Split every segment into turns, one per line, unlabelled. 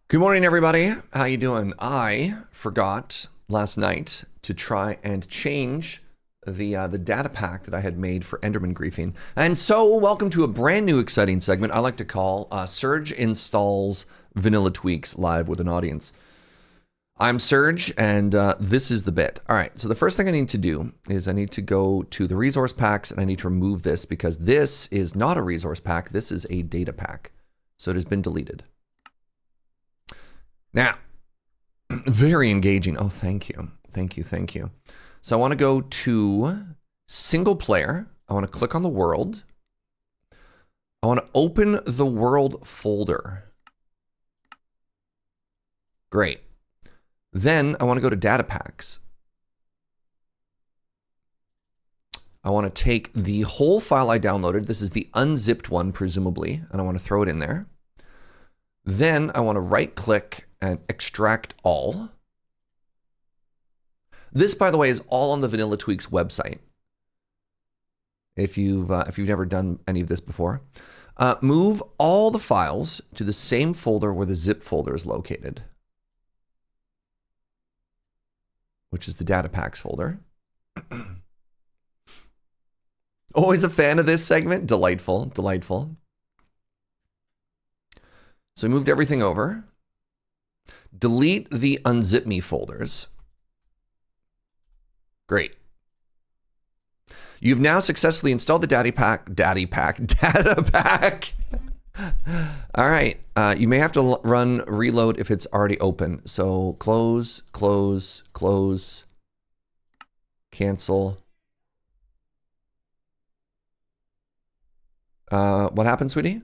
Good morning, everybody. How you doing? I forgot last night to try and change the data pack that I had made for Enderman griefing. And so welcome to a brand new exciting segment I like to call Surge Installs Vanilla Tweaks Live with an Audience. I'm Surge, and this is the bit. All right, so the first thing I need to do is I need to go to the resource packs, and I need to remove this because this is not a resource pack. This is a data pack. So it has been deleted. Now, very engaging. Oh, thank you. Thank you. Thank you. So I want to go to single player. I want to click on the world. I want to open the world folder. Great. Then I want to go to data packs. I want to take the whole file I downloaded. This is the unzipped one, presumably, and I want to throw it in there. Then I want to right click and extract all. This, by the way, is all on the Vanilla Tweaks website. If you've never done any of this before, move all the files to the same folder where the zip folder is located, which is the data packs folder. Always a fan of this segment. Delightful, delightful. So we moved everything over. Delete the unzip me folders. Great. You've now successfully installed the data pack. All right. You may have to run reload if it's already open. So close, close, close, cancel. What happened, sweetie?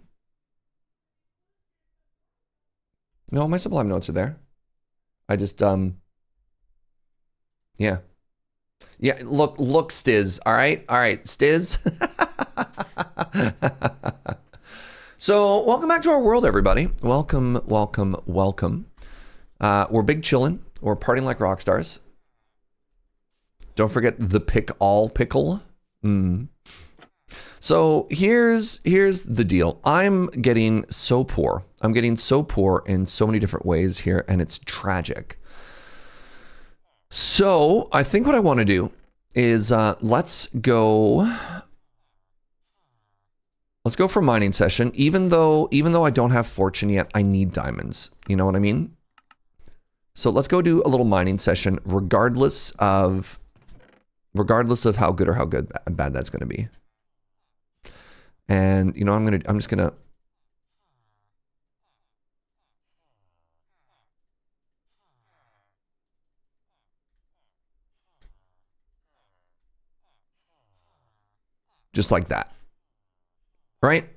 No, my Sublime notes are there. I just, yeah. Yeah, look, Stiz, all right? All right, Stiz. So, welcome back to our world, everybody. Welcome, welcome, welcome. We're big chillin'. We're partying like rock stars. Don't forget the pickle. So here's the deal. I'm getting so poor. I'm getting so poor in so many different ways here, and it's tragic. So I think what I want to do is let's go for a mining session. Even though I don't have fortune yet, I need diamonds. You know what I mean? So let's go do a little mining session, regardless of how good or how bad that's going to be. And you know, I'm just gonna just like that, right?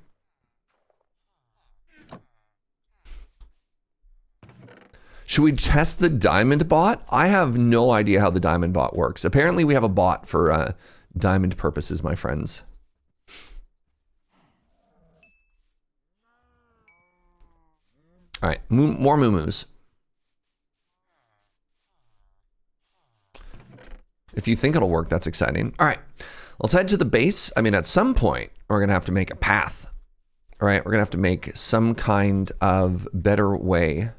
Should we test the diamond bot? I have no idea how the diamond bot works. Apparently we have a bot for diamond purposes, my friends. All right, more moo-moos. If you think it'll work, that's exciting. All right, let's head to the base. I mean, at some point, we're gonna have to make a path. All right, we're gonna have to make some kind of better way.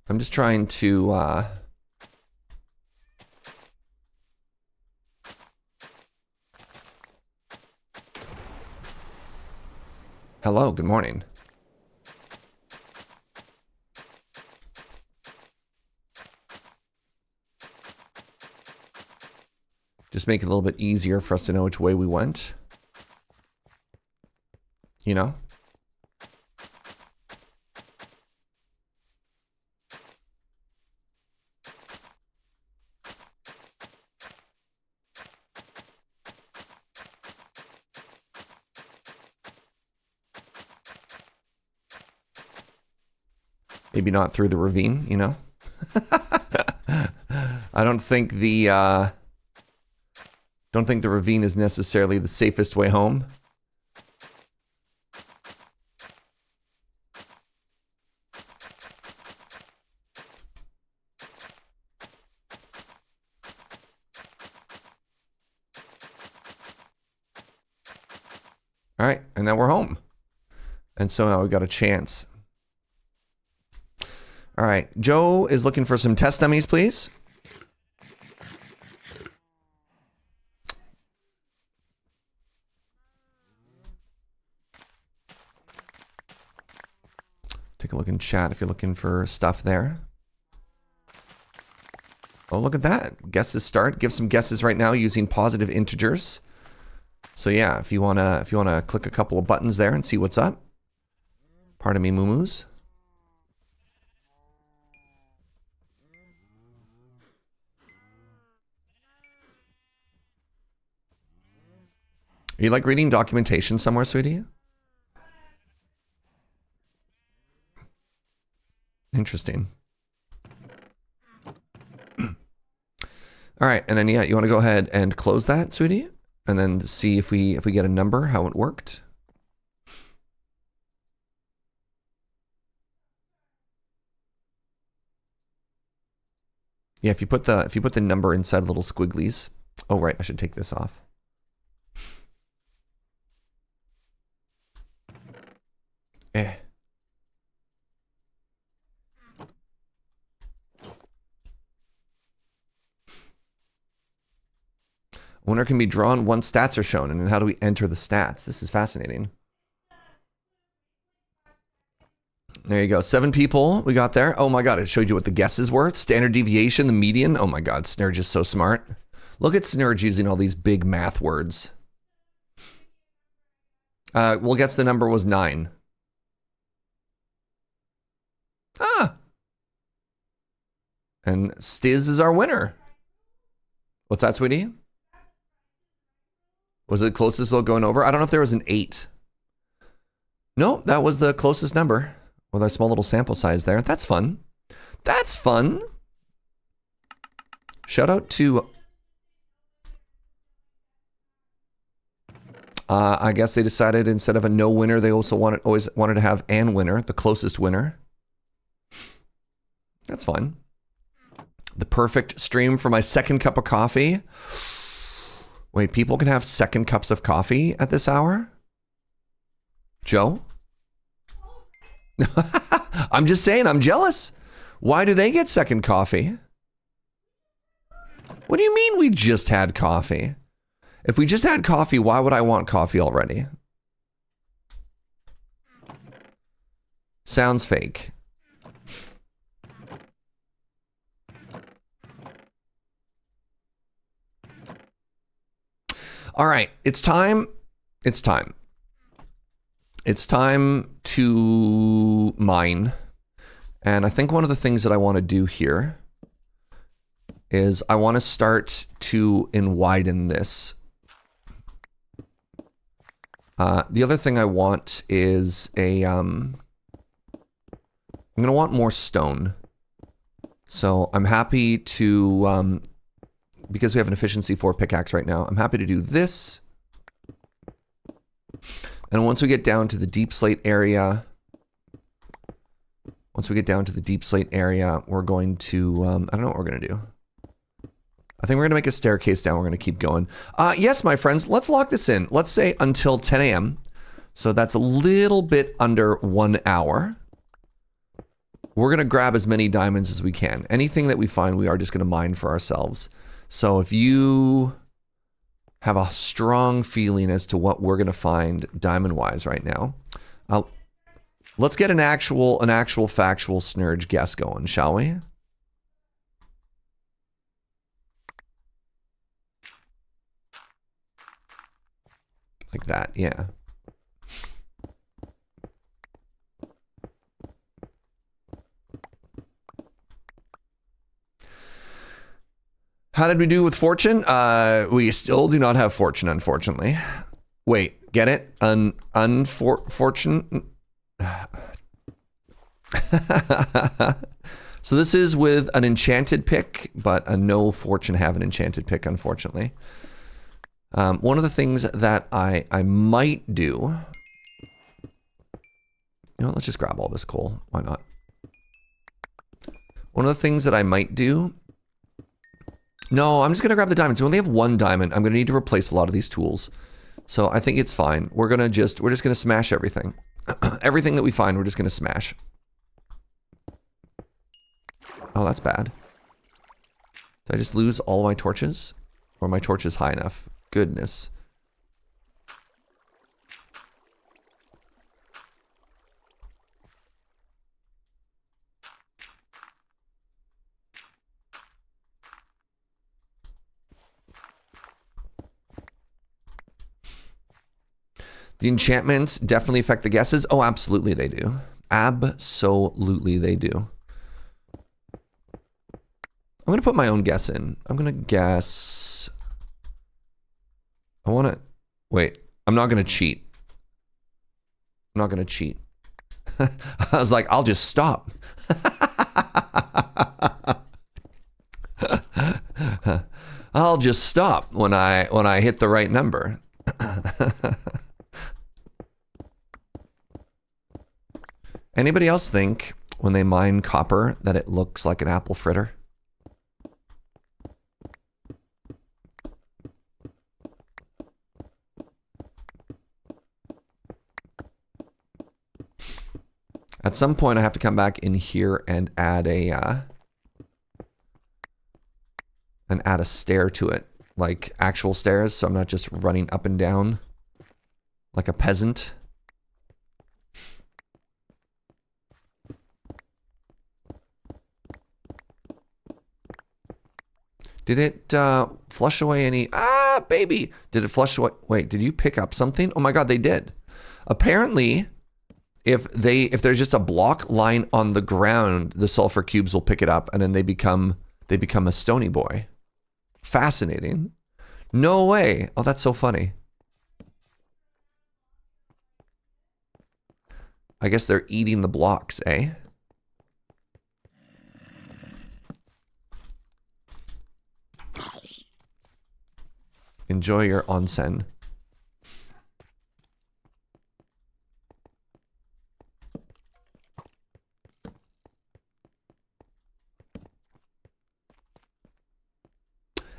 I'm just trying to hello, good morning. Just make it a little bit easier for us to know which way we went. You know? Maybe not through the ravine, you know? I don't think the ravine is necessarily the safest way home. All right, and now we're home. And so now we've got a chance. All right, Joe is looking for some test dummies, please. Take a look in chat if you're looking for stuff there. Oh, look at that. Guesses start. Give some guesses right now using positive integers. So yeah, if you wanna click a couple of buttons there and see what's up. Pardon me, moo-moos. You like reading documentation somewhere, sweetie? Interesting. All right, and then yeah, you want to go ahead and close that, sweetie, and then see if we get a number, how it worked. Yeah, if you put the number inside little squigglies. Oh right, I should take this off. Winner can be drawn once stats are shown, and then how do we enter the stats? This is fascinating. There you go. 7 people we got there. Oh my god, it showed you what the guesses were. Standard deviation, the median. Oh my god, Snurge is so smart. Look at Snurge using all these big math words. We'll guess the number was 9. Ah! And Stiz is our winner. What's that, sweetie? Was it closest though going over? I don't know if there was an 8. No, that was the closest number with our small little sample size there. That's fun. That's fun. Shout out to... I guess they decided instead of a no winner, they also always wanted to have an winner, the closest winner. That's fine. The perfect stream for my second cup of coffee. Wait, people can have second cups of coffee at this hour? Joe? I'm just saying, I'm jealous. Why do they get second coffee? What do you mean we just had coffee? If we just had coffee, why would I want coffee already? Sounds fake. All right, it's time. It's time. It's time to mine. And I think one of the things that I want to do here is I want to start to widen this. The other thing I want is a, I'm going to want more stone. So I'm happy to, because we have an efficiency 4 pickaxe right now, I'm happy to do this. And once we get down to the deep slate area, we're going to, I don't know what we're going to do. I think we're going to make a staircase down. We're going to keep going. Yes, my friends, let's lock this in. Let's say until 10 a.m. So that's a little bit under 1 hour. We're going to grab as many diamonds as we can. Anything that we find, we are just going to mine for ourselves. So if you have a strong feeling as to what we're going to find diamond-wise right now, let's get an actual factual Snurge guess going, shall we? Like that, yeah. How did we do with fortune? We still do not have fortune, unfortunately. Wait, get it? Unfortunate. So this is with an enchanted pick, but a no fortune have an enchanted pick, unfortunately. One of the things that I might do... You know, let's just grab all this coal. Why not? One of the things that I might do... No, I'm just going to grab the diamonds. We only have 1 diamond. I'm going to need to replace a lot of these tools. So I think it's fine. We're just gonna smash everything. Everything that we find, we're just gonna smash. Oh, that's bad. Did I just lose all my torches? Or my torch is high enough? Goodness. The enchantments definitely affect the guesses. Oh, absolutely they do. Absolutely they do. I'm going to put my own guess in. I'm going to guess... I want to... Wait. I'm not going to cheat. I'm not going to cheat. I was like, I'll just stop. I'll just stop when I hit the right number. Anybody else think when they mine copper that it looks like an apple fritter? At some point I have to come back in here and add a stair to it, like actual stairs, so I'm not just running up and down like a peasant. Did it flush away any... Ah, baby! Did it flush away... Wait, did you pick up something? Oh my god, they did. Apparently, if there's just a block lying on the ground, the sulfur cubes will pick it up, and then they become a stony boy. Fascinating. No way. Oh, that's so funny. I guess they're eating the blocks, eh? Enjoy your onsen.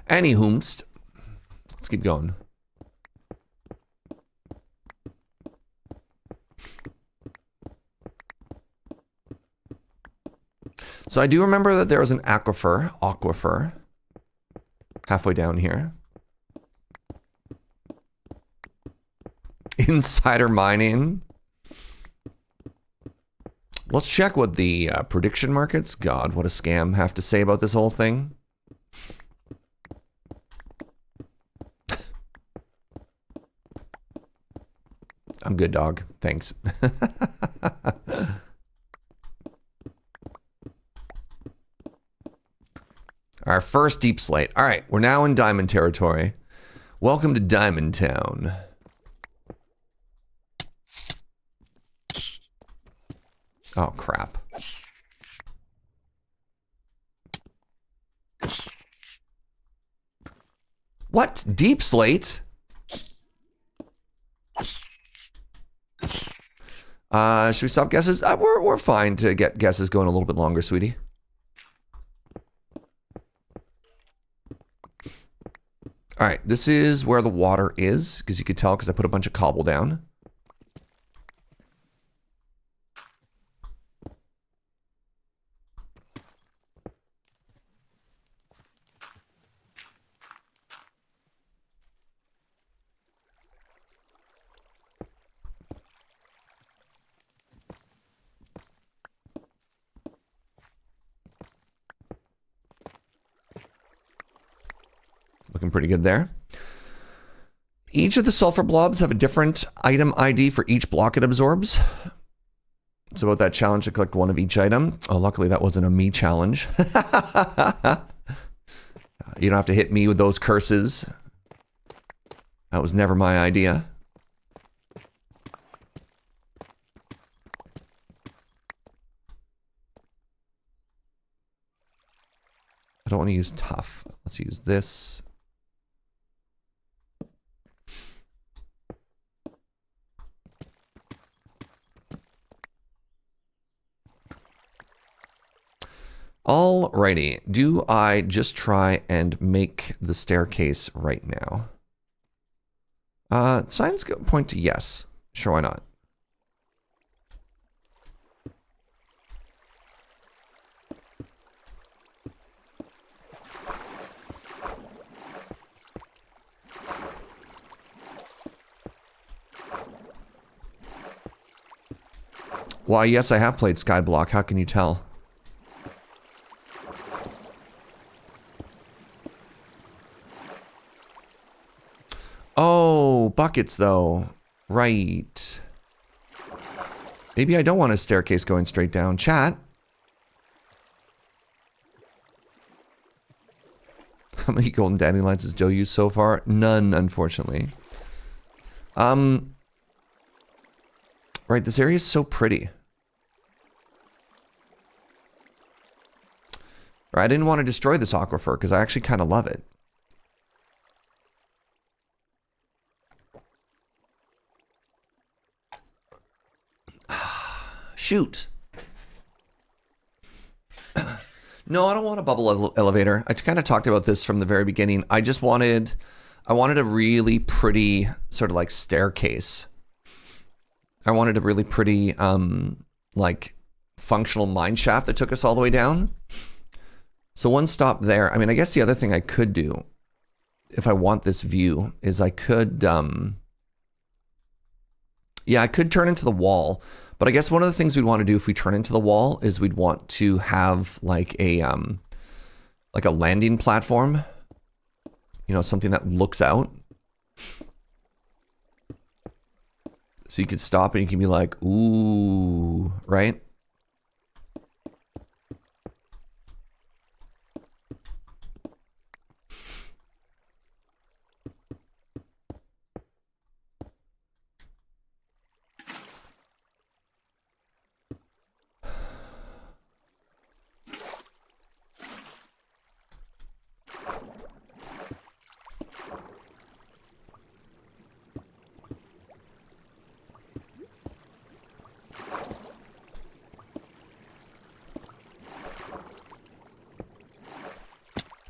Anywhoomst. Let's keep going. So I do remember that there was an aquifer halfway down here. Insider mining. Let's check what the prediction markets, God, what a scam, have to say about this whole thing. I'm good, dog. Thanks. Our first deep slate. All right, we're now in diamond territory. Welcome to Diamond Town. Oh, crap. What? Deep slate? Should we stop guesses? We're fine to get guesses going a little bit longer, sweetie. All right, this is where the water is, because you could tell because I put a bunch of cobble down. Looking pretty good there. Each of the sulfur blobs have a different item ID for each block it absorbs. It's about that challenge to collect one of each item. Oh, luckily that wasn't a me challenge. You don't have to hit me with those curses. That was never my idea. I don't want to use tough. Let's use this. Alrighty, do I just try and make the staircase right now? Signs point to yes. Sure, why not? Why, yes, I have played Skyblock. How can you tell? Oh, buckets, though. Right. Maybe I don't want a staircase going straight down. Chat. How many golden dandelions has Joe used so far? None, unfortunately. Right, this area is so pretty. Right, I didn't want to destroy this aquifer because I actually kind of love it. Shoot. No, I don't want a bubble elevator. I kind of talked about this from the very beginning. I wanted a really pretty sort of like staircase. I wanted a really pretty, like functional mine shaft that took us all the way down. So one stop there. I mean, I guess the other thing I could do, if I want this view, is I could, yeah, I could turn into the wall. But I guess one of the things we'd want to do if we turn into the wall is we'd want to have like a landing platform. You know, something that looks out. So you could stop and you can be like, ooh, right?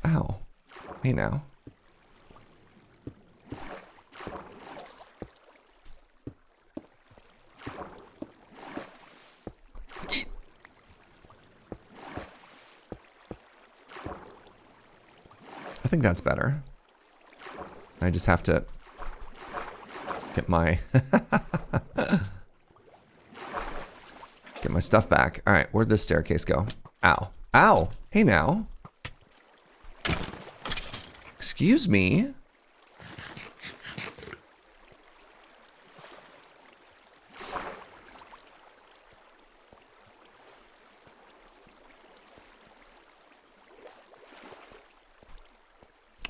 Ow. Hey now. I think that's better. I just have to get my get my stuff back. All right, where'd this staircase go? Ow. Ow. Hey now. Excuse me.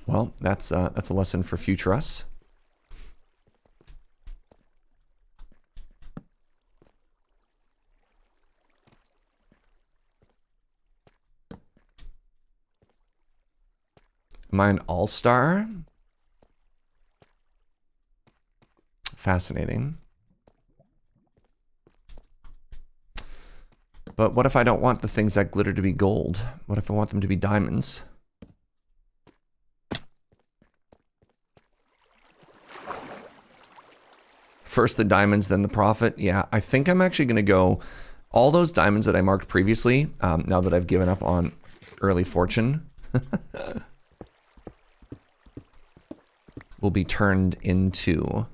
Well, that's a lesson for future us. Am I an all-star? Fascinating. But what if I don't want the things that glitter to be gold? What if I want them to be diamonds? First the diamonds, then the profit. Yeah, I think I'm actually going to go all those diamonds that I marked previously, now that I've given up on early fortune, will be turned into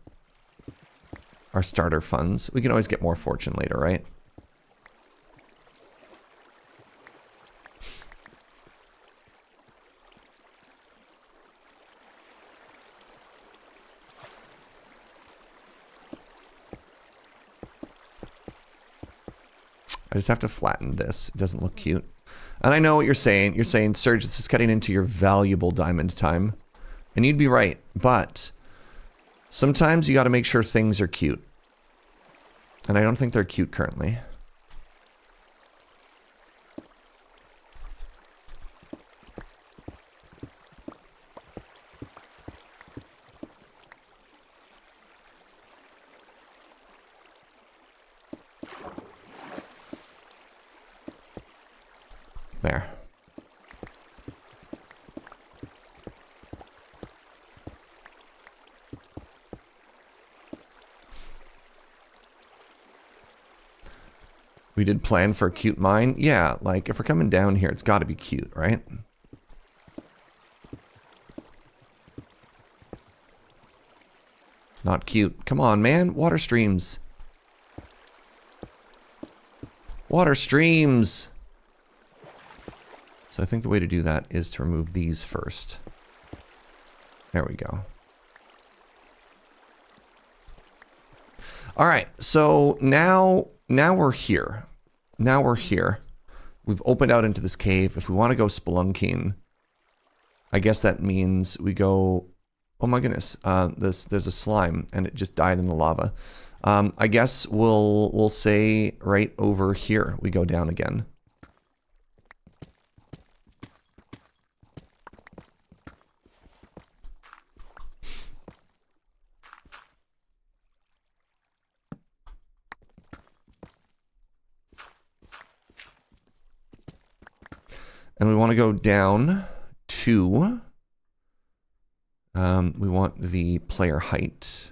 our starter funds. We can always get more fortune later, right? I just have to flatten this. It doesn't look cute. And I know what you're saying. You're saying, Serge, this is cutting into your valuable diamond time. And you'd be right. But sometimes you got to make sure things are cute. And I don't think they're cute currently. There. We did plan for a cute mine. Yeah, like if we're coming down here, it's got to be cute, right? Not cute. Come on, man. Water streams. Water streams. So I think the way to do that is to remove these first. There we go. All right, so now we're here. Now we're here. We've opened out into this cave. If we want to go spelunking, I guess that means we go... Oh my goodness, there's a slime and it just died in the lava. I guess we'll say right over here we go down again. And we want to go down to... we want the player height.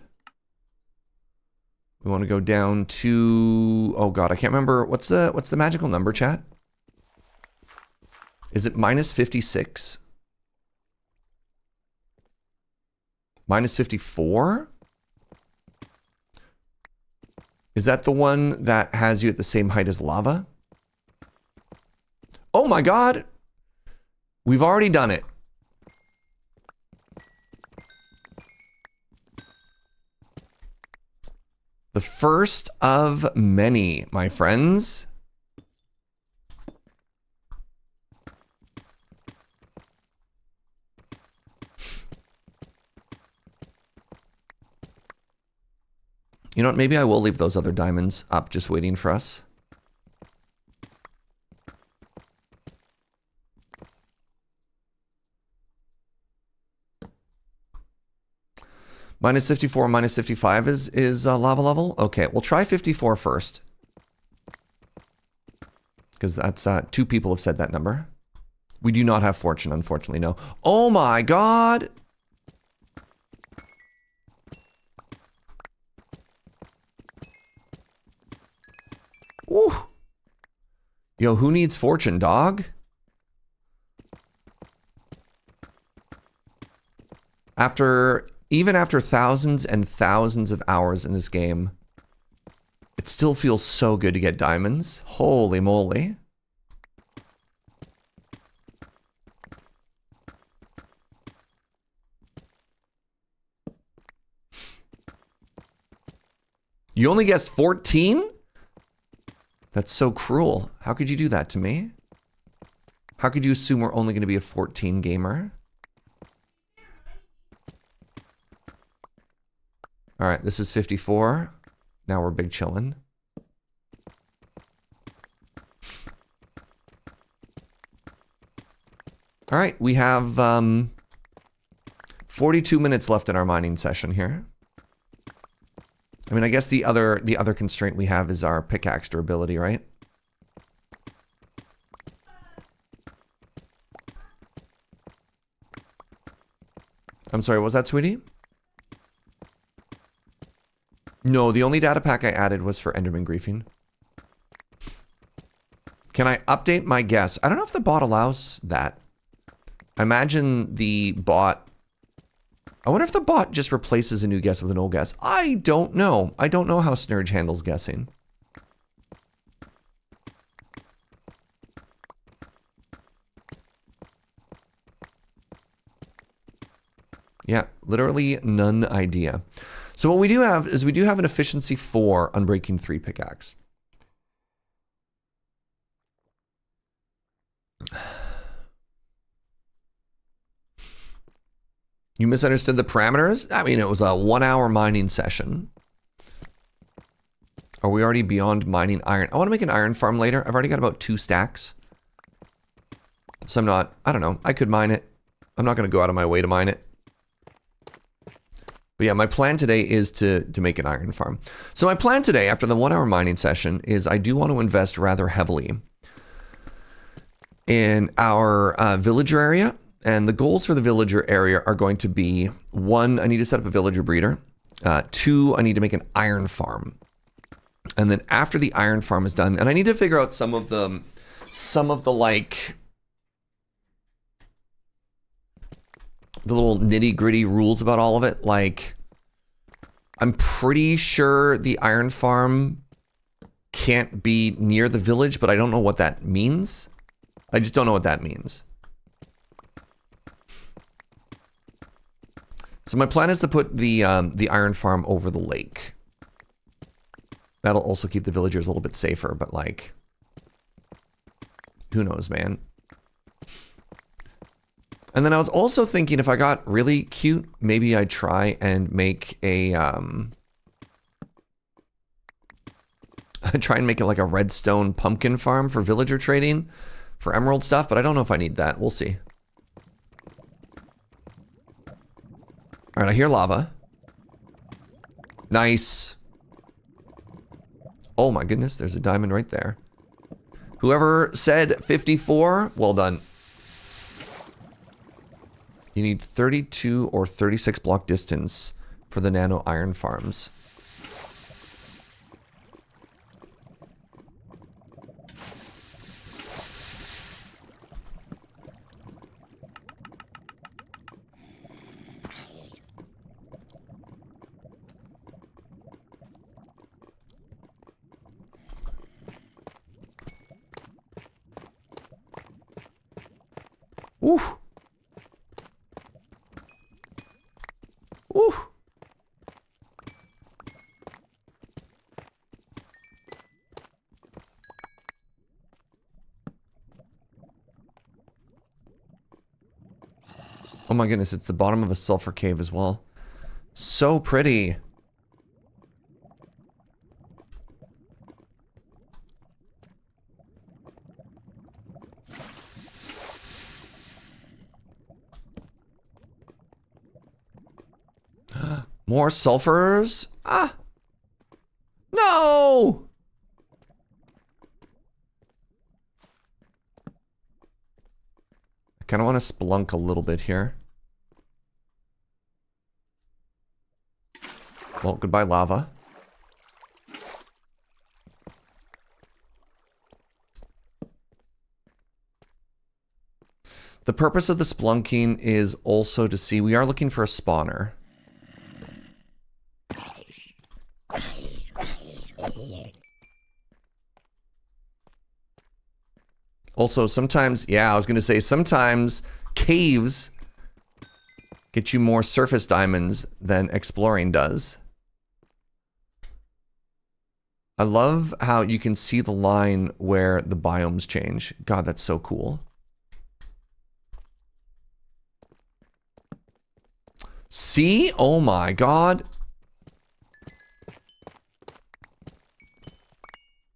We want to go down to... Oh god, I can't remember. What's the magical number, chat? Is it minus 56? Minus 54? Is that the one that has you at the same height as lava? Oh my god! We've already done it. The first of many, my friends. You know what? Maybe I will leave those other diamonds up just waiting for us. Minus 54, minus 55 is lava level? Okay, we'll try 54 first. Because that's, 2 people have said that number. We do not have fortune, unfortunately, no. Oh my god! Woo! Yo, who needs fortune, dog? Even after thousands and thousands of hours in this game, it still feels so good to get diamonds. Holy moly. You only guessed 14? That's so cruel. How could you do that to me? How could you assume we're only going to be a 14 gamer? All right, this is 54. Now we're big chillin'. All right, we have 42 minutes left in our mining session here. I mean, I guess the other constraint we have is our pickaxe durability, right? I'm sorry, what was that, sweetie? No, the only data pack I added was for Enderman griefing. Can I update my guess? I don't know if the bot allows that. I imagine the bot... I wonder if the bot just replaces a new guess with an old guess. I don't know. I don't know how Snurge handles guessing. Yeah, literally none idea. So what we do have is we do have an efficiency 4 Unbreaking 3 pickaxe. You misunderstood the parameters? I mean, it was a 1-hour mining session. Are we already beyond mining iron? I want to make an iron farm later. I've already got about 2 stacks. So I'm not, I don't know. I could mine it. I'm not going to go out of my way to mine it. But yeah, my plan today is to make an iron farm. So my plan today, after the 1-hour mining session, is I do want to invest rather heavily in our villager area. And the goals for the villager area are going to be, 1, I need to set up a villager breeder. 2, I need to make an iron farm. And then after the iron farm is done, and I need to figure out some of the like the little nitty gritty rules about all of it. Like, I'm pretty sure the iron farm can't be near the village, but I don't know what that means. I just don't know what that means. So my plan is to put the iron farm over the lake. That'll also keep the villagers a little bit safer, but like, who knows, man. And then I was also thinking if I got really cute, maybe I'd try and make a, I'd try and make it like a redstone pumpkin farm for villager trading for emerald stuff, but I don't know if I need that. We'll see. All right, I hear lava. Nice. Oh my goodness, there's a diamond right there. Whoever said 54, well done. You need 32 or 36 block distance for the nano iron farms. Ooh. Ooh. Oh my goodness, it's the bottom of a sulfur cave as well. So pretty. More sulfurs? Ah! No! I kind of want to spelunk a little bit here. Well, goodbye, lava. The purpose of the spelunking is also to see... We are looking for a spawner. Also, sometimes... Yeah, I was going to say, sometimes caves get you more surface diamonds than exploring does. I love how you can see the line where the biomes change. God, that's so cool. See? Oh my god.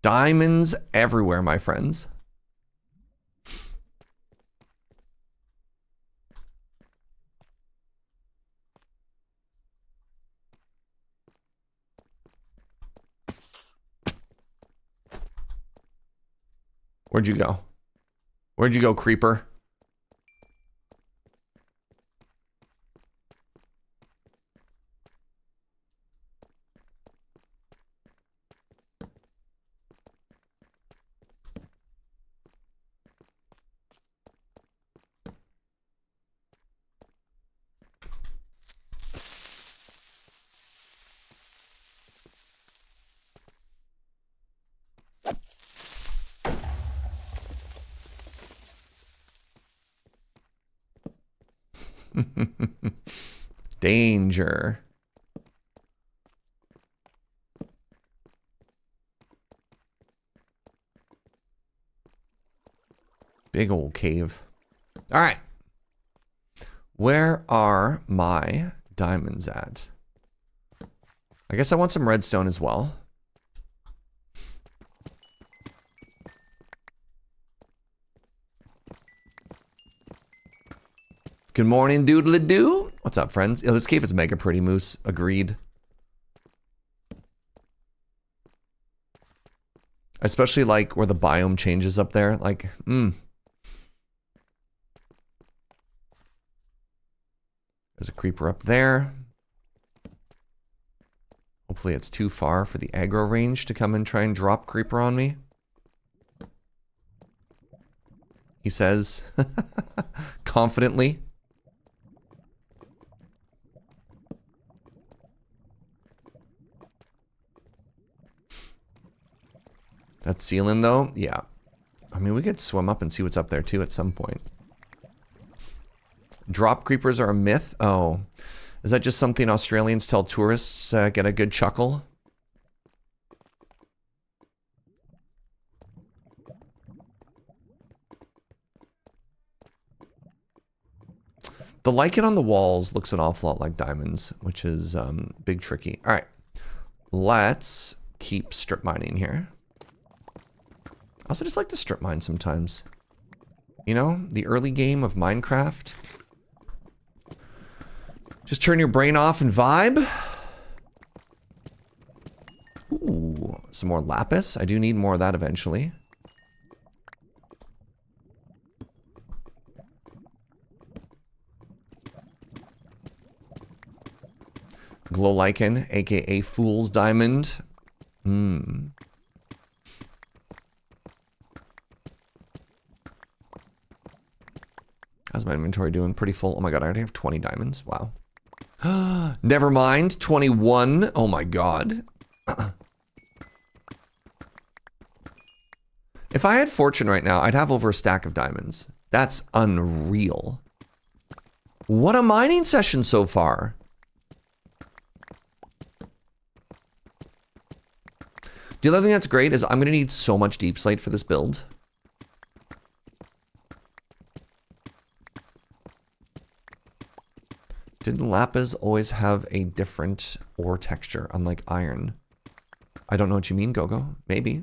Diamonds everywhere, my friends. Where'd you go? Where'd you go, creeper? Danger. Big old cave. All right. Where are my diamonds at? I guess I want some redstone as well. Good morning, doodly-doo. What's up, friends? Yo, this cave is mega pretty, Moose. Agreed. Especially, like, where the biome changes up there. Like, There's a creeper up there. Hopefully it's too far for the aggro range to come and try and drop creeper on me. He says, confidently. That ceiling though, yeah. I mean, we could swim up and see what's up there too at some point. Drop creepers are a myth? Oh. Is that just something Australians tell tourists get a good chuckle? The lichen on the walls looks an awful lot like diamonds, which is big tricky. All right. Let's keep strip mining here. I also just like to strip mine sometimes. You know, the early game of Minecraft. Just turn your brain off and vibe. Ooh, some more lapis. I do need more of that eventually. Glow lichen, aka Fool's Diamond. How's my inventory doing? Pretty full. Oh my god, I already have 20 diamonds. Wow. Never mind. 21. Oh my god. If I had fortune right now, I'd have over a stack of diamonds. That's unreal. What a mining session so far. The other thing that's great is I'm going to need so much deep slate for this build. Did lapis always have a different ore texture, unlike iron? I don't know what you mean, Gogo. Maybe.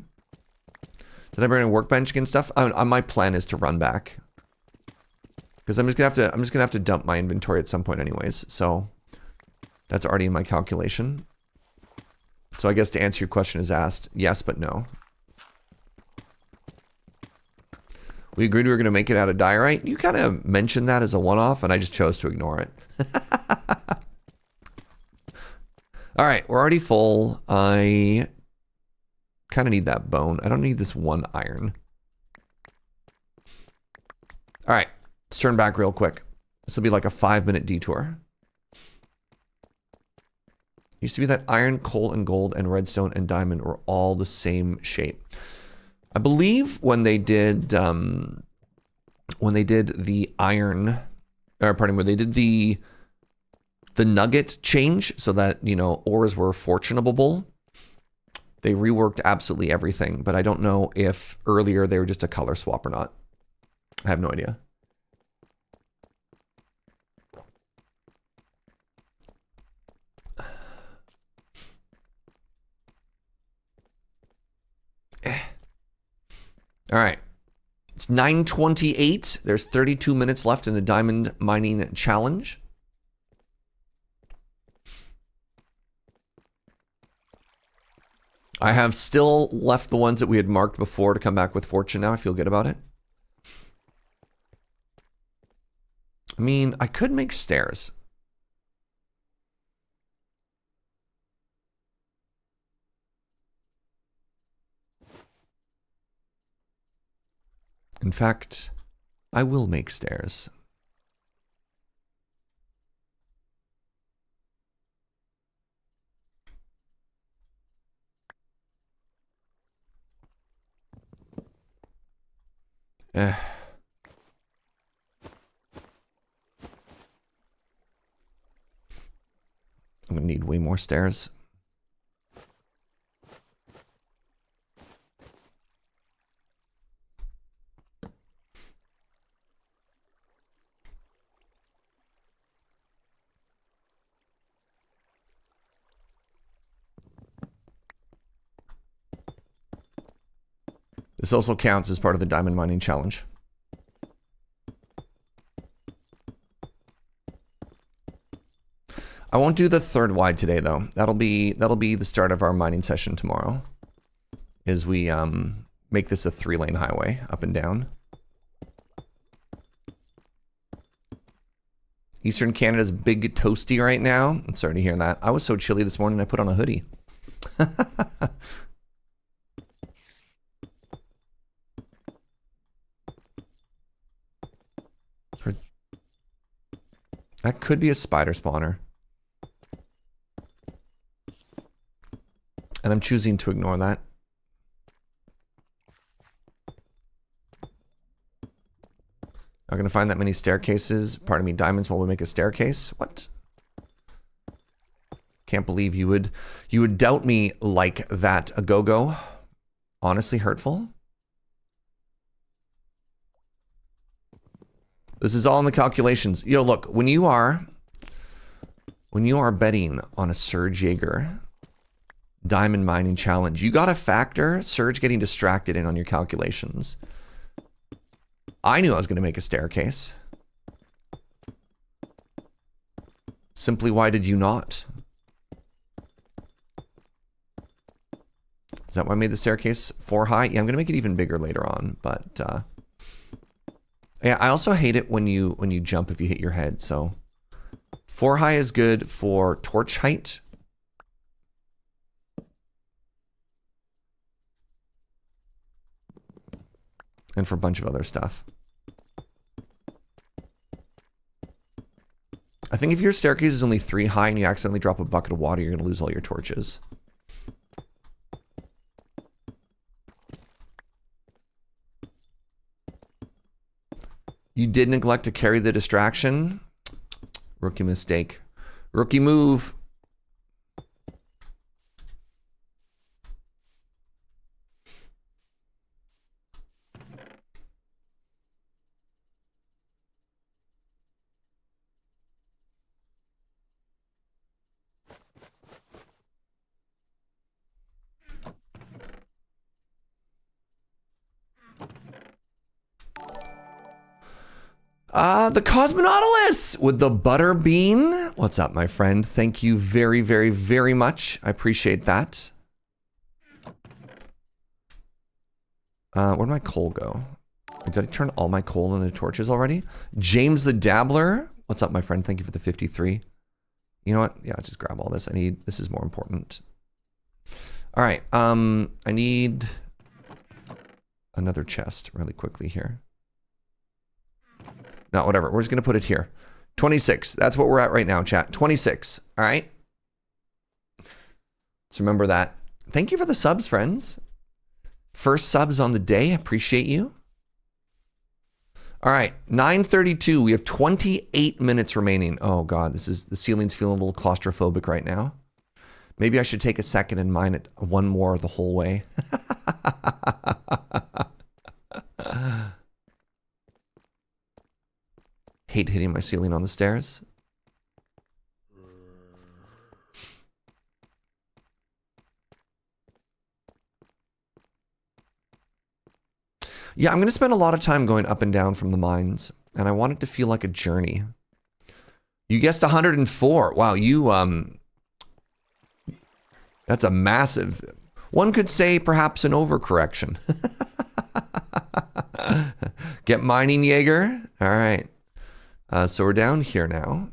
Did I bring a workbench and stuff? My plan is to run back, because I'm just gonna have to dump my inventory at some point, anyways. So that's already in my calculation. So I guess to answer your question as asked, yes, but no. We agreed we were going to make it out of diorite. You kind of mentioned that as a one-off, and I just chose to ignore it. All right, we're already full. I kind of need that bone. I don't need this one iron. All right, let's turn back real quick. This will be like a 5-minute detour. Used to be that iron, coal, and gold, and redstone and diamond were all the same shape. I believe when they did the iron, or pardon me, when they did the nugget change so that, you know, ores were fortunable, they reworked absolutely everything. But I don't know if earlier they were just a color swap or not. I have no idea. All right, it's 9:28. There's 32 minutes left in the diamond mining challenge. I have still left the ones that we had marked before to come back with fortune now. I feel good about it. I mean, I could make stairs. In fact, I will make stairs. I'm gonna need way more stairs. This also counts as part of the diamond mining challenge. I won't do the third wide today though. That'll be the start of our mining session tomorrow. Is we make this a 3-lane highway up and down. Eastern Canada's big toasty right now. I'm sorry to hear that. I was so chilly this morning I put on a hoodie. That could be a spider spawner. And I'm choosing to ignore that. Not gonna find that many staircases. Pardon me, diamonds while we make a staircase. What? Can't believe you would doubt me like that, a go-go. Honestly hurtful. This is all in the calculations. Yo, look, when you are betting on a Serge Jaeger diamond mining challenge, you gotta factor Serge getting distracted in on your calculations. I knew I was gonna make a staircase. Simply, why did you not? Is that why I made the staircase 4 high? Yeah, I'm gonna make it even bigger later on, but yeah, I also hate it when you jump if you hit your head, so 4 high is good for torch height. And for a bunch of other stuff. I think if your staircase is only 3 high and you accidentally drop a bucket of water, you're gonna lose all your torches. You did neglect to carry the distraction. Rookie mistake. Rookie move. The Cosmonautilus with the butter bean. What's up, my friend? Thank you very, very, very much. I appreciate that. Where'd my coal go? Did I turn all my coal into torches already? James the Dabbler. What's up, my friend? Thank you for the 53. You know what? Yeah, I'll just grab all this. This is more important. All right. I need another chest really quickly here. No, whatever. We're just going to put it here. 26. That's what we're at right now, chat. 26. All right. Let's remember that. Thank you for the subs, friends. First subs on the day. Appreciate you. All right. 9:32. We have 28 minutes remaining. Oh, God. The ceiling's feeling a little claustrophobic right now. Maybe I should take a second and mine it one more the whole way. Hate hitting my ceiling on the stairs. Yeah, I'm going to spend a lot of time going up and down from the mines, and I want it to feel like a journey. You guessed 104. Wow, that's a massive... One could say perhaps an overcorrection. Get mining, Jaeger. All right. So we're down here now.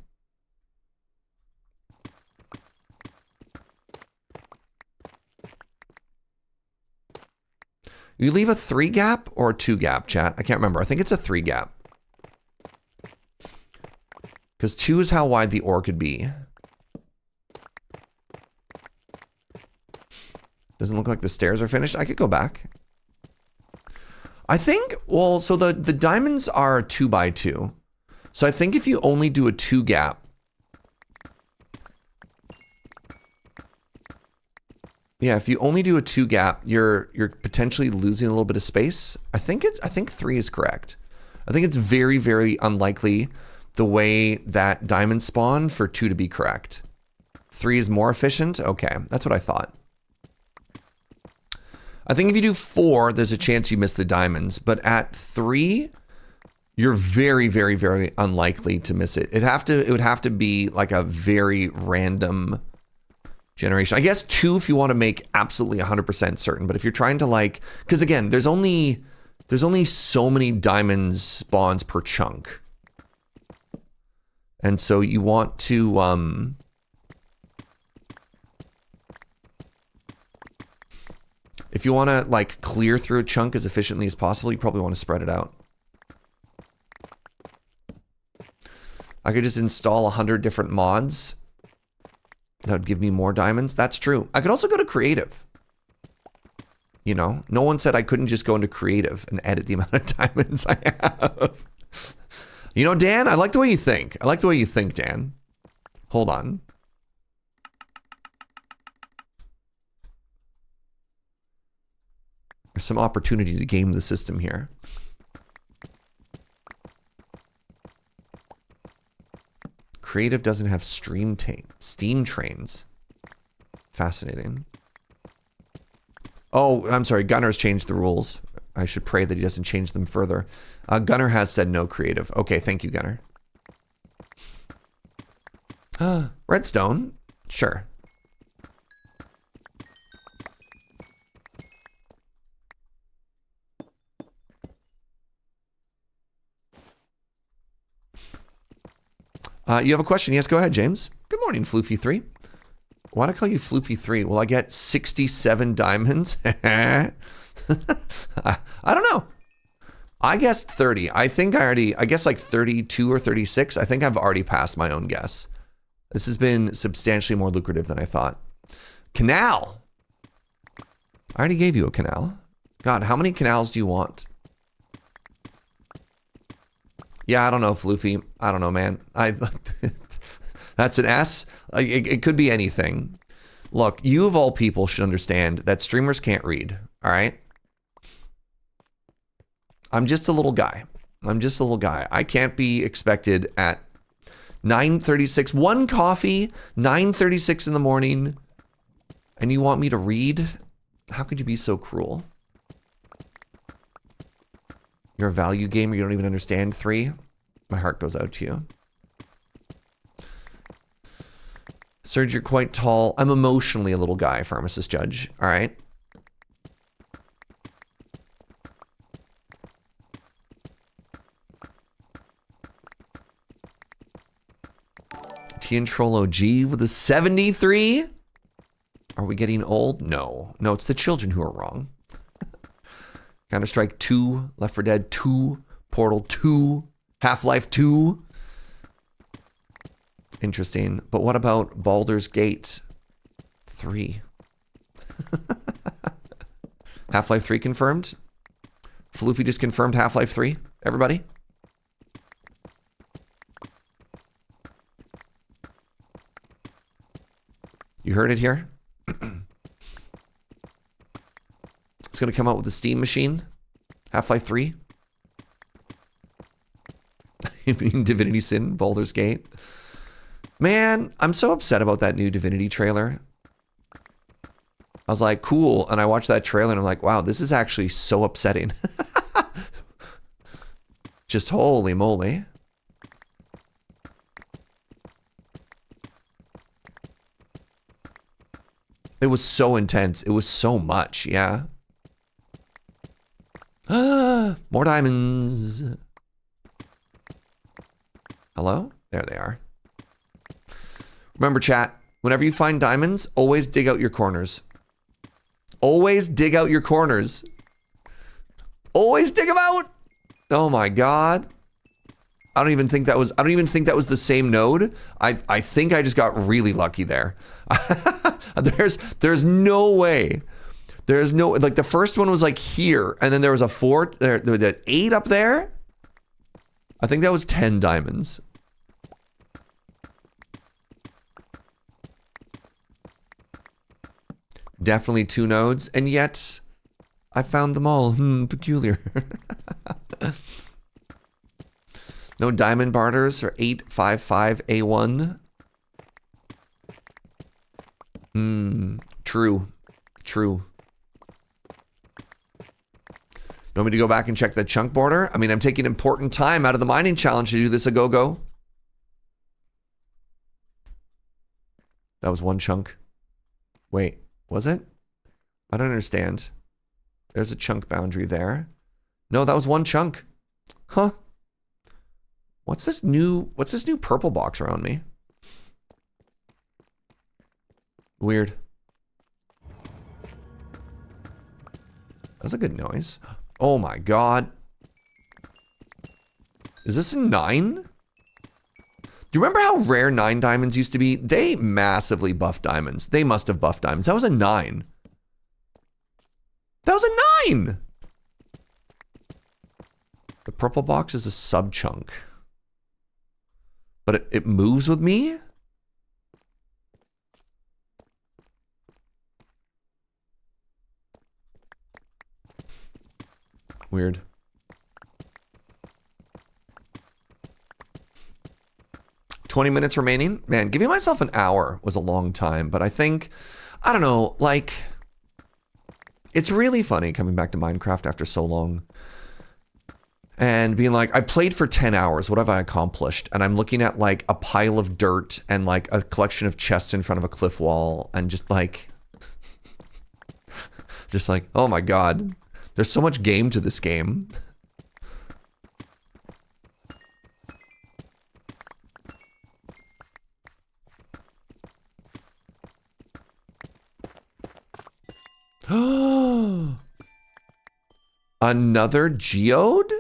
You leave a 3 gap or a 2 gap, chat? I can't remember. I think it's a 3 gap. Because 2 is how wide the ore could be. Doesn't look like the stairs are finished. I could go back. I think, well, so the diamonds are 2 by 2. So I think if you only do a 2 gap. Yeah, if you only do a 2 gap, you're potentially losing a little bit of space. I think 3 is correct. I think it's very, very unlikely the way that diamonds spawn for 2 to be correct. 3 is more efficient? Okay, that's what I thought. I think if you do 4, there's a chance you miss the diamonds, but at 3, you're very, very, very unlikely to miss it. It would have to be like a very random generation. I guess 2 if you want to make absolutely 100% certain, but if you're trying to like, because again, there's only so many diamonds spawns per chunk. And so you want to If you want to like clear through a chunk as efficiently as possible, you probably want to spread it out. I could just install 100 different mods. That would give me more diamonds. That's true. I could also go to creative. You know, no one said I couldn't just go into creative and edit the amount of diamonds I have. You know, Dan, I like the way you think. I like the way you think, Dan. Hold on. There's some opportunity to game the system here. Creative doesn't have steam trains. Fascinating. Oh, I'm sorry. Gunner's changed the rules. I should pray that he doesn't change them further. Gunner has said no creative. Okay, thank you, Gunner. Redstone? Sure. You have a question? Yes, go ahead, James. Good morning, Floofy3. Why do I call you Floofy3? Will I get 67 diamonds? I don't know. I guessed 30. I think I guess like 32 or 36. I think I've already passed my own guess. This has been substantially more lucrative than I thought. Canal. I already gave you a canal. God, how many canals do you want? Yeah, I don't know, Floofy. I don't know, man. That's an S. It could be anything. Look, you of all people should understand that streamers can't read, all right? I'm just a little guy. I can't be expected at 9:36. One coffee, 9:36 in the morning, and you want me to read? How could you be so cruel? You're a value gamer, you don't even understand 3. My heart goes out to you. Serge, you're quite tall. I'm emotionally a little guy, Pharmacist Judge. All right. Trollo G with a 73. Are we getting old? No. No, it's the children who are wrong. Counter-Strike 2, Left 4 Dead 2, Portal 2, Half-Life 2. Interesting. But what about Baldur's Gate 3? Half-Life 3 confirmed? Floofy just confirmed Half-Life 3. Everybody? You heard it here? It's going to come out with a Steam machine. Half-Life 3. Divinity Sin, Baldur's Gate. Man, I'm so upset about that new Divinity trailer. I was like, cool. And I watched that trailer and I'm like, wow, this is actually so upsetting. Just holy moly. It was so intense. It was so much, yeah. More diamonds. Hello? There they are. Remember, chat, whenever you find diamonds, always dig out your corners. Always dig out your corners. Always dig them out. Oh my god. I don't even think that was the same node. I think I just got really lucky there. There's no way. There's no, like, the first one was like here, and then there was a 4, there 8 up there. I think that was 10 diamonds. Definitely 2 nodes, and yet I found them all. Peculiar. No diamond barters for 855A1. True. True. You want me to go back and check the chunk border? I mean, I'm taking important time out of the mining challenge to do this a go-go. That was 1 chunk. Wait, was it? I don't understand. There's a chunk boundary there. No, that was 1 chunk. Huh. What's this new purple box around me? Weird. That's a good noise. Oh my god. Is this a 9? Do you remember how rare 9 diamonds used to be? They massively buffed diamonds. They must have buffed diamonds. That was a 9. That was a 9! The purple box is a sub-chunk. But it moves with me? Weird. $20 minutes remaining. Man, giving myself an hour was a long time, but I think, I don't know, like, it's really funny coming back to Minecraft after so long and being like, I played for 10 hours. What have I accomplished? And I'm looking at like a pile of dirt and like a collection of chests in front of a cliff wall and just like, oh my God, there's so much game to this game. Another geode?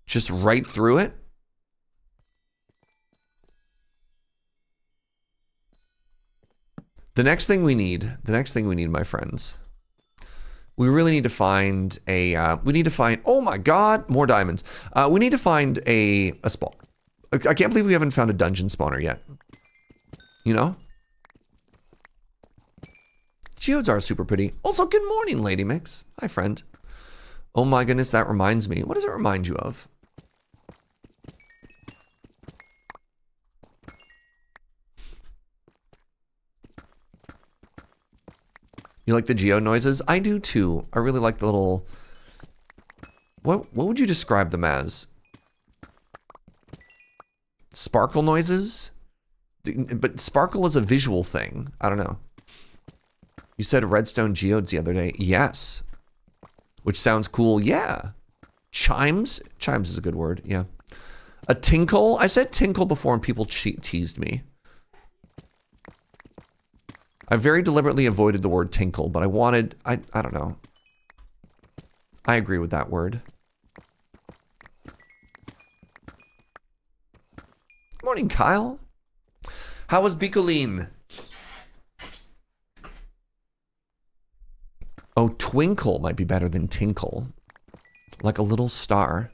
Just right through it? The next thing we need, my friends, we really need to find a, oh my God, more diamonds. We need to find a spawn. I can't believe we haven't found a dungeon spawner yet. You know? Geodes are super pretty. Also, good morning, Lady Mix. Hi, friend. Oh my goodness, that reminds me. What does it remind you of? You like the geo noises? I do too. I really like the little... What would you describe them as? Sparkle noises? But sparkle is a visual thing. I don't know. You said redstone geodes the other day. Yes. Which sounds cool. Yeah. Chimes? Chimes is a good word. Yeah. A tinkle? I said tinkle before and people teased me. I very deliberately avoided the word tinkle, but I wanted... I don't know. I agree with that word. Morning, Kyle. How was Bicoline? Oh, twinkle might be better than tinkle. Like a little star.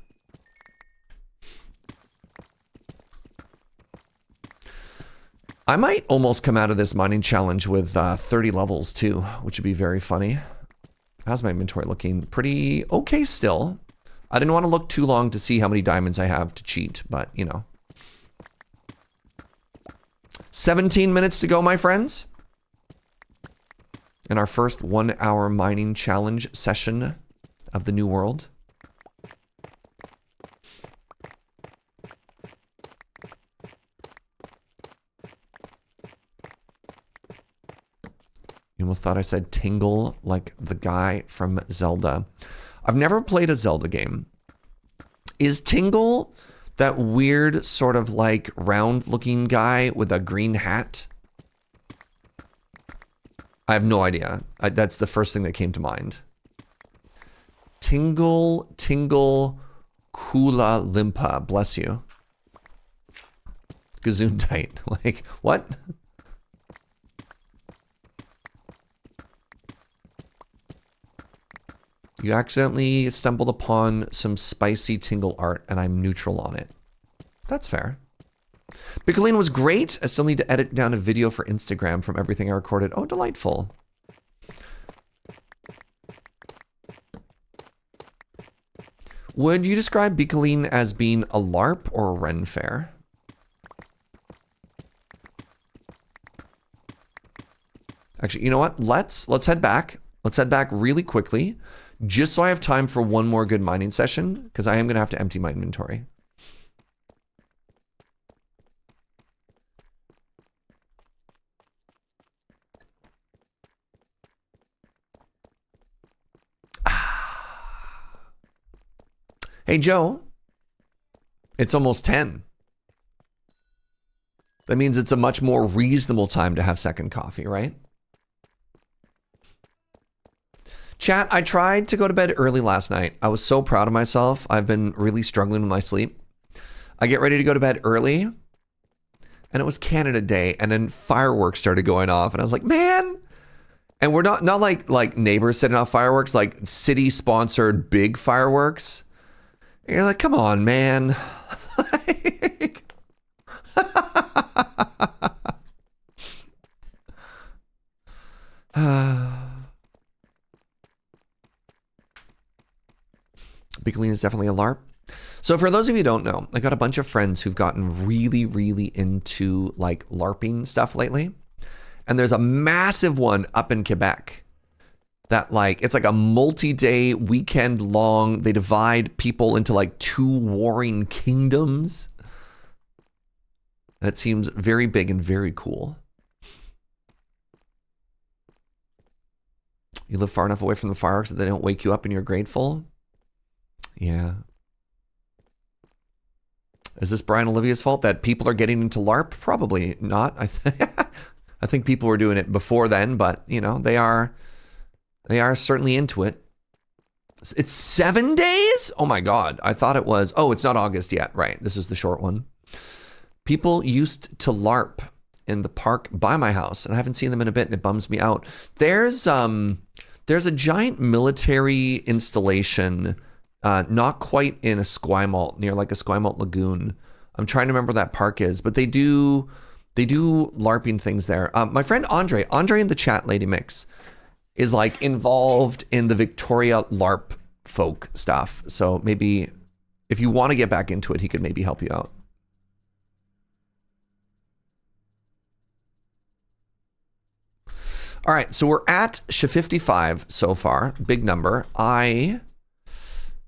I might almost come out of this mining challenge with 30 levels too, which would be very funny. How's my inventory looking? Pretty okay still. I didn't want to look too long to see how many diamonds I have to cheat, but you know. 17 minutes to go, my friends. In our first 1 hour mining challenge session of the new world. You almost thought I said tingle like the guy from Zelda. I've never played a Zelda game. Is Tingle that weird sort of like round looking guy with a green hat? I have no idea. That's the first thing that came to mind. Tingle Kula Limpa. Bless you. Gesundheit. Like, what? You accidentally stumbled upon some spicy Tingle art and I'm neutral on it. That's fair. Bicoline was great. I still need to edit down a video for Instagram from everything I recorded. Oh, delightful. Would you describe Bicoline as being a LARP or a Ren Fair? Actually, you know what? Let's head back. Let's head back really quickly, just so I have time for one more good mining session, because I am going to have to empty my inventory. Hey, Joe. It's almost 10. That means it's a much more reasonable time to have second coffee, right? Chat, I tried to go to bed early last night. I was so proud of myself. I've been really struggling with my sleep. I get ready to go to bed early, and it was Canada Day, and then fireworks started going off, and I was like, man. And we're not like neighbors setting off fireworks, like city-sponsored big fireworks. And you're like, come on, man. Like, Big Lean is definitely a LARP. So for those of you who don't know, I got a bunch of friends who've gotten really, really into like LARPing stuff lately. And there's a massive one up in Quebec that like, it's like a multi-day weekend long. They divide people into like 2 warring kingdoms. That seems very big and very cool. You live far enough away from the fireworks that they don't wake you up and you're grateful. Yeah. Is this Brian Olivia's fault that people are getting into LARP? Probably not. I think people were doing it before then, but you know, they are certainly into it. It's 7 days? Oh my God. I thought it was, oh, it's not August yet. Right. This is the short one. People used to LARP in the park by my house, and I haven't seen them in a bit, and it bums me out. There's a giant military installation, not quite in a Esquimalt, near like a Esquimalt lagoon. I'm trying to remember what that park is, but they do LARPing things there. My friend Andre in the chat, Lady Mix, is like involved in the Victoria LARP folk stuff. So maybe if you want to get back into it, he could maybe help you out. All right, so we're at 55 so far, big number. I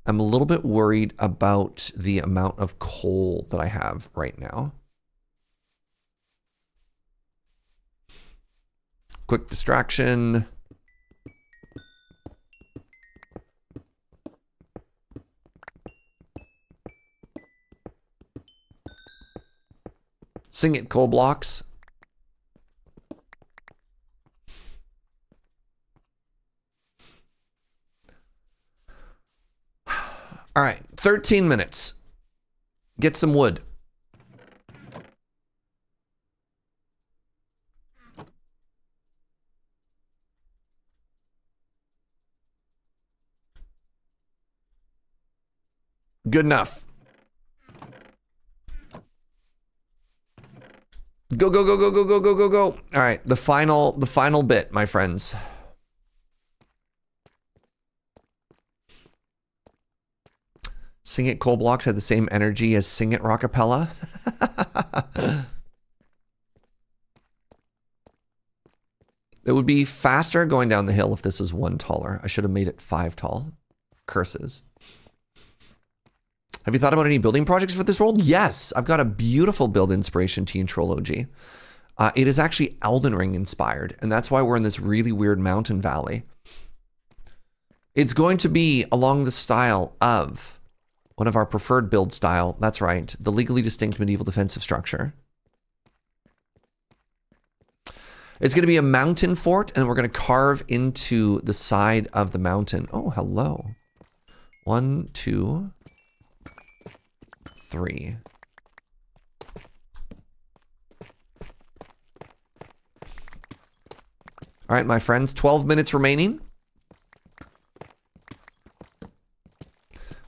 am a little bit worried about the amount of coal that I have right now. Quick distraction. Sing it, coal blocks. All right, 13 minutes. Get some wood. Good enough. Go, go, go, go, go, go, go, go, go. All right, the final bit, my friends. Sing It Coal Blocks had the same energy as Sing It Rockapella. It would be faster going down the hill if this was 1 taller. I should have made it 5 tall. Curses. Have you thought about any building projects for this world? Yes, I've got a beautiful build inspiration to Trollology. It is actually Elden Ring inspired, and that's why we're in this really weird mountain valley. It's going to be along the style of one of our preferred build style. That's right, the legally distinct medieval defensive structure. It's going to be a mountain fort, and we're going to carve into the side of the mountain. Oh, hello. 1, 2, 3. All right, my friends, 12 minutes remaining.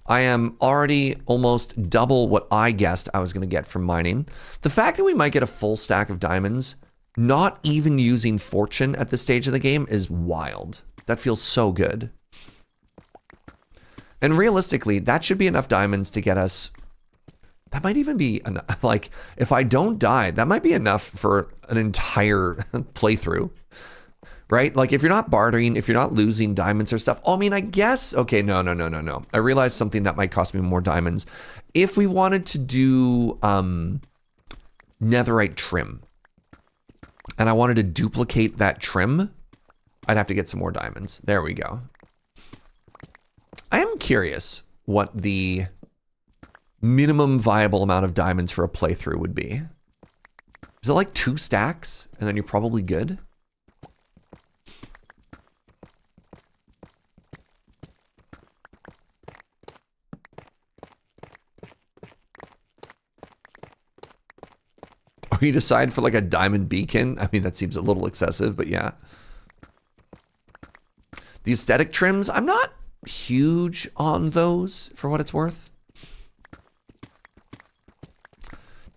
I am already almost double what I guessed I was going to get from mining. The fact that we might get a full stack of diamonds, not even using fortune at this stage of the game, is wild. That feels so good. And realistically, that should be enough diamonds to get us. That might even be enough. Like, if I don't die, that might be enough for an entire playthrough. Right? Like, if you're not bartering, if you're not losing diamonds or stuff. Oh, I mean, I guess. Okay, no. I realized something that might cost me more diamonds. If we wanted to do netherite trim, and I wanted to duplicate that trim, I'd have to get some more diamonds. There we go. I am curious what the minimum viable amount of diamonds for a playthrough would be. Is it like 2 stacks and then you're probably good? Or you decide for like a diamond beacon? I mean, that seems a little excessive, but yeah. The aesthetic trims, I'm not huge on those for what it's worth.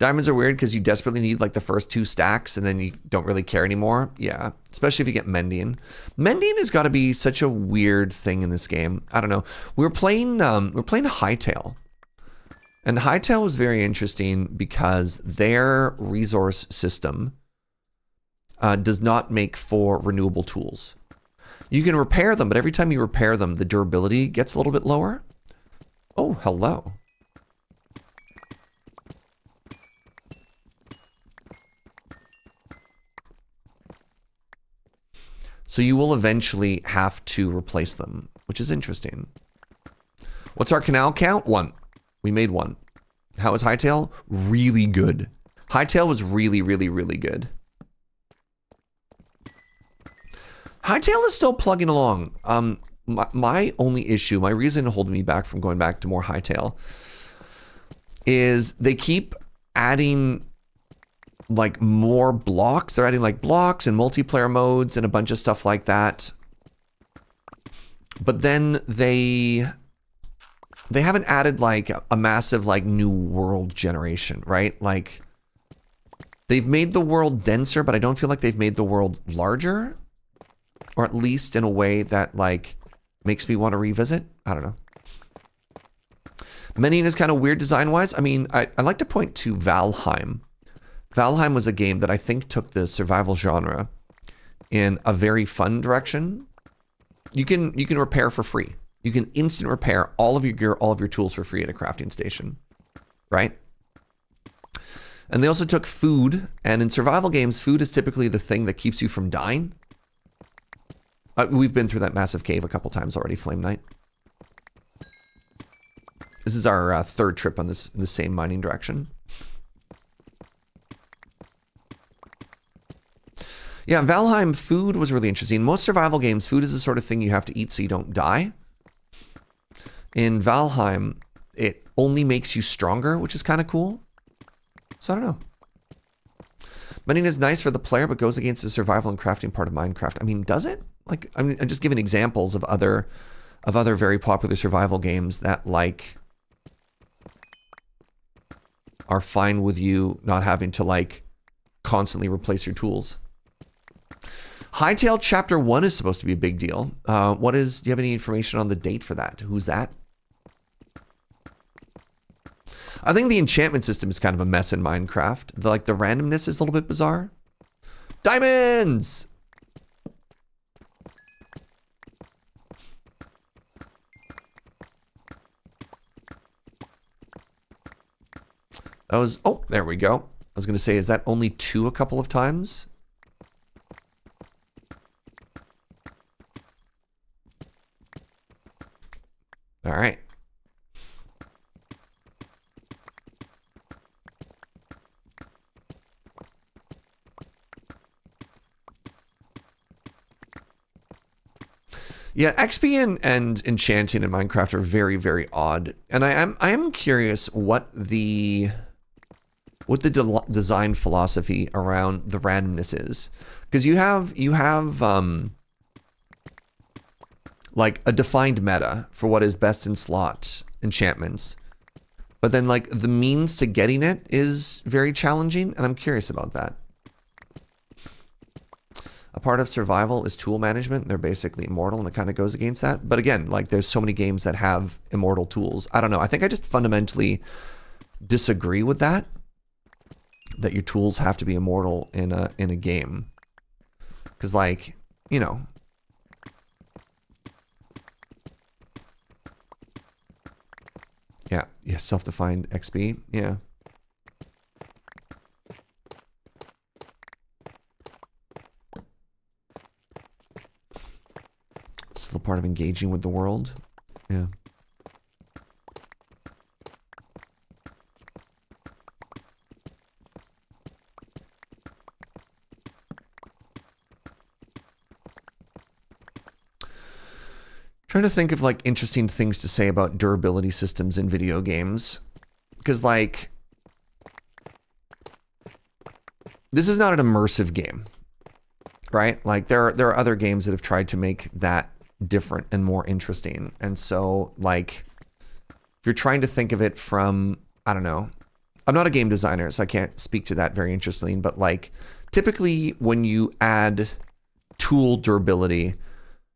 Diamonds are weird because you desperately need like the first 2 stacks and then you don't really care anymore. Yeah, especially if you get mending. Mending has got to be such a weird thing in this game. I don't know. We're playing Hightail. And Hightail was very interesting because their resource system does not make for renewable tools. You can repair them, but every time you repair them, the durability gets a little bit lower. Oh, hello. So you will eventually have to replace them, which is interesting. What's our canal count? 1. We made 1. How is Hightail? Really good. Hightail was really, really, really good. Hightail is still plugging along. My only issue, my reason holding me back from going back to more Hightail is they keep adding like more blocks. They're adding like blocks and multiplayer modes and a bunch of stuff like that. But then they haven't added like a massive like new world generation, right? Like they've made the world denser, but I don't feel like they've made the world larger, or at least in a way that like makes me want to revisit. I don't know. Mining is kind of weird design wise. I mean, I like to point to Valheim. Valheim was a game that I think took the survival genre in a very fun direction. You can repair for free. You can instant repair all of your gear, all of your tools for free at a crafting station, right? And they also took food, and in survival games, food is typically the thing that keeps you from dying. We've been through that massive cave a couple times already, Flame Knight. This is our 3rd trip on this same mining direction. Yeah, Valheim, food was really interesting. Most survival games, food is the sort of thing you have to eat so you don't die. In Valheim, it only makes you stronger, which is kind of cool. So I don't know. Mining is nice for the player, but goes against the survival and crafting part of Minecraft. I mean, does it? Like, I mean, I'm just giving examples of other very popular survival games that like are fine with you not having to like constantly replace your tools. Hightail Chapter 1 is supposed to be a big deal. Do you have any information on the date for that? Who's that? I think the enchantment system is kind of a mess in Minecraft. The randomness is a little bit bizarre. Diamonds! That was, oh, there we go. I was going to say, is that only 2 a couple of times? All right. Yeah, XP and enchanting in Minecraft are very, very odd. And I am curious what the design philosophy around the randomness is. Because you have like a defined meta for what is best in slot enchantments. But then like the means to getting it is very challenging, and I'm curious about that. A part of survival is tool management. They're basically immortal, and it kind of goes against that. But again, like there's so many games that have immortal tools. I don't know. I think I just fundamentally disagree with that. That your tools have to be immortal in a game. Because like, you know. Yeah, self-defined XP. Yeah. Still part of engaging with the world. Yeah. Trying to think of like interesting things to say about durability systems in video games. Because like, this is not an immersive game, right? Like there are other games that have tried to make that different and more interesting. And so like, if you're trying to think of it from, I don't know, I'm not a game designer, so I can't speak to that very interestingly, but like typically when you add tool durability,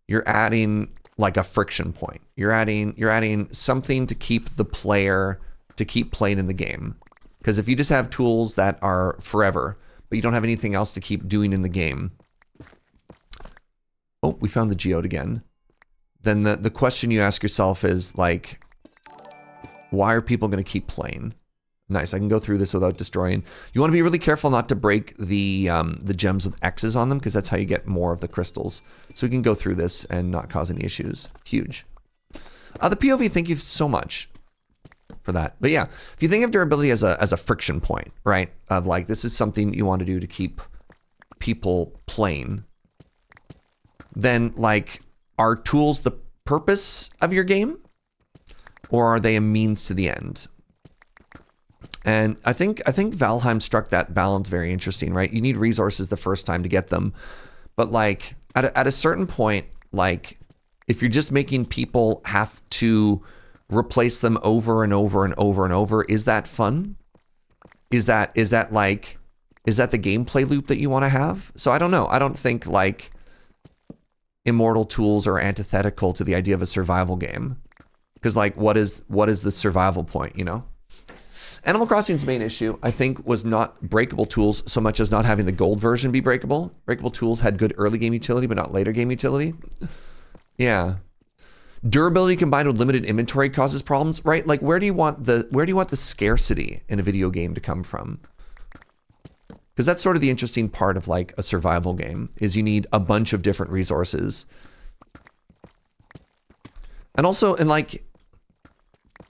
you're adding like a friction point. You're adding something to keep the player to keep playing in the game. Because if you just have tools that are forever, but you don't have anything else to keep doing in the game. Oh, we found the geode again. Then the question you ask yourself is like, why are people going to keep playing? Nice, I can go through this without destroying. You want to be really careful not to break the gems with X's on them, because that's how you get more of the crystals. So we can go through this and not cause any issues. Huge. The POV, thank you so much for that. But yeah, if you think of durability as a friction point, right? Of like, this is something you want to do to keep people playing. Then like, are tools the purpose of your game? Or are they a means to the end? And I think Valheim struck that balance very interesting, right? You need resources the first time to get them. But like at a certain point, like if you're just making people have to replace them over and over and over and over, is that fun? Is that the gameplay loop that you want to have? So I don't know. I don't think like immortal tools are antithetical to the idea of a survival game. Because like what is the survival point, you know? Animal Crossing's main issue, I think, was not breakable tools so much as not having the gold version be breakable. Breakable tools had good early game utility, but not later game utility. Yeah. Durability combined with limited inventory causes problems, right? Like where do you want the scarcity in a video game to come from? Because that's sort of the interesting part of like a survival game, is you need a bunch of different resources. And also,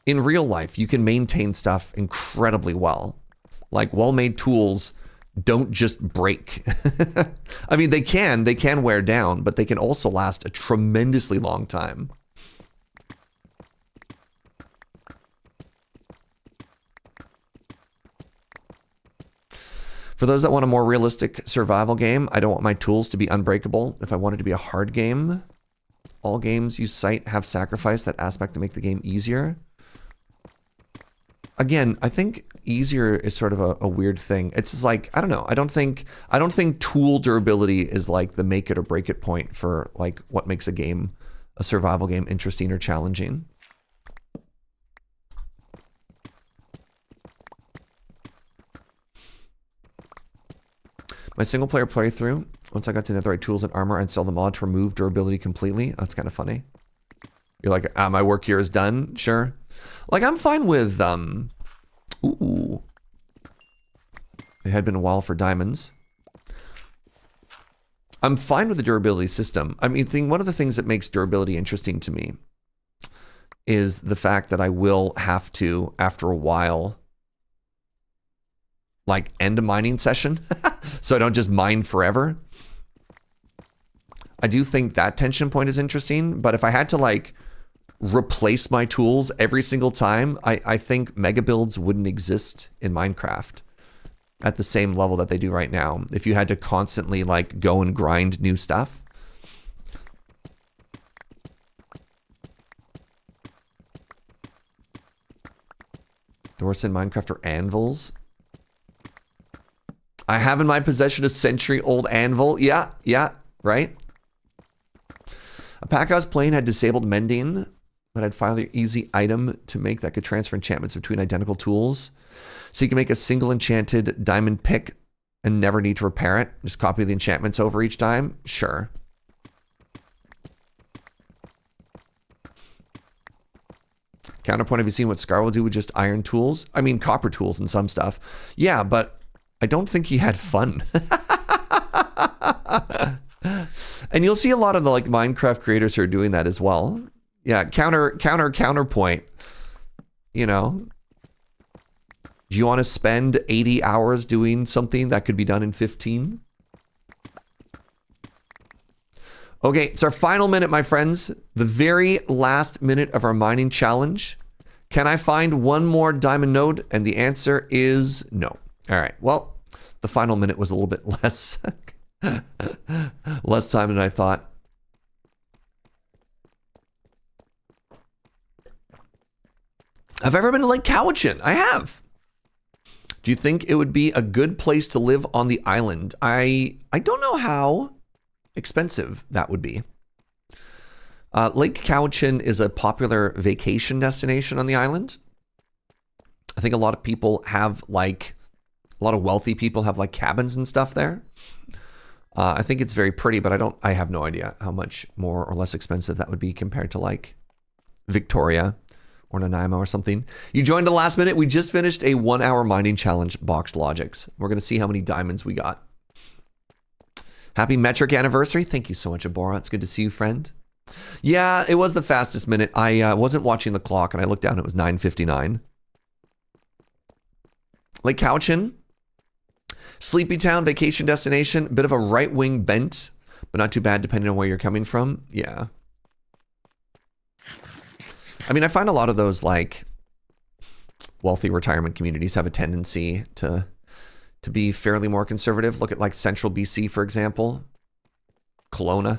in real life, you can maintain stuff incredibly well. Like well-made tools don't just break. I mean, they can wear down, but they can also last a tremendously long time. For those that want a more realistic survival game, I don't want my tools to be unbreakable. If I want it to be a hard game, all games use sight have sacrificed that aspect to make the game easier. Again, I think easier is sort of a weird thing. It's just like, I don't know. I don't think tool durability is like the make it or break it point for like what makes a survival game interesting or challenging. My single player playthrough, once I got to netherite tools and armor and sell the mod to remove durability completely. That's kind of funny. You're like, my work here is done. Sure. Like I'm fine with, ooh. It had been a while for diamonds. I'm fine with the durability system. I mean, one of the things that makes durability interesting to me is the fact that I will have to, after a while, like end a mining session. So I don't just mine forever. I do think that tension point is interesting, but if I had to like replace my tools every single time, I think mega builds wouldn't exist in Minecraft at the same level that they do right now. If you had to constantly like go and grind new stuff. Doors in Minecraft are anvils. I have in my possession a century-old anvil. Yeah, right? A pack I was playing had disabled mending, but I'd find an easy item to make that could transfer enchantments between identical tools. So you can make a single enchanted diamond pick and never need to repair it. Just copy the enchantments over each time. Sure. Counterpoint, have you seen what Scar will do with just iron tools? I mean, copper tools and some stuff. Yeah, but I don't think he had fun. And you'll see a lot of the like Minecraft creators who are doing that as well. Yeah, counterpoint. You know, do you want to spend 80 hours doing something that could be done in 15? Okay, it's our final minute, my friends. The very last minute of our mining challenge. Can I find one more diamond node? And the answer is no. All right, well, the final minute was a little bit less, less time than I thought. Have I ever been to Lake Cowichan? I have. Do you think it would be a good place to live on the island? I don't know how expensive that would be. Lake Cowichan is a popular vacation destination on the island. I think a lot of people have like, a lot of wealthy people have like cabins and stuff there. I think it's very pretty, but I have no idea how much more or less expensive that would be compared to like Victoria or Nanaimo or something. You joined the last minute. We just finished a 1-hour mining challenge, Boxed Logics. We're going to see how many diamonds we got. Happy metric anniversary. Thank you so much, Abora. It's good to see you, friend. Yeah, it was the fastest minute. I wasn't watching the clock and I looked down. It was 9:59. Lake Cowichan, sleepy town, vacation destination, bit of a right-wing bent, but not too bad depending on where you're coming from. Yeah. I mean, I find a lot of those like wealthy retirement communities have a tendency to be fairly more conservative. Look at like central BC, for example. Kelowna.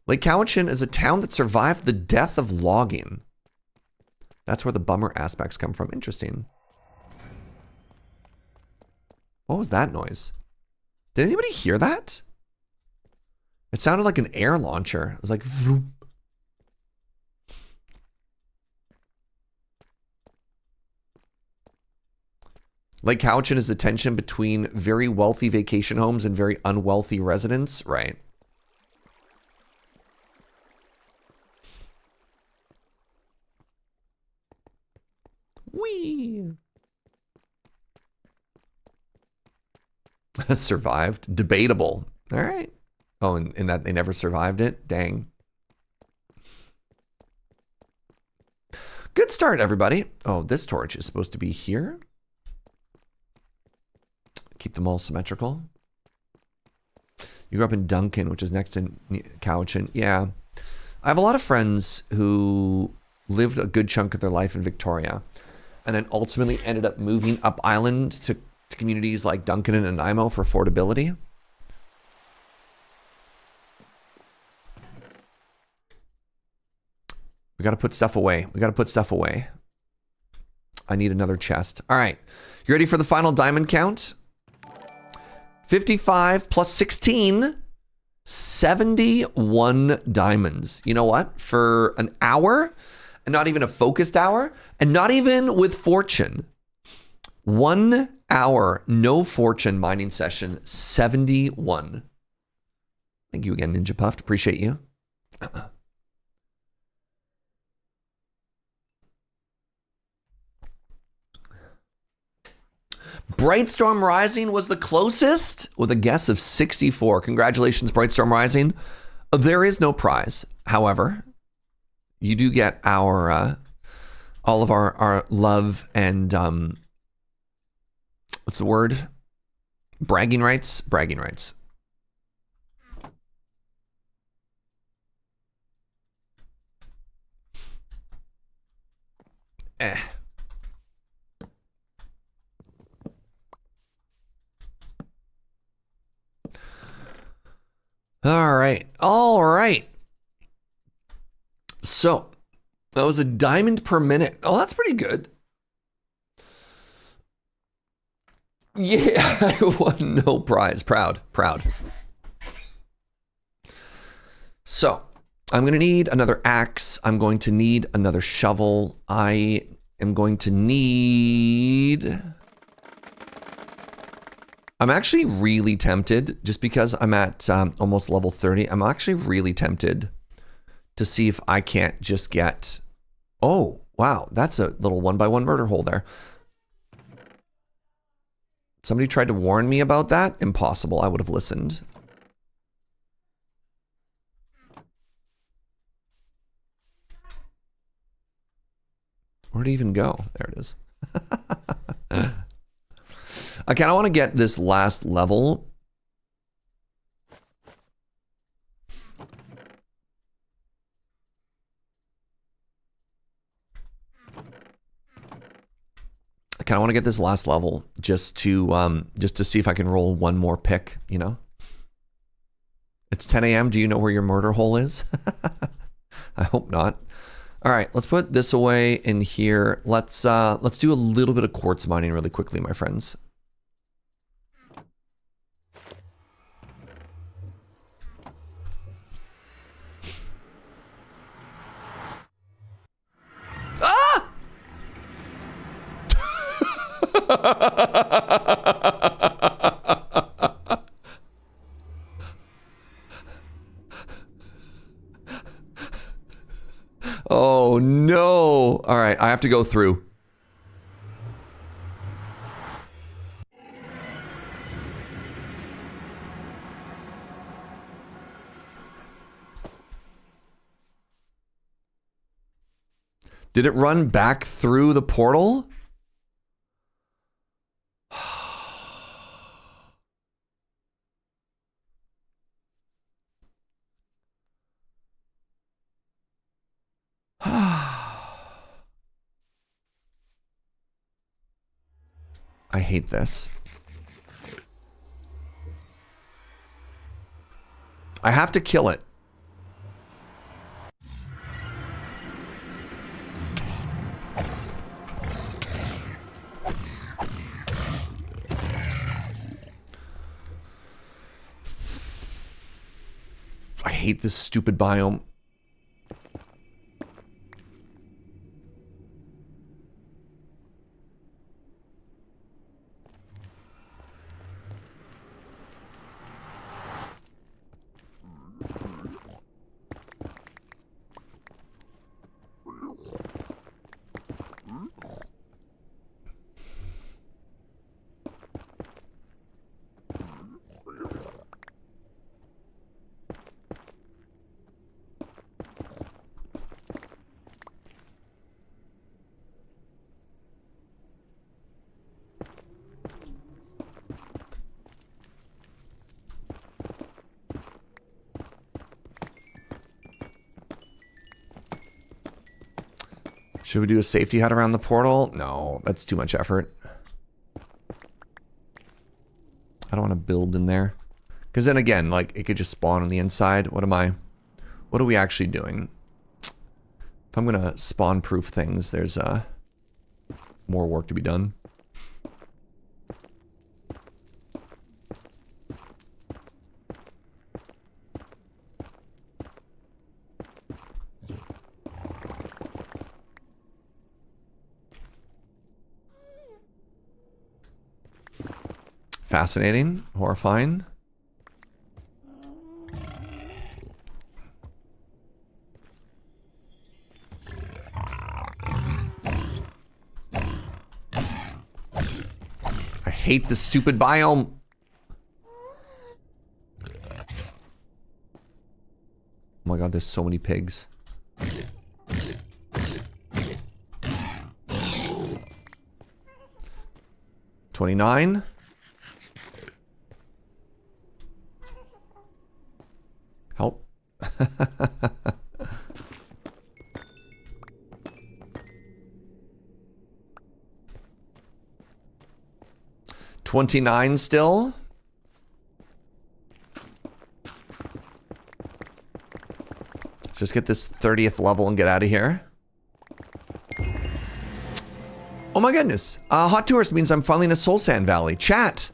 Lake Cowichan is a town that survived the death of logging. That's where the bummer aspects come from. Interesting. What was that noise? Did anybody hear that? It sounded like an air launcher. It was like vroom. Lake Cowichan is the tension between very wealthy vacation homes and very unwealthy residents, right? Whee! Survived. Debatable. All right. Oh, and that they never survived it? Dang. Good start, everybody. Oh, this torch is supposed to be here. Keep them all symmetrical. You grew up in Duncan, which is next to Cowichan. Yeah. I have a lot of friends who lived a good chunk of their life in Victoria and then ultimately ended up moving up island to communities like Duncan and Nanaimo for affordability. We got to put stuff away. We got to put stuff away. I need another chest. All right. You ready for the final diamond count? 55 plus 16, 71 diamonds. You know what? For an hour, and not even a focused hour, and not even with fortune. 1 hour, no fortune mining session, 71. Thank you again, Ninja Puffed. Appreciate you. Brightstorm Rising was the closest with a guess of 64. Congratulations, Brightstorm Rising. There is no prize. However, you do get our all of our love and what's the word? Bragging rights? Bragging rights. All right. So, that was a diamond per minute. Oh, that's pretty good. Yeah, I won no prize. Proud. So, I'm going to need another axe. I'm going to need another shovel. I am going to need... I'm actually really tempted, just because I'm at almost level 30, I'm actually really tempted to see if I can't just get... Oh, wow, that's a little 1x1 murder hole there. Somebody tried to warn me about that? Impossible, I would have listened. Where'd it even go? There it is. I kind of want to get this last level. I kind of want to get this last level just to see if I can roll one more pick, you know? It's 10 a.m. Do you know where your murder hole is? I hope not. All right, let's put this away in here. Let's do a little bit of quartz mining really quickly, my friends. Ah! Oh no. All right, I have to go through. Did it run back through the portal? I hate this. I have to kill it. I hate this stupid biome. Should we do a safety hut around the portal? No, that's too much effort. I don't want to build in there. Because then again, like, it could just spawn on the inside. What are we actually doing? If I'm going to spawn-proof things, there's more work to be done. Fascinating, horrifying. I hate this stupid biome. Oh my god, there's so many pigs. $29. Help. $29 still. Just get this 30th level and get out of here. Oh my goodness. Hot tourist means I'm finally in a soul sand valley. Chat.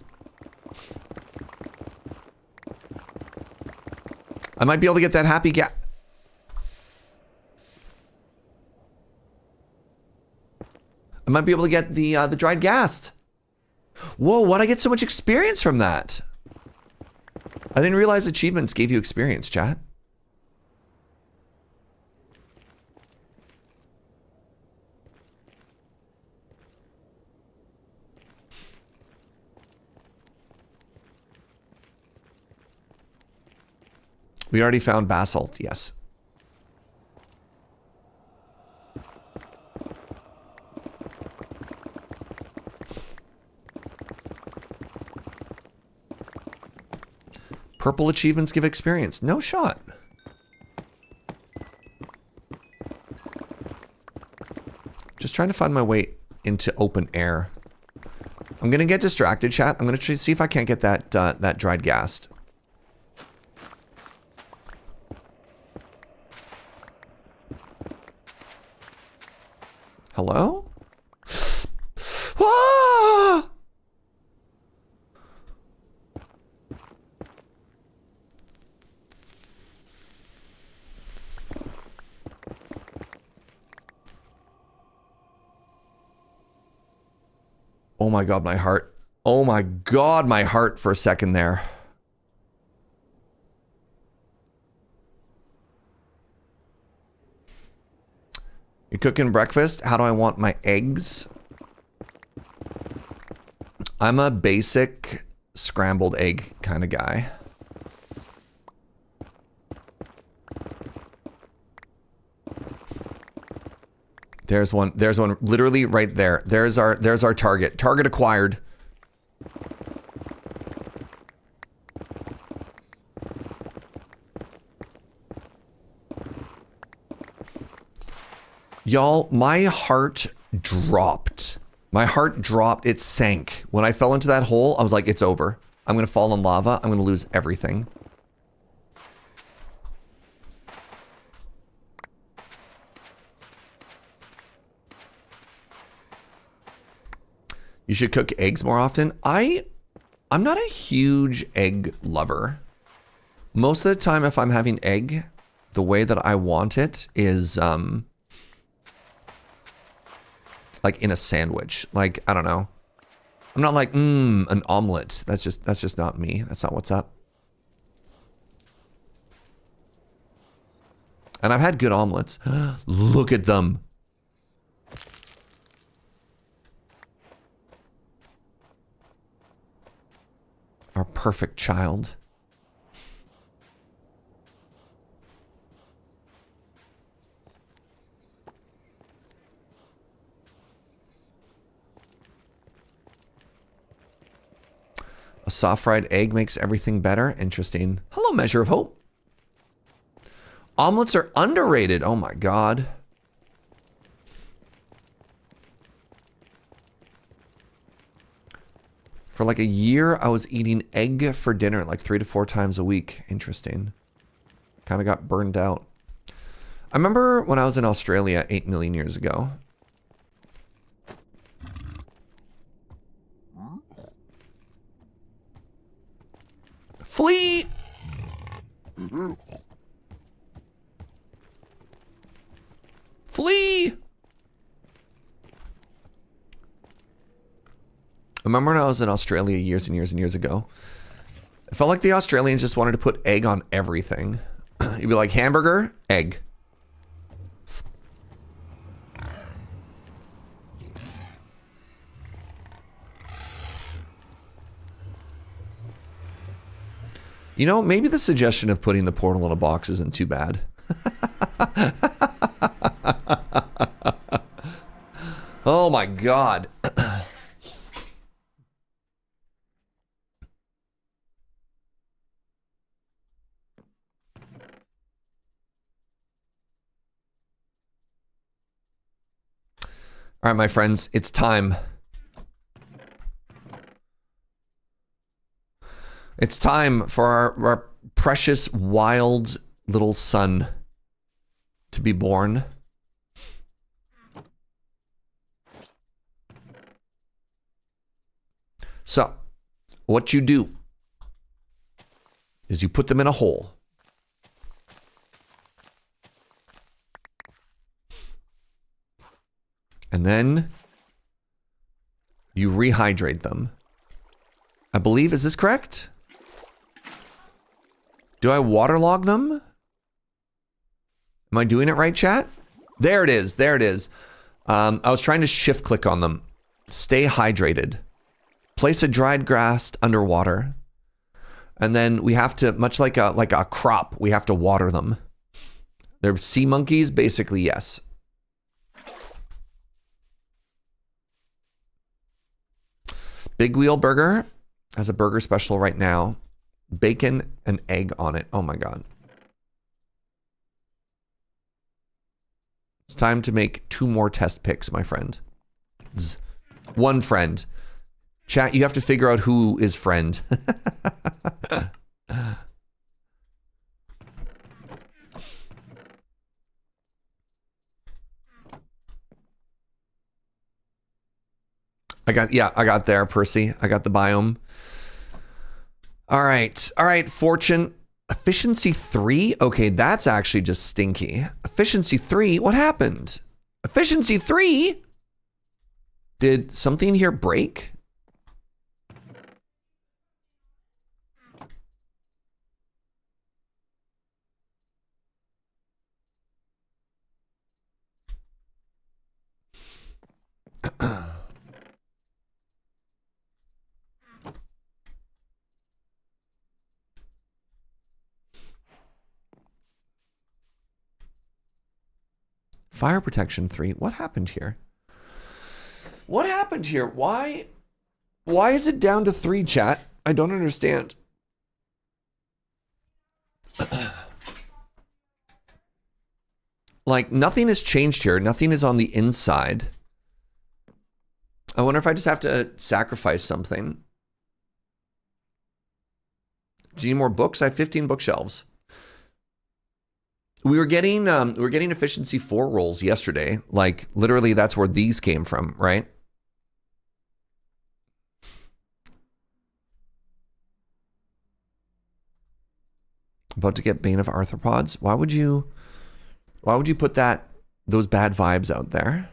I might be able to get that happy I might be able to get the dried ghast. Whoa, why'd I get so much experience from that? I didn't realize achievements gave you experience, chat. We already found basalt, yes. Purple achievements give experience. No shot. Just trying to find my way into open air. I'm gonna get distracted, chat. I'm gonna try to see if I can't get that that dried ghast. Hello? Ah! Oh my god, my heart. Oh my god, my heart for a second there. You cooking breakfast? How do I want my eggs? I'm a basic scrambled egg kind of guy. There's one literally right there. There's our target. Target acquired. Y'all, my heart dropped. My heart dropped. It sank. When I fell into that hole, I was like, it's over. I'm going to fall in lava. I'm going to lose everything. You should cook eggs more often. I'm not a huge egg lover. Most of the time, if I'm having egg, the way that I want it is, like in a sandwich. Like, I don't know. I'm not like, an omelet. That's just not me. That's not what's up. And I've had good omelets. Look at them. Our perfect child. A soft fried egg makes everything better. Interesting. Hello, Measure of Hope. Omelets are underrated. Oh my god. For like a year, I was eating egg for dinner like 3 to 4 times a week. Interesting. Kind of got burned out. I remember when I was in Australia 8 million years ago. Flee! Flee! I remember when I was in Australia years and years and years ago. It felt like the Australians just wanted to put egg on everything. You'd be like, hamburger, egg. You know, maybe the suggestion of putting the portal in a box isn't too bad. Oh my god. All right, my friends, it's time. It's time for our precious, wild little son to be born. So, what you do is you put them in a hole. And then you rehydrate them. I believe, is this correct? Do I waterlog them? Am I doing it right, chat? There it is. There it is. I was trying to shift click on them. Stay hydrated. Place a dried grass underwater. And then we have to, much like a crop, we have to water them. They're sea monkeys, basically, yes. Big Wheel Burger has a burger special right now. Bacon and egg on it. Oh my god. It's time to make 2 more test picks, my friend. One friend. Chat, you have to figure out who is friend. I got there, Percy. I got the biome. All right, fortune. Efficiency 3? Okay, that's actually just stinky. Efficiency 3? What happened? Efficiency 3? Did something here break? Fire protection 3. What happened here? What happened here? Why is it down to 3, chat? I don't understand. Like, nothing has changed here. Nothing is on the inside. I wonder if I just have to sacrifice something. Do you need more books? I have 15 bookshelves. We were getting efficiency 4 rolls yesterday. Like, literally, that's where these came from, right? About to get Bane of Arthropods. Why would you put those bad vibes out there?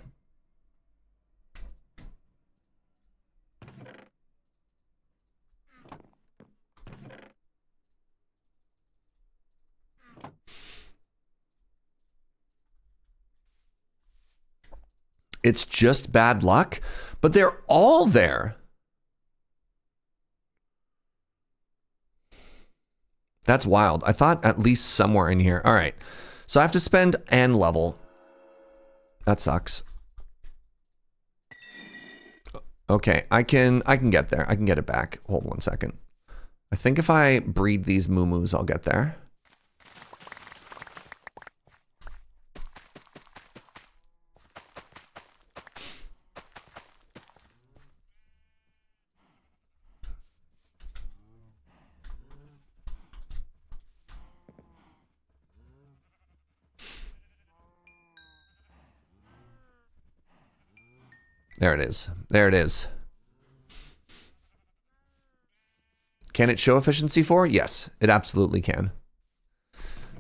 It's just bad luck, but they're all there. That's wild. I thought at least somewhere in here. All right. So I have to spend N level. That sucks. Okay, I can get there. I can get it back. Hold 1 second. I think if I breed these moo-moos, I'll get there. There it is. There it is. Can it show efficiency 4? Yes, it absolutely can.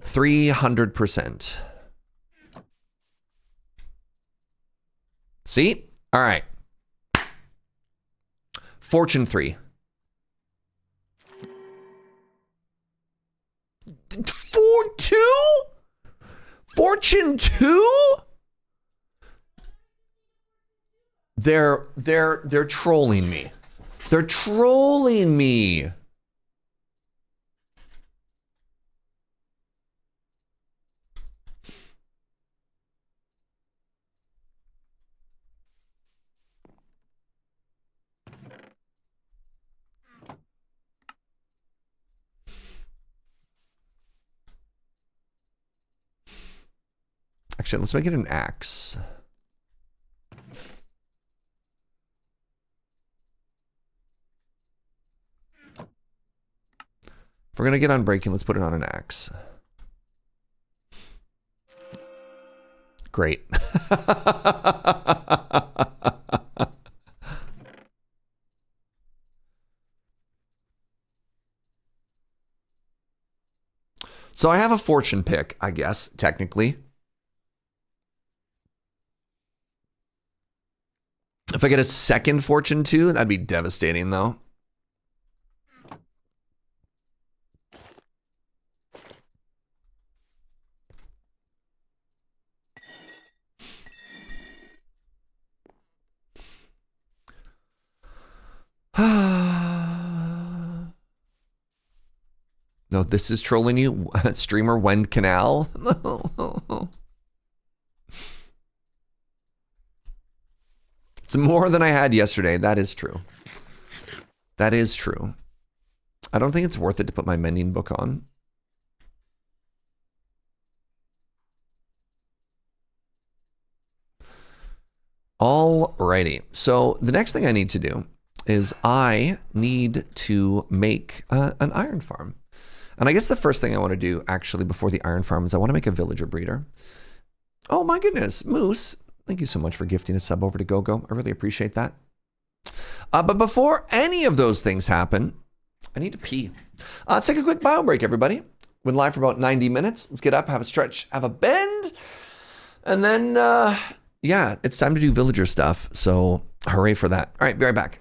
300%. See? All right. Fortune 3. Fortune 2? They're trolling me. They're trolling me. Actually, let's make it an axe. If we're going to get on breaking, let's put it on an axe. Great. So I have a fortune pick, I guess, technically. If I get a second fortune 2, that'd be devastating, though. No, this is trolling you, streamer Wend Canal. It's more than I had yesterday. That is true. That is true. I don't think it's worth it to put my mending book on. Alrighty, so the next thing I need to do is I need to make an iron farm. And I guess the first thing I want to do actually before the iron farm is I want to make a villager breeder. Oh my goodness, Moose, thank you so much for gifting a sub over to GoGo. I really appreciate that. But before any of those things happen, I need to pee. Let's take a quick bio break, everybody. Been live for about 90 minutes. Let's get up, have a stretch, have a bend, and then, yeah, it's time to do villager stuff. So hooray for that. All right, be right back.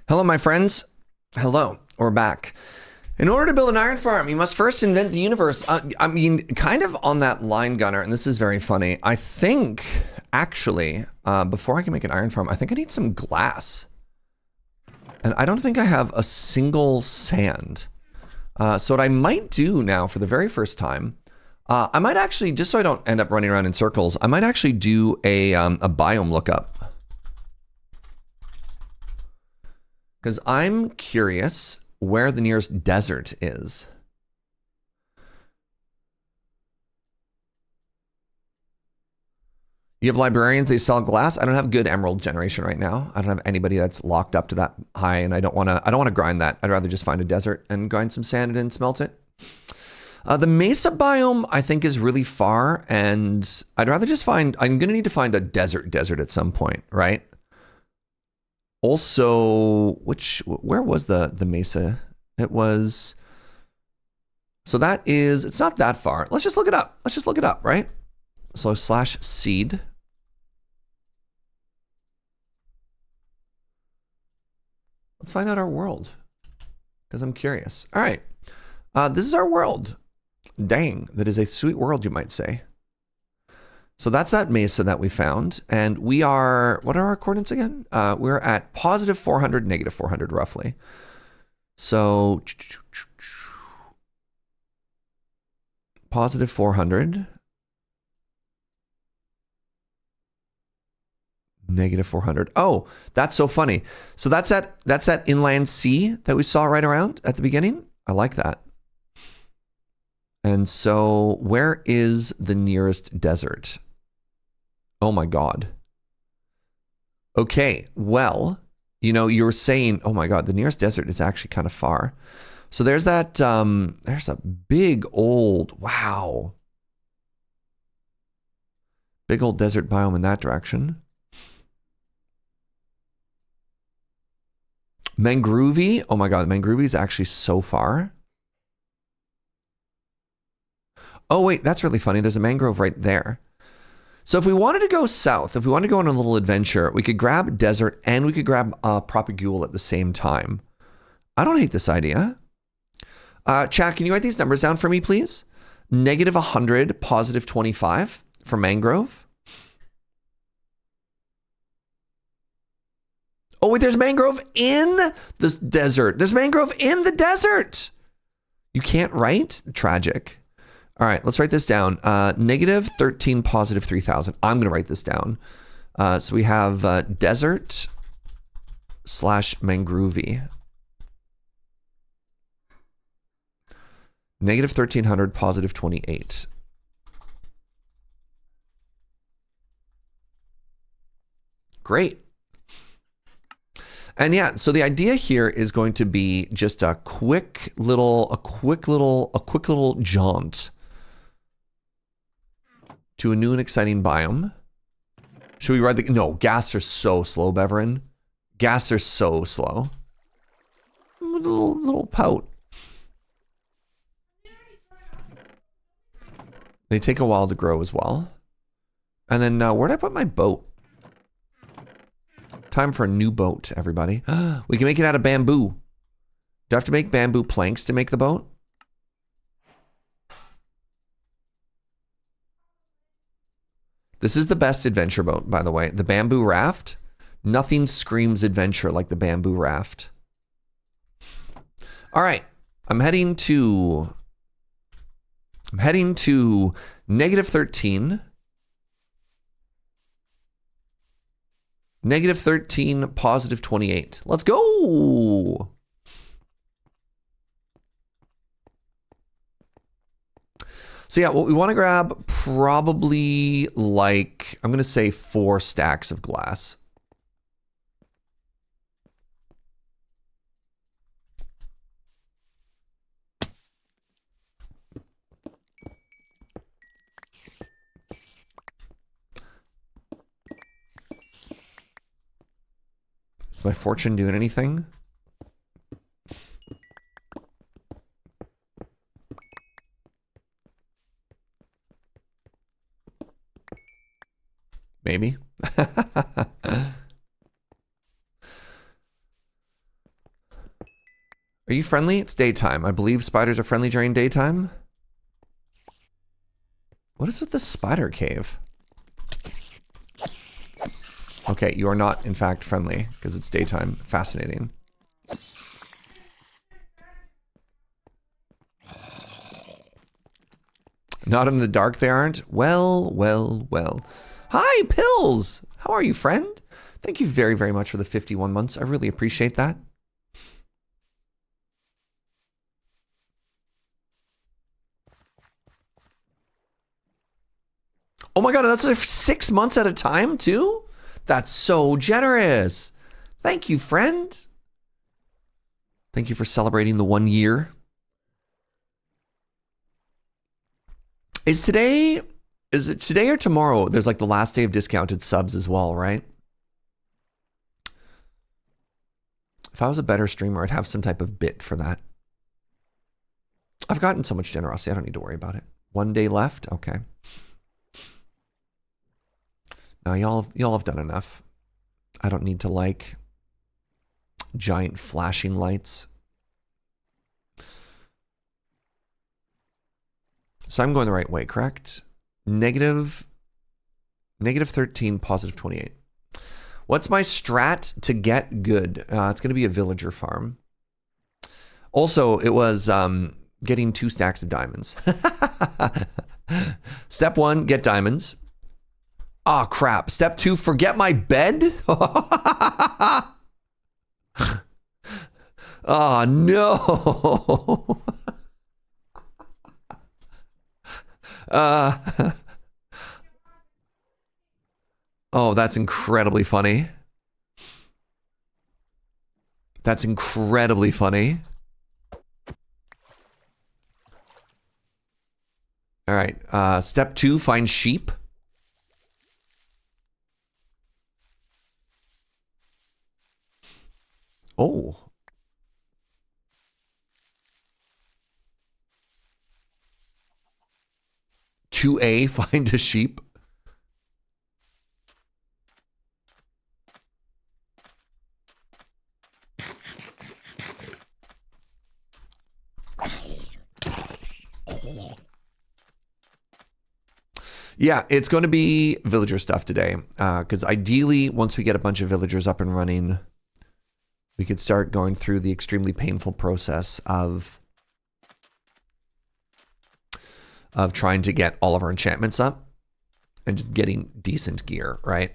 Hello, my friends. Hello, we're back. In order to build an iron farm, you must first invent the universe. I mean, kind of on that line, Gunner, and this is very funny. I think, actually, before I can make an iron farm, I think I need some glass. And I don't think I have a single sand. So what I might do now for the very first time, I might actually, just so I don't end up running around in circles, I might actually do a biome lookup. Because I'm curious where the nearest desert is. You have librarians, they sell glass. I don't have good emerald generation right now. I don't have anybody that's locked up to that high, and I don't want to grind that. I'd rather just find a desert and grind some sand and smelt it. The mesa biome I think is really far, and I'd rather just find, I'm going to need to find a desert at some point, right? Also, where was the mesa? It was... So that is... It's not that far. Let's just look it up. Let's just look it up, right? So /seed. Let's find out our world. Because I'm curious. All right. This is our world. Dang. That is a sweet world, you might say. So that's that mesa that we found. And we are... What are our coordinates again? We're at positive 400, negative 400, roughly. So... Positive 400. Negative 400. Oh, that's so funny. So that's that inland sea that we saw right around at the beginning. I like that. And so where is the nearest desert? Oh my God. Okay, well, you know, you were saying, oh my God, the nearest desert is actually kind of far. So there's that, there's a big old, wow. Big old desert biome in that direction. Mangroovy. Oh my God, Mangroovy is actually so far. Oh wait, that's really funny. There's a mangrove right there. So if we wanted to go south, if we wanted to go on a little adventure, we could grab desert and we could grab propagule at the same time. I don't hate this idea. Chat, can you write these numbers down for me, please? Negative 100, positive 25 for mangrove. Oh, wait, there's mangrove in the desert. There's mangrove in the desert. You can't write? Tragic. All right, let's write this down. Negative 13, positive 3,000. I'm going to write this down. So we have desert / mangroovy. Negative 1,300, positive 28. Great. And yeah, so the idea here is going to be just a quick little jaunt to a new and exciting biome. Should we ride the... No, Ghasts are so slow, Beverin. Ghasts are so slow. Little pout. They take a while to grow as well. And then where'd I put my boat? Time for a new boat, everybody. We can make it out of bamboo. Do I have to make bamboo planks to make the boat? This is the best adventure boat, by the way. The bamboo raft. Nothing screams adventure like the bamboo raft. All right. I'm heading to negative 13. Negative 13, positive 28. Let's go. So yeah, what we want to grab, probably like, I'm going to say 4 stacks of glass. Is my fortune doing anything? Maybe. Are you friendly? It's daytime. I believe spiders are friendly during daytime. What is with the spider cave? Okay, you are not, in fact, friendly, because it's daytime. Fascinating. Not in the dark, they aren't? Well, well, well. Hi, Pills! How are you, friend? Thank you very, very much for the 51 months. I really appreciate that. Oh my god, that's for 6 months at a time, too? That's so generous. Thank you, friend. Thank you for celebrating the 1 year. Is it today or tomorrow? There's like the last day of discounted subs as well, right? If I was a better streamer, I'd have some type of bit for that. I've gotten so much generosity, I don't need to worry about it. 1 day left? Okay. Now y'all have done enough. I don't need to like giant flashing lights. So I'm going the right way, correct? Negative 13, positive 28. What's my strat to get good? It's going to be a villager farm. Also, it was getting 2 stacks of diamonds. Step 1, get diamonds. Ah, oh, crap. Step 2, forget my bed? Oh, no. Oh, that's incredibly funny. That's incredibly funny. All right. Step 2, find sheep. Oh. "2A, find a sheep." Yeah, it's going to be villager stuff today. Because ideally, once we get a bunch of villagers up and running, we could start going through the extremely painful process of trying to get all of our enchantments up and just getting decent gear, right?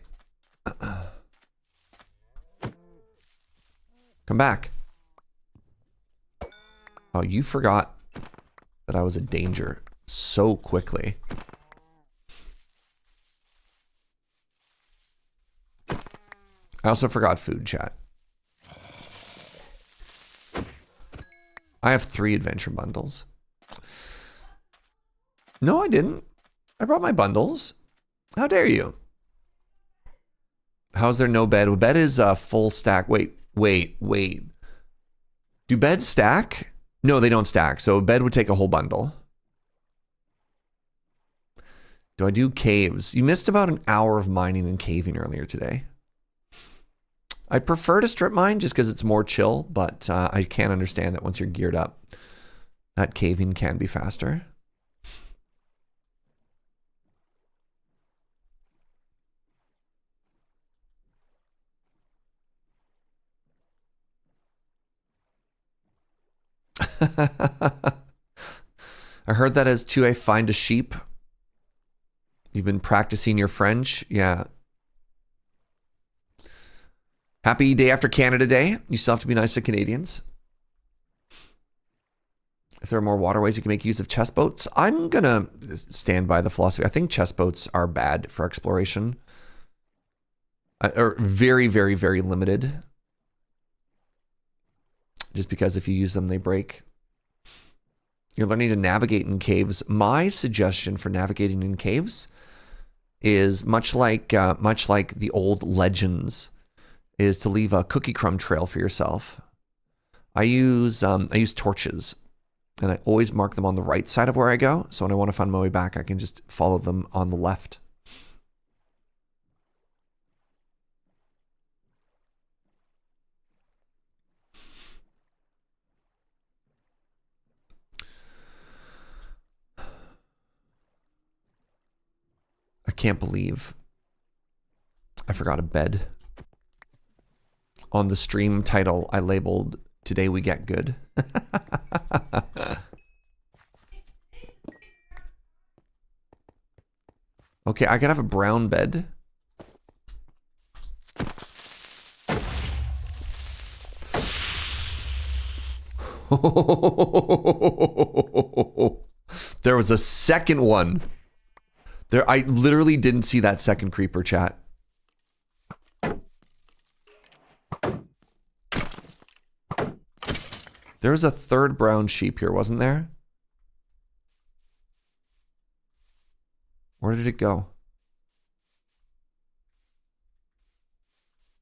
Come back. Oh, you forgot that I was a danger so quickly. I also forgot food, chat. I have 3 adventure bundles. No, I didn't. I brought my bundles. How dare you? How's there no bed? Well, bed is a full stack. Wait. Do beds stack? No, they don't stack. So a bed would take a whole bundle. Do I do caves? You missed about an hour of mining and caving earlier today. I'd prefer to strip mine just because it's more chill, but I can understand that once you're geared up, that caving can be faster. I heard that as 2A, find a sheep. You've been practicing your French? Yeah. Happy day after Canada Day. You still have to be nice to Canadians. If there are more waterways, you can make use of chest boats. I'm going to stand by the philosophy. I think chest boats are bad for exploration. Or very, very, very limited. Just because if you use them, they break. You're learning to navigate in caves. My suggestion for navigating in caves is much like the old legends, is to leave a cookie crumb trail for yourself. I use torches, and I always mark them on the right side of where I go. So when I want to find my way back, I can just follow them on the left. I can't believe I forgot a bed. On the stream title, I labeled "Today We Get Good." Okay, I could have a brown bed. There was a second one. There, I literally didn't see that second creeper, chat. There was a third brown sheep here, wasn't there? Where did it go?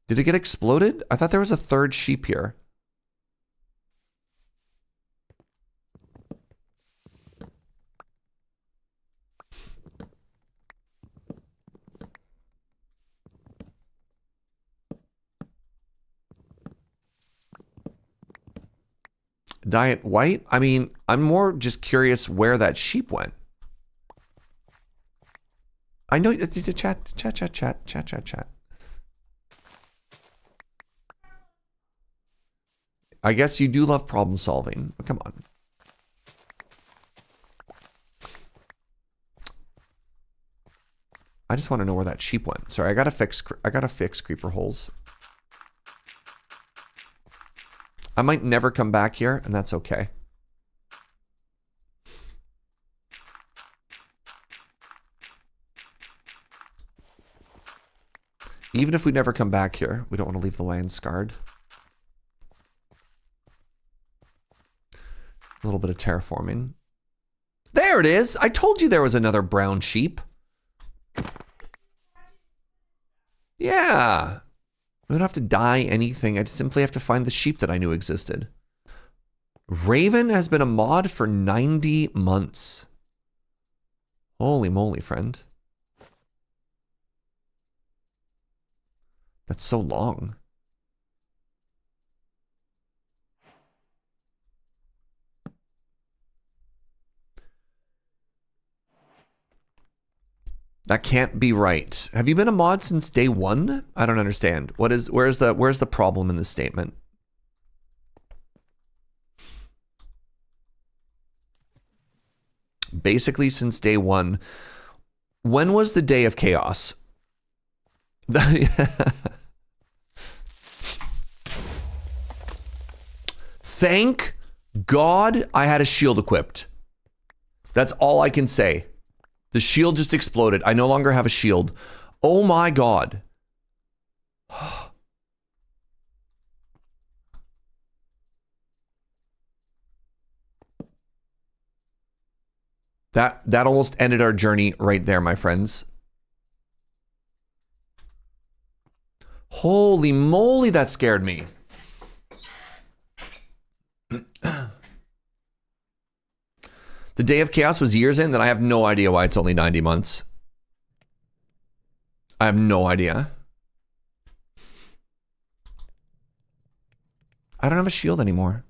Did it get exploded? I thought there was a third sheep here. Dye it white? I mean, I'm more just curious where that sheep went. I know, chat. I guess you do love problem solving, but come on. I just want to know where that sheep went. Sorry, I gotta fix creeper holes. I might never come back here, and that's okay. Even if we never come back here, we don't want to leave the land scarred. A little bit of terraforming. There it is! I told you there was another brown sheep. Yeah. I don't have to dye anything. I just simply have to find the sheep that I knew existed. Raven has been a mod for 90 months. Holy moly, friend. That's so long. That can't be right. Have you been a mod since day one? I don't understand. Where's the problem in this statement? Basically since day one. When was the day of chaos? Thank God I had a shield equipped. That's all I can say. The shield just exploded. I no longer have a shield. Oh my God. That almost ended our journey right there, my friends. Holy moly, that scared me. The day of chaos was years in, then I have no idea why it's only 90 months. I have no idea. I don't have a shield anymore.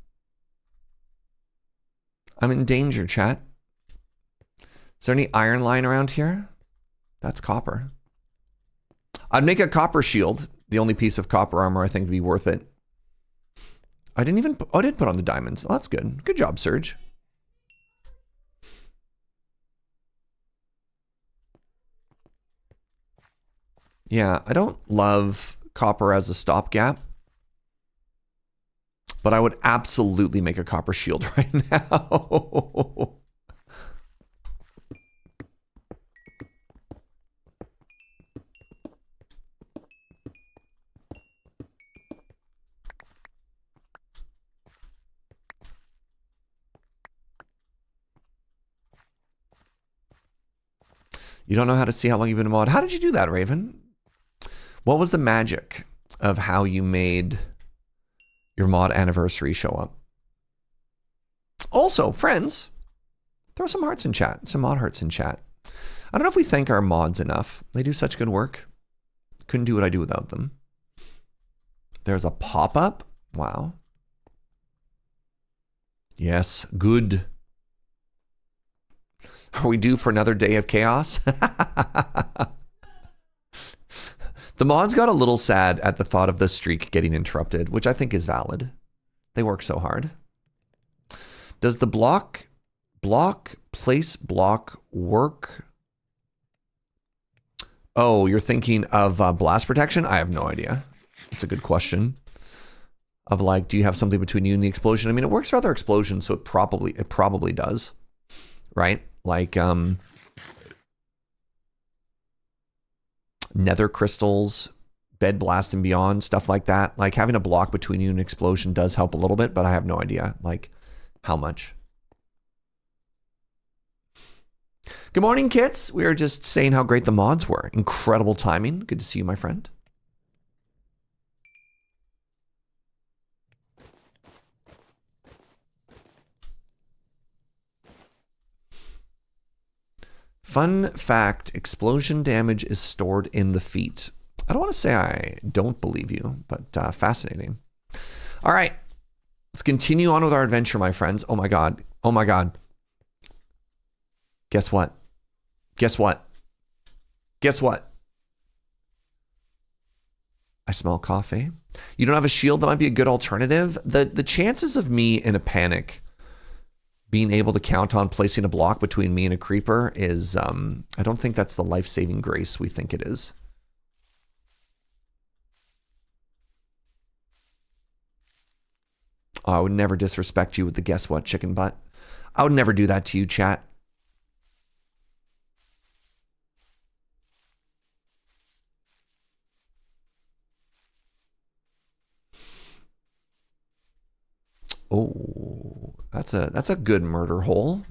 I'm in danger, chat. Is there any iron lying around here? That's copper. I'd make a copper shield. The only piece of copper armor I think would be worth it. I didn't even... Oh, I did put on the diamonds. Oh, that's good. Good job, Serge. Yeah, I don't love copper as a stopgap. But I would absolutely make a copper shield right now. You don't know how to see how long you've been a mod. How did you do that, Raven? What was the magic of how you made your mod anniversary show up? Also, friends, throw some hearts in chat, some mod hearts in chat. I don't know if we thank our mods enough. They do such good work. Couldn't do what I do without them. There's a pop-up. Wow. Yes, good. Are we due for another day of chaos? The mods got a little sad at the thought of the streak getting interrupted, which I think is valid. They work so hard. Does the place block work? Oh, you're thinking of blast protection? I have no idea. It's a good question. Of like, do you have something between you and the explosion? I mean, it works for other explosions, so it probably does, right? Like nether crystals, bed blast and beyond, stuff like that. Like having a block between you and an explosion does help a little bit, but I have no idea like how much. Good morning, kits. We were just saying how great the mods were. Incredible timing. Good to see you, my friend. Fun fact, explosion damage is stored in the feet. I don't want to say I don't believe you, but fascinating. All right, Let's continue on with our adventure, my friends. Oh my god. Oh my god. Guess what? Guess what? Guess what? I smell coffee. You don't have a shield? That might be a good alternative. The chances of me in a panic being able to count on placing a block between me and a creeper is, I don't think that's the life-saving grace we think it is. Oh, I would never disrespect you with the guess what chicken butt. I would never do that to you, chat. Oh, that's a good murder hole.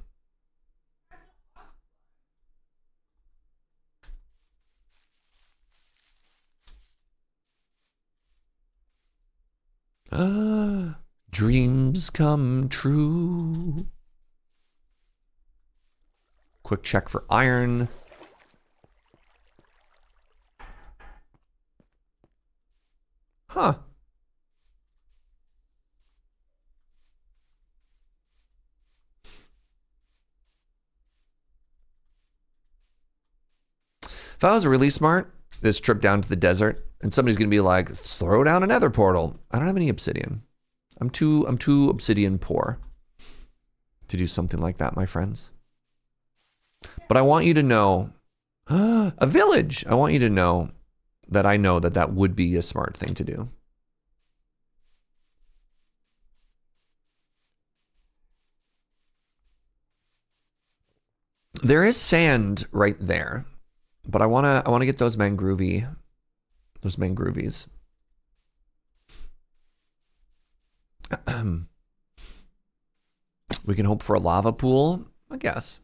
Dreams come true. Quick check for iron. Huh. If I was really smart, this trip down to the desert, and somebody's gonna be like, throw down a nether portal. I don't have any obsidian. I'm too obsidian poor to do something like that, my friends. But I want you to know, a village. I want you to know that I know that that would be a smart thing to do. There is sand right there, but I wanna get those mangrovies. We can hope for a lava pool, I guess.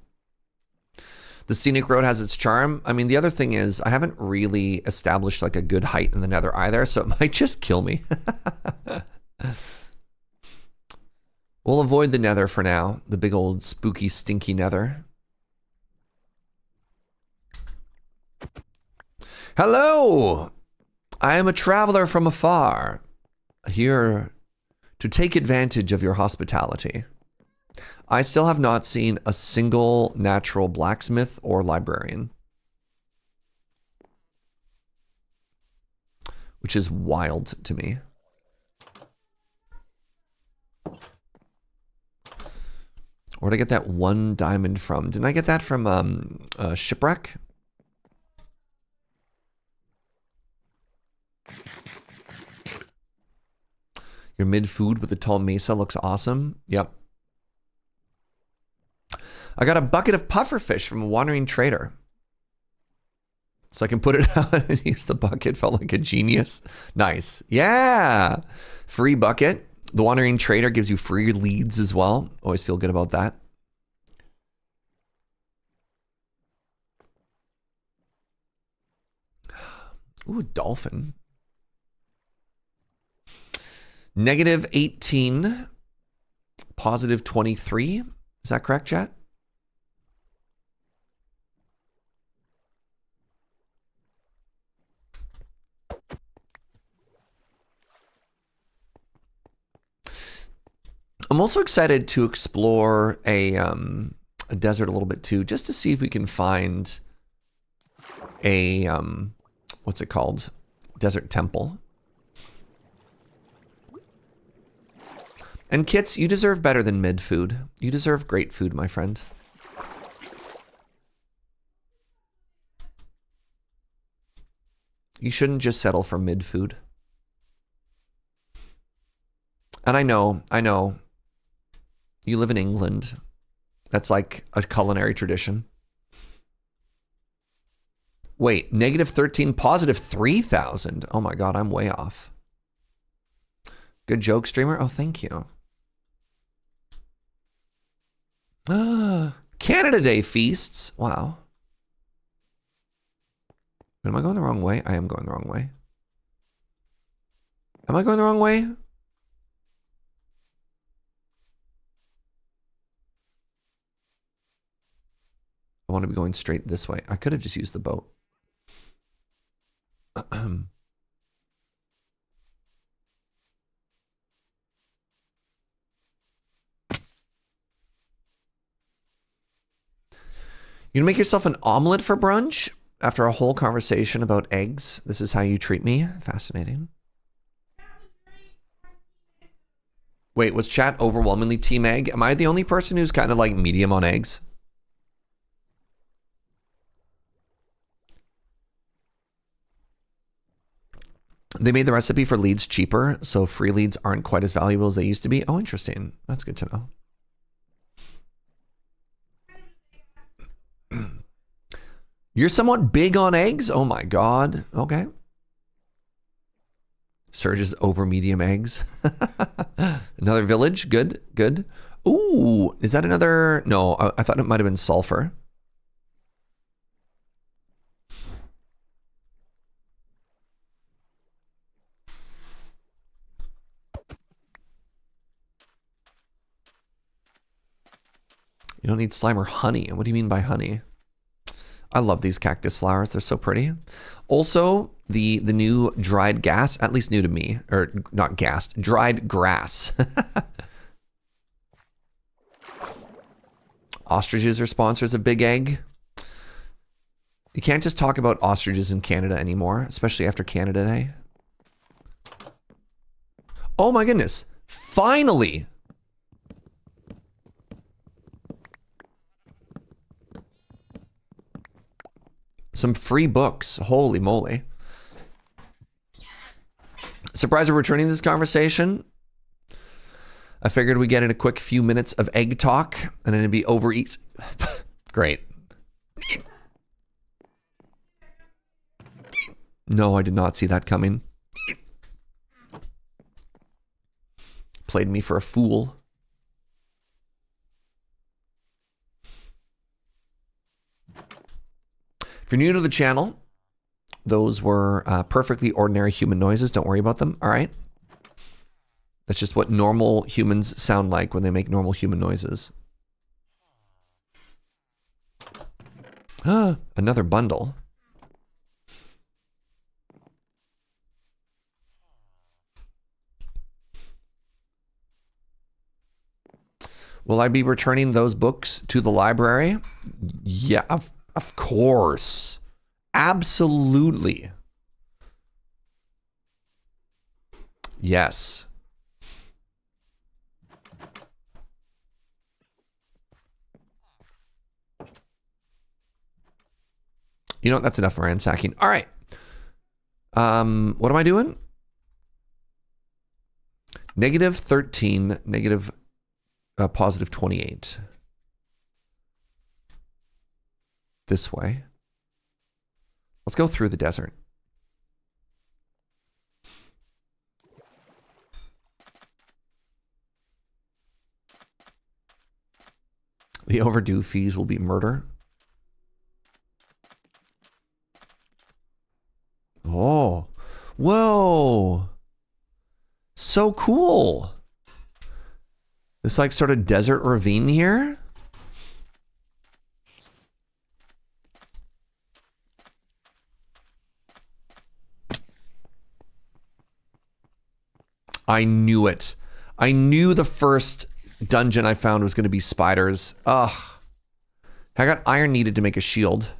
The scenic road has its charm. I mean, the other thing is I haven't really established like a good height in the nether either, so it might just kill me. We'll avoid the nether for now, the big old spooky, stinky nether. Hello! I am a traveler from afar, here to take advantage of your hospitality. I still have not seen a single natural blacksmith or librarian, which is wild to me. Where'd I get that 1 diamond from? Didn't I get that from Shipwreck? Your mid-food with the tall mesa looks awesome. Yep. I got a bucket of pufferfish from a wandering trader. So I can put it out and use the bucket. Felt like a genius. Nice. Yeah. Free bucket. The wandering trader gives you free leads as well. Always feel good about that. Ooh, dolphin. Negative 18. Positive 23. Is that correct, chat? I'm also excited to explore a desert a little bit too, just to see if we can find a what's it called? Desert temple. And Kits, you deserve better than mid food. You deserve great food, my friend. You shouldn't just settle for mid food. And I know. You live in England. That's like a culinary tradition. Wait, negative 13, positive 3,000. Oh my God, I'm way off. Good joke, streamer. Oh, thank you. Canada Day feasts. Wow. Am I going the wrong way? I am going the wrong way. Am I going the wrong way? I want to be going straight this way. I could have just used the boat. I You gonna make yourself an omelet for brunch after a whole conversation about eggs? This is how you treat me? Fascinating. Wait, was chat overwhelmingly team egg? Am I the only person who's kind of like medium on eggs? They made the recipe for leads cheaper, so free leads aren't quite as valuable as they used to be. Oh, interesting. That's good to know. You're somewhat big on eggs? Oh my god. Okay. Surge's over medium eggs. Another village. Good, good. Ooh, is that another? No, I thought it might have been sulfur. You don't need slime or honey. What do you mean by honey? I love these cactus flowers. They're so pretty. Also, the new dried gas, at least new to me, or not gas, dried grass. Ostriches are sponsors of Big Egg. You can't just talk about ostriches in Canada anymore, especially after Canada Day. Oh my goodness. Finally. Some free books. Holy moly. Surprised we're returning this conversation. I figured we'd get in a quick few minutes of egg talk and then it'd be over eats. Great. No, I did not see that coming. Played me for a fool. If you're new to the channel, those were perfectly ordinary human noises. Don't worry about them, all right? That's just what normal humans sound like when they make normal human noises. Another bundle. Will I be returning those books to the library? Yeah, of course. Absolutely. Yes. You know what? That's enough ransacking. All right. What am I doing? Negative 13, negative positive 28. This way. Let's go through the desert. The overdue fees will be murder. Oh. Whoa. So cool. This like sort of desert ravine here. I knew it. I knew the first dungeon I found was going to be spiders. Ugh. I got iron needed to make a shield.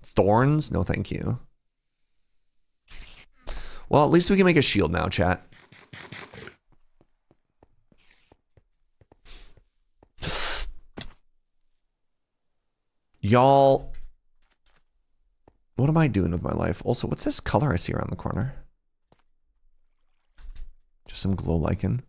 Thorns? No, thank you. Well, at least we can make a shield now, chat. Y'all... What am I doing with my life? Also, what's this color I see around the corner? Just some glow lichen.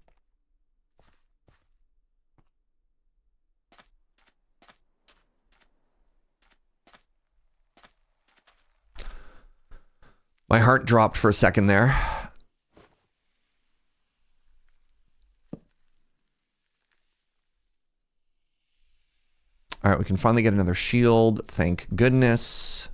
My heart dropped for a second there. All right, we can finally get another shield. Thank goodness.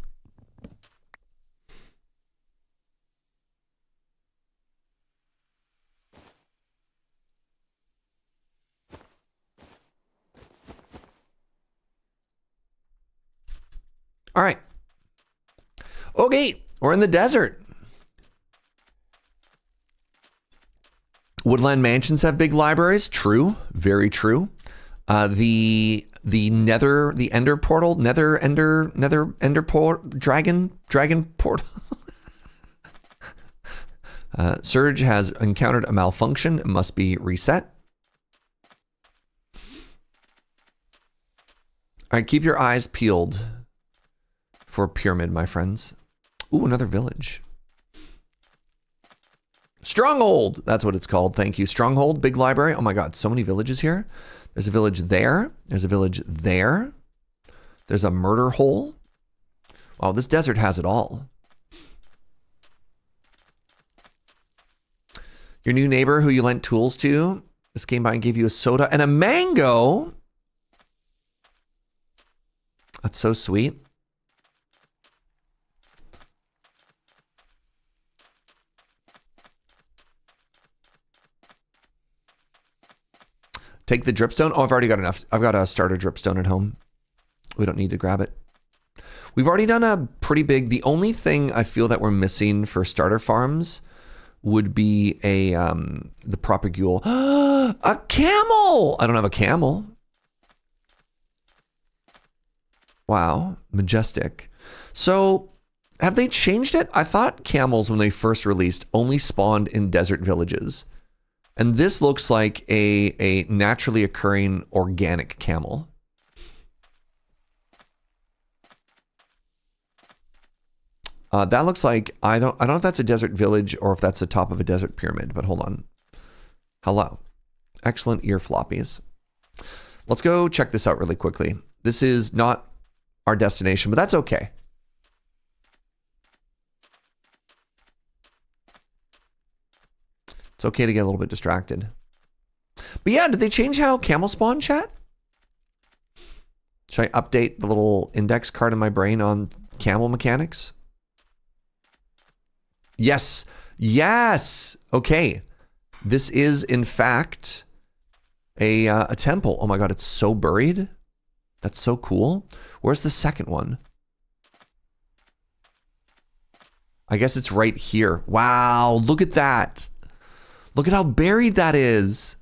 All right. Okay, we're in the desert. Woodland mansions have big libraries. True, very true. The Nether, the Ender portal, Nether Ender port, dragon portal. Surge has encountered a malfunction. It must be reset. All right, keep your eyes peeled for pyramid, my friends. Ooh, another village. Stronghold, that's what it's called. Thank you. Stronghold, big library. Oh my God, so many villages here. There's a village there. There's a village there. There's a murder hole. Wow, this desert has it all. Your new neighbor who you lent tools to, this came by and gave you a soda and a mango. That's so sweet. Take the dripstone. Oh, I've already got enough. I've got a starter dripstone at home. We don't need to grab it. We've already done a pretty big, the only thing I feel that we're missing for starter farms would be the propagule. A camel! I don't have a camel. Wow, majestic. So, have they changed it? I thought camels, when they first released, only spawned in desert villages. And this looks like a naturally occurring organic camel. That looks like, I don't know if that's a desert village or if that's the top of a desert pyramid, but hold on. Hello. Excellent ear floppies. Let's go check this out really quickly. This is not our destination, but that's okay. It's okay to get a little bit distracted. But yeah, did they change how camel spawn, chat? Should I update the little index card in my brain on camel mechanics? Yes. Yes. Okay. This is, in fact, a temple. Oh my God, it's so buried. That's so cool. Where's the second one? I guess it's right here. Wow, look at that. Look at how buried that is.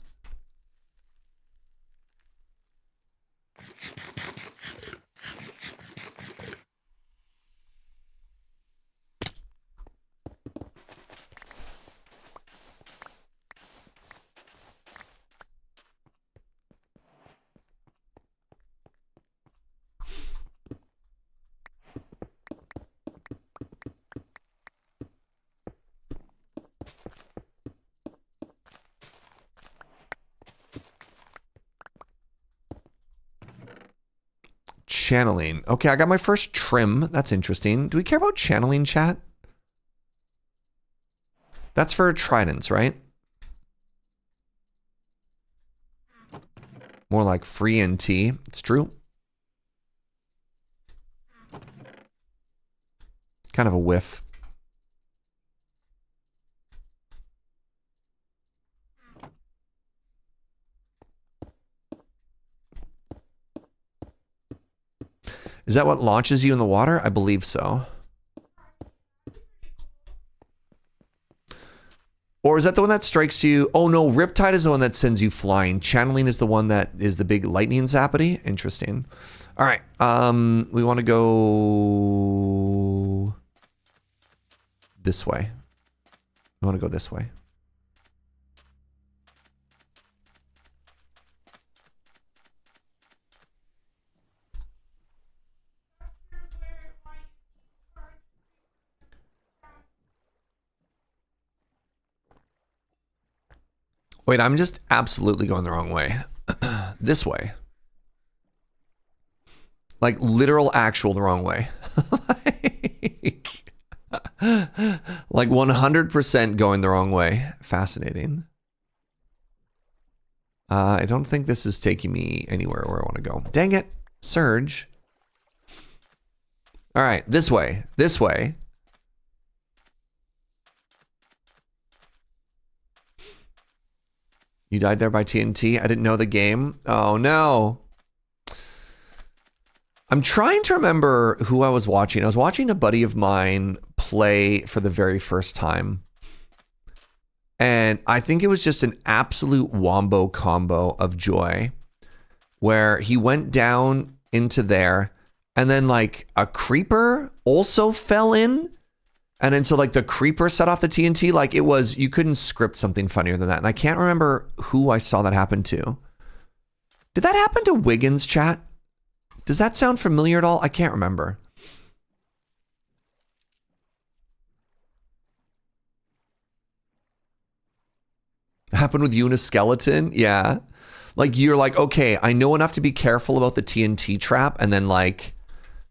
Channeling. Okay, I got my first trim. That's interesting. Do we care about channeling, chat? That's for tridents, right? More like free NT. It's true. Kind of a whiff. Is that what launches you in the water? I believe so. Or is that the one that strikes you? Oh no, Riptide is the one that sends you flying. Channeling is the one that is the big lightning zappity. Interesting. All right, we want to go this way. We want to go this way. Wait, I'm just absolutely going the wrong way. This way. Like literal actual the wrong way. like 100% going the wrong way. Fascinating. I don't think this is taking me anywhere where I want to go. Dang it. Surge. All right, this way. This way. You died there by TNT? I didn't know the game. Oh, no. I'm trying to remember who I was watching. I was watching a buddy of mine play for the very first time. And I think it was just an absolute wombo combo of joy. where he went down into there, and then like a creeper also fell in, and then so like the creeper set off the TNT. Like it was, you couldn't script something funnier than that. And I can't remember who I saw that happen to. Did that happen to Wiggins, chat? Does that sound familiar at all? I can't remember. Happened with you and a skeleton? Yeah. Like you're like, okay, I know enough to be careful about the TNT trap, and then like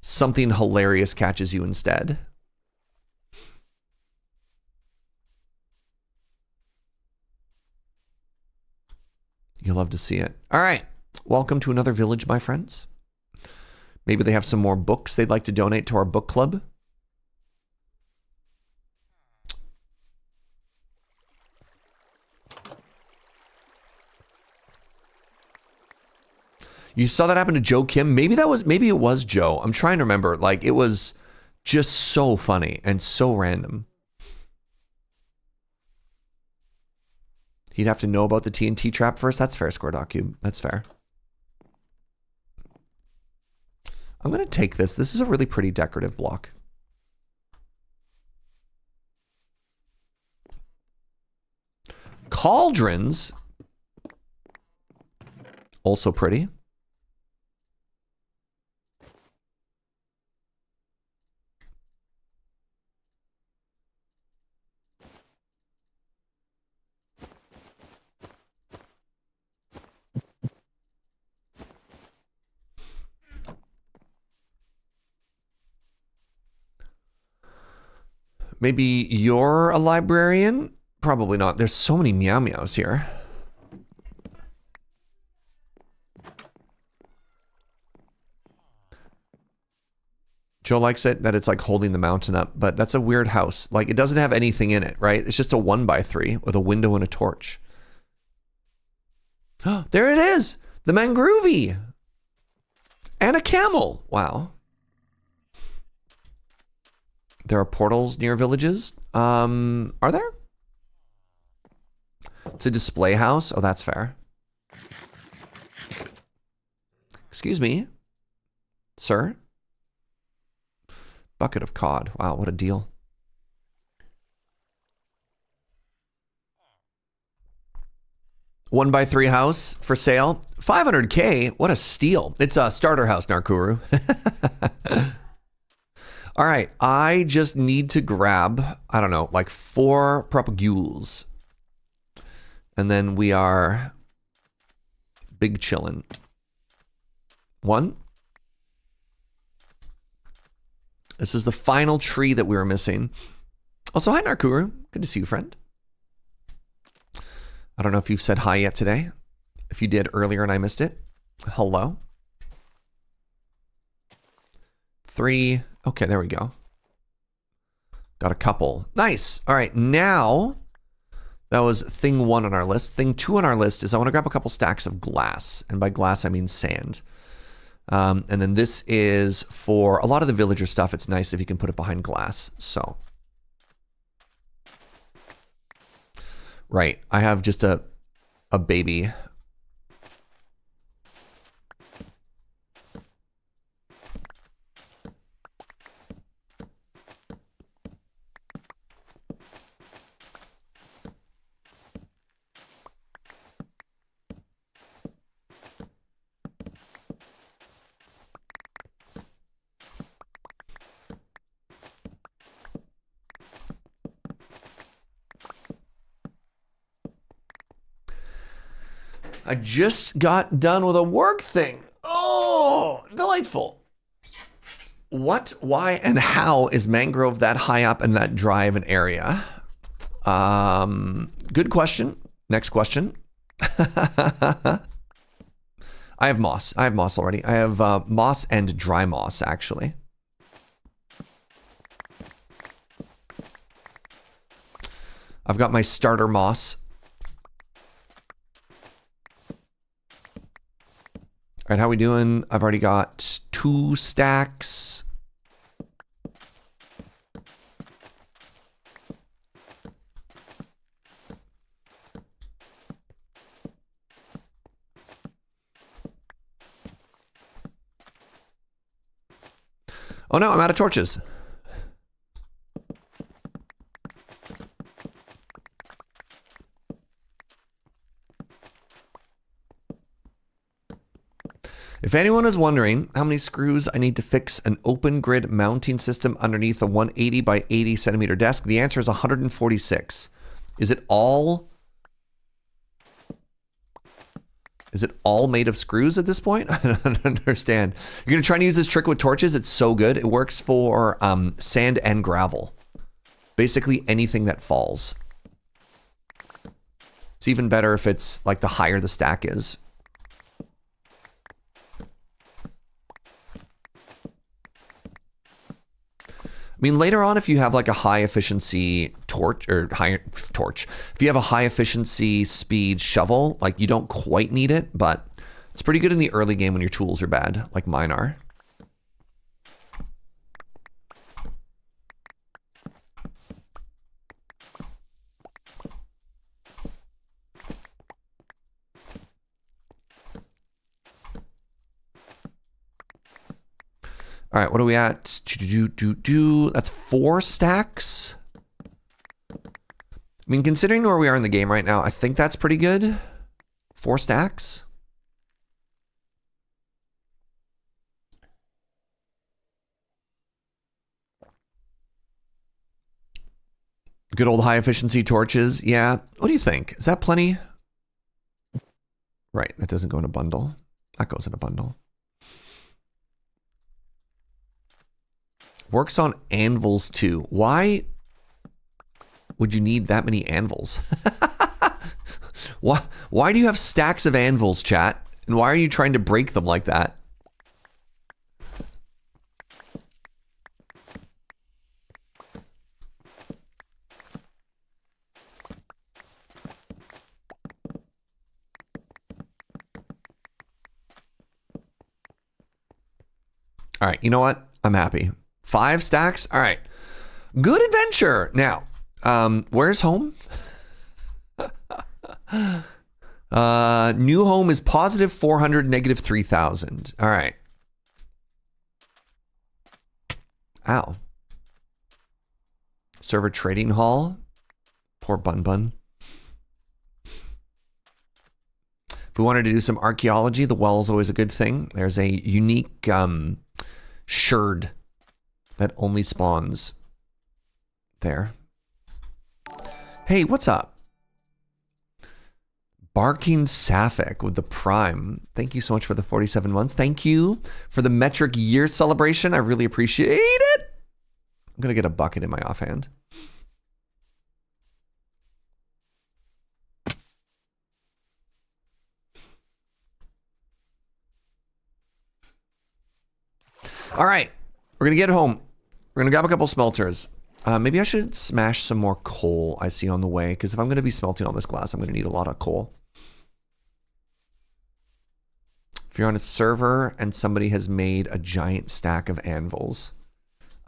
something hilarious catches you instead. You'll love to see it. All right. Welcome to another village, my friends. Maybe they have some more books they'd like to donate to our book club. You saw that happen to Joe Kim? Maybe it was Joe. I'm trying to remember. Like it was just so funny and so random. He'd have to know about the TNT trap first. That's fair, Square Dot Cube. That's fair. I'm going to take this. This is a really pretty decorative block. Cauldrons. Also pretty. Maybe you're a librarian? Probably not. There's so many meow meows here. Joe likes it that it's like holding the mountain up, but that's a weird house. Like it doesn't have anything in it, right? It's just a 1x3 with a window and a torch. There it is. The mangroovy. And a camel. Wow. There are portals near villages. Are there? It's a display house. Oh, that's fair. Excuse me, sir. Bucket of cod. Wow, what a deal. One by three house for sale. 500K. What a steal. It's a starter house, Narkuru. All right, I just need to grab, I don't know, like 4 propagules. And then we are big chillin'. 1. This is the final tree that we were missing. Also, hi, Narkuru. Good to see you, friend. I don't know if you've said hi yet today. If you did earlier and I missed it, hello. 3. Okay, there we go. Got a couple. Nice. All right, now that was thing 1 on our list. Thing 2 on our list is I want to grab a couple stacks of glass. And by glass, I mean sand. And then this is for a lot of the villager stuff. It's nice if you can put it behind glass. So, right. I have just a baby. I just got done with a work thing. Oh, delightful. What, why, and how is mangrove that high up in that dry of an area? Good question. Next question. I have moss. I have moss already. I have moss and dry moss, actually. I've got my starter moss. All right, how we doing? I've already got 2 stacks. Oh no, I'm out of torches. If anyone is wondering how many screws I need to fix an open grid mounting system underneath a 180 by 80 centimeter desk, the answer is 146. Is it all made of screws at this point? I don't understand. You're gonna try and use this trick with torches. It's so good. It works for sand and gravel. Basically anything that falls. It's even better if it's like the higher the stack is. I mean, later on, if you have like a high efficiency if you have a high efficiency speed shovel, like you don't quite need it, but it's pretty good in the early game when your tools are bad, like mine are. All right, what are we at? That's 4 stacks. I mean, considering where we are in the game right now, I think that's pretty good. 4 stacks. Good old high efficiency torches. Yeah. What do you think? Is that plenty? Right, that doesn't go in a bundle. That goes in a bundle. Works on anvils too. Why would you need that many anvils? Why do you have stacks of anvils, chat? And why are you trying to break them like that? All right, you know what? I'm happy. 5 stacks? All right. Good adventure. Now, where's home? New home is positive 400, negative 3,000. All right. Ow. Server trading hall. Poor Bun Bun. If we wanted to do some archaeology, the well is always a good thing. There's a unique sherd that only spawns there. Hey, what's up? Barking Sapphic with the Prime. Thank you so much for the 47 months. Thank you for the metric year celebration. I really appreciate it. I'm gonna get a bucket in my offhand. All right, we're gonna get home. We're gonna grab a couple smelters. Maybe I should smash some more coal I see on the way, because if I'm gonna be smelting all this glass, I'm gonna need a lot of coal. If you're on a server and somebody has made a giant stack of anvils,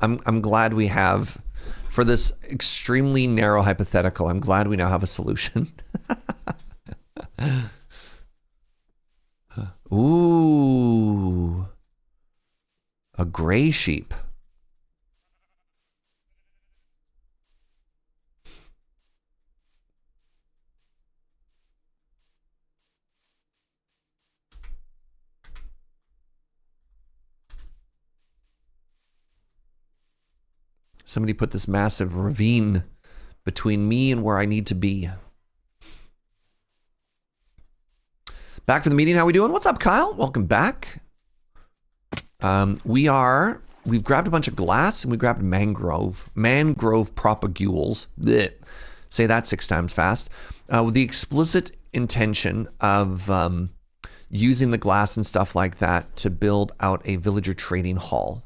I'm glad we have, for this extremely narrow hypothetical, I'm glad we now have a solution. Ooh. A gray sheep. Somebody put this massive ravine between me and where I need to be. Back from the meeting, how we doing? What's up, Kyle? Welcome back. We've grabbed a bunch of glass and we grabbed mangrove propagules. Blech. Say that 6 times fast. With the explicit intention of using the glass and stuff like that to build out a villager trading hall.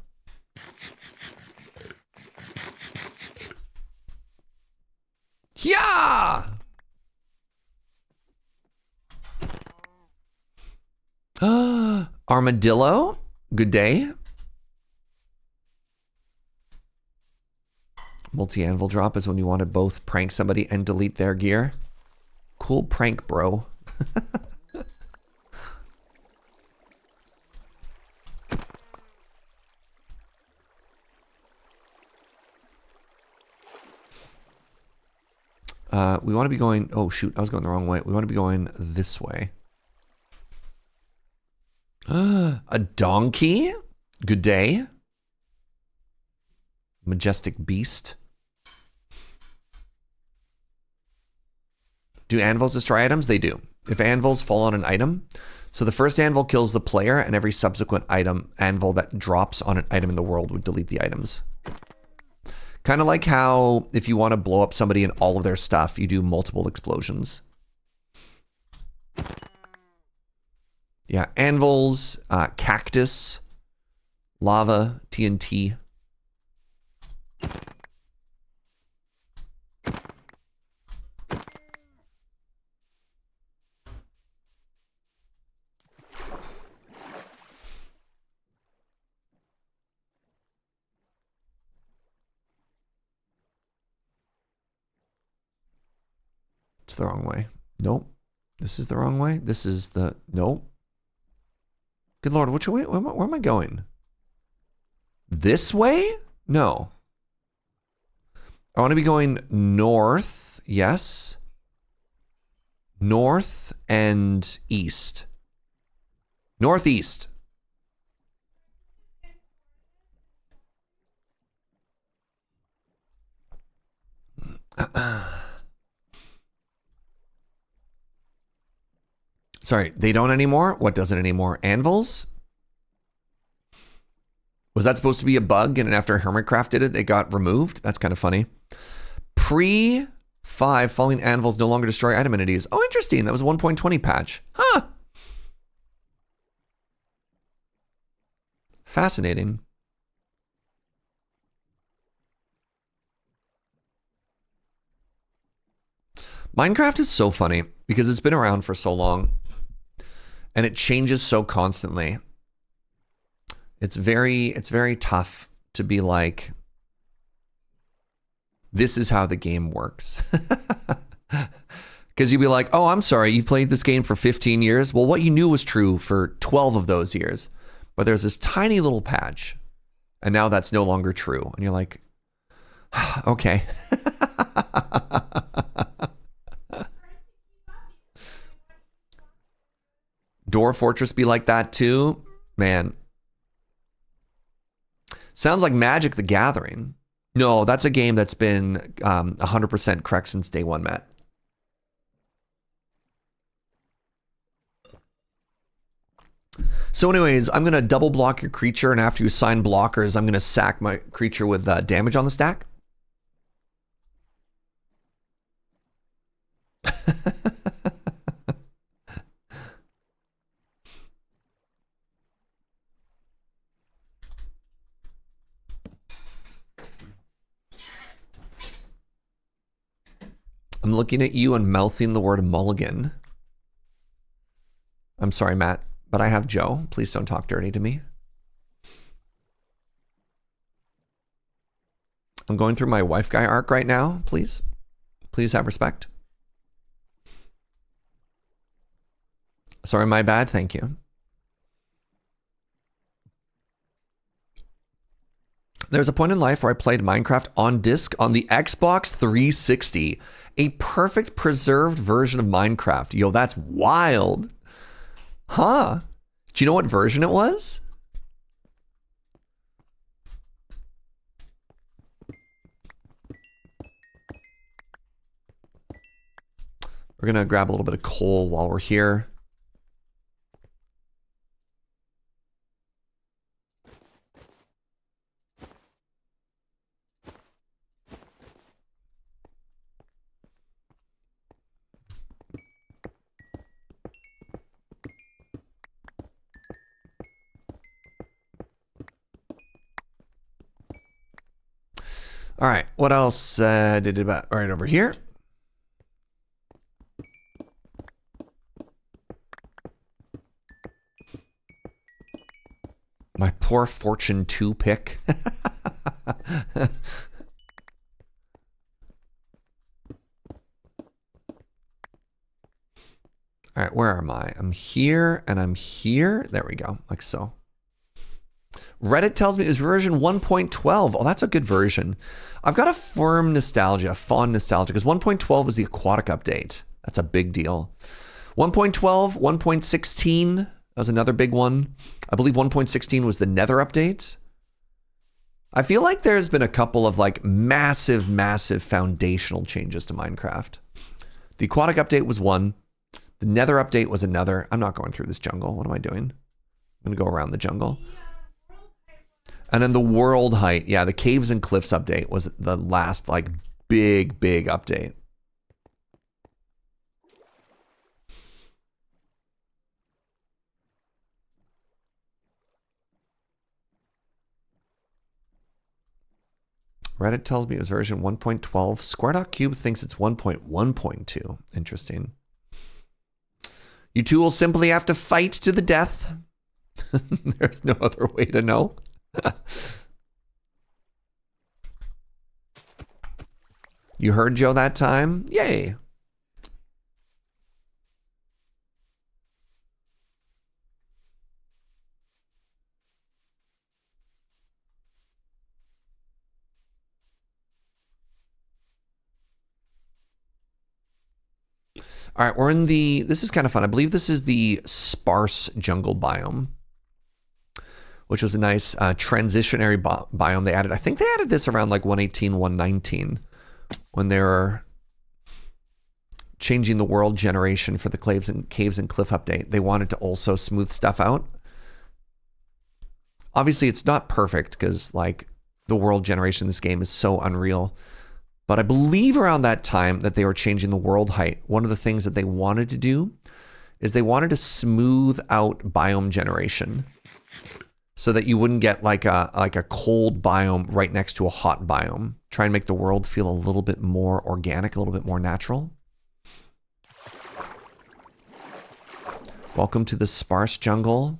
Yeah! Armadillo, good day. Multi-anvil drop is when you want to both prank somebody and delete their gear. Cool prank, bro. We want to be going... Oh, shoot. I was going the wrong way. We want to be going this way. A donkey? Good day. Majestic beast. Do anvils destroy items? They do. If anvils fall on an item... So the first anvil kills the player, and every subsequent anvil that drops on an item in the world would delete the items. Kind of like how if you want to blow up somebody and all of their stuff, you do multiple explosions. Yeah, anvils, cactus, lava, TNT. It's the wrong way. Nope. This is the wrong way. This is the... Nope. Good Lord, which way? Where am I going? This way? No. I want to be going north. Yes. North and east. Northeast. Sorry, they don't anymore? What doesn't anymore? Anvils? Was that supposed to be a bug and after Hermitcraft did it, they got removed? That's kind of funny. Pre-5, falling anvils no longer destroy item entities. Oh, interesting. That was a 1.20 patch. Huh. Fascinating. Minecraft is so funny because it's been around for so long and it changes so constantly. It's very tough to be like, this is how the game works. Because you'd be like, oh, I'm sorry, you played this game for 15 years. Well, what you knew was true for 12 of those years. But there's this tiny little patch. And now that's no longer true. And you're like, okay. Door Fortress be like that too? Man. Sounds like Magic the Gathering. No, that's a game that's been 100% correct since day one, Matt. So anyways, I'm going to double block your creature, and after you assign blockers, I'm going to sack my creature with damage on the stack. I'm looking at you and mouthing the word mulligan. I'm sorry, Matt, but I have Joe. Please don't talk dirty to me. I'm going through my wife guy arc right now. Please. Please have respect. Sorry, my bad. Thank you. There's a point in life where I played Minecraft on disc on the Xbox 360. A perfect preserved version of Minecraft. Yo, that's wild. Huh? Do you know what version it was? We're gonna grab a little bit of coal while we're here. All right, what else did it about right over here? My poor Fortune 2 pick. All right, where am I? I'm here and I'm here. There we go, like so. Reddit tells me it was version 1.12. Oh, that's a good version. I've got a fond nostalgia, because 1.12 was the aquatic update. That's a big deal. 1.12, 1.16, that was another big one. I believe 1.16 was the Nether update. I feel like there's been a couple of like massive foundational changes to Minecraft. The aquatic update was one. The Nether update was another. I'm not going through this jungle. What am I doing? I'm going to go around the jungle. And then the world height. Yeah, the caves and cliffs update was the last like big update. Reddit tells me it was version 1.12. Square.cube thinks it's 1.1.2. Interesting. You two will simply have to fight to the death. There's no other way to know. You heard Joe that time? Yay. All right, we're in the, this is kind of fun. I believe this is the sparse jungle biome, which was a nice transitionary biome they added. I think they added this around like 118, 119 when they were changing the world generation for the caves and cliff update. They wanted to also smooth stuff out. Obviously, it's not perfect because like the world generation in this game is so unreal. But I believe around that time that they were changing the world height, one of the things that they wanted to do is they wanted to smooth out biome generation so that you wouldn't get like a cold biome right next to a hot biome. Try and make the world feel a little bit more organic, a little bit more natural. Welcome to the sparse jungle.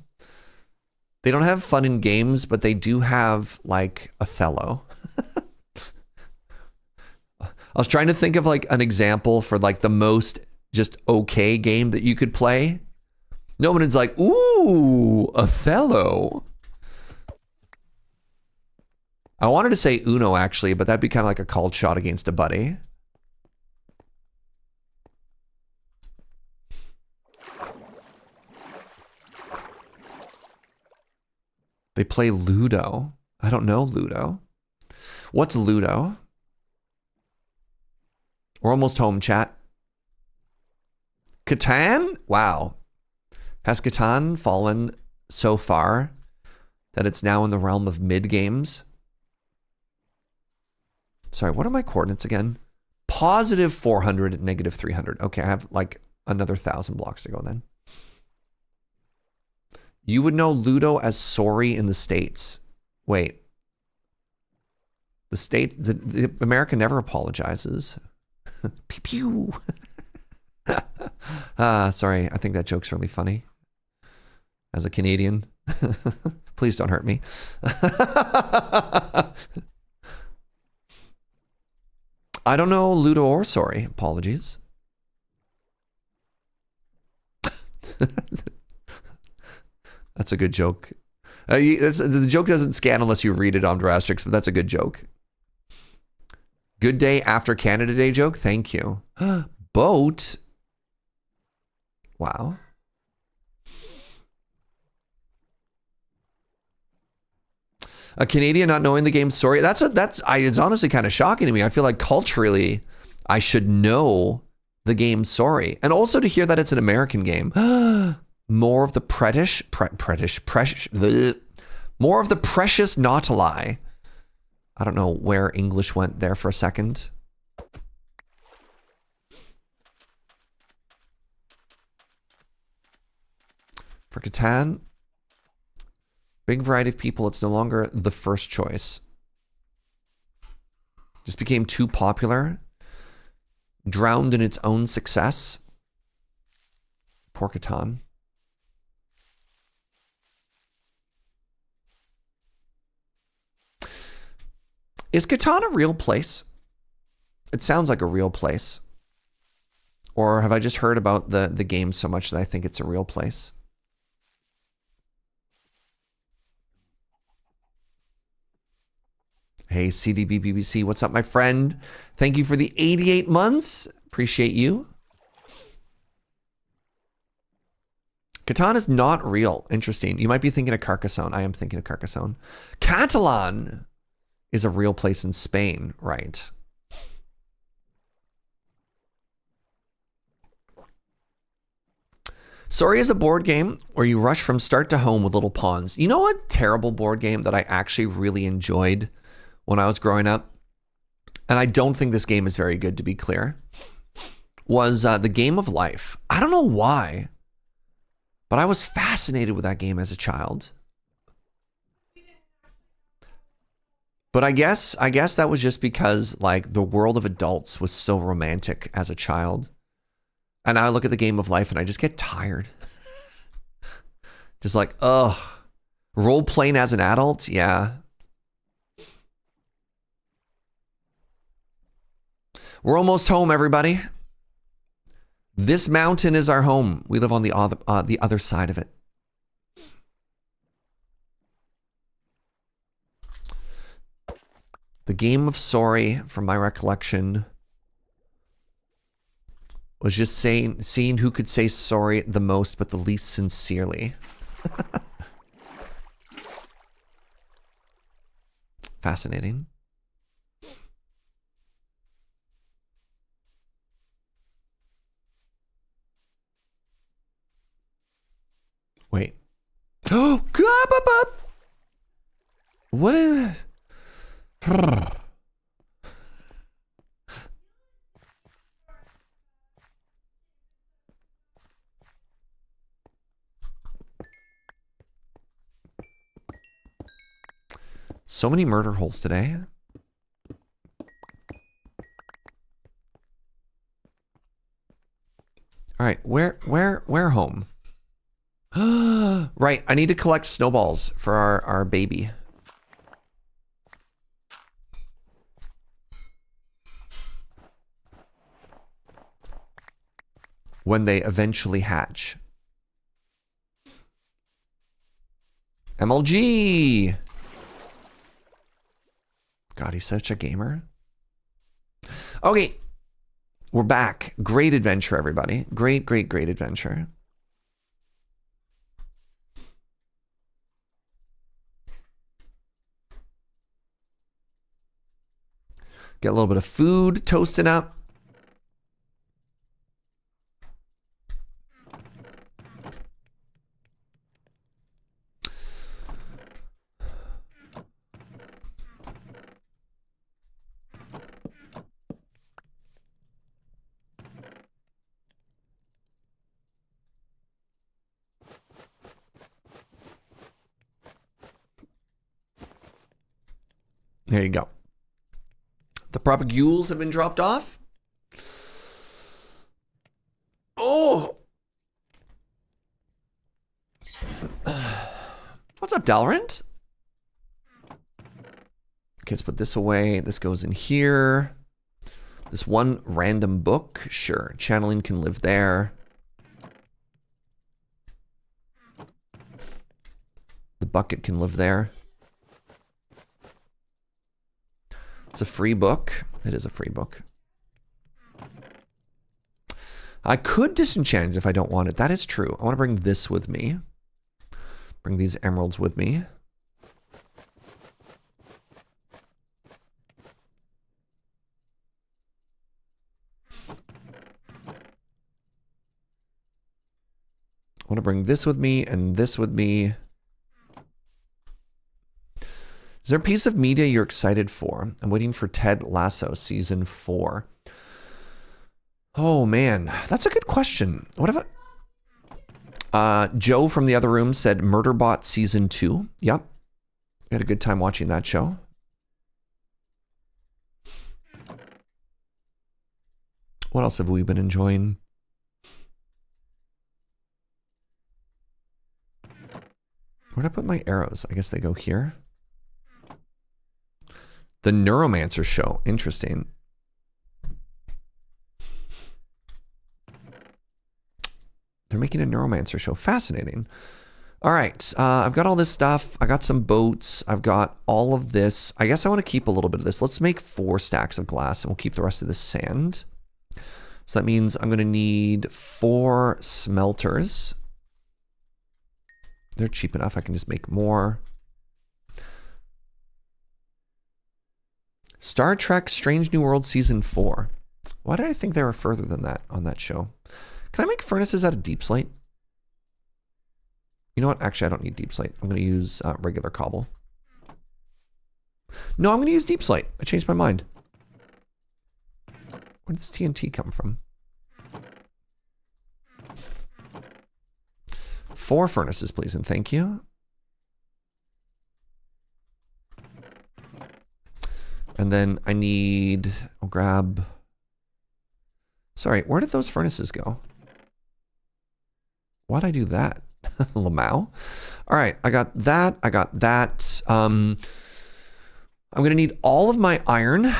They don't have fun in games, but they do have like Othello. I was trying to think of like an example for like the most just okay game that you could play. No one's like, ooh, Othello. I wanted to say Uno actually, but that'd be kind of like a called shot against a buddy. They play Ludo. I don't know Ludo. What's Ludo? We're almost home, chat. Catan? Wow. Has Catan fallen so far that it's now in the realm of mid games? Sorry, what are my coordinates again? Positive 400, negative 300. Okay, I have like another 1,000 blocks to go then. You would know Ludo as sorry in the States. Wait. The America never apologizes. Pew pew. Sorry, I think that joke's really funny. As a Canadian, please don't hurt me. I don't know Ludo or sorry. Apologies. That's a good joke. The joke doesn't scan unless you read it on Drastrix, but that's a good joke. Good day after Canada Day joke. Thank you. Boat. Wow. A Canadian not knowing the game story. It's honestly kind of shocking to me. I feel like culturally I should know the game's story. And also to hear that it's an American game. More of the more of the precious nautili. I don't know where English went there for a second. For Catan, big variety of people, it's no longer the first choice. Just became too popular. Drowned in its own success. Poor Catan. Is Catan a real place? It sounds like a real place. Or have I just heard about the game so much that I think it's a real place? Hey, CDBBBC, what's up, my friend? Thank you for the 88 months. Appreciate you. Katana's not real. Interesting. You might be thinking of Carcassonne. I am thinking of Carcassonne. Catalan is a real place in Spain, right? Sorry is a board game where you rush from start to home with little pawns. You know a terrible board game that I actually really enjoyed when I was growing up? And I don't think this game is very good, to be clear. Was The Game of Life. I don't know why, but I was fascinated with that game as a child. But I guess that was just because like the world of adults was so romantic as a child. And now I look at the Game of Life and I just get tired. Just like, ugh. Role playing as an adult? Yeah. We're almost home, everybody. This mountain is our home. We live on the other side of it. The game of sorry, from my recollection, was just seeing who could say sorry the most but the least sincerely. Fascinating. Wait. Oh, God! What is... So many murder holes today. All right, where home? Right, I need to collect snowballs for our baby. When they eventually hatch. MLG! God, he's such a gamer. Okay, we're back. Great adventure, everybody. Great adventure. Get a little bit of food toasting up. There you go. The propagules have been dropped off. Oh! What's up, Dalrent? Okay, let's put this away. This goes in here. This one random book. Sure. Channeling can live there. The bucket can live there. It's a free book. It is a free book. I could disenchant it if I don't want it. That is true. I want to bring this with me. Bring these emeralds with me. I want to bring this with me and this with me. Is there a piece of media you're excited for? I'm waiting for Ted Lasso season 4. Oh man, that's a good question. What if Joe from the other room said Murderbot season 2. Yep. I had a good time watching that show. What else have we been enjoying? Where'd I put my arrows? I guess they go here. The Neuromancer show. Interesting. They're making a Neuromancer show. Fascinating. All right, I've got all this stuff. I got some boats. I've got all of this. I guess I want to keep a little bit of this. Let's make 4 stacks of glass and we'll keep the rest of the sand. So that means I'm going to need 4 smelters. They're cheap enough. I can just make more. Star Trek Strange New World Season 4. Why did I think they were further than that on that show? Can I make furnaces out of deep slate? You know what? Actually, I don't need deep slate. I'm going to use regular cobble. No, I'm going to use deep slate. I changed my mind. Where does TNT come from? 4 furnaces, please, and thank you. And then I need, I'll grab, sorry, where did those furnaces go? Why'd I do that? Lamau? All right, I got that, I got that. I'm gonna need all of my iron.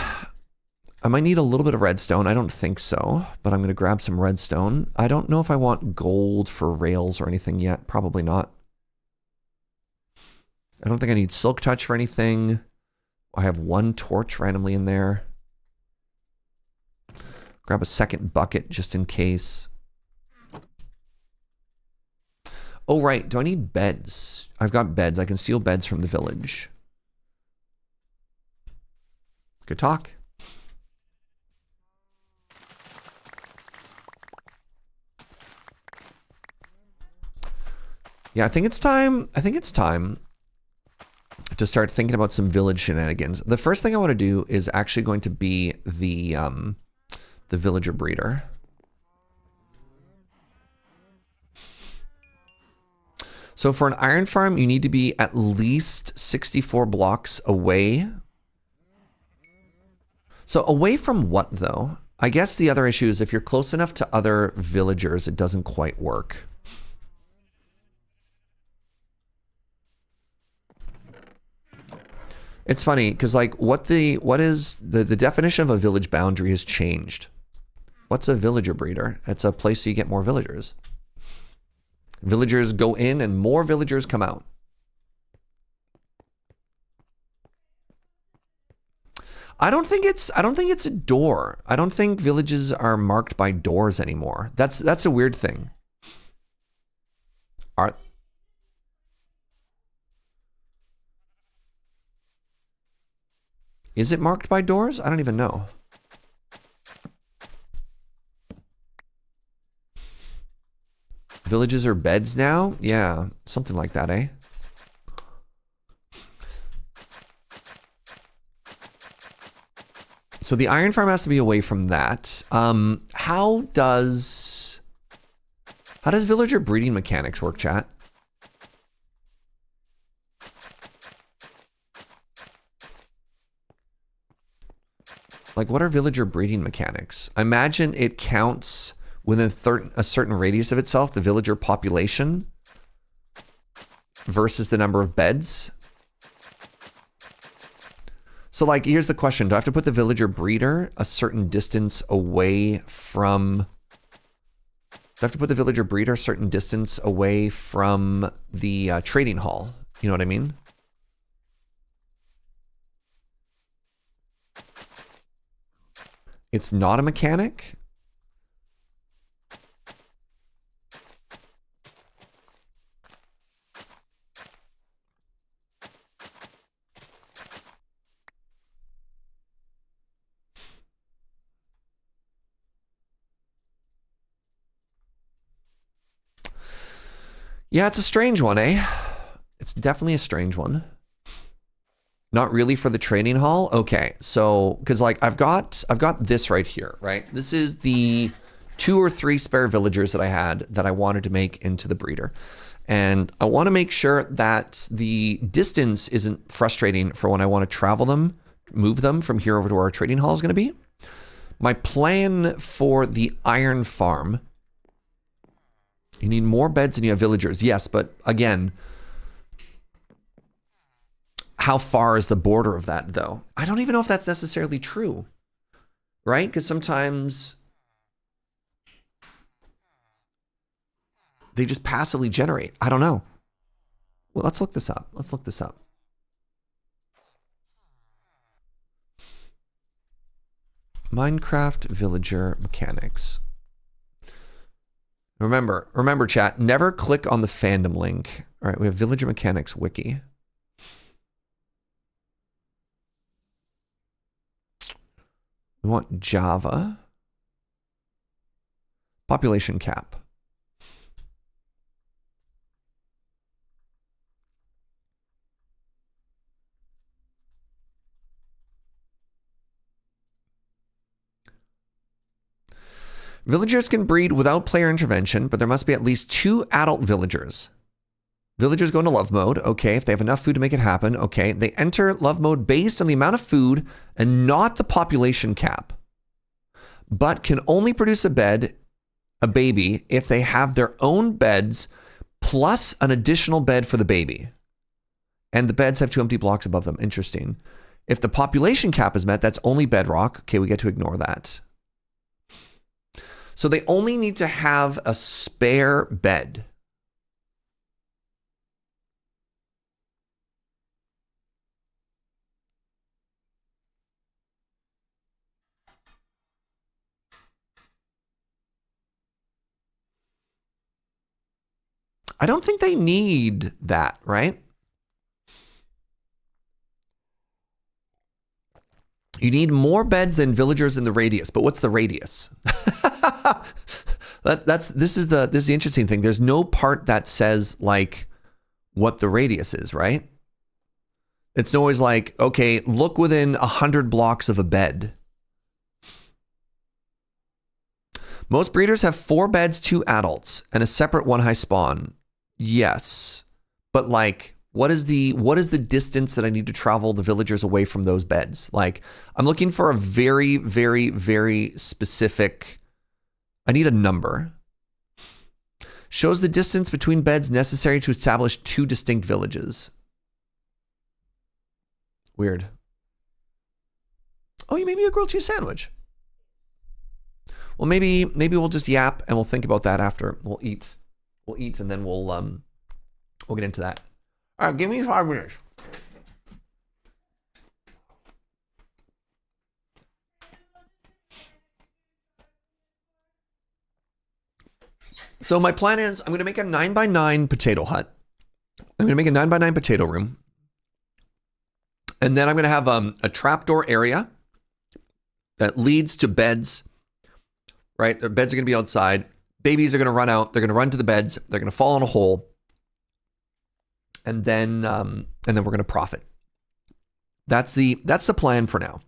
I might need a little bit of redstone. I don't think so, but I'm gonna grab some redstone. I don't know if I want gold for rails or anything yet. Probably not. I don't think I need silk touch for anything. I have 1 torch randomly in there. Grab a second bucket just in case. Oh, right. Do I need beds? I've got beds. I can steal beds from the village. Good talk. Yeah, I think it's time. I think it's time to start thinking about some village shenanigans. The first thing I want to do is actually going to be the villager breeder. So for an iron farm, you need to be at least 64 blocks away. So away from what, though? I guess the other issue is if you're close enough to other villagers, it doesn't quite work. It's funny because like what is the definition of a village boundary has changed. What's a villager breeder? It's a place so you get more villagers. Villagers go in and more villagers come out. I don't think it's a door. I don't think villages are marked by doors anymore. That's a weird thing. Is it marked by doors? I don't even know. Villages are beds now? Yeah, something like that, eh? So the iron farm has to be away from that. How does villager breeding mechanics work, chat? Like, what are villager breeding mechanics? I imagine it counts within a certain radius of itself, the villager population versus the number of beds. So like, here's the question. Do I have to put the villager breeder a certain distance away from... Do I have to put the villager breeder a certain distance away from the trading hall? You know what I mean? It's not a mechanic? Yeah, it's a strange one, eh? It's definitely a strange one. Not really for the trading hall? Okay, so, because like I've got this right here, right? This is the 2 or 3 spare villagers that I had that I wanted to make into the breeder. And I want to make sure that the distance isn't frustrating for when I want to travel them, move them from here over to where our trading hall is going to be. My plan for the iron farm, you need more beds than you have villagers. Yes, but again, how far is the border of that, though? I don't even know if that's necessarily true, right? Because sometimes they just passively generate. I don't know. Well, let's look this up. Let's look this up. Minecraft villager mechanics. Remember, chat, never click on the fandom link. All right, we have villager mechanics wiki. We want Java. Population cap. Villagers can breed without player intervention, but there must be at least 2 adult villagers. Villagers go into love mode. Okay, if they have enough food to make it happen. Okay, they enter love mode based on the amount of food and not the population cap, but can only produce a baby, if they have their own beds plus an additional bed for the baby. And the beds have 2 empty blocks above them. Interesting. If the population cap is met, that's only bedrock. Okay, we get to ignore that. So they only need to have a spare bed. I don't think they need that, right? You need more beds than villagers in the radius, but what's the radius? This is the interesting thing. There's no part that says like what the radius is, right? It's always like, okay, look within 100 blocks of a bed. Most breeders have 4 beds, 2 adults, and a separate 1 high spawn. Yes, but like, what is the distance that I need to travel the villagers away from those beds? Like, I'm looking for a very, very, very specific. I need a number. Shows the distance between beds necessary to establish 2 distinct villages. Weird. Oh, you made me a grilled cheese sandwich. Well, maybe we'll just yap and we'll think about that after. We'll eat and then we'll get into that. All right, give me 5 minutes. So my plan is I'm going to make a 9x9 potato hut. I'm going to make a 9x9 potato room. And then I'm going to have a trapdoor area that leads to beds, right? The beds are going to be outside. Babies are going to run out. They're going to run to the beds. They're going to fall in a hole. And then we're going to profit. That's the plan for now.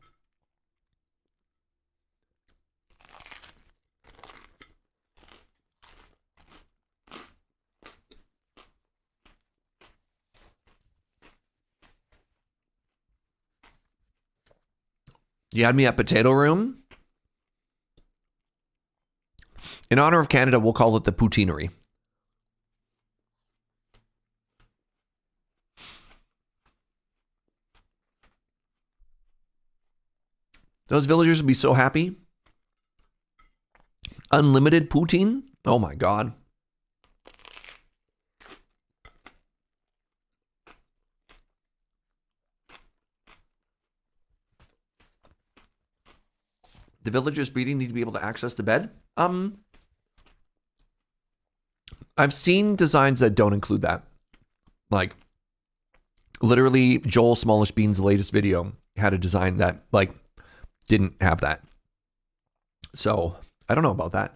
You had me at Potato Room. In honor of Canada, we'll call it the Poutineery. Those villagers would be so happy. Unlimited poutine? Oh my God. The villagers breeding need to be able to access the bed. I've seen designs that don't include that. Like, literally, Joel Smallish Bean's latest video had a design that, like, didn't have that. So, I don't know about that.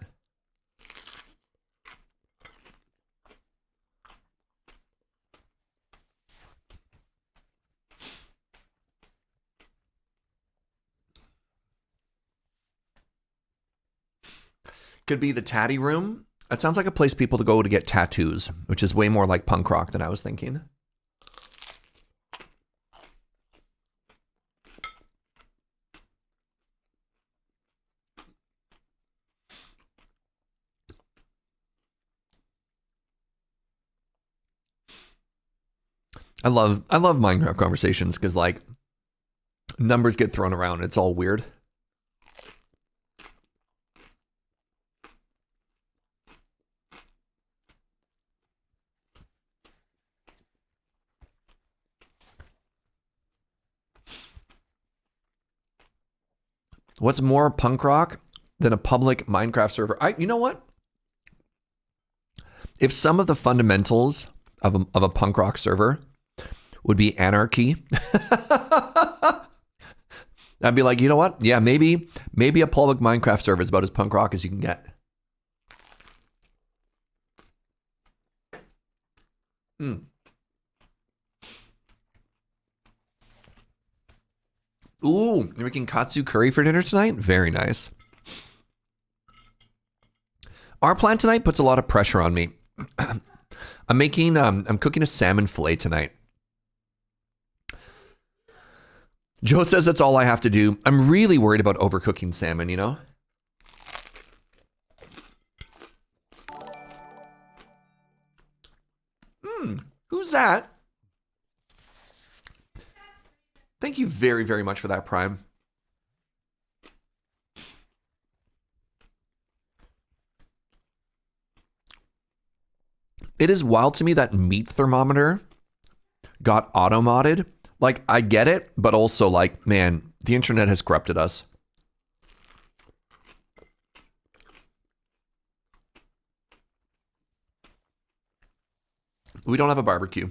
Could be the tatty room. It sounds like a place people to go to get tattoos, which is way more like punk rock than I was thinking. I love Minecraft conversations because like numbers get thrown around. It's all weird. What's more punk rock than a public Minecraft server? You know what? If some of the fundamentals of a punk rock server would be anarchy, I'd be like, you know what? Yeah, maybe a public Minecraft server is about as punk rock as you can get. Ooh, you're making katsu curry for dinner tonight? Very nice. Our plan tonight puts a lot of pressure on me. I'm cooking a salmon fillet tonight. Joe says that's all I have to do. I'm really worried about overcooking salmon, you know? Who's that? Thank you very, very much for that, Prime. It is wild to me that meat thermometer got auto-modded. Like, I get it, but also, like, man, the internet has corrupted us. We don't have a barbecue.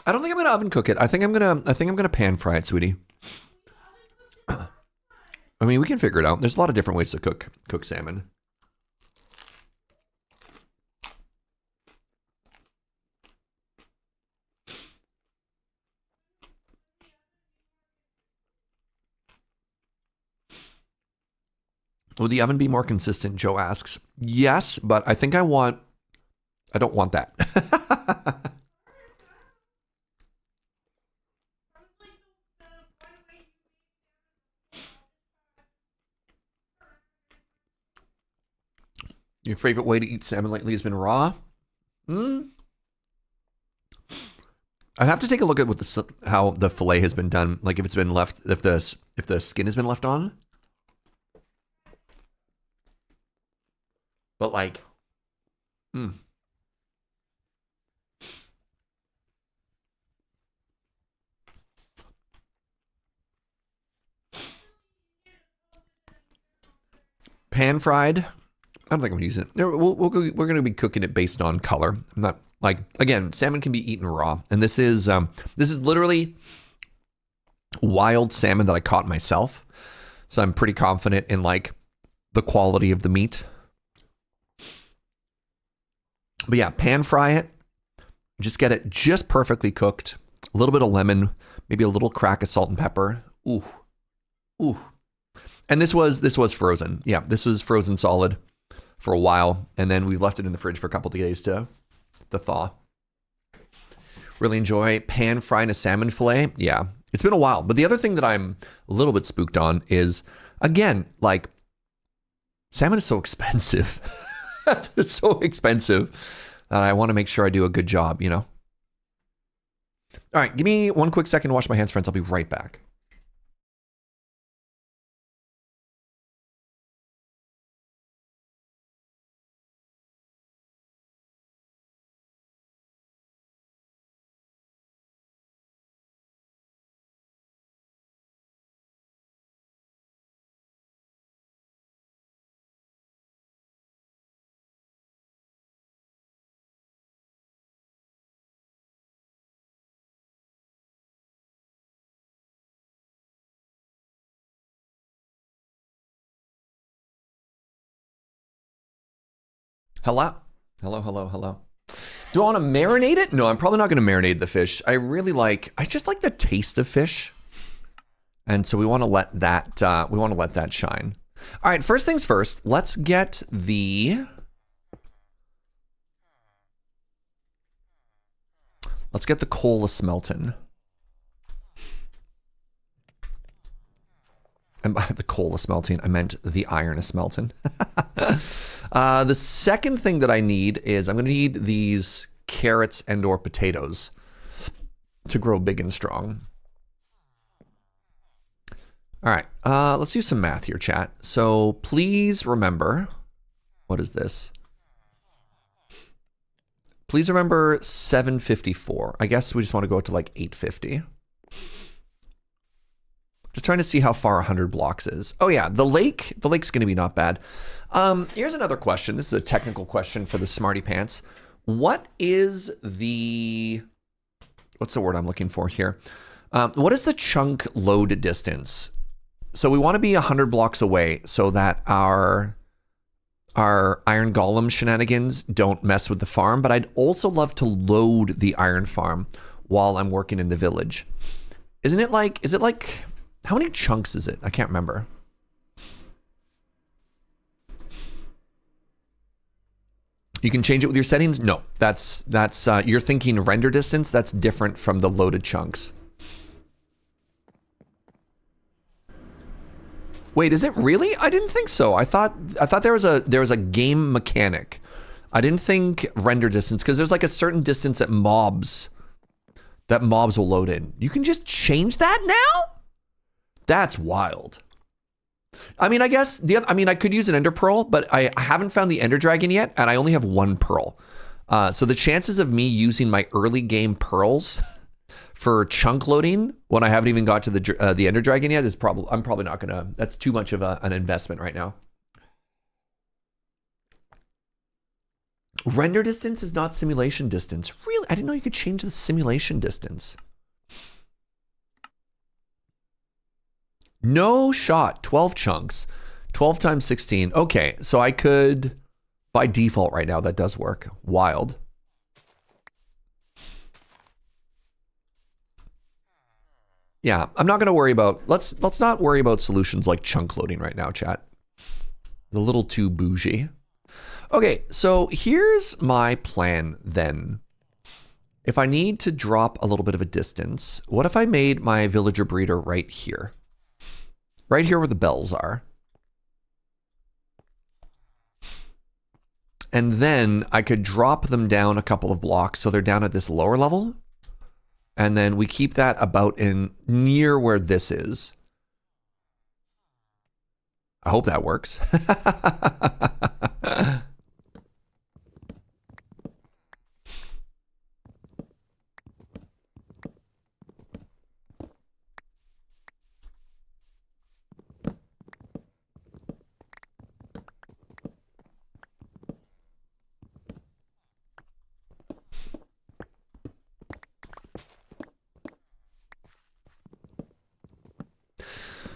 I don't think I'm gonna oven cook it. I think I'm gonna pan fry it, sweetie. I mean, we can figure it out. There's a lot of different ways to cook salmon. Would the oven be more consistent? Joe asks. Yes, but I think I don't want that. Your favorite way to eat salmon lately has been raw? I'd have to take a look at how the fillet has been done. Like if it's been left, if the skin has been left on. But like, pan fried. I don't think I'm gonna use it. We're gonna be cooking it based on color. I'm not like, again, salmon can be eaten raw, and this is literally wild salmon that I caught myself. So I'm pretty confident in like the quality of the meat. But yeah, pan fry it. Just get it just perfectly cooked. A little bit of lemon, maybe a little crack of salt and pepper. Ooh. And this was frozen. Yeah, this was frozen solid for a while, and then we left it in the fridge for a couple of days to thaw. Really enjoy pan frying a salmon fillet. Yeah, it's been a while. But the other thing that I'm a little bit spooked on is, again, like, salmon is so expensive. It's so expensive that I want to make sure I do a good job, you know? All right, give me one quick second to wash my hands, friends. I'll be right back. Hello. Do I want to marinate it? No, I'm probably not going to marinate the fish. I just like the taste of fish. And so we want to let that shine. All right, first things first, let's get the coal a smelting. And by the coal a smelting, I meant the iron a smelting. The second thing that I need is I'm going to need these carrots and or potatoes to grow big and strong. All right, let's do some math here, chat. So please remember, what is this? Please remember 754. I guess we just want to go to like 850. Just trying to see how far 100 blocks is. Oh yeah, the lake's going to be not bad. Here's another question. This is a technical question for the smarty pants. What is the, what's the word I'm looking for here? What is the chunk load distance? So we want to be 100 blocks away so that our iron golem shenanigans don't mess with the farm, but I'd also love to load the iron farm while I'm working in the village. Is it like, how many chunks is it? I can't remember. You can change it with your settings? No, that's you're thinking render distance. That's different from the loaded chunks. Wait, is it really? I didn't think so. I thought there was a game mechanic. I didn't think render distance, because there's like a certain distance that mobs will load in. You can just change that now? That's wild. I mean, I guess I could use an ender pearl, but I haven't found the ender dragon yet, and I only have one pearl. So the chances of me using my early game pearls for chunk loading when I haven't even got to the ender dragon yet is I'm probably not gonna. That's too much of an investment right now. Render distance is not simulation distance. Really? I didn't know you could change the simulation distance. No shot. 12 chunks. 12 times 16. Okay, so I could, by default right now, that does work. Wild. Yeah, I'm not going to worry about, let's not worry about solutions like chunk loading right now, chat. A little too bougie. Okay, so here's my plan then. If I need to drop a little bit of a distance, what if I made my villager breeder right here? Right here where the bells are. And then I could drop them down a couple of blocks so they're down at this lower level. And then we keep that about in near where this is. I hope that works.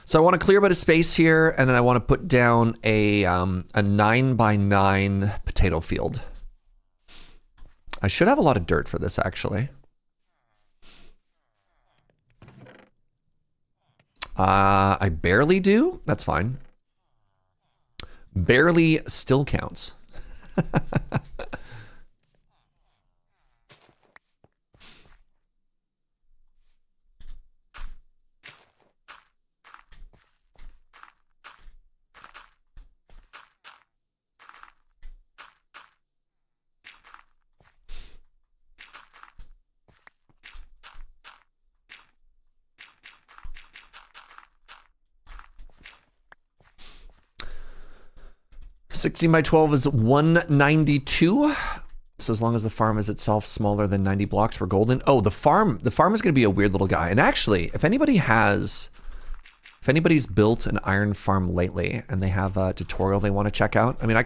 So I want to clear a bit of space here, and then I want to put down a 9x9 potato field. I should have a lot of dirt for this, actually. I barely do. That's fine. Barely still counts. $16 by 12 is 192. So as long as the farm is itself smaller than 90 blocks, we're golden. Oh, the farm is going to be a weird little guy. And actually, if anybody's built an iron farm lately and they have a tutorial they want to check out, I mean, I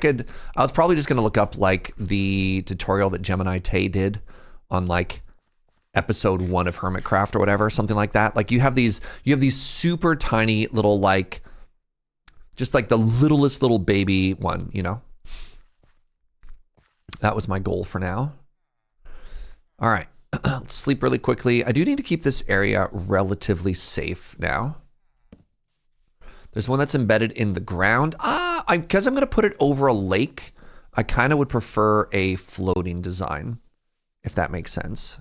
was probably just going to look up like the tutorial that Gemini Tay did on like episode 1 of Hermitcraft or whatever, something like that. Like you have these super tiny little like, just like the littlest little baby one, you know? That was my goal for now. All right, let's sleep really quickly. I do need to keep this area relatively safe now. There's one that's embedded in the ground. Because I'm going to put it over a lake, I kind of would prefer a floating design, if that makes sense.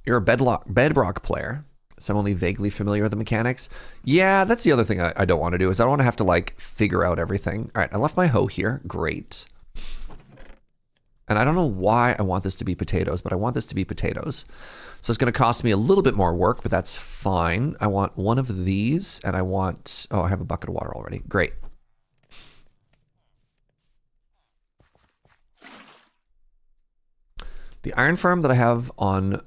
You're a bedrock player, so I'm only vaguely familiar with the mechanics. Yeah, that's the other thing I don't want to do, is I don't want to have to like figure out everything. All right, I left my hoe here. Great. And I don't know why I want this to be potatoes, but I want this to be potatoes. So it's going to cost me a little bit more work, but that's fine. I want one of these, and I want... Oh, I have a bucket of water already. Great. The iron farm that I have on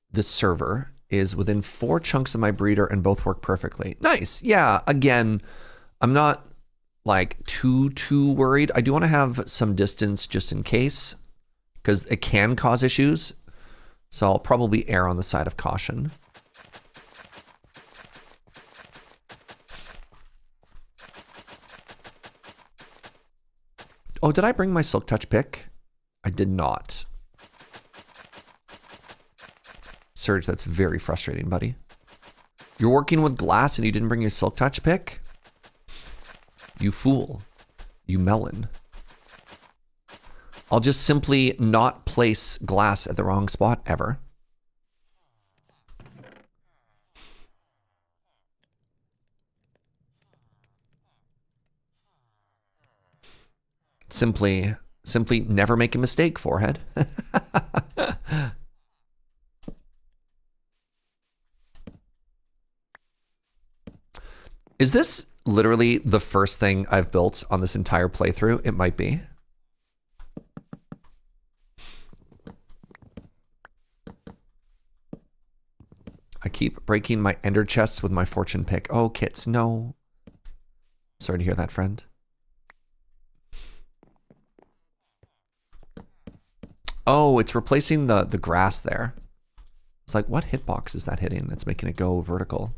this server is within 4 chunks of my breeder, and both work perfectly. Nice. Yeah, again, I'm not like too worried. I do want to have some distance just in case, because it can cause issues. So I'll probably err on the side of caution. Oh, did I bring my Silk Touch pick? I did not. Surge, that's very frustrating, buddy. You're working with glass and you didn't bring your Silk Touch pick? You fool. You melon. I'll just simply not place glass at the wrong spot ever. Simply never make a mistake, forehead. Is this literally the first thing I've built on this entire playthrough? It might be. I keep breaking my ender chests with my fortune pick. Oh, kits, no. Sorry to hear that, friend. Oh, it's replacing the grass there. It's like, what hitbox is that hitting that's making it go vertical?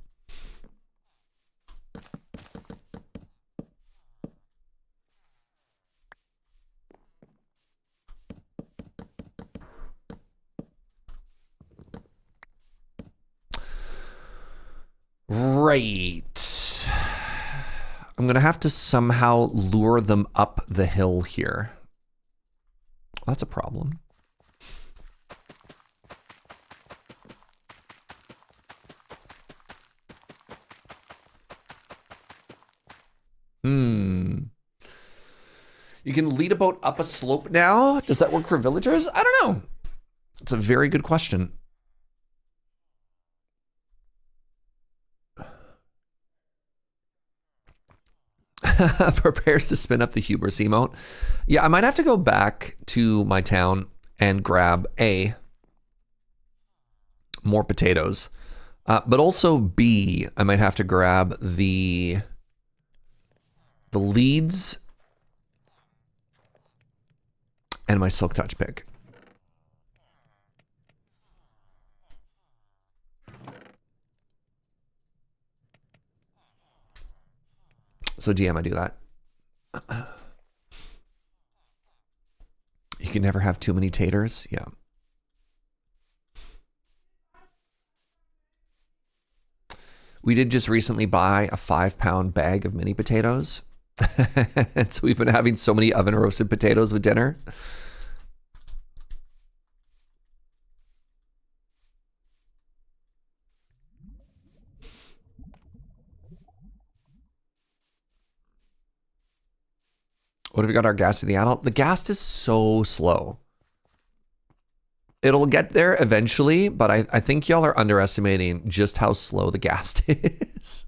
Right. I'm going to have to somehow lure them up the hill here. Well, that's a problem. You can lead a boat up a slope now? Does that work for villagers? I don't know. It's a very good question. Prepares to spin up the hubris emote. Yeah, I might have to go back to my town and grab A, more potatoes. But also B, I might have to grab the leads and my Silk Touch pick. So DM, I do that. You can never have too many taters. Yeah. We did just recently buy a 5-pound bag of mini potatoes. And so we've been having so many oven roasted potatoes with dinner. What have we got our Ghast in the adult? The Ghast is so slow. It'll get there eventually, but I think y'all are underestimating just how slow the Ghast is.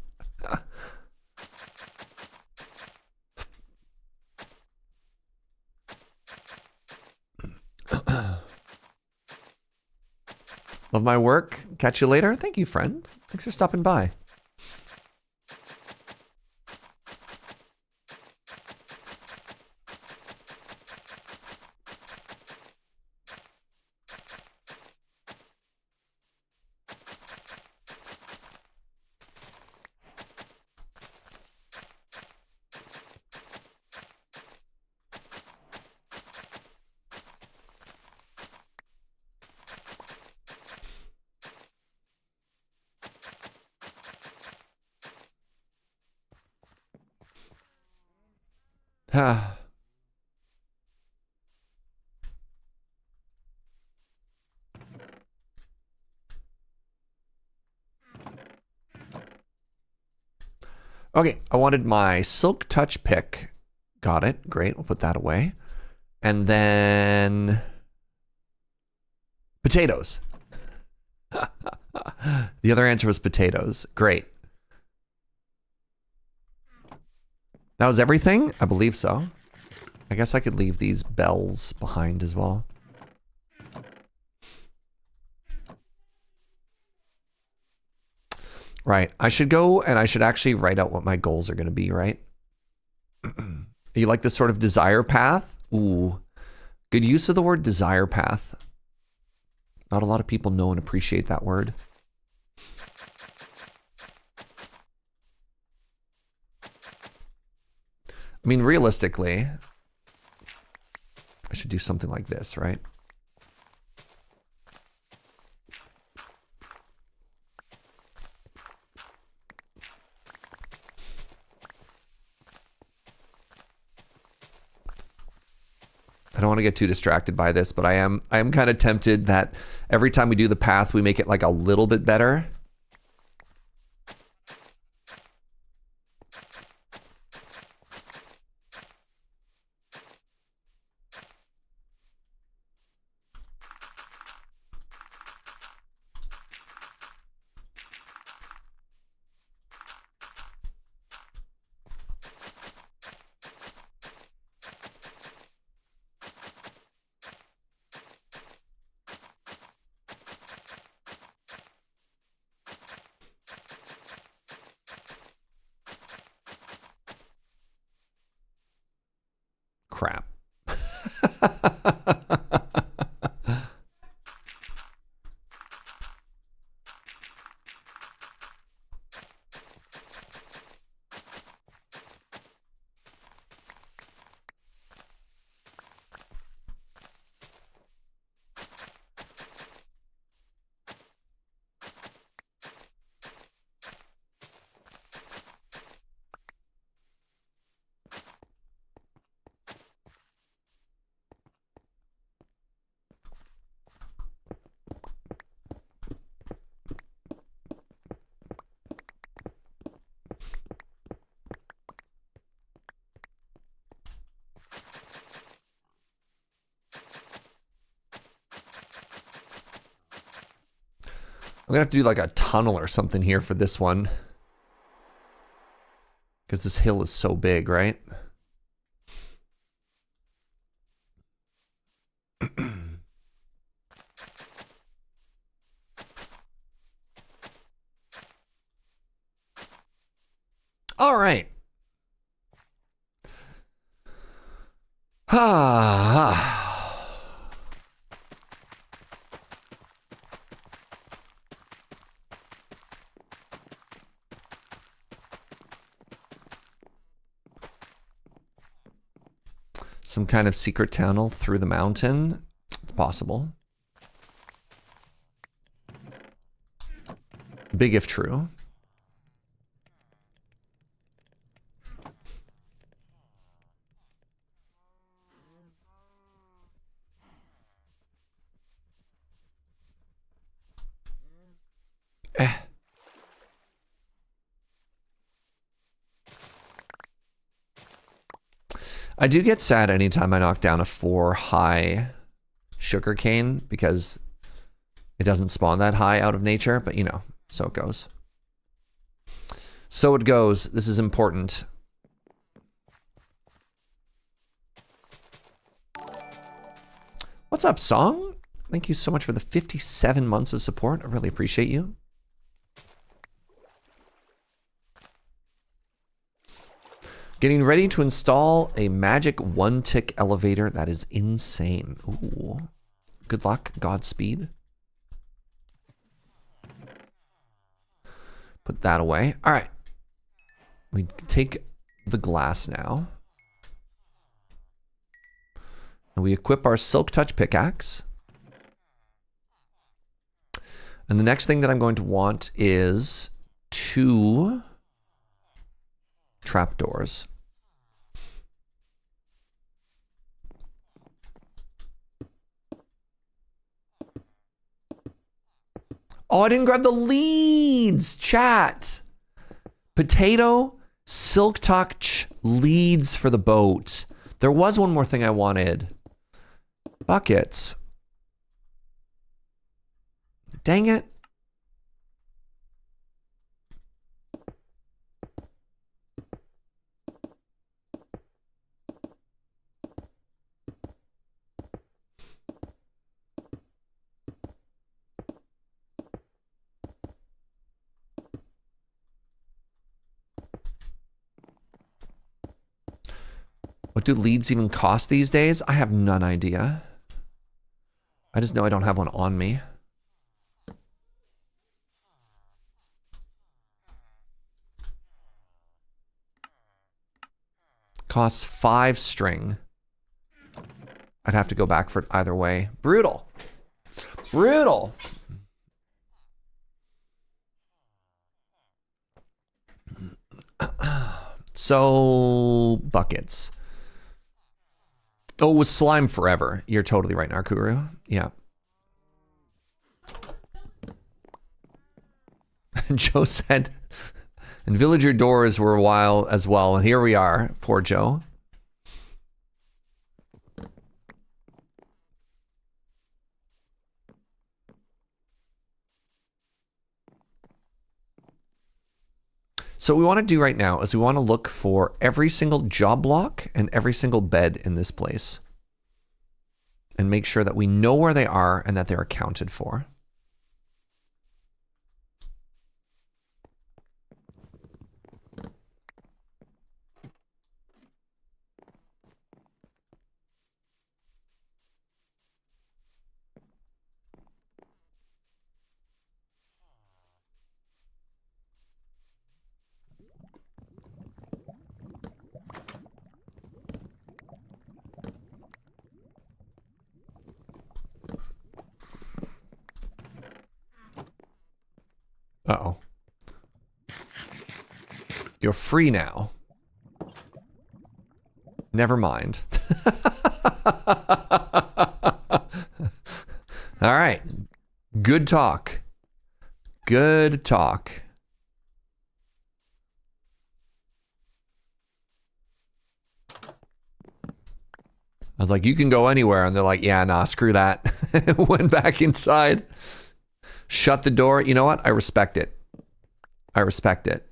Love my work. Catch you later. Thank you, friend. Thanks for stopping by. Okay, I wanted my Silk Touch pick. Got it. Great. We'll put that away. And then potatoes. The other answer was potatoes. Great. That was everything? I believe so. I guess I could leave these bells behind as well. Right. I should go and I should actually write out what my goals are going to be, right? You like this sort of desire path? Ooh. Good use of the word desire path. Not a lot of people know and appreciate that word. I mean, realistically, I should do something like this, right? I don't want to get too distracted by this, but I am kind of tempted that every time we do the path, we make it like a little bit better. Crap. I'm gonna have to do like a tunnel or something here for this one. Because this hill is so big, right? All right. Some kind of secret tunnel through the mountain. It's possible. Big if true. I do get sad anytime I knock down a 4 high sugarcane because it doesn't spawn that high out of nature, but you know, so it goes. So it goes. This is important. What's up, Song? Thank you so much for the 57 months of support. I really appreciate you. Getting ready to install a magic 1-tick elevator. That is insane. Ooh. Good luck. Godspeed. Put that away. All right. We take the glass now. And we equip our Silk Touch pickaxe. And the next thing that I'm going to want is 2 trapdoors. Oh, I didn't grab the leads, chat. Potato, silk touch, leads for the boat. There was one more thing I wanted. Buckets. Dang it. What do leads even cost these days? I have none idea. I just know I don't have one on me. Costs 5 string. I'd have to go back for it either way. Brutal. Brutal. So, buckets. Oh, it was slime forever. You're totally right, Narkuru. Yeah. Joe said, and villager doors were a while as well. And here we are. Poor Joe. So what we want to do right now is we want to look for every single job block and every single bed in this place. And make sure that we know where they are and that they're accounted for. Uh-oh. You're free now. Never mind. All right. Good talk. Good talk. I was like, you can go anywhere. And they're like, yeah, nah, screw that. Went back inside. Shut the door. You know what? I respect it. I respect it.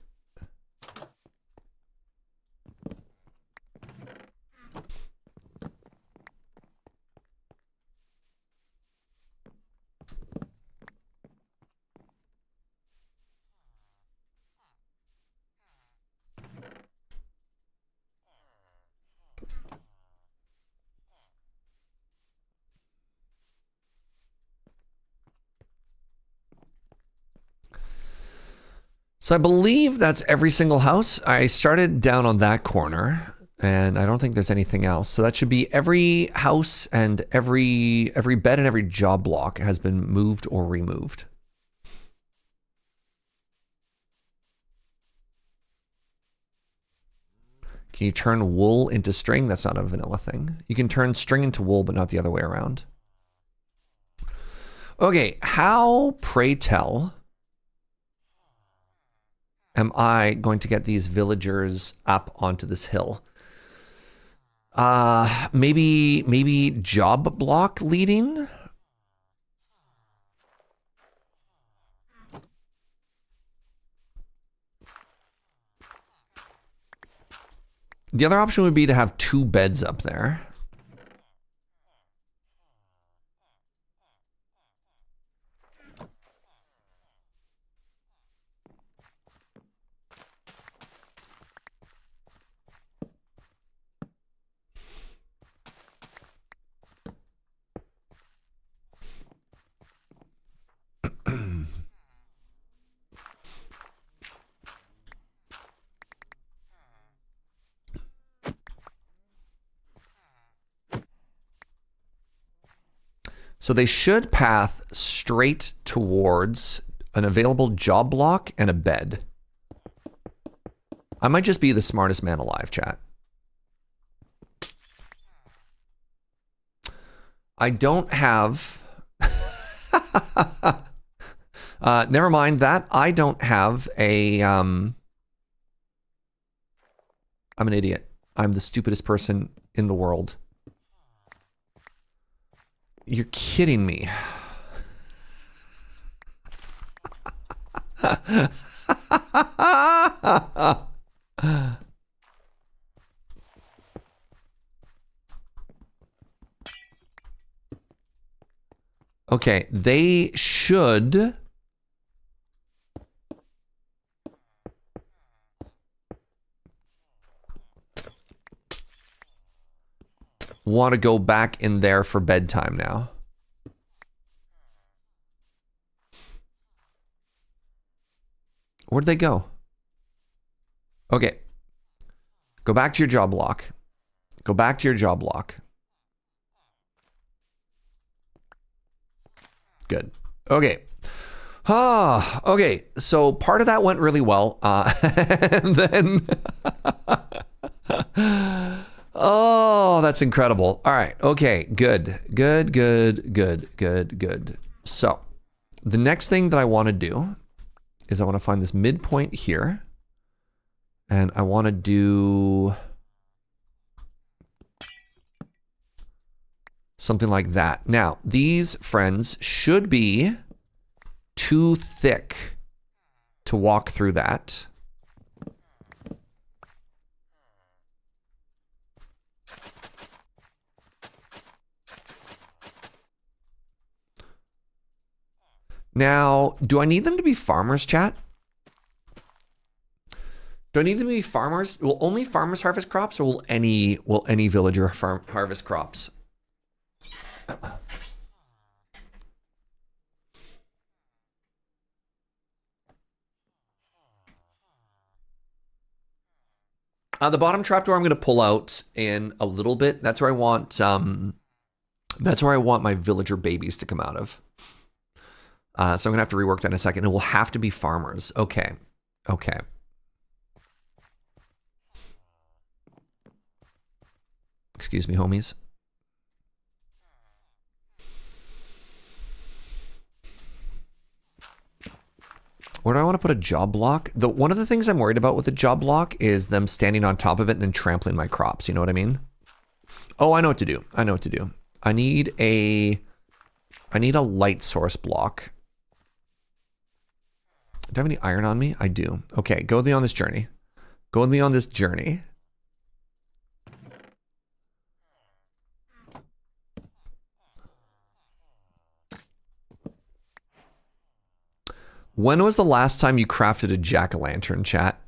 So I believe that's every single house. I started down on that corner, and I don't think there's anything else. So that should be every house and every bed and every job block has been moved or removed. Can you turn wool into string? That's not a vanilla thing. You can turn string into wool, but not the other way around. Okay, how, pray tell, am I going to get these villagers up onto this hill? Maybe job block leading? The other option would be to have 2 beds up there. So they should path straight towards an available job block and a bed. I might just be the smartest man alive, chat. I don't have... never mind that. I don't have a... I'm an idiot. I'm the stupidest person in the world. You're kidding me. Okay, they should want to go back in there for bedtime now. Where'd they go? Okay. Go back to your job block. Go back to your job block. Good. Okay. Okay. So part of that went really well. And then... oh, that's incredible. All right. Okay. Good. Good, good, good, good, good. So the next thing that I want to do is I want to find this midpoint here. And I want to do something like that. Now, these friends should be too thick to walk through that. Now, do I need them to be farmers, chat? Do I need them to be farmers? Will only farmers harvest crops, or will any villager harvest crops? The bottom trapdoor I'm going to pull out in a little bit. That's where I want my villager babies to come out of. So I'm going to have to rework that in a second. It will have to be farmers. Okay. Okay. Excuse me, homies. Where do I want to put a job block? One of the things I'm worried about with the job block is them standing on top of it and then trampling my crops. You know what I mean? Oh, I know what to do. I know what to do. I need a light source block. Do I have any iron on me? I do. Okay, go with me on this journey. Go with me on this journey. When was the last time you crafted a jack-o'-lantern, chat?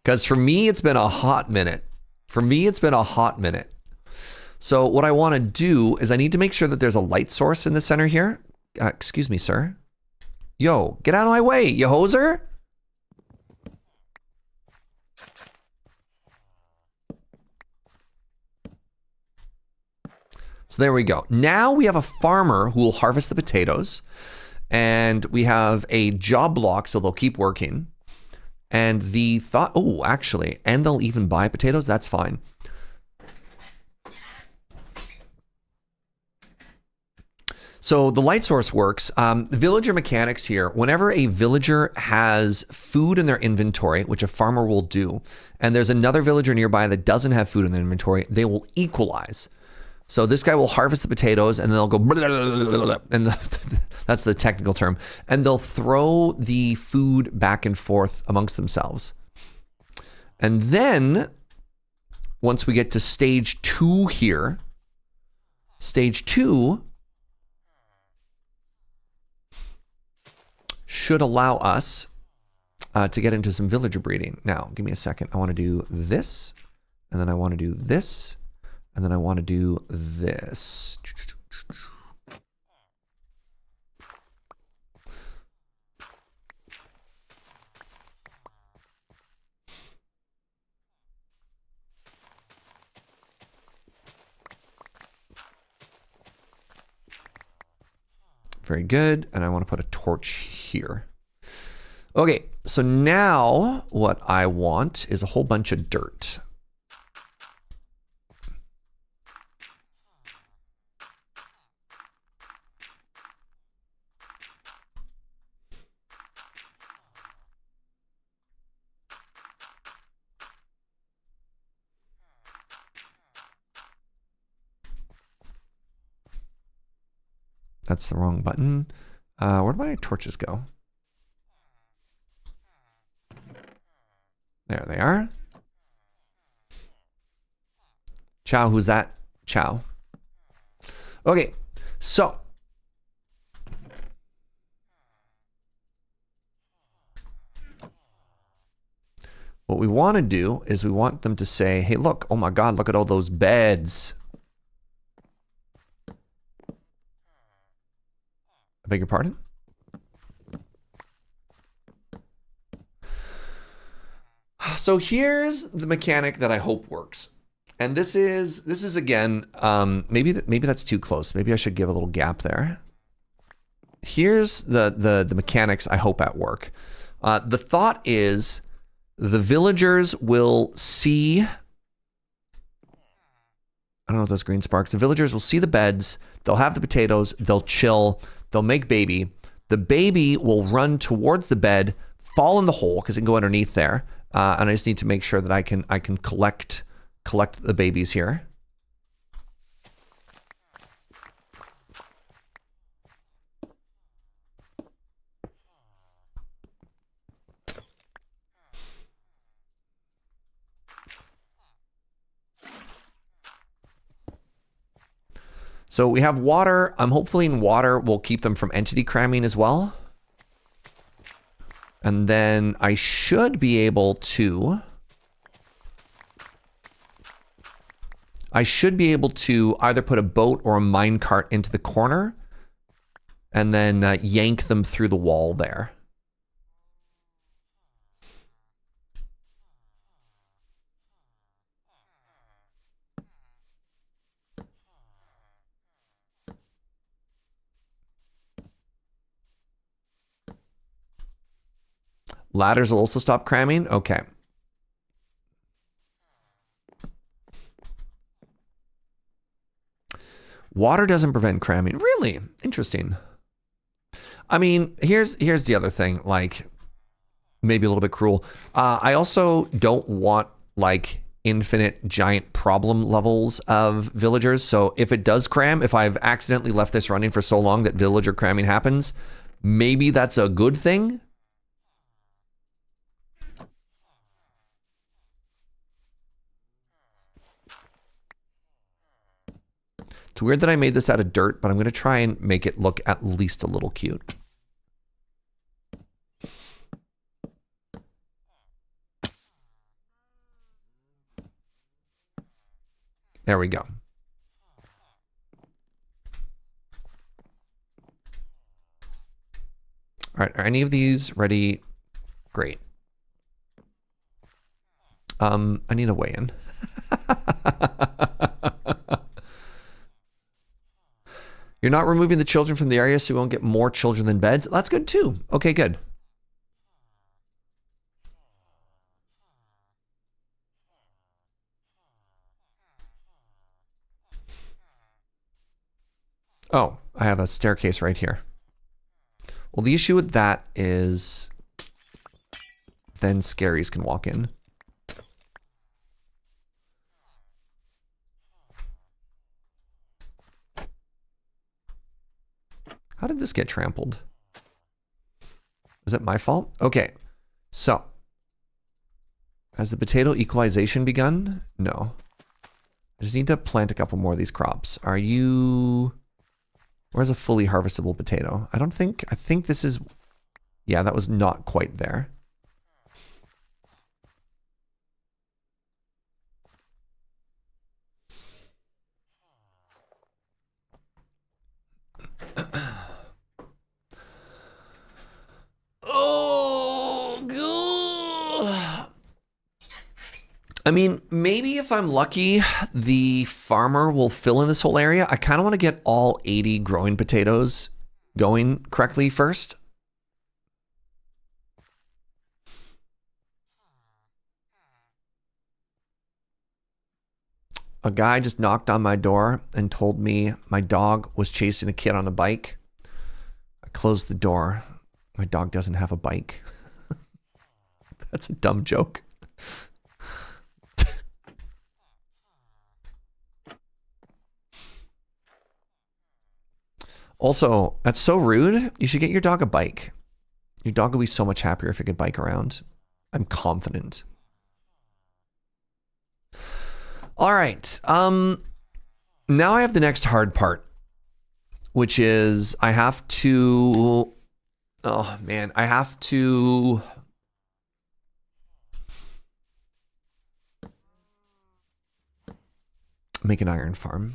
Because for me, it's been a hot minute. For me, it's been a hot minute. So what I want to do is I need to make sure that there's a light source in the center here. Excuse me, sir. Yo, get out of my way, you hoser. So there we go. Now we have a farmer who will harvest the potatoes. And we have a job block, so they'll keep working. And the thought, oh, actually, and they'll even buy potatoes. That's fine. So the light source works. The villager mechanics here, whenever a villager has food in their inventory, which a farmer will do, and there's another villager nearby that doesn't have food in their inventory, they will equalize. So this guy will harvest the potatoes and then they'll go, and that's the technical term. And they'll throw the food back and forth amongst themselves. And then once we get to stage 2 here, stage 2 should allow us to get into some villager breeding. Now, give me a second. I want to do this, and then I want to do this, and then I want to do this. Very good. And I want to put a torch here. Okay, so now what I want is a whole bunch of dirt. That's the wrong button. Where do my torches go? There they are. Chow, who's that? Chow. Okay, so. What we want to do is we want them to say, hey, look, oh my God, look at all those beds. I beg your pardon? So here's the mechanic that I hope works. And this is again, maybe that's too close. Maybe I should give a little gap there. Here's the mechanics I hope at work. The thought is the villagers will see, I don't know what those green sparks. The villagers will see the beds. They'll have the potatoes. They'll chill. They'll make baby. The baby will run towards the bed, fall in the hole because it can go underneath there. And I just need to make sure that I can collect the babies here. So we have water. I'm hopefully in water will keep them from entity cramming as well. And then I should be able to either put a boat or a minecart into the corner and then yank them through the wall there. Ladders will also stop cramming? Okay. Water doesn't prevent cramming. Really? Interesting. I mean, here's the other thing, like, maybe a little bit cruel. I also don't want, like, infinite giant problem levels of villagers. So if it does cram, if I've accidentally left this running for so long that villager cramming happens, maybe that's a good thing. It's weird that I made this out of dirt, but I'm going to try and make it look at least a little cute. There we go. All right, are any of these ready? Great. I need a weigh-in. You're not removing the children from the area so we won't get more children than beds? That's good too. Okay, good. Oh, I have a staircase right here. Well, the issue with that is then scaries can walk in. How did this get trampled? Is it my fault? Okay, so has the potato equalization begun? No. I just need to plant a couple more of these crops. Are you... Where's a fully harvestable potato? I think this is... Yeah, that was not quite there. Oh, God. I mean, maybe if I'm lucky, the farmer will fill in this whole area. I kind of want to get all 80 growing potatoes going correctly first. A guy just knocked on my door and told me my dog was chasing a kid on a bike. I closed the door. My dog doesn't have a bike. That's a dumb joke. Also, that's so rude. You should get your dog a bike. Your dog will be so much happier if it could bike around. I'm confident. All right. Now I have the next hard part, which is I have to... Oh, man. I have to... make an iron farm.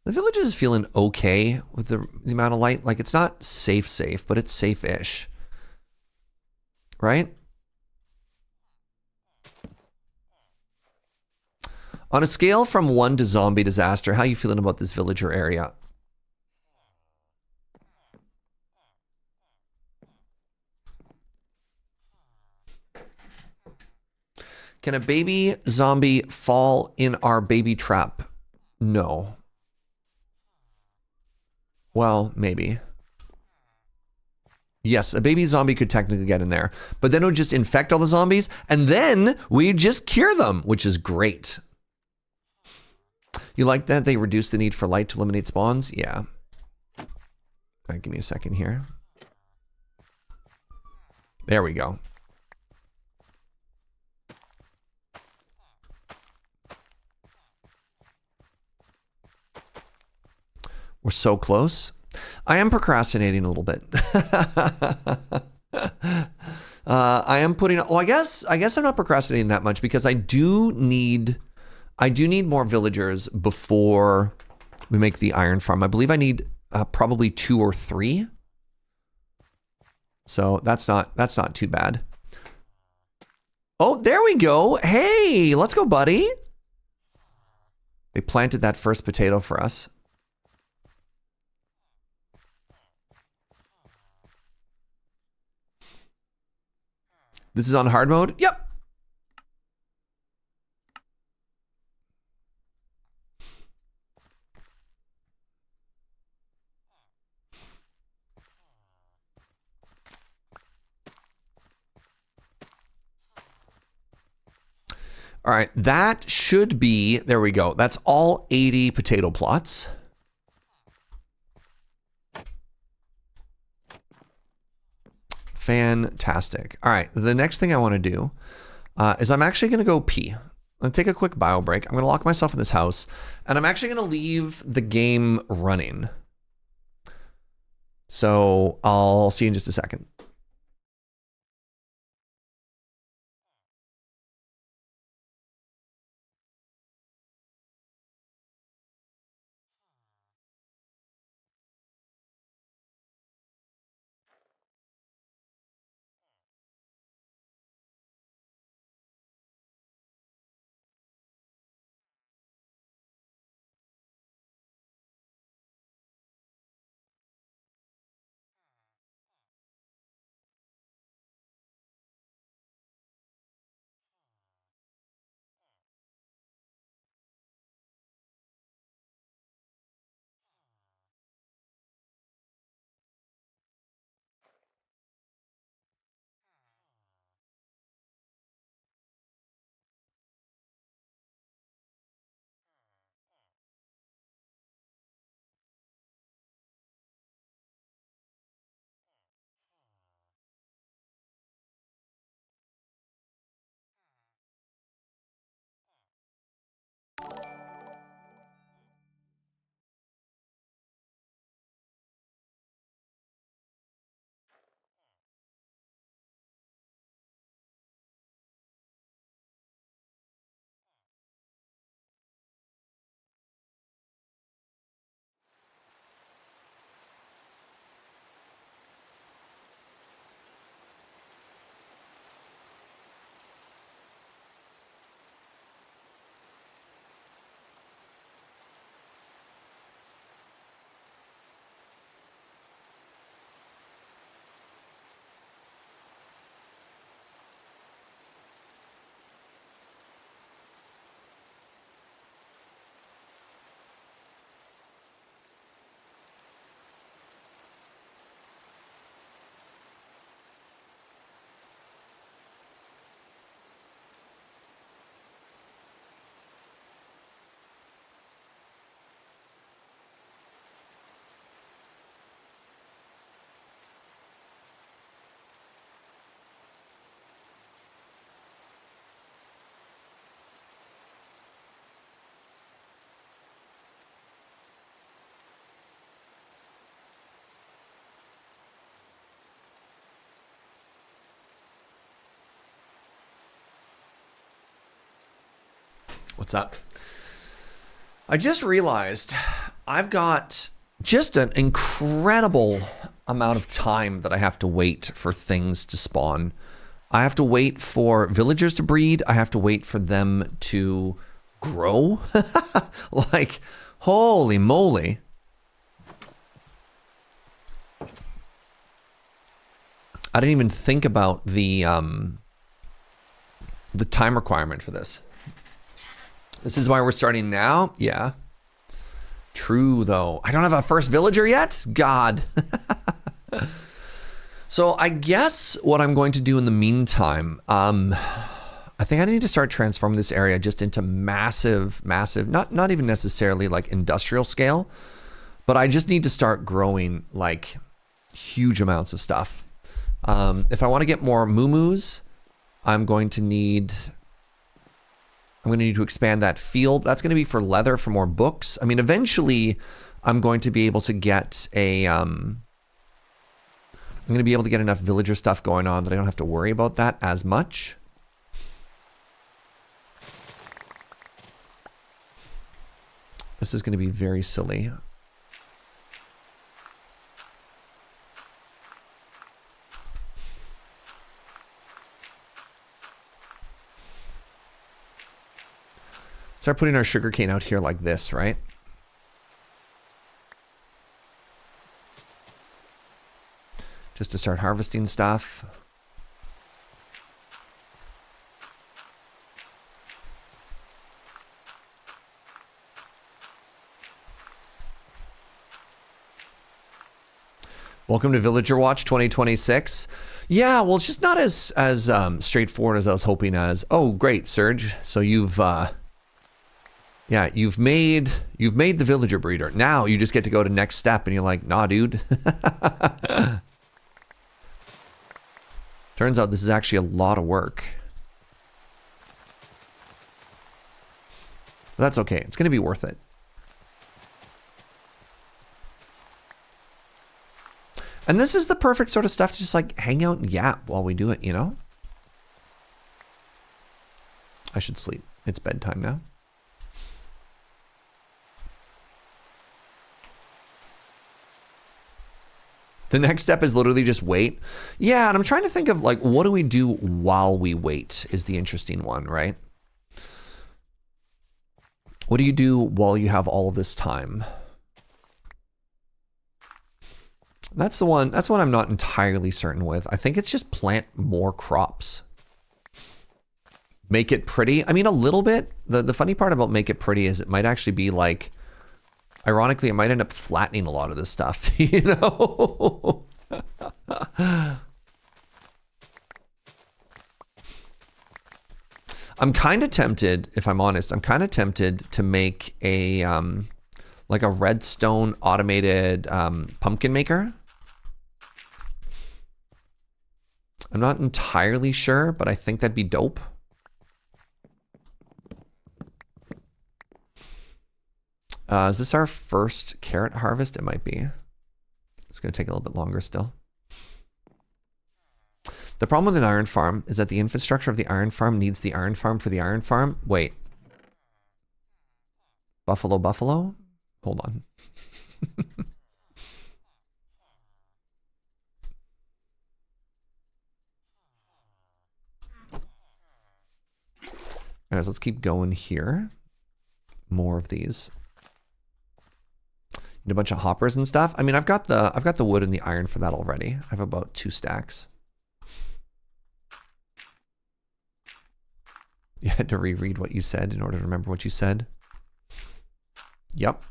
The village is feeling okay with the amount of light. Like, it's not safe, but it's safe-ish. Right? On a scale from 1 to zombie disaster, how are you feeling about this villager area? Can a baby zombie fall in our baby trap? No. Well, maybe. Yes, a baby zombie could technically get in there, but then it would just infect all the zombies, and then we just cure them, which is great. You like that they reduce the need for light to eliminate spawns? Yeah. All right, give me a second here. There we go. We're so close. I am procrastinating a little bit. I am putting. Oh, I guess I'm not procrastinating that much because I do need more villagers before we make the iron farm. I believe I need probably 2 or 3. So that's not too bad. Oh, there we go. Hey, let's go, buddy. They planted that first potato for us. This is on hard mode? Yep. All right, that should be, there we go. That's all 80 potato plots. Fantastic. All right, the next thing I want to do is I'm actually going to go pee. I'm going to take a quick bio break. I'm going to lock myself in this house, and I'm actually going to leave the game running. So I'll see you in just a second. What's up? I just realized I've got just an incredible amount of time that I have to wait for things to spawn. I have to wait for villagers to breed. I have to wait for them to grow. Like, holy moly. I didn't even think about the time requirement for this. This is why we're starting now? Yeah. True, though. I don't have a first villager yet? God. So I guess what I'm going to do in the meantime, I think I need to start transforming this area just into massive, not even necessarily like industrial scale, but I just need to start growing like huge amounts of stuff. If I want to get more moo-moos, I'm going to need to expand that field. That's going to be for leather, for more books. I mean, eventually I'm going to be able to get a, I'm going to be able to get enough villager stuff going on that I don't have to worry about that as much. This is going to be very silly. Start putting our sugarcane out here like this, right? Just to start harvesting stuff. Welcome to Villager Watch 2026. Yeah, well, it's just not as straightforward as I was hoping as. Oh, great, Serge. So you've made the villager breeder. Now you just get to go to next step and you're like, nah, dude. Turns out this is actually a lot of work. But that's okay. It's going to be worth it. And this is the perfect sort of stuff to just like hang out and yap while we do it, you know? I should sleep. It's bedtime now. The next step is literally just wait. Yeah, and I'm trying to think of like, what do we do while we wait is the interesting one, right? What do you do while you have all of this time? That's the one I'm not entirely certain with. I think it's just plant more crops. Make it pretty. I mean, a little bit. The funny part about make it pretty is it might actually be like, ironically, it might end up flattening a lot of this stuff, you know? I'm kind of tempted, if I'm honest, I'm kind of tempted to make a, like a redstone automated pumpkin maker. I'm not entirely sure, but I think that'd be dope. Is this our first carrot harvest? It might be. It's going to take a little bit longer still. The problem with an iron farm is that the infrastructure of the iron farm needs the iron farm for the iron farm. Wait. Buffalo? Hold on. Alright, so let's keep going here. More of these. Need a bunch of hoppers and stuff. I mean, I've got the wood and the iron for that already. I have about 2 stacks. You had to reread what you said in order to remember what you said. Yep.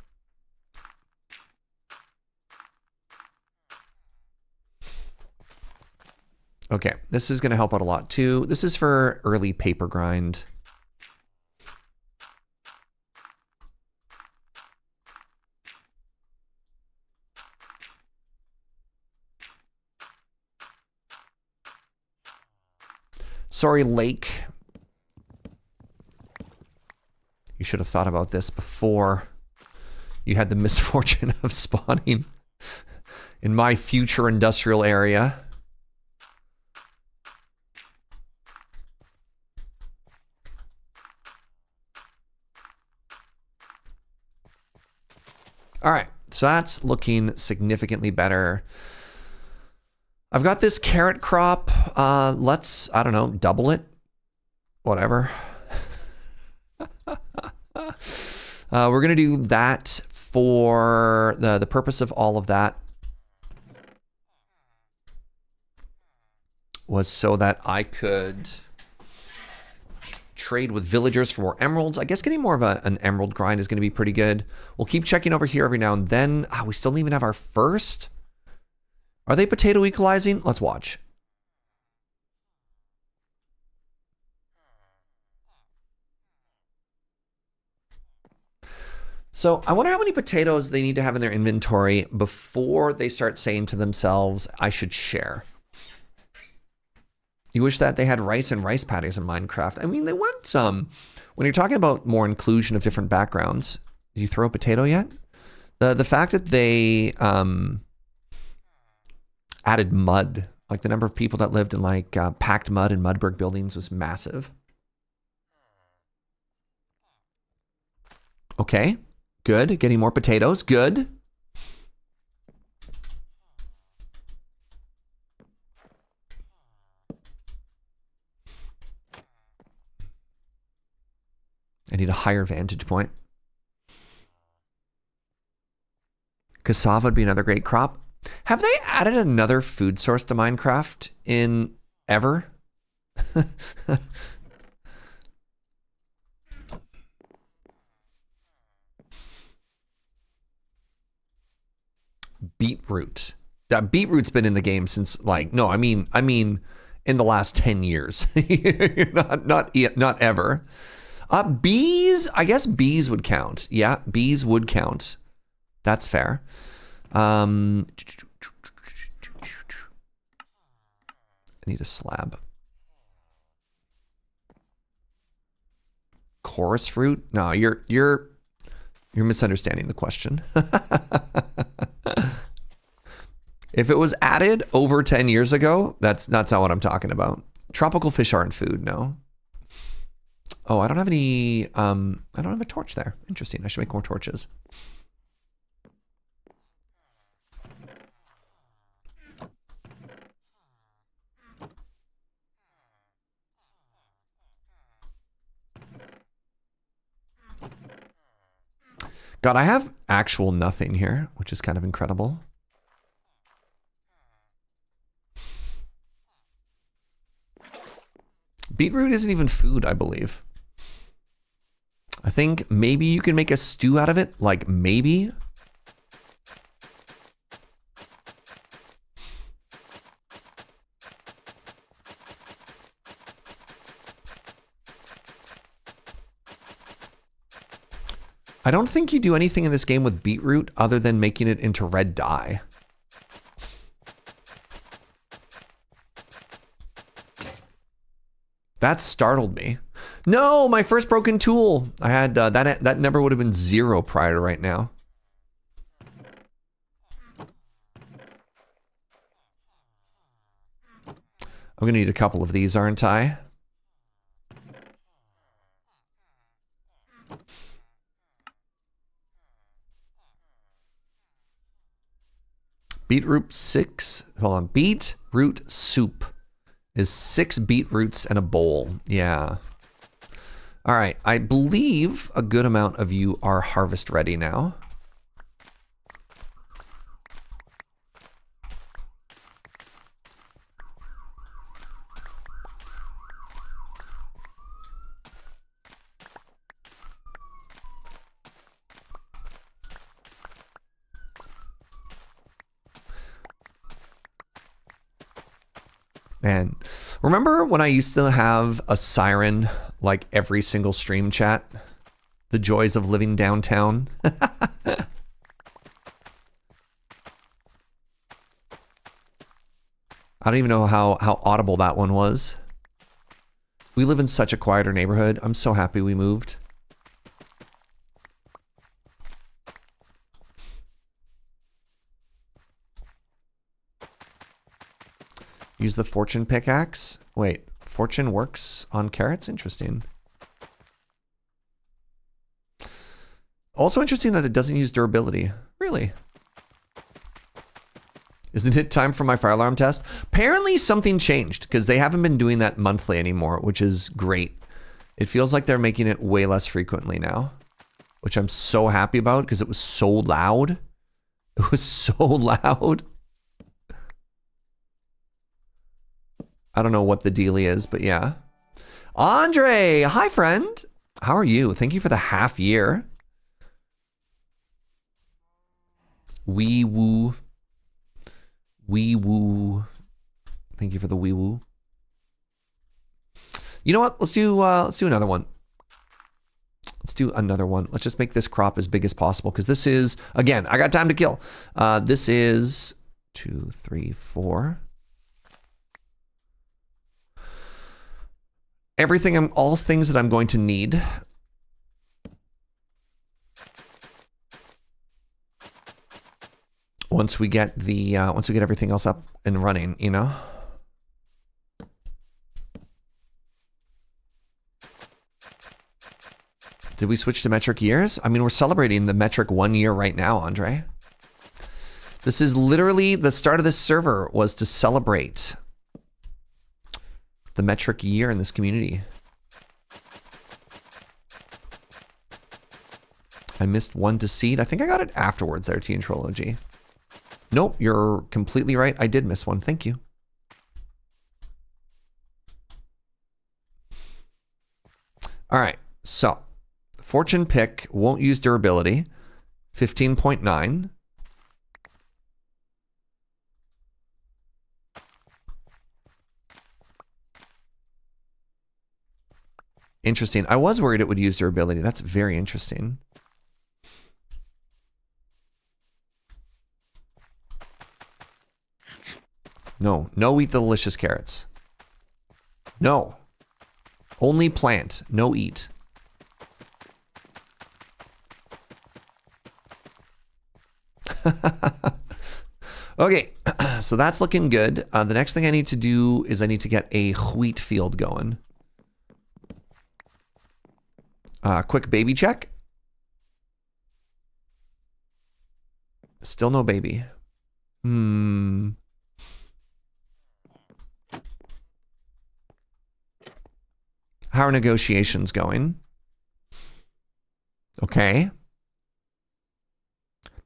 Okay, this is going to help out a lot too. This is for early paper grind. Sorry, Lake. You should have thought about this before you had the misfortune of spawning in my future industrial area. All right, so that's looking significantly better. I've got this carrot crop. Let's, I don't know, double it. Whatever. We're going to do that for the purpose of all of that was so that I could trade with villagers for more emeralds. I guess getting more of an emerald grind is going to be pretty good. We'll keep checking over here every now and then. We still don't even have our first. Are they potato equalizing? Let's watch. So I wonder how many potatoes they need to have in their inventory before they start saying to themselves, I should share. You wish that they had rice and rice paddies in Minecraft. I mean, they want some. When you're talking about more inclusion of different backgrounds, did you throw a potato yet? The fact that they added mud, like the number of people that lived in like packed mud and mud brick buildings was massive. Okay. Good. Getting more potatoes. Good. I need a higher vantage point. Cassava would be another great crop. Have they added another food source to Minecraft in ever? Beetroot. Beetroot's been in the game since like, no, I mean in the last 10 years. not ever. Bees, I guess bees would count. Yeah, bees would count. That's fair. I need a slab. Chorus fruit? No, you're misunderstanding the question. If it was added over 10 years ago, that's not what I'm talking about. Tropical fish aren't food, no. Oh, I don't have any, I don't have a torch there. Interesting, I should make more torches. God, I have actual nothing here, which is kind of incredible. Beetroot isn't even food, I believe. I think maybe you can make a stew out of it, like maybe. I don't think you do anything in this game with beetroot other than making it into red dye. That startled me. No, my first broken tool. I had that number would have been 0 prior to right now. I'm gonna need a couple of these, aren't I? Beetroot 6. Hold on. Beetroot soup is 6 beetroots and a bowl. Yeah. All right. I believe a good amount of you are harvest ready now. Man, remember when I used to have a siren like every single stream chat? The joys of living downtown. I don't even know how audible that one was. We live in such a quieter neighborhood. I'm so happy we moved. Use the fortune pickaxe. Wait, fortune works on carrots? Interesting. Also interesting that it doesn't use durability. Really? Isn't it time for my fire alarm test? Apparently something changed because they haven't been doing that monthly anymore, which is great. It feels like they're making it way less frequently now, which I'm so happy about because it was so loud. It was so loud. I don't know what the dealie is, but yeah. Andre, hi friend. How are you? Thank you for the half year. Wee woo. Wee woo. Thank you for the wee woo. You know what? Let's do another one. Let's do another one. Let's just make this crop as big as possible because this is, again, I got time to kill. This is 2, 3, 4. Everything, all things that I'm going to need. Once we get everything else up and running, you know. Did we switch to metric years? I mean, we're celebrating the metric 1 year right now, Andre. This is literally the start of this server was to celebrate the metric year in this community. I missed one to seed. I think I got it afterwards there, T and Troll OG. Nope, you're completely right. I did miss one. Thank you. All right, so fortune pick won't use durability. 15.9. Interesting. I was worried it would use durability. That's very interesting. No, no eat the delicious carrots. No. Only plant, no eat. Okay, so that's looking good. The next thing I need to do is I need to get a wheat field going. Quick baby check. Still no baby. How are negotiations going? Okay.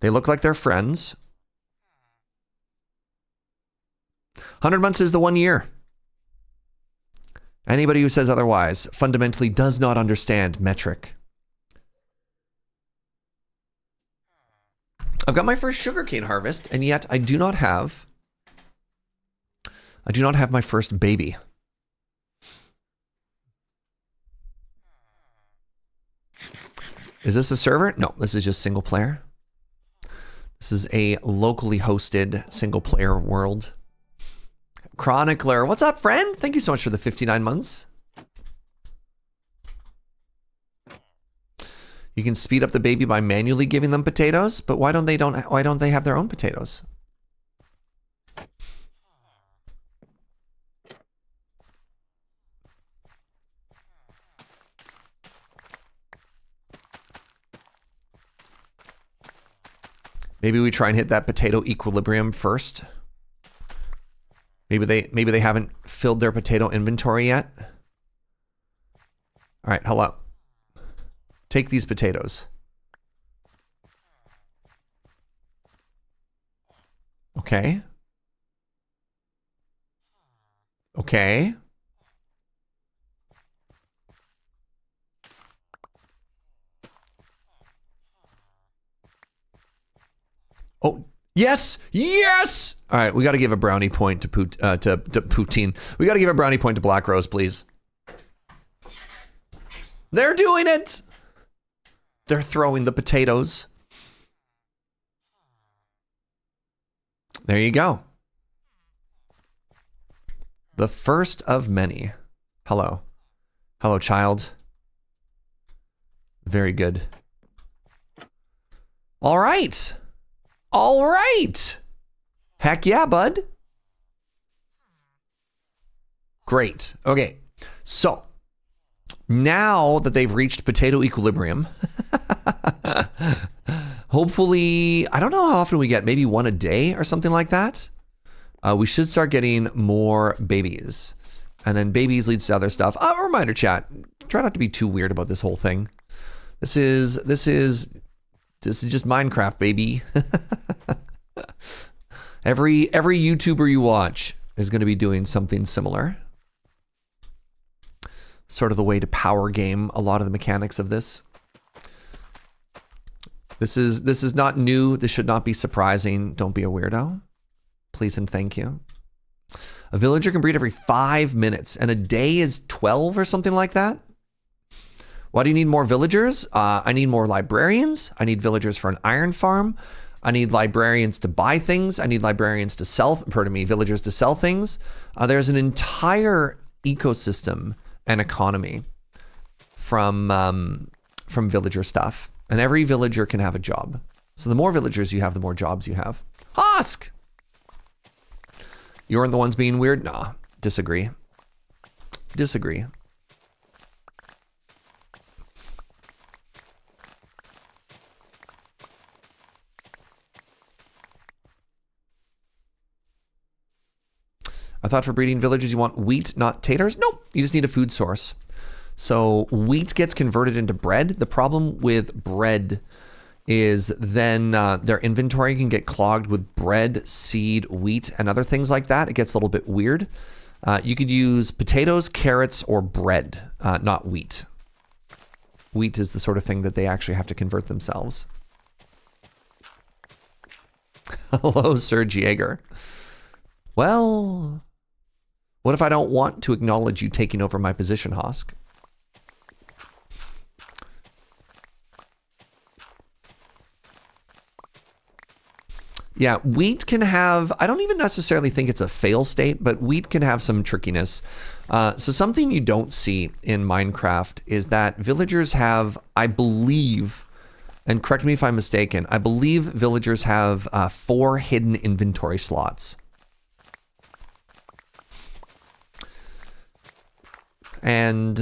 They look like they're friends. 100 months is the 1 year. Anybody who says otherwise fundamentally does not understand metric. I've got my first sugarcane harvest, and yet I do not have my first baby. Is this a server? No, this is just single player. This is a locally hosted single player world. Chronicler, what's up, friend? Thank you so much for the 59 months. You can speed up the baby by manually giving them potatoes, but why don't they have their own potatoes? Maybe we try and hit that potato equilibrium first. Maybe they haven't filled their potato inventory yet. All right, hello. Take these potatoes. Okay. Okay. Oh, yes! Yes! All right, we got to give a brownie point to Poutine. We got to give a brownie point to Black Rose, please. They're doing it! They're throwing the potatoes. There you go. The first of many. Hello. Hello, child. Very good. All right. All right. Heck yeah, bud. Great. Okay. So now that they've reached potato equilibrium, Hopefully, I don't know how often we get, maybe one a day or something like that. We should start getting more babies. And then babies leads to other stuff. A reminder, chat, try not to be too weird about this whole thing. This is just Minecraft, baby. Every YouTuber you watch is going to be doing something similar. Sort of the way to power game a lot of the mechanics of this. This is not new. This should not be surprising. Don't be a weirdo. Please and thank you. A villager can breed every 5 minutes, and a day is 12 or something like that. Why do you need more villagers? I need more librarians. I need villagers for an iron farm. I need librarians to buy things. I need librarians to sell, pardon me, villagers to sell things. There's an entire ecosystem and economy from villager stuff. And every villager can have a job. So the more villagers you have, the more jobs you have. Husk! You aren't the ones being weird? Nah, disagree. Disagree. I thought for breeding villagers you want wheat, not taters. Nope, you just need a food source. So wheat gets converted into bread. The problem with bread is then their inventory can get clogged with bread, seed, wheat, and other things like that. It gets a little bit weird. You could use potatoes, carrots, or bread, not wheat. Wheat is the sort of thing that they actually have to convert themselves. Hello, Serge Jaeger. Well, what if I don't want to acknowledge you taking over my position, Hosk? Yeah, wheat can have, I don't even necessarily think it's a fail state, but wheat can have some trickiness. So something you don't see in Minecraft is that villagers have, I believe, and correct me if I'm mistaken, I believe villagers have 4 hidden inventory slots. And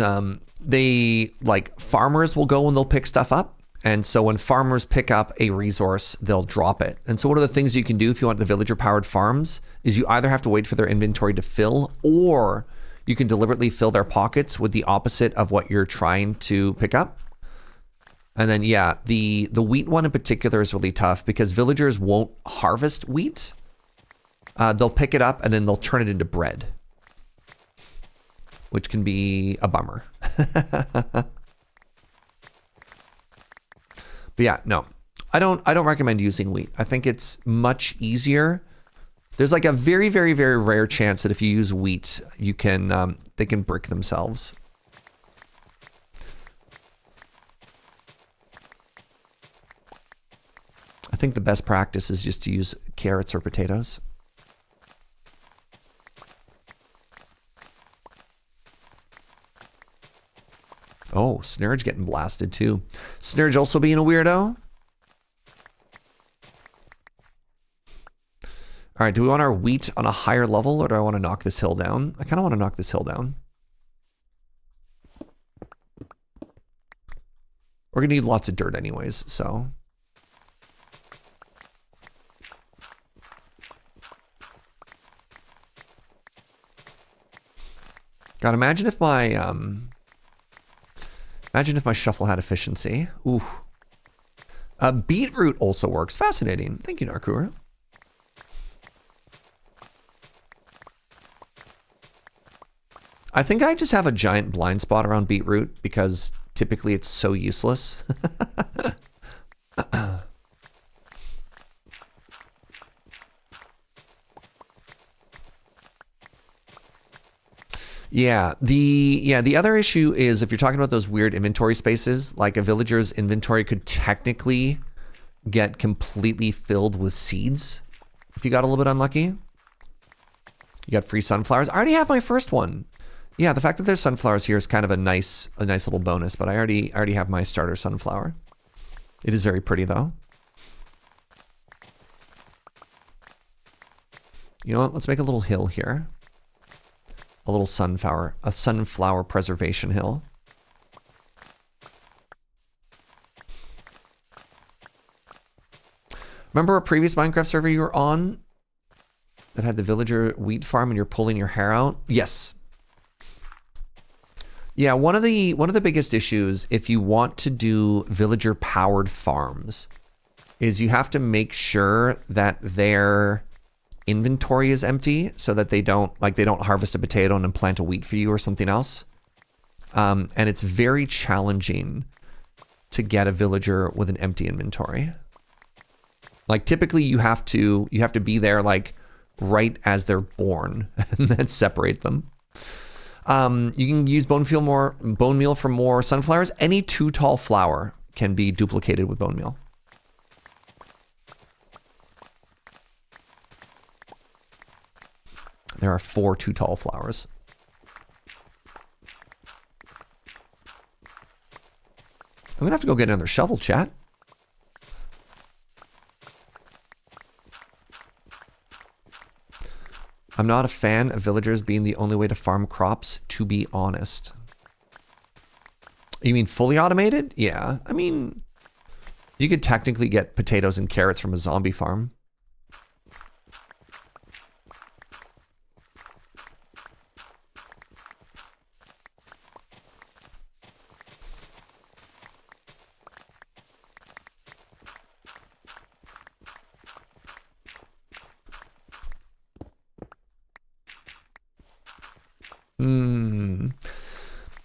they, like, farmers will go and they'll pick stuff up. And so when farmers pick up a resource, they'll drop it. And so one of the things you can do if you want the villager-powered farms is you either have to wait for their inventory to fill, or you can deliberately fill their pockets with the opposite of what you're trying to pick up. And then, yeah, the wheat one in particular is really tough because villagers won't harvest wheat. They'll pick it up and then they'll turn it into bread, which can be a bummer. But yeah, no, I don't recommend using wheat. I think it's much easier. There's like a very, very, very rare chance that if you use wheat, you can they can brick themselves. I think the best practice is just to use carrots or potatoes. Oh, Snurge getting blasted too. Snurge also being a weirdo. All right, do we want our wheat on a higher level or do I want to knock this hill down? I kind of want to knock this hill down. We're going to need lots of dirt anyways, so. God, imagine if my shuffle had efficiency. Ooh. Beetroot also works. Fascinating. Thank you, Narkura. I think I just have a giant blind spot around beetroot because typically it's so useless. Yeah, the other issue is if you're talking about those weird inventory spaces, like a villager's inventory could technically get completely filled with seeds if you got a little bit unlucky. You got free sunflowers. I already have my first one. Yeah, the fact that there's sunflowers here is kind of a nice little bonus, but I already have my starter sunflower. It is very pretty though. You know what? Let's make a little hill here. A little sunflower preservation hill. Remember a previous Minecraft server you were on that had the villager wheat farm and you're pulling your hair out? Yes. Yeah, one of the biggest issues if you want to do villager powered farms is you have to make sure that their inventory is empty so that they don't harvest a potato and then plant a wheat for you or something else. And it's very challenging to get a villager with an empty inventory. Like typically you have to be there like right as they're born and then separate them. You can use bone meal for more sunflowers. Any too tall flower can be duplicated with bone meal. There are 4 too tall flowers. I'm gonna have to go get another shovel, chat. I'm not a fan of villagers being the only way to farm crops, to be honest. You mean fully automated? Yeah. I mean, you could technically get potatoes and carrots from a zombie farm.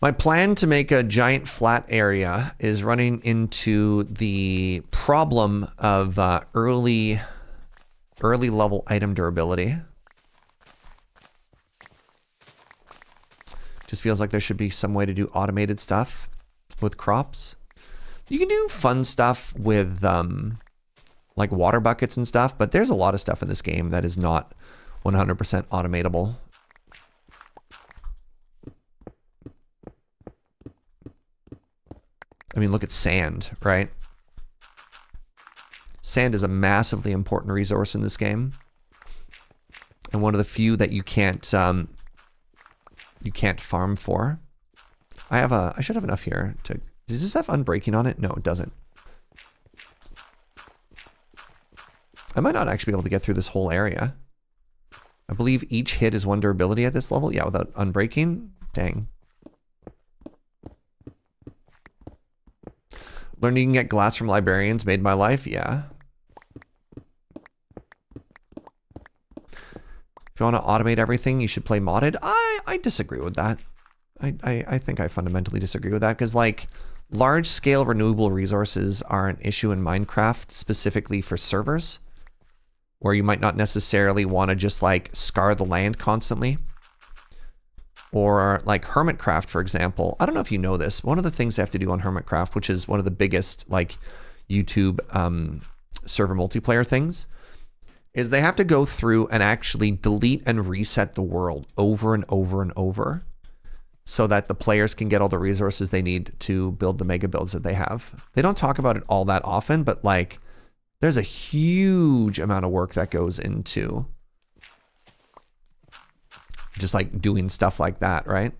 My plan to make a giant flat area is running into the problem of early level item durability. Just feels like there should be some way to do automated stuff with crops. You can do fun stuff with like water buckets and stuff, but there's a lot of stuff in this game that is not 100% automatable. I mean, look at sand, right? Sand is a massively important resource in this game, and one of the few that you can't farm for. I should have enough here to. Does this have unbreaking on it? No, it doesn't. I might not actually be able to get through this whole area. I believe each hit is 1 durability at this level. Yeah, without unbreaking. Dang. Learning you can get glass from librarians made my life. Yeah. If you want to automate everything, you should play modded. I disagree with that. I think I fundamentally disagree with that because like large scale renewable resources are an issue in Minecraft specifically for servers where you might not necessarily want to just like scar the land constantly. Or like Hermitcraft, for example. I don't know if you know this. One of the things I have to do on Hermitcraft, which is one of the biggest like YouTube server multiplayer things, is they have to go through and actually delete and reset the world over and over and over so that the players can get all the resources they need to build the mega builds that they have. They don't talk about it all that often, but like there's a huge amount of work that goes into just like doing stuff like that, right?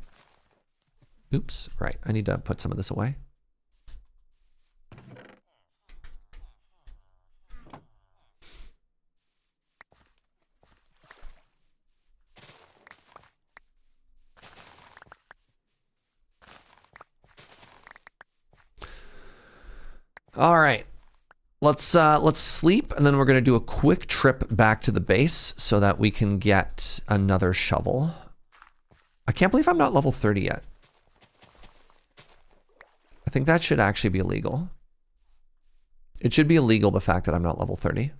Oops, right. I need to put some of this away. All right. Let's sleep, and then we're going to do a quick trip back to the base so that we can get another shovel. I can't believe I'm not level 30 yet. I think that should actually be illegal. It should be illegal, the fact that I'm not level 30.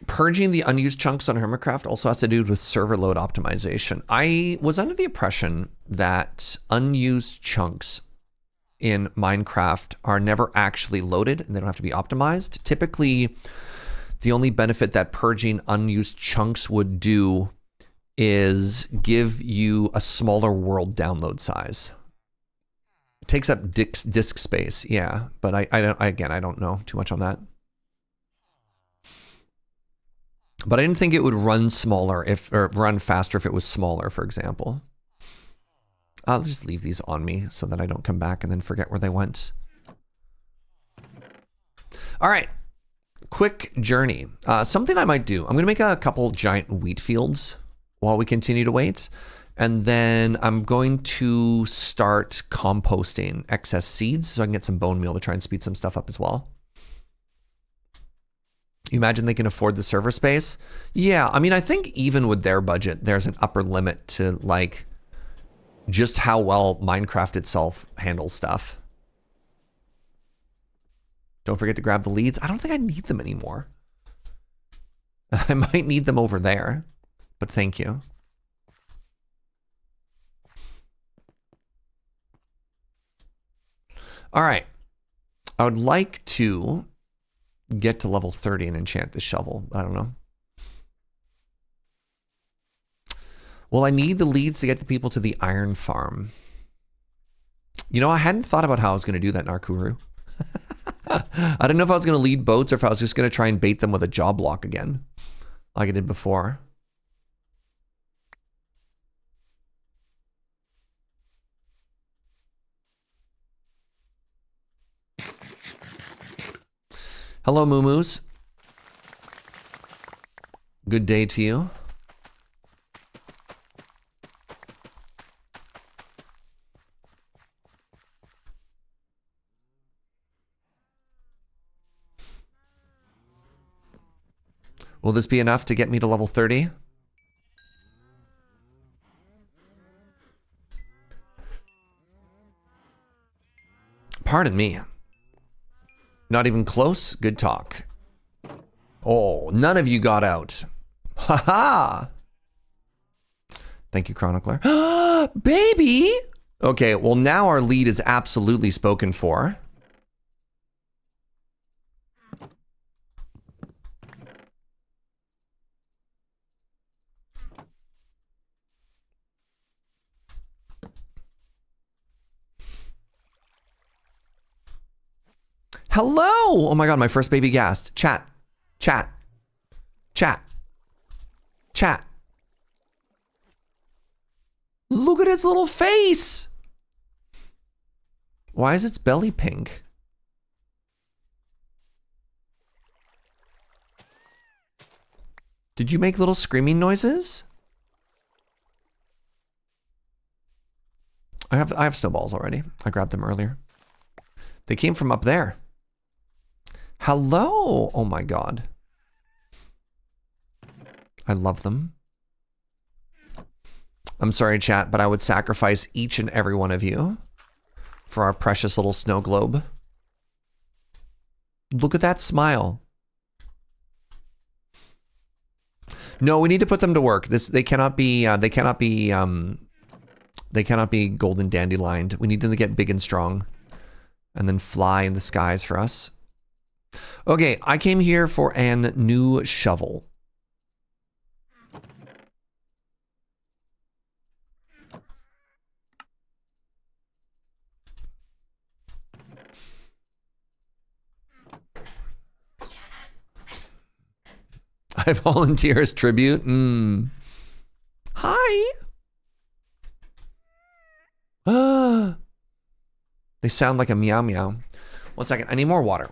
Purging the unused chunks on Hermitcraft also has to do with server load optimization. I was under the impression that unused chunks in Minecraft are never actually loaded and they don't have to be optimized. Typically, the only benefit that purging unused chunks would do is give you a smaller world download size. It takes up disk space, yeah, but I don't know too much on that. But I didn't think it would run smaller or run faster if it was smaller, for example. I'll just leave these on me so that I don't come back and then forget where they went. All right, quick journey. Something I might do. I'm gonna make a couple giant wheat fields while we continue to wait. And then I'm going to start composting excess seeds so I can get some bone meal to try and speed some stuff up as well. You imagine they can afford the server space? Yeah, I mean, I think even with their budget, there's an upper limit to like just how well Minecraft itself handles stuff. Don't forget to grab the leads. I don't think I need them anymore. I might need them over there, but thank you. All right. I would like to get to level 30 and enchant this shovel. I don't know. Well, I need the leads to get the people to the iron farm. You know, I hadn't thought about how I was going to do that, Narkuru. I didn't know if I was going to lead boats or if I was just going to try and bait them with a job block again, like I did before. Hello, Moo-Moos. Good day to you. Will this be enough to get me to level 30? Pardon me. Not even close? Good talk. Oh, none of you got out. Ha-ha! Thank you, Chronicler. Baby! Okay, well now our lead is absolutely spoken for. Hello! Oh my god, my first baby Ghast. Chat. Chat. Chat. Chat. Look at its little face! Why is its belly pink? Did you make little screaming noises? I have snowballs already. I grabbed them earlier. They came from up there. Hello! Oh my god. I love them. I'm sorry, chat, but I would sacrifice each and every one of you for our precious little snow globe. Look at that smile. No, we need to put them to work. They cannot be golden dandelioned. We need them to get big and strong and then fly in the skies for us. Okay, I came here for an new shovel. I volunteer as tribute. Hi. They sound like a meow meow. 1 second, I need more water.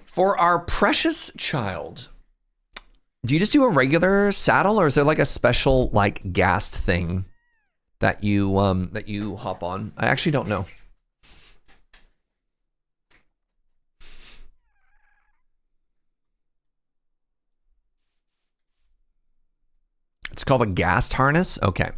For our precious child, do you just do a regular saddle, or is there like a special like Ghast thing that you hop on? I actually don't know. It's called a Ghast harness. Okay.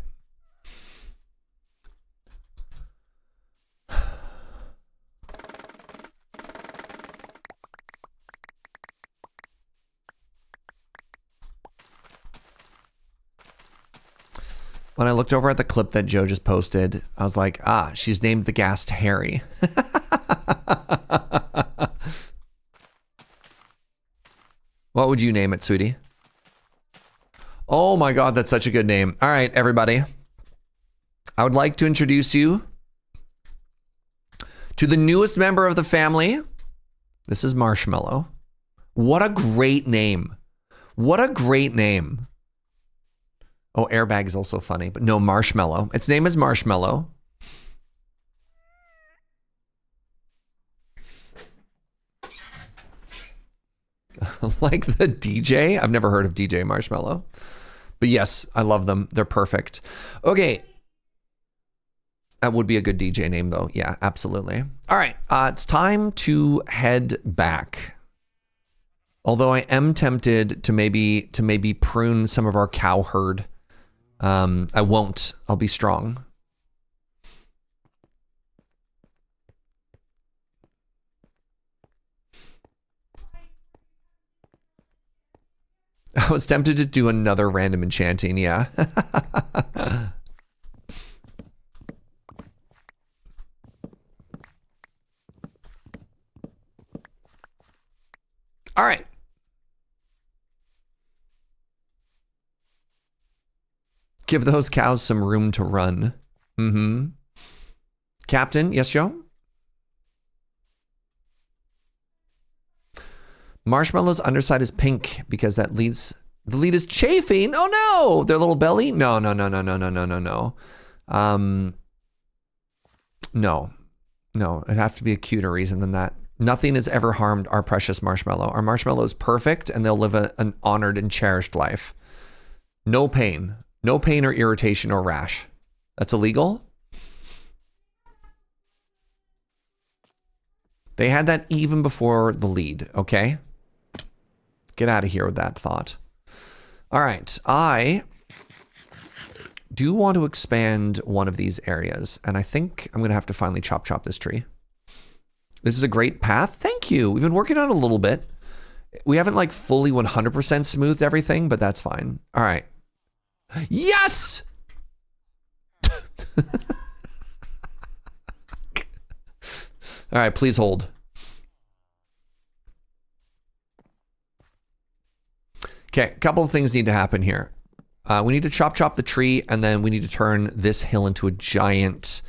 When I looked over at the clip that Joe just posted, I was like, ah, she's named the Ghast Harry. What would you name it, sweetie? Oh my God, that's such a good name. All right, everybody. I would like to introduce you to the newest member of the family. This is Marshmallow. What a great name. What a great name. Oh, Airbag is also funny, but no, Marshmallow. Its name is Marshmallow. Like the DJ? I've never heard of DJ Marshmallow. But yes, I love them. They're perfect. Okay. That would be a good DJ name, though. Yeah, absolutely. All right. It's time to head back. Although I am tempted to maybe prune some of our cow herd. I won't. I'll be strong. I was tempted to do another random enchanting, yeah. All right. Give those cows some room to run. Mm-hmm. Captain, yes, Joe? Marshmallow's underside is pink because the lead is chafing. Oh no! Their little belly? No. No, it'd have to be a cuter reason than that. Nothing has ever harmed our precious marshmallow. Our marshmallow is perfect and they'll live an honored and cherished life. No pain. No pain or irritation or rash. That's illegal? They had that even before the lead, okay? Get out of here with that thought. All right, I do want to expand one of these areas, and I think I'm going to have to finally chop this tree. This is a great path. Thank you. We've been working on it a little bit. We haven't like fully 100% smoothed everything, but that's fine. All right. Yes! All right, please hold. Okay, a couple of things need to happen here. We need to chop the tree, and then we need to turn this hill into a giant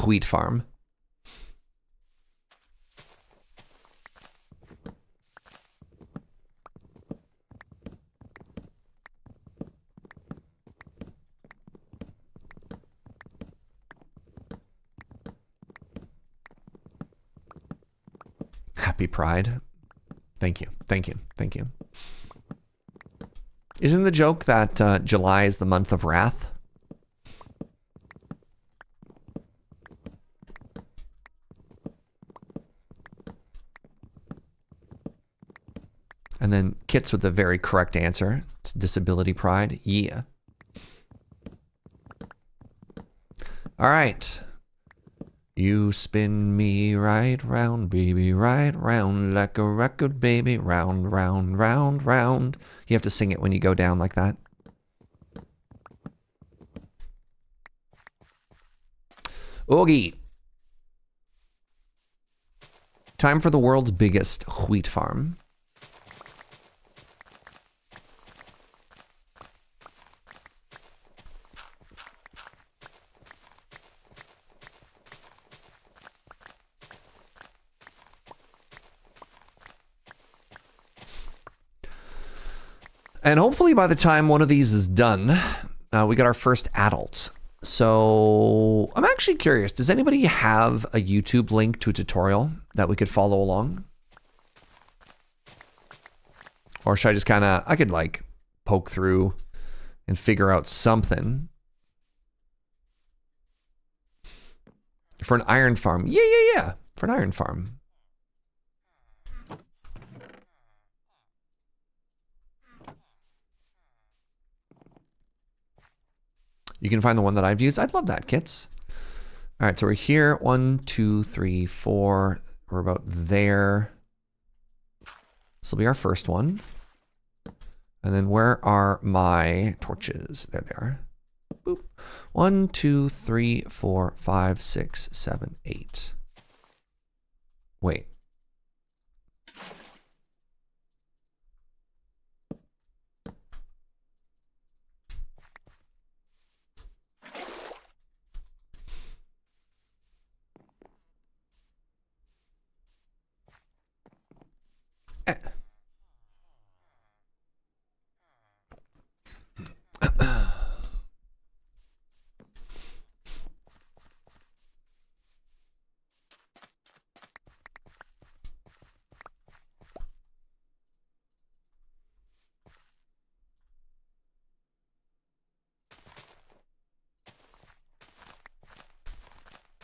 wheat farm. Happy Pride. Thank you. Thank you. Thank you. Isn't the joke that July is the month of wrath? And then Kit's with the very correct answer. It's disability pride. Yeah. All right. You spin me right round, baby, right round, like a record, baby, round, round, round, round. You have to sing it when you go down like that. Oogie. Time for the world's biggest wheat farm. And hopefully by the time one of these is done, we got our first adults. So I'm actually curious, does anybody have a YouTube link to a tutorial that we could follow along? Or should I just I could like poke through and figure out something. For an iron farm. Yeah. For an iron farm. You can find the one that I've used. I'd love that, Kits. All right, so we're here. 1, 2, 3, 4. We're about there. This will be our first one. And then where are my torches? There they are. Boop. 1, 2, 3, 4, 5, 6, 7, 8. Wait.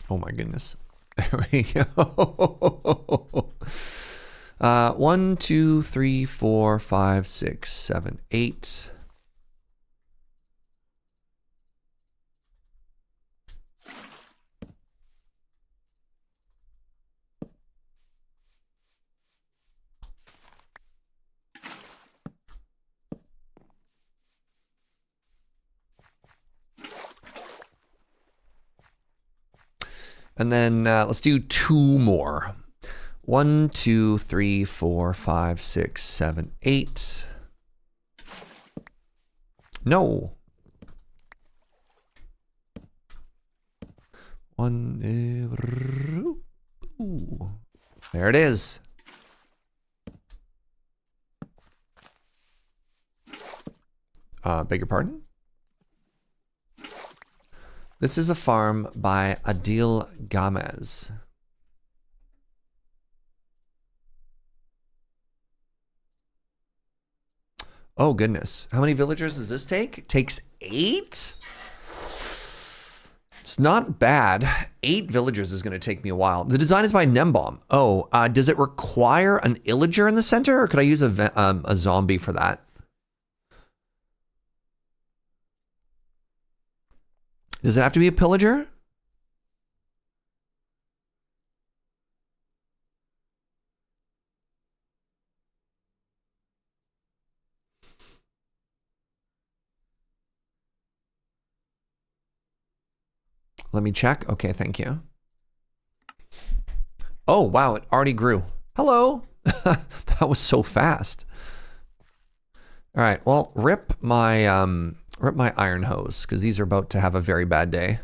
Oh my goodness. There we go. 1, 2, 3, 4, 5, 6, 7, 8. And then let's do 2 more. 1, 2, 3, 4, 5, 6, 7, 8. No. 1. Ooh. There it is. Beg your pardon? This is a farm by Adil Gamez. Oh goodness. How many villagers does this take? It takes 8? It's not bad. 8 villagers is going to take me a while. The design is by Nembomb. Oh, does it require an illager in the center, or could I use a zombie for that? Does it have to be a pillager? Let me check. Okay, thank you. Oh, wow, it already grew. Hello. That was so fast. All right, well, rip my iron hose, because these are about to have a very bad day.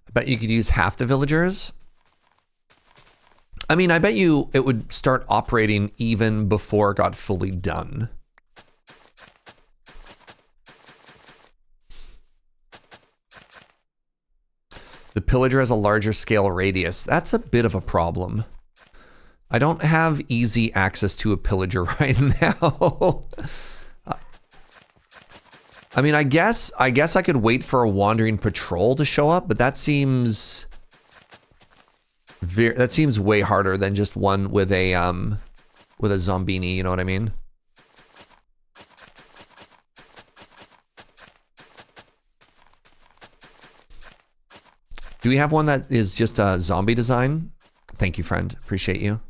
I bet you could use half the villagers. I mean, I bet you it would start operating even before it got fully done. The pillager has a larger scale radius. That's a bit of a problem. I don't have easy access to a pillager right now. I mean, I guess I could wait for a wandering patrol to show up, but that seems way harder than just one with a zombini, you know what I mean? Do we have one that is just a zombie design? Thank you, friend. Appreciate you.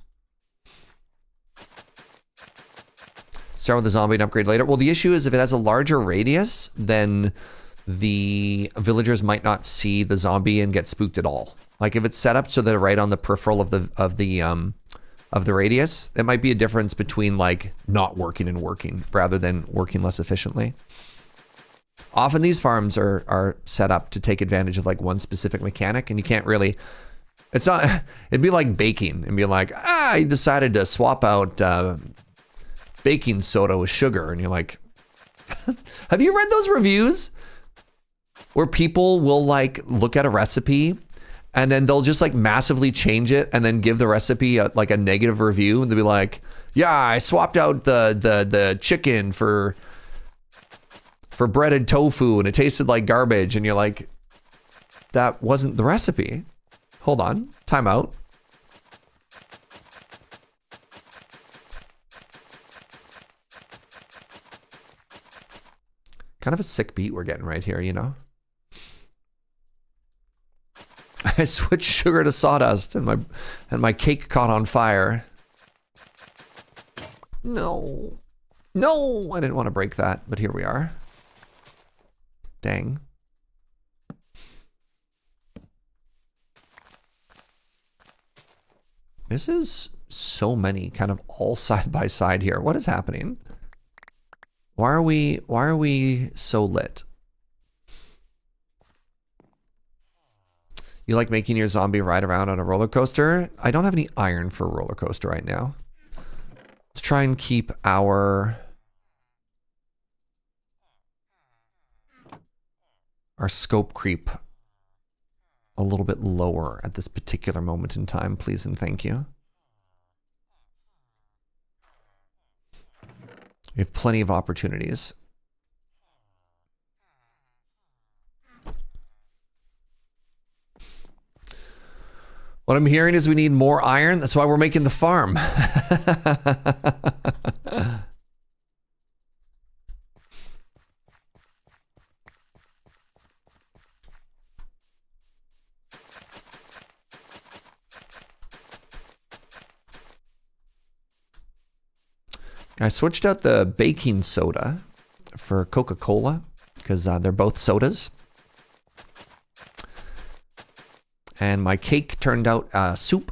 Start with the zombie and upgrade later. Well, the issue is if it has a larger radius, then the villagers might not see the zombie and get spooked at all. Like if it's set up so they're right on the peripheral of the radius, it might be a difference between like not working and working rather than working less efficiently. Often these farms are set up to take advantage of like one specific mechanic, and you can't really. It's not. It'd be like baking and be like, I decided to swap out baking soda with sugar, and you're like, have you read those reviews where people will like look at a recipe and then they'll just like massively change it and then give the recipe like a negative review, and they'll be like, yeah, I swapped out the chicken for breaded tofu and it tasted like garbage, and you're like, that wasn't the recipe. Hold on, time out. Kind of a sick beat we're getting right here, you know? I switched sugar to sawdust and my cake caught on fire. No. No, I didn't want to break that, but here we are. Dang. This is so many kind of all side by side here. What is happening? Why are we so lit? You like making your zombie ride around on a roller coaster? I don't have any iron for a roller coaster right now. Let's try and keep our our scope creep a little bit lower at this particular moment in time, please and thank you. We have plenty of opportunities. What I'm hearing is we need more iron. That's why we're making the farm. I switched out the baking soda for Coca-Cola because they're both sodas. And my cake turned out soup.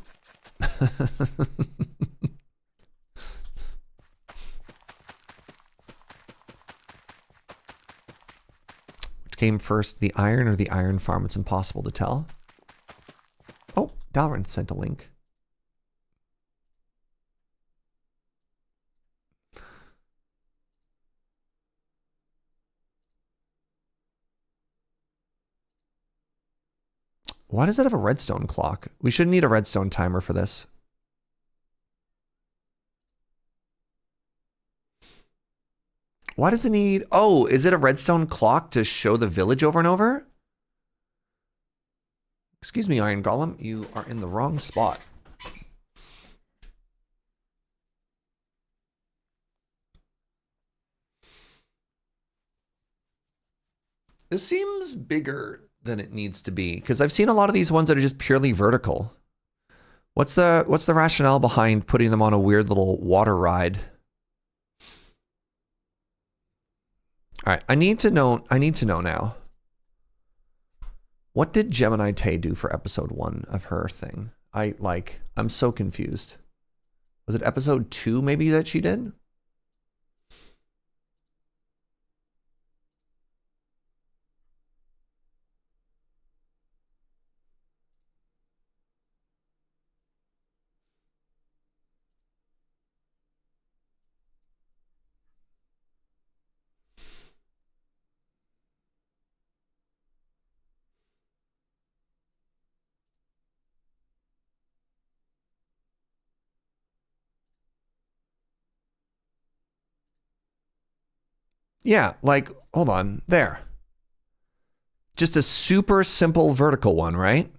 Which came first, the iron or the iron farm? It's impossible to tell. Oh, Dalrin sent a link. Why does it have a redstone clock? We should need a redstone timer for this. Why does it need... Oh, is it a redstone clock to show the village over and over? Excuse me, Iron Golem. You are in the wrong spot. This seems bigger than it needs to be, because I've seen a lot of these ones that are just purely vertical. What's the rationale behind putting them on a weird little water ride? All right, I need to know now. What did Gemini Tay do for episode 1 of her thing? I'm so confused. Was it episode 2 maybe that she did? Yeah, like, hold on, there. Just a super simple vertical one, right?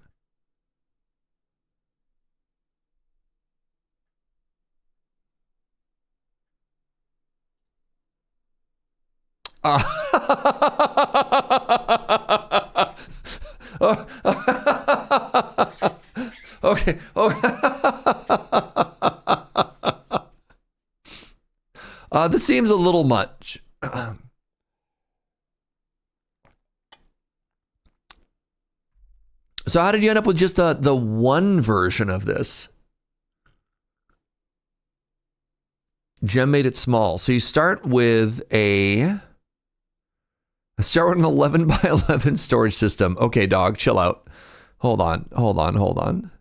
Okay. This seems a little much. So how did you end up with just the one version of this? Gem made it small. So you start with an 11 by 11 storage system. Okay, dog, chill out. Hold on.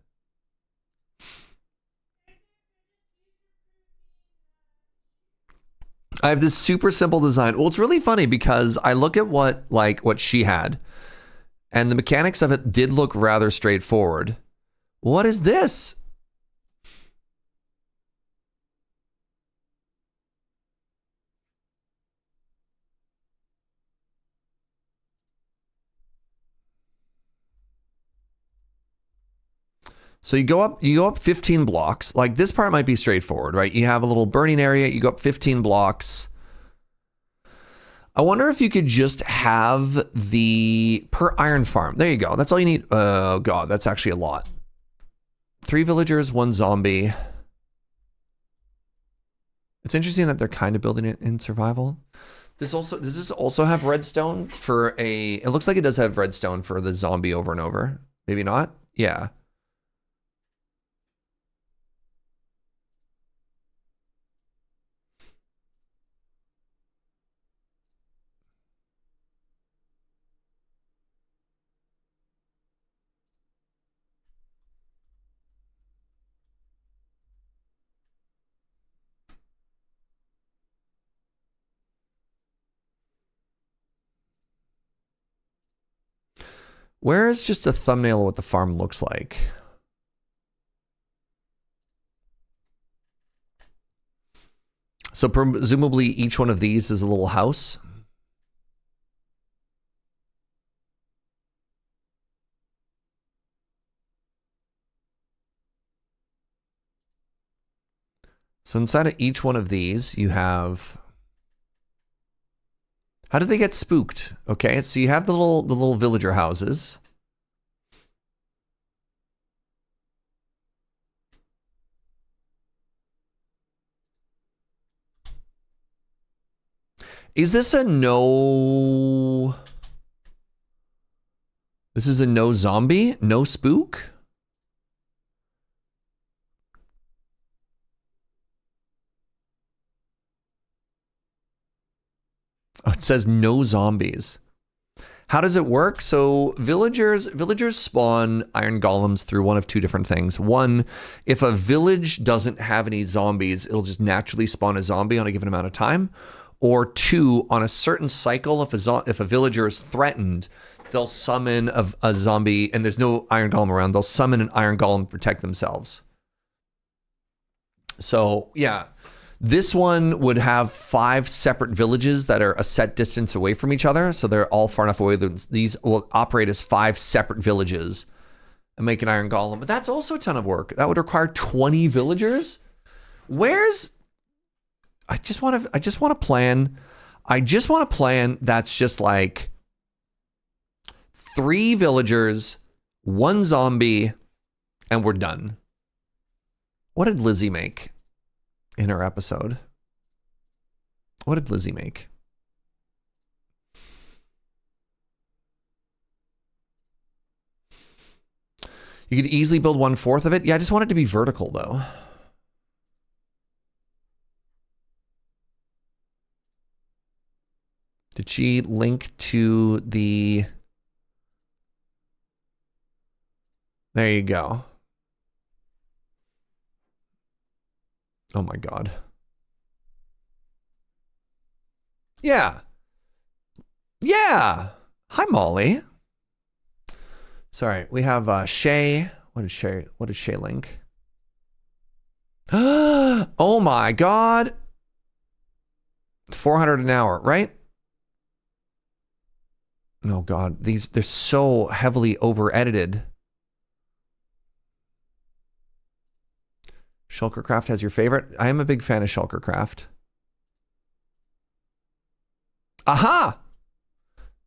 I have this super simple design. Well, it's really funny because I look at what she had, and the mechanics of it did look rather straightforward. What is this? So you go up 15 blocks. Like this part might be straightforward, right? You have a little burning area, you go up 15 blocks. I wonder if you could just have the per iron farm. There you go. That's all you need. Oh God, that's actually a lot. 3 villagers, 1 zombie. It's interesting that they're kind of building it in survival. Does this also have redstone for it looks like it does have redstone for the zombie over and over. Maybe not? Yeah. Where is just a thumbnail of what the farm looks like? So presumably each one of these is a little house. So inside of each one of these, you have... How do they get spooked? Okay, so you have the little villager houses. Is this a no... This is a no zombie? No spook? Oh, it says no zombies. How does it work? So villagers spawn iron golems through one of two different things. One, if a village doesn't have any zombies, it'll just naturally spawn a zombie on a given amount of time. Or two, on a certain cycle, if a villager is threatened, they'll summon a zombie, and there's no iron golem around, they'll summon an iron golem to protect themselves. So yeah. This one would have 5 separate villages that are a set distance away from each other. So they're all far enough away that these will operate as 5 separate villages and make an iron golem. But that's also a ton of work. That would require 20 villagers. Where's... I just want a plan that's just like 3 villagers, 1 zombie, and we're done. What did Lizzie make in her episode? What did Lizzie make? You could easily build 1/4 of it. Yeah, I just want it to be vertical though. Did she link to the... There you go. Oh my God. Yeah. Yeah. Hi, Molly. Sorry, we have Shay. What did Shay link? Oh my God. 400 an hour, right? Oh God, they're so heavily over edited. Shulkercraft has your favorite? I am a big fan of Shulkercraft. Aha!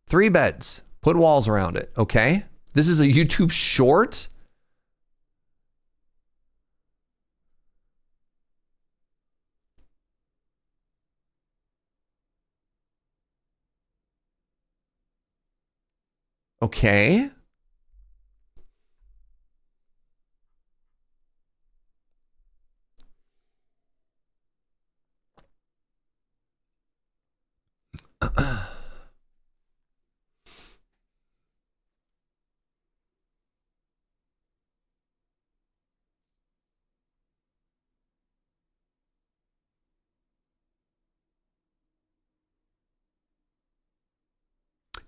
3 beds. Put walls around it, okay? This is a YouTube short? Okay.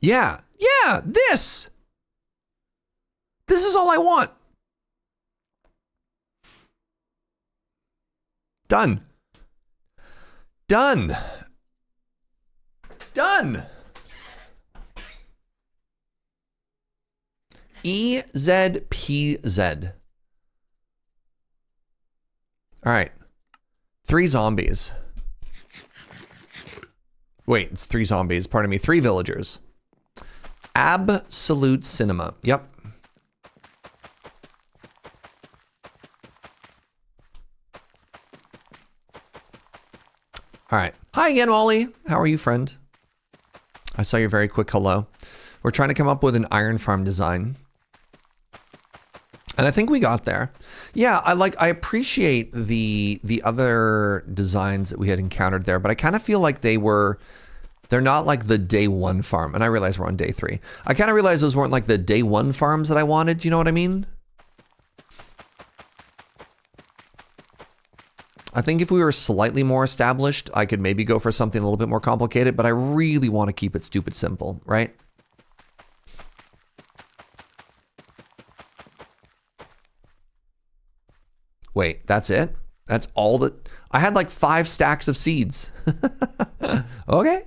Yeah, this is all I want. Done. EZPZ. All right. 3 zombies. Wait, it's 3 zombies. Pardon me. 3 villagers. Absolute cinema. Yep. All right. Hi again, Molly. How are you, friend? I saw your very quick hello. We're trying to come up with an iron farm design. And I think we got there. Yeah, I appreciate the other designs that we had encountered there, but I kind of feel like they're not like the day 1 farm. And I realize we're on day 3. I kind of realized those weren't like the day 1 farms that I wanted. You know what I mean? I think if we were slightly more established, I could maybe go for something a little bit more complicated, but I really want to keep it stupid simple, right? Wait, that's it? That's all that... I had like 5 stacks of seeds. Okay.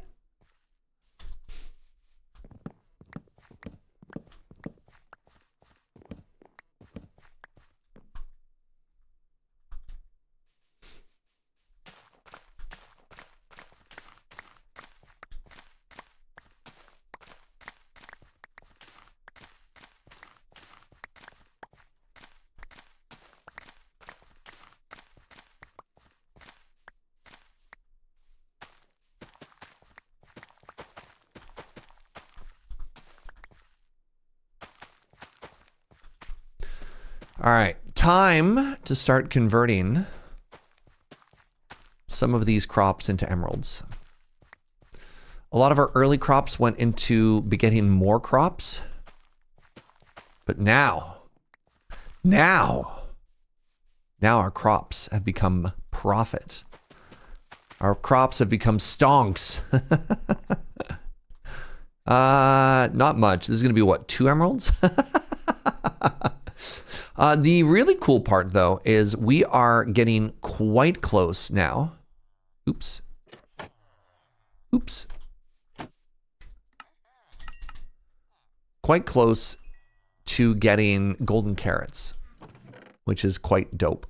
All right, time to start converting some of these crops into emeralds. A lot of our early crops went into begetting more crops. But now our crops have become profit. Our crops have become stonks. Not much. This is gonna be what, 2 emeralds? The really cool part though is we are getting quite close now. Oops. Quite close to getting golden carrots, which is quite dope.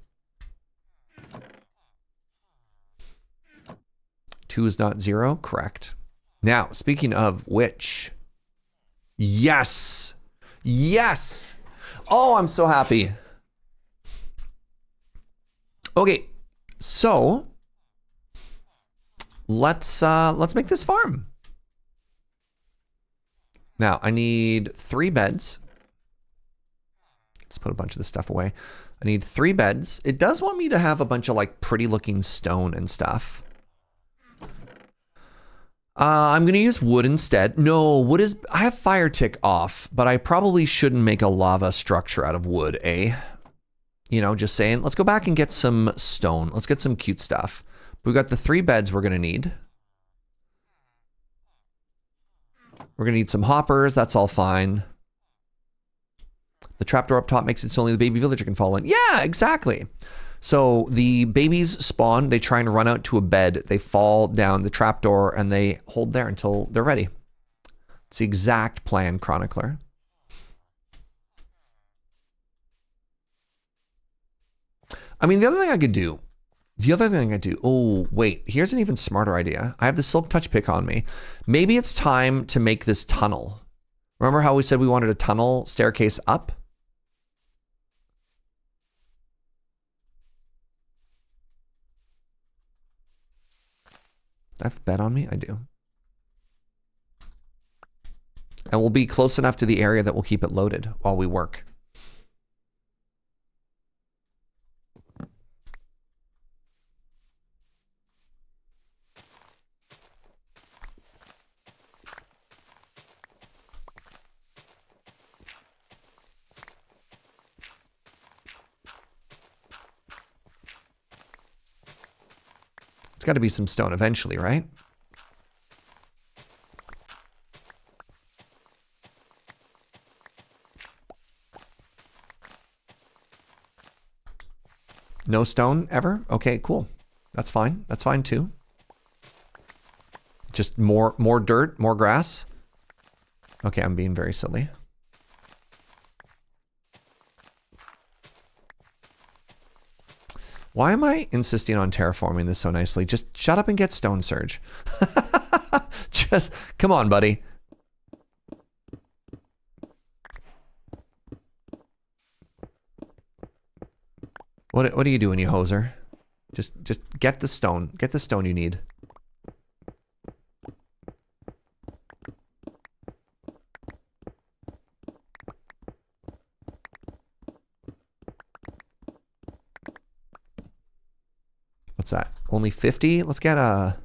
2 is not 0, correct. Now, speaking of which, yes. Oh, I'm so happy. Okay, so let's make this farm. Now, I need 3 beds. Let's put a bunch of this stuff away. I need 3 beds. It does want me to have a bunch of like pretty looking stone and stuff. I'm gonna use wood instead. No, wood is, I have fire tick off, but I probably shouldn't make a lava structure out of wood, eh? You know, just saying. Let's go back and get some stone. Let's get some cute stuff. We've got the 3 beds we're gonna need. We're gonna need some hoppers, that's all fine. The trapdoor up top makes it so only the baby villager can fall in. Yeah, exactly. So the babies spawn, they try and run out to a bed, they fall down the trapdoor and they hold there until they're ready. It's the exact plan, Chronicler. I mean, the other thing I could do, oh wait, here's an even smarter idea. I have the silk touch pick on me. Maybe it's time to make this tunnel. Remember how we said we wanted a tunnel staircase up? I have bed on me? I do. And we'll be close enough to the area that we'll keep it loaded while we work. It's got to be some stone eventually, right? No stone ever? Okay, cool. That's fine. That's fine too. Just more dirt, more grass. Okay, I'm being very silly. Why am I insisting on terraforming this so nicely? Just shut up and get stone, Surge. Just, come on, buddy. What are you doing, you hoser? Just get the stone. Get the stone you need. What's that? Only 50? Let's get a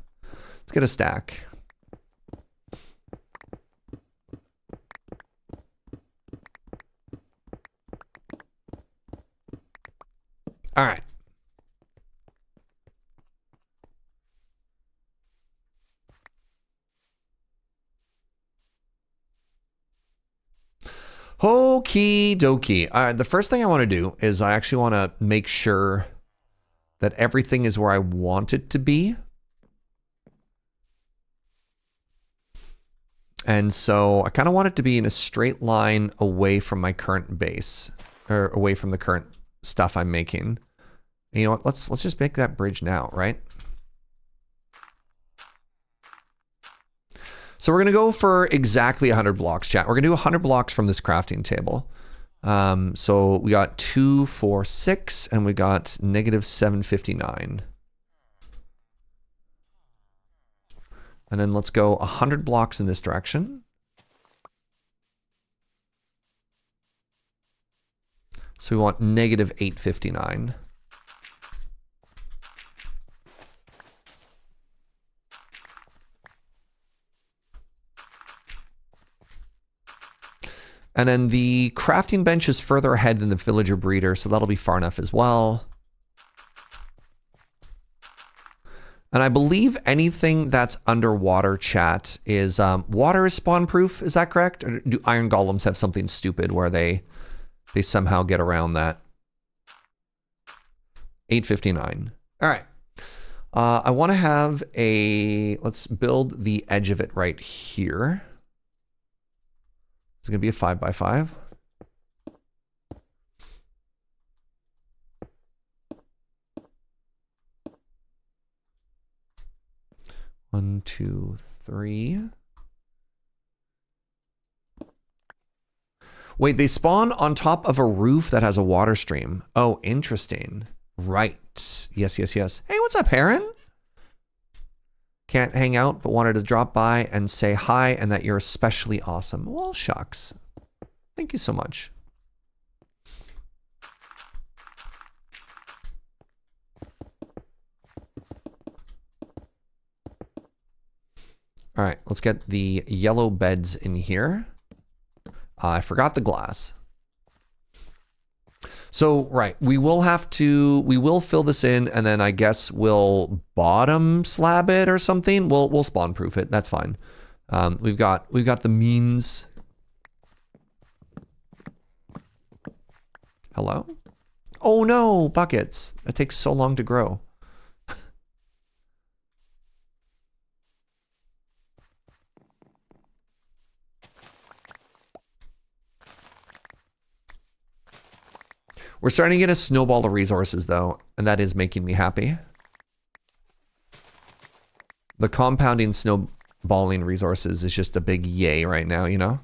stack. All right. Okie dokie. All right, the first thing I want to do is I actually want to make sure that everything is where I want it to be. And so I kind of want it to be in a straight line away from my current base, or away from the current stuff I'm making. And you know what? Let's just make that bridge now, right? So we're going to go for exactly 100 blocks, chat. We're going to do 100 blocks from this crafting table. So we got 2, 4, 6, and we got negative 759. And then let's go 100 blocks in this direction. So we want negative 859. And then the crafting bench is further ahead than the villager breeder, so that'll be far enough as well. And I believe anything that's underwater, chat, is water is spawn proof. Is that correct? Or do iron golems have something stupid where they somehow get around that? 859. All right. I want to have a, let's build the edge of it right here. It's going to be a 5x5. One, two, three. Wait, they spawn on top of a roof that has a water stream. Oh, interesting. Right. Yes, yes, yes. Hey, what's up, Heron? Can't hang out, but wanted to drop by and say hi and that you're especially awesome. Well, shucks. Thank you so much. All right, let's get the yellow beds in here. I forgot the glass. So, right, we will fill this in and then I guess we'll bottom slab it or something. We'll spawn proof it. That's fine. We've got the means. Hello? Oh no, buckets. That takes so long to grow. We're starting to get a snowball of resources though, and that is making me happy. The compounding snowballing resources is just a big yay right now, you know?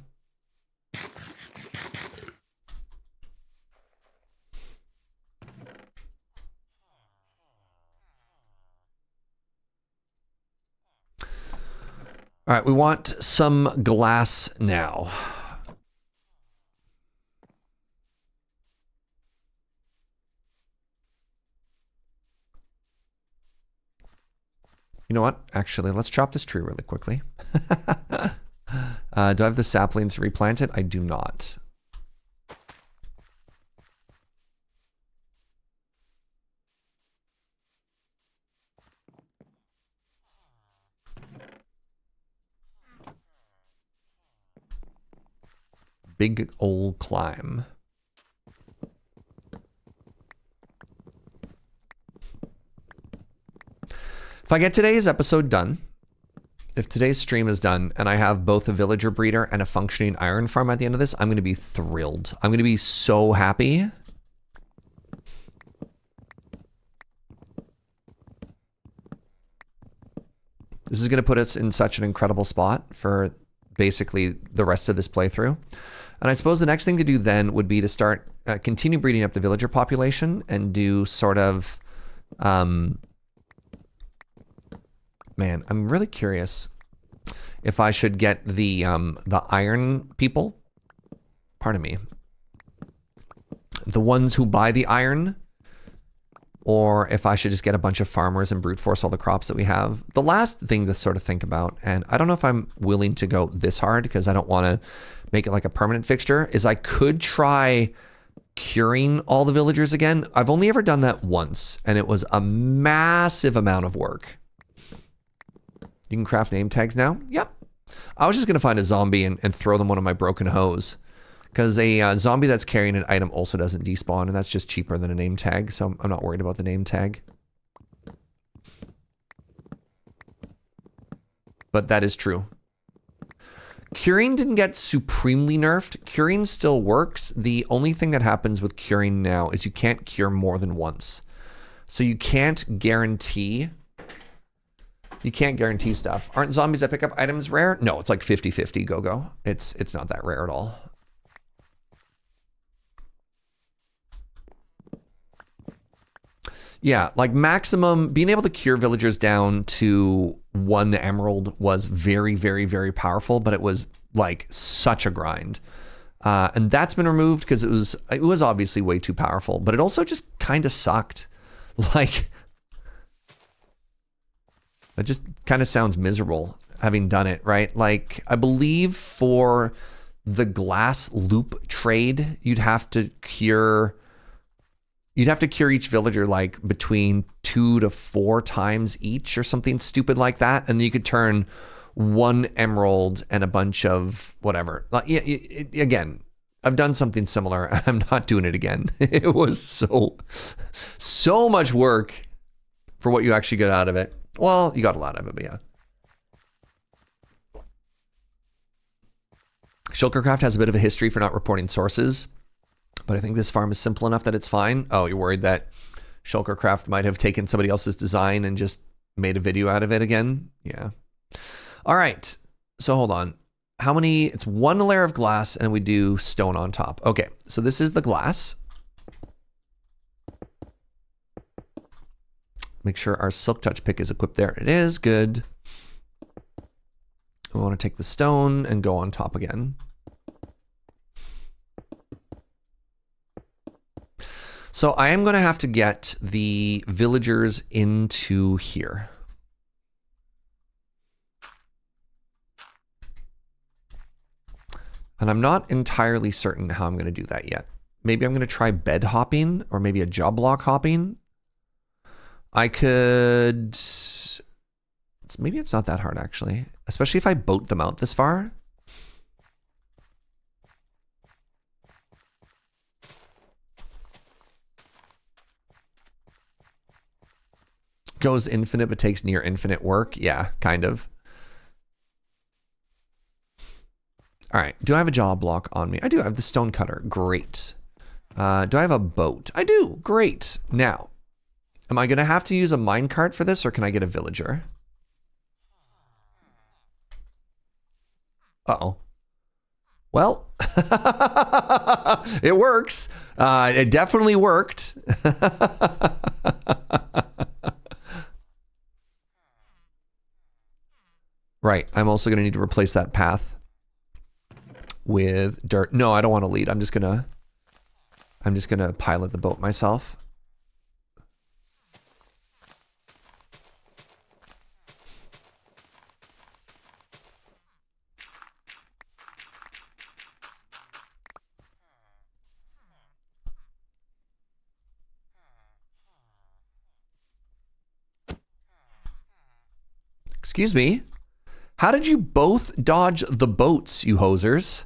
All right, we want some glass now. You know what? Actually, let's chop this tree really quickly. Do I have the saplings to replant it? I do not. Big old climb. If I get today's episode done, if today's stream is done and I have both a villager breeder and a functioning iron farm at the end of this, I'm going to be thrilled. I'm going to be so happy. This is going to put us in such an incredible spot for basically the rest of this playthrough. And I suppose the next thing to do then would be to start, continue breeding up the villager population and do sort of, man, I'm really curious if I should get the iron people, pardon me, the ones who buy the iron, or if I should just get a bunch of farmers and brute force all the crops that we have. The last thing to sort of think about, and I don't know if I'm willing to go this hard because I don't want to make it like a permanent fixture, is I could try curing all the villagers again. I've only ever done that once, and it was a massive amount of work. You can craft name tags now? Yep. I was just going to find a zombie and throw them one of my broken hoes. Because a zombie that's carrying an item also doesn't despawn, and that's just cheaper than a name tag, so I'm not worried about the name tag. But that is true. Curing didn't get supremely nerfed. Curing still works. The only thing that happens with curing now is you can't cure more than once. So you can't guarantee... You can't guarantee stuff. Aren't zombies that pick up items rare? No, it's like 50-50 go-go. It's not that rare at all. Yeah, like maximum, being able to cure villagers down to 1 emerald was very, very, very powerful, but it was like such a grind. And that's been removed because it was obviously way too powerful, but it also just kind of sucked. Like, it just kind of sounds miserable having done it, right? Like, I believe for the glass loop trade, you'd have to cure each villager like between 2 to 4 times each or something stupid like that. And then you could turn 1 emerald and a bunch of whatever. Again, I've done something similar. I'm not doing it again. It was so much work for what you actually get out of it. Well, you got a lot of it, but yeah. Shulkercraft has a bit of a history for not reporting sources, but I think this farm is simple enough that it's fine. Oh, you're worried that Shulkercraft might have taken somebody else's design and just made a video out of it again? Yeah. All right. So hold on. How many? It's 1 layer of glass and we do stone on top. Okay. So this is the glass. Make sure our silk touch pick is equipped there. It is good. We want to take the stone and go on top again. So I am going to have to get the villagers into here. And I'm not entirely certain how I'm going to do that yet. Maybe I'm going to try bed hopping or maybe a job block hopping. I could... Maybe it's not that hard, actually. Especially if I boat them out this far. Goes infinite, but takes near infinite work. Yeah, kind of. All right. Do I have a job block on me? I do. I have the stone cutter. Great. Do I have a boat? I do. Great. Now, am I going to have to use a minecart for this, or can I get a villager? Uh-oh. Well, it works. It definitely worked. Right. I'm also going to need to replace that path with dirt. No, I don't want to lead. I'm just going to pilot the boat myself. Excuse me. How did you both dodge the boats, you hosers?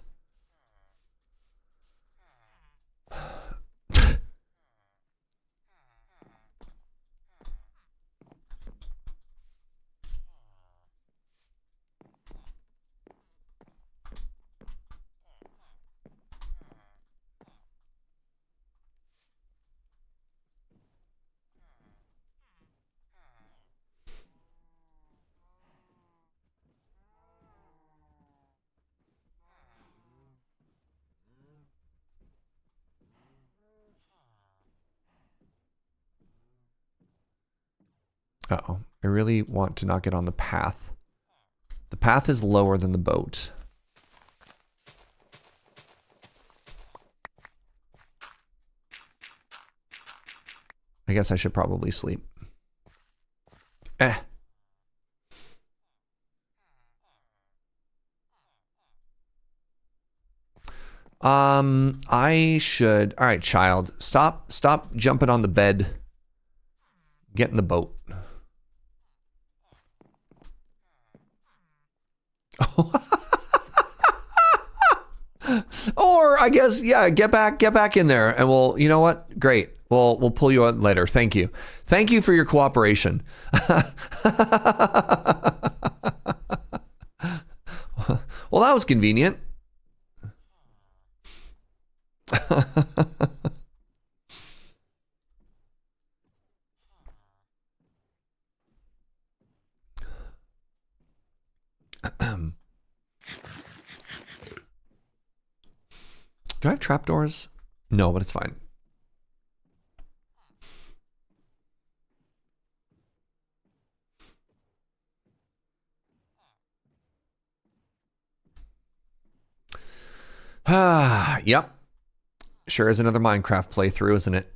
Uh-oh. I really want to not get on the path. The path is lower than the boat. I guess I should probably sleep. I should... All right, child. Stop jumping on the bed. Get in the boat. Or I guess, yeah, get back in there, and we'll. You know what? Great. We'll pull you out later. Thank you. Thank you for your cooperation. Well, that was convenient. Do I have trapdoors? No, but it's fine. Yep. Sure is another Minecraft playthrough, isn't it?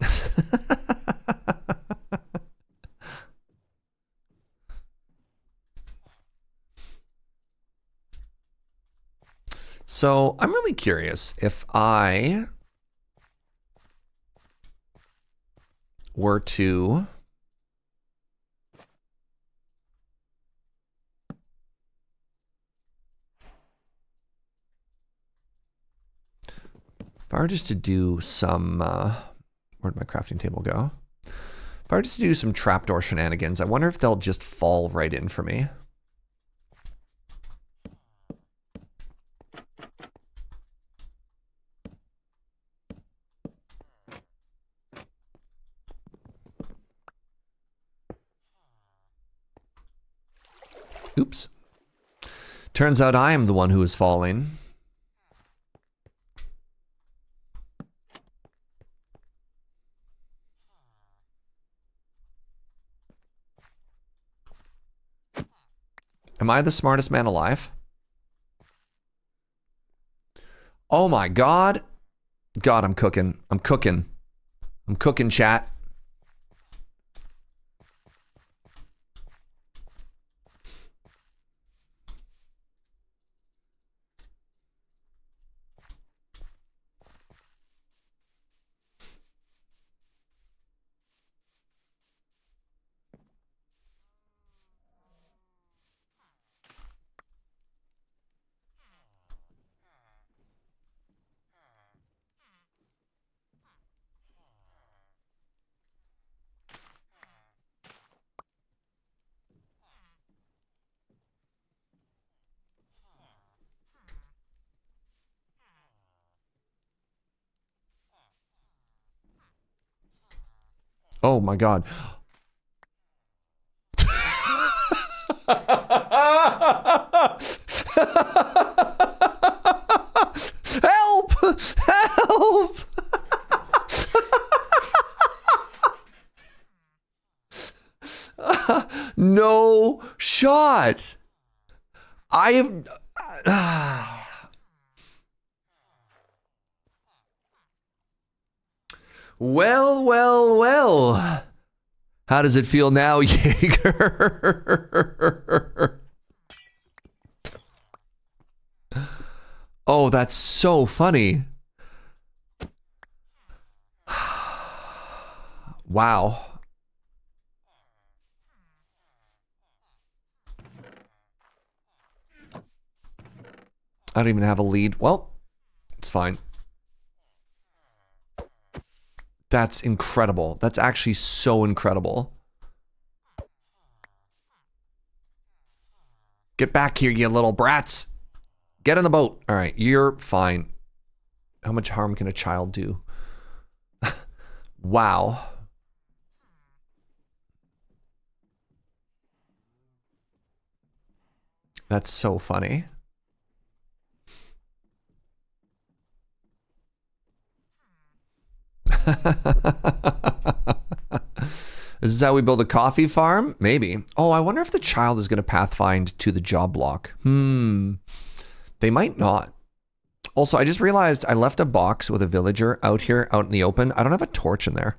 So I'm really curious if I were to if I were just to do some where'd my crafting table go? If I were just to do some trapdoor shenanigans, I wonder if they'll just fall right in for me. Oops. Turns out I am the one who is falling. Am I the smartest man alive? Oh my God. God, I'm cooking. I'm cooking. I'm cooking, chat. Oh my God. Help! Help! No shot. I have. Well, well, well. How does it feel now, Jaeger? Oh, that's so funny. Wow. I don't even have a lead. Well, it's fine. That's incredible. That's actually so incredible. Get back here, you little brats. Get in the boat. All right, you're fine. How much harm can a child do? Wow. That's so funny. Is this how we build a coffee farm? Maybe. Oh, I wonder if the child is going to pathfind to the job block. They might not. Also, I just realized I left a box with a villager out here, out in the open. I don't have a torch in there.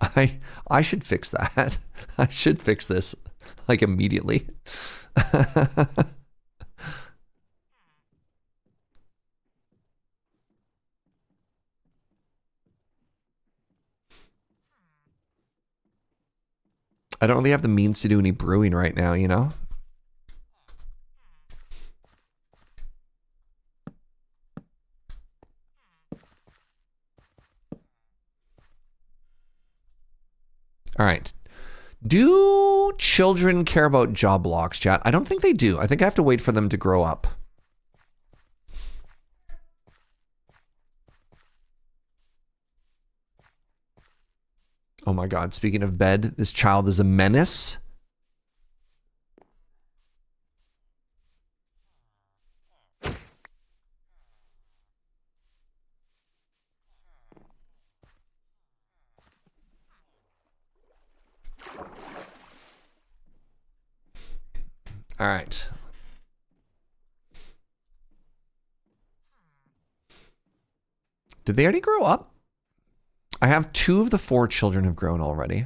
I should fix that. I should fix this, like, immediately. I don't really have the means to do any brewing right now, you know? All right. Do children care about job blocks, chat? I don't think they do. I think I have to wait for them to grow up. Oh my God. Speaking of bed, this child is a menace. All right. Did they already grow up? I have 2 of the 4 children have grown already.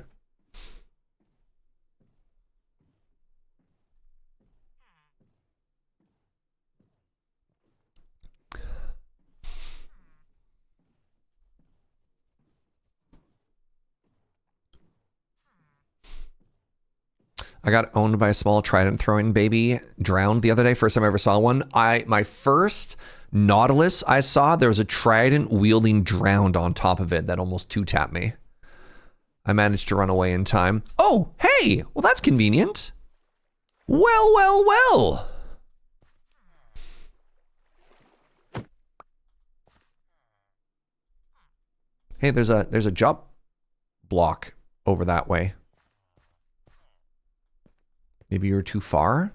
I got owned by a small trident throwing baby, drowned the other day. First time I ever saw one. My first Nautilus I saw, there was a trident wielding drowned on top of it that almost 2-tapped me. I managed to run away in time. Oh, hey, well that's convenient. Well, well, well. Hey, there's a jump block over that way. Maybe you were too far?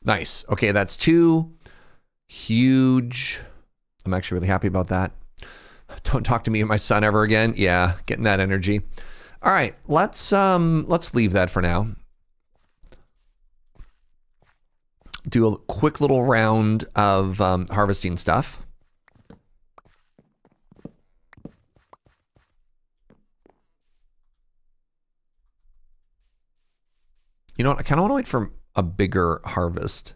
Nice. Okay, that's 2. Huge. I'm actually really happy about that. Don't talk to me and my son ever again. Yeah, getting that energy. All right, let's leave that for now. Do a quick little round of harvesting stuff. You know what? I kind of want to wait for a bigger harvest.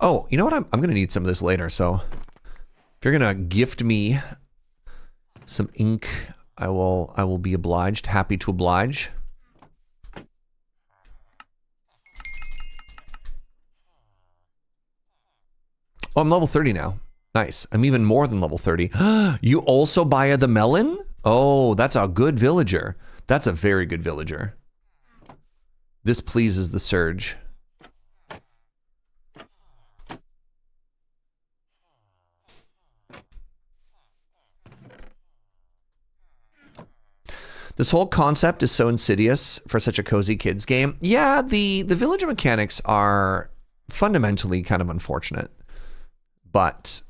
Oh, you know what? I'm going to need some of this later. So if you're going to gift me some ink, I will be obliged. Happy to oblige. Oh, I'm level 30 now. Nice. I'm even more than level 30. You also buy the melon? Oh, that's a good villager. That's a very good villager. This pleases the surge. This whole concept is so insidious for such a cozy kids game. Yeah, the villager mechanics are fundamentally kind of unfortunate, but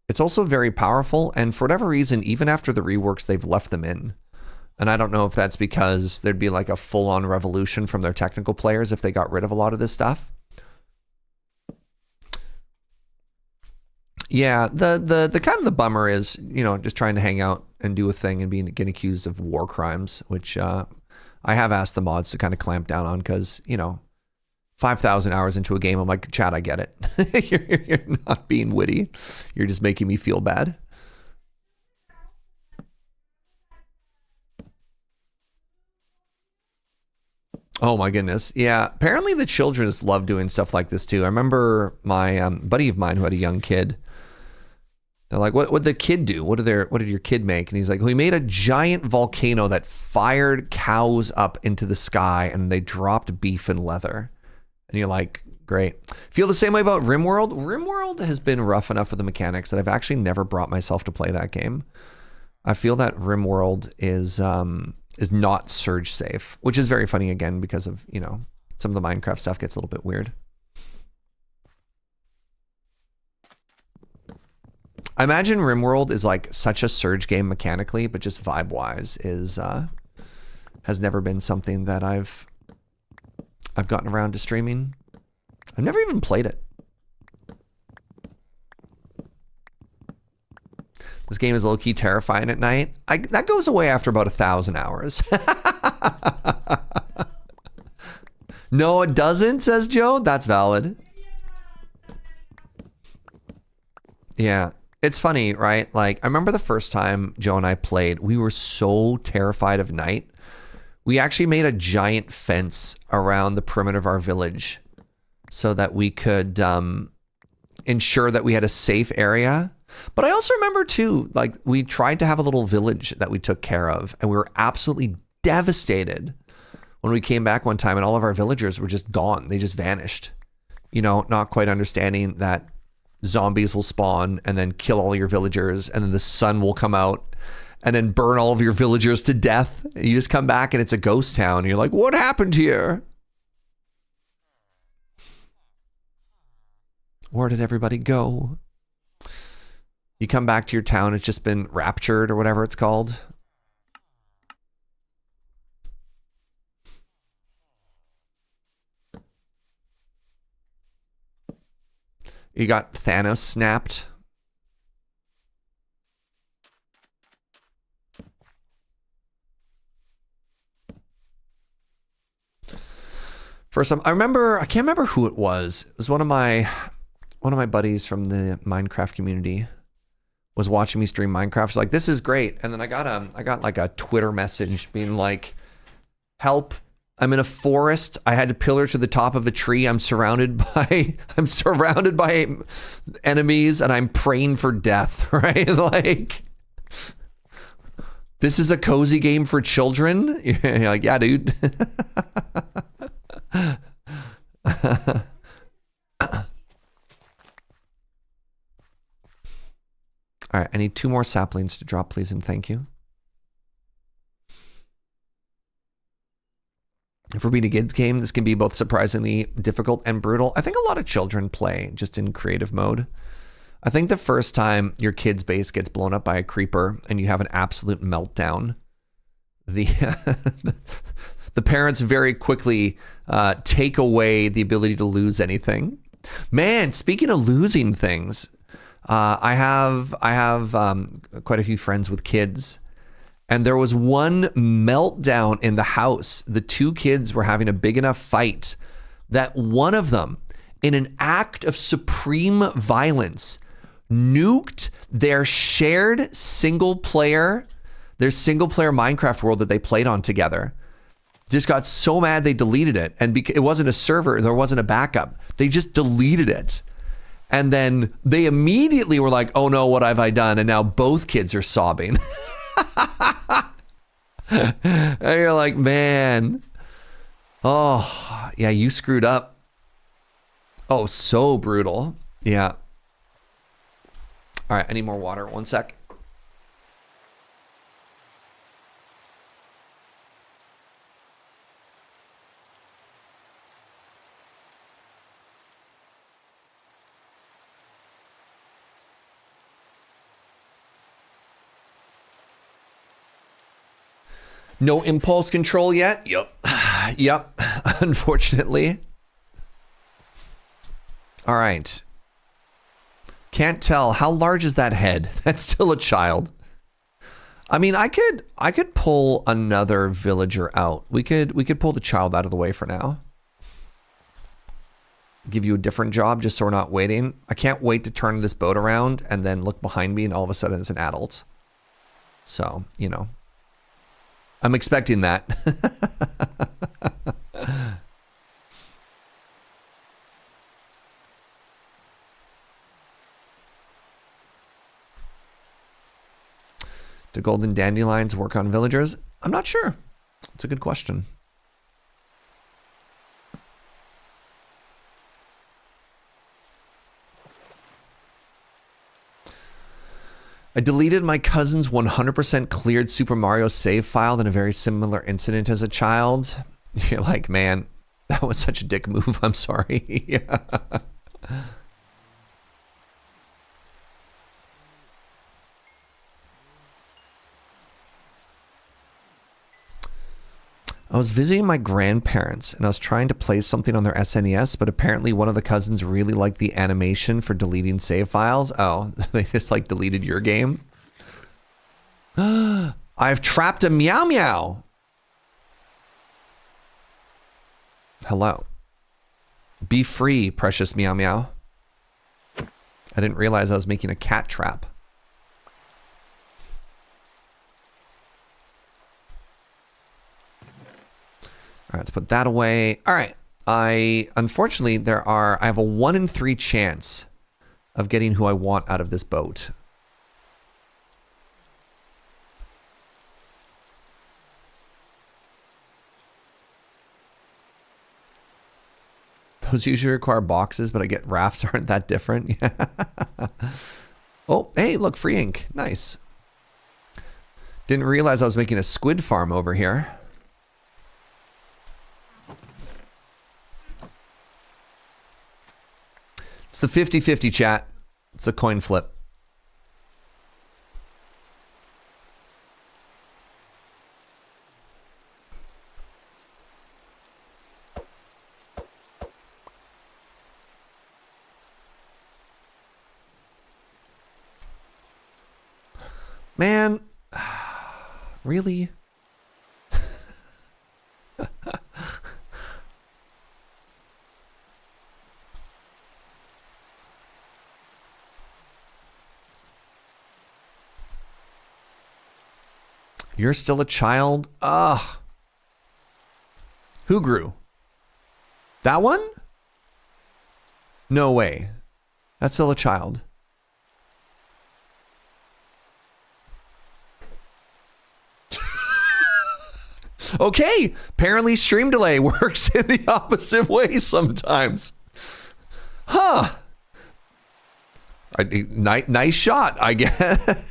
it's also very powerful. And for whatever reason, even after the reworks, they've left them in. And I don't know if that's because there'd be like a full-on revolution from their technical players if they got rid of a lot of this stuff. Yeah, the kind of the bummer is, you know, just trying to hang out and do a thing and getting accused of war crimes, which I have asked the mods to kind of clamp down on because, you know, 5,000 hours into a game, I'm like, chat, I get it. You're not being witty. You're just making me feel bad. Oh my goodness. Yeah. Apparently the children just love doing stuff like this too. I remember my buddy of mine who had a young kid. They're like, what did the kid do? What did your kid make? And he's like, well, he made a giant volcano that fired cows up into the sky and they dropped beef and leather. And you're like, great. Feel the same way about RimWorld? RimWorld has been rough enough with the mechanics that I've actually never brought myself to play that game. I feel that RimWorld is not surge safe, which is very funny again because of, you know, some of the Minecraft stuff gets a little bit weird. I imagine RimWorld is like such a surge game mechanically, but just vibe-wise has never been something that I've gotten around to streaming. I've never even played it. This game is low-key terrifying at night. That goes away after about 1,000 hours. No, it doesn't, says Joe. That's valid. Yeah. It's funny, right? Like, I remember the first time Joe and I played, we were so terrified of night. We actually made a giant fence around the perimeter of our village so that we could, ensure that we had a safe area. But I also remember too, like we tried to have a little village that we took care of, and we were absolutely devastated when we came back one time and all of our villagers were just gone. They just vanished. You know, not quite understanding that zombies will spawn and then kill all your villagers, and then the sun will come out and then burn all of your villagers to death. And you just come back and it's a ghost town. And you're like, what happened here? Where did everybody go? You come back to your town, it's just been raptured or whatever it's called. You got Thanos snapped. First time, I can't remember who it was. It was one of my buddies from the Minecraft community was watching me stream Minecraft. He's like, this is great. And then I got like a Twitter message being like, help, I'm in a forest. I had to pillar to the top of a tree. I'm surrounded by enemies and I'm praying for death, right? Like, this is a cozy game for children. You're like, yeah, dude. All right, I need 2 more saplings to drop, please, and thank you. For being a kids game, this can be both surprisingly difficult and brutal. I think a lot of children play just in creative mode. I think the first time your kid's base gets blown up by a creeper and you have an absolute meltdown, the parents very quickly take away the ability to lose anything. Man, speaking of losing things, I have quite a few friends with kids, and there was one meltdown in the house. The 2 kids were having a big enough fight that one of them, in an act of supreme violence, nuked their shared single player Minecraft world that they played on together. Just got so mad they deleted it, and it wasn't a server, there wasn't a backup. They just deleted it. And then they immediately were like, oh no, what have I done? And now both kids are sobbing. And you're like, man, oh yeah, you screwed up. Oh, so brutal. Yeah. All right, I need more water. 1 sec. No impulse control yet? Yep. Yep. Unfortunately. All right. Can't tell. How large is that head? That's still a child. I mean, I could pull another villager out. We could pull the child out of the way for now. Give you a different job just so we're not waiting. I can't wait to turn this boat around and then look behind me and all of a sudden it's an adult. So, you know. I'm expecting that. Do golden dandelions work on villagers? I'm not sure. It's a good question. I deleted my cousin's 100% cleared Super Mario save file in a very similar incident as a child. You're like, man, that was such a dick move. I'm sorry. I was visiting my grandparents and I was trying to play something on their SNES, but apparently one of the cousins really liked the animation for deleting save files. Oh, they just like deleted your game. I've trapped a meow meow. Hello. Be free, precious meow meow. I didn't realize I was making a cat trap. All right, let's put that away. All right. Unfortunately, I have a 1 in 3 chance of getting who I want out of this boat. Those usually require boxes, but I get rafts aren't that different. Oh, hey, look, free ink. Nice. Didn't realize I was making a squid farm over here. It's the 50-50 chat. It's a coin flip. Man, really? You're still a child? Ugh. Who grew? That one? No way. That's still a child. Okay, apparently stream delay works in the opposite way sometimes. Huh. Nice shot, I guess.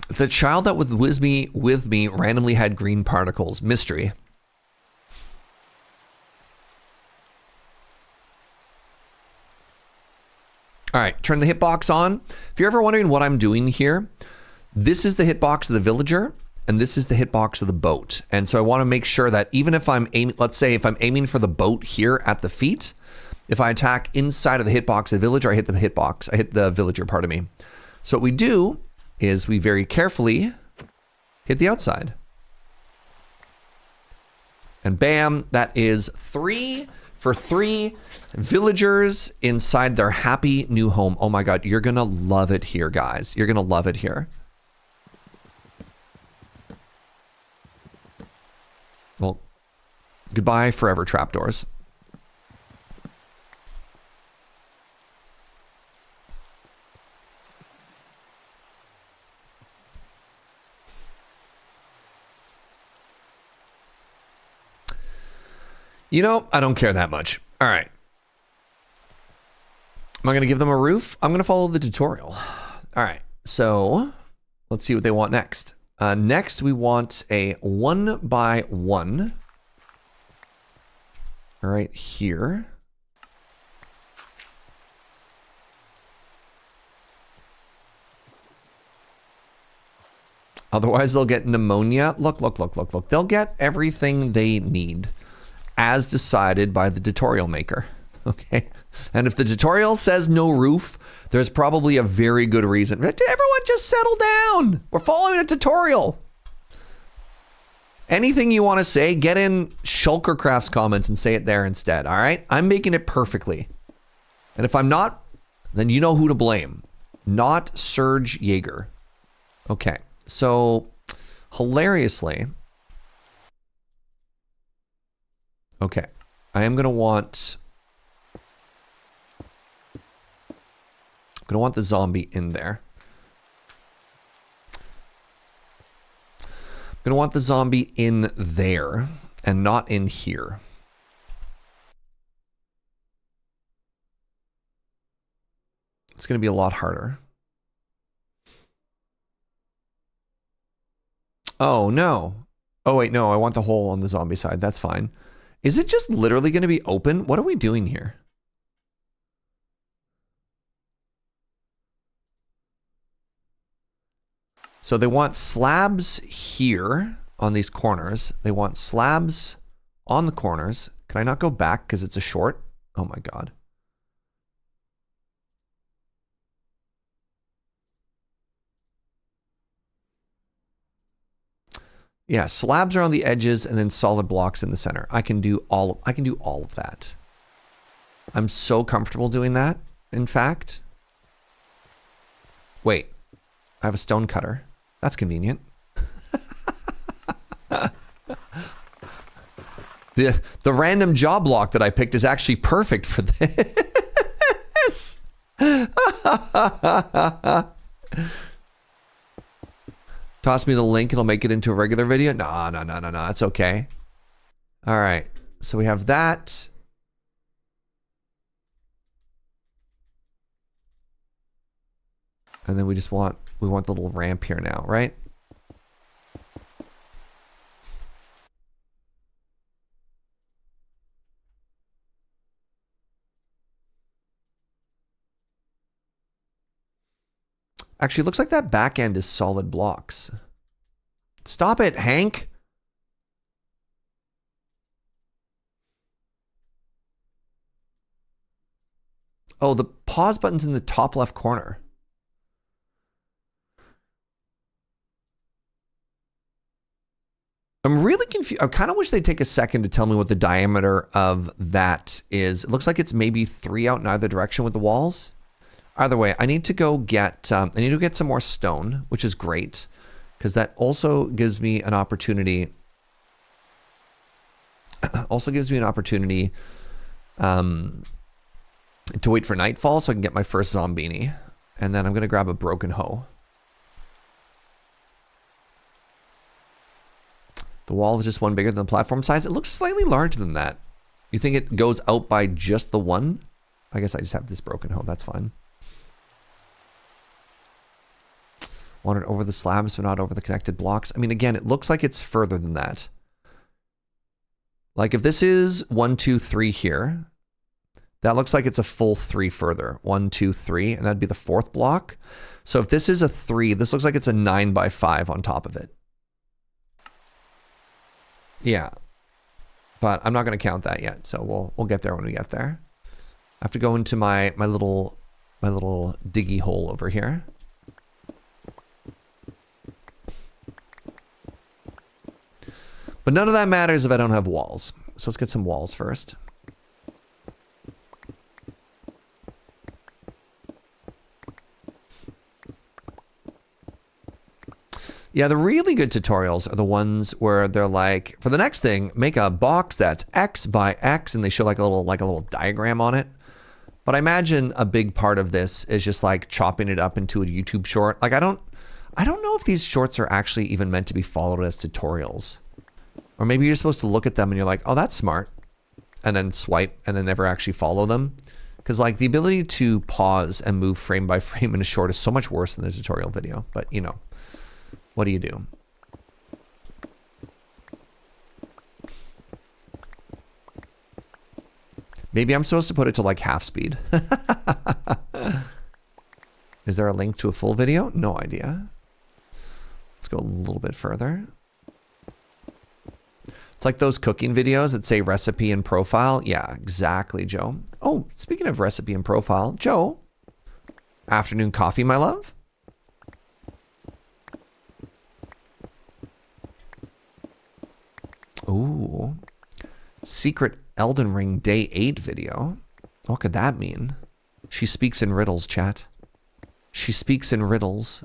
The child that was with me randomly had green particles. Mystery. All right, turn the hitbox on. If you're ever wondering what I'm doing here, this is the hitbox of the villager, and this is the hitbox of the boat. And so I want to make sure that even if I'm aiming, let's say if I'm aiming for the boat here at the feet, if I attack inside of the hitbox of the villager, I hit the hitbox. I hit the villager, pardon me. So what we do is we very carefully hit the outside. And bam, that is 3 for 3 villagers inside their happy new home. Oh my God, you're gonna love it here, guys. You're gonna love it here. Well, goodbye forever trapdoors. You know, I don't care that much. All right. Am I going to give them a roof? I'm going to follow the tutorial. All right. So let's see what they want next. Next, we want a 1x1. Right here. Otherwise, they'll get pneumonia. Look. They'll get everything they need, as decided by the tutorial maker, okay? And if the tutorial says no roof, there's probably a very good reason. Everyone just settle down. We're following a tutorial. Anything you want to say, get in Shulker Crafts comments and say it there instead, all right? I'm making it perfectly. And if I'm not, then you know who to blame. Not Serge Jaeger. Okay, so hilariously, okay, I am gonna want the zombie in there. I'm gonna want the zombie in there and not in here. It's gonna be a lot harder. Oh no. Oh wait, no, I want the hole on the zombie side. That's fine. Is it just literally going to be open? What are we doing here? So they want slabs here on these corners. They want slabs on the corners. Can I not go back because it's a short? Oh my God. Yeah, slabs are on the edges and then solid blocks in the center. I can do all of that. I'm so comfortable doing that, in fact. Wait, I have a stone cutter. That's convenient. The random job block that I picked is actually perfect for this. Toss me the link, it'll make it into a regular video. No, it's okay. All right, so we have that. And then we want the little ramp here now, right? Actually, it looks like that back end is solid blocks. Stop it, Hank. Oh, the pause button's in the top left corner. I'm really confused. I kind of wish they'd take a second to tell me what the diameter of that is. It looks like it's maybe 3 out in either direction with the walls. Either way, I need to go get some more stone, which is great, because that also gives me an opportunity. To wait for nightfall so I can get my first zombini, and then I'm gonna grab a broken hoe. The wall is just one bigger than the platform size. It looks slightly larger than that. You think it goes out by just the one? I guess I just have this broken hoe. That's fine. Want it over the slabs, but not over the connected blocks. I mean, again, it looks like it's further than that. Like if this is 1, 2, 3 here, that looks like it's a full 3 further. 1, 2, 3, and that'd be the 4th block. So if this is a 3, this looks like it's a 9 by 5 on top of it. Yeah, but I'm not going to count that yet, so we'll get there when we get there. I have to go into my little diggy hole over here. But none of that matters if I don't have walls. So let's get some walls first. Yeah, the really good tutorials are the ones where they're like, for the next thing, make a box that's X by X, and they show like a little diagram on it. But I imagine a big part of this is just like chopping it up into a YouTube short. Like I don't know if these shorts are actually even meant to be followed as tutorials. Or maybe you're supposed to look at them and you're like, oh, that's smart. And then swipe and then never actually follow them. Because like the ability to pause and move frame by frame in a short is so much worse than the tutorial video. But you know, what do you do? Maybe I'm supposed to put it to like half speed. Is there a link to a full video? No idea. Let's go a little bit further. It's like those cooking videos that say recipe and profile. Yeah, exactly, Joe. Oh, speaking of recipe and profile, Joe, afternoon coffee, my love. Ooh, secret Elden Ring Day 8 video. What could that mean? She speaks in riddles, chat. She speaks in riddles.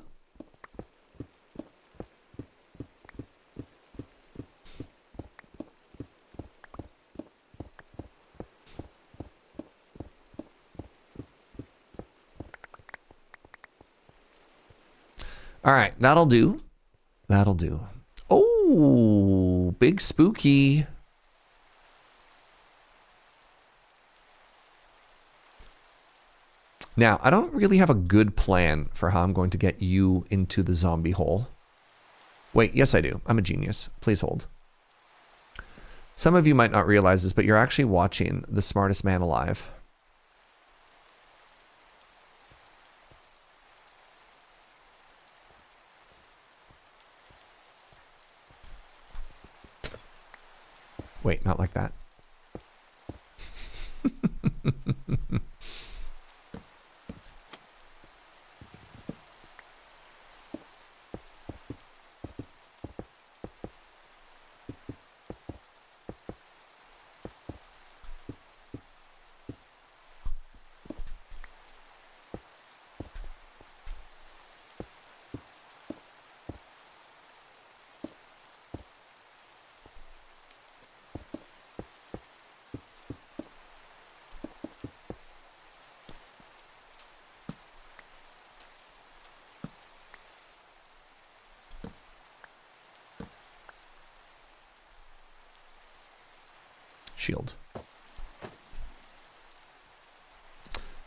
All right, that'll do. That'll do. Oh, big spooky. Now, I don't really have a good plan for how I'm going to get you into the zombie hole. Wait, yes I do. I'm a genius. Please hold. Some of you might not realize this, but you're actually watching the smartest man alive. Wait, not like that. shield.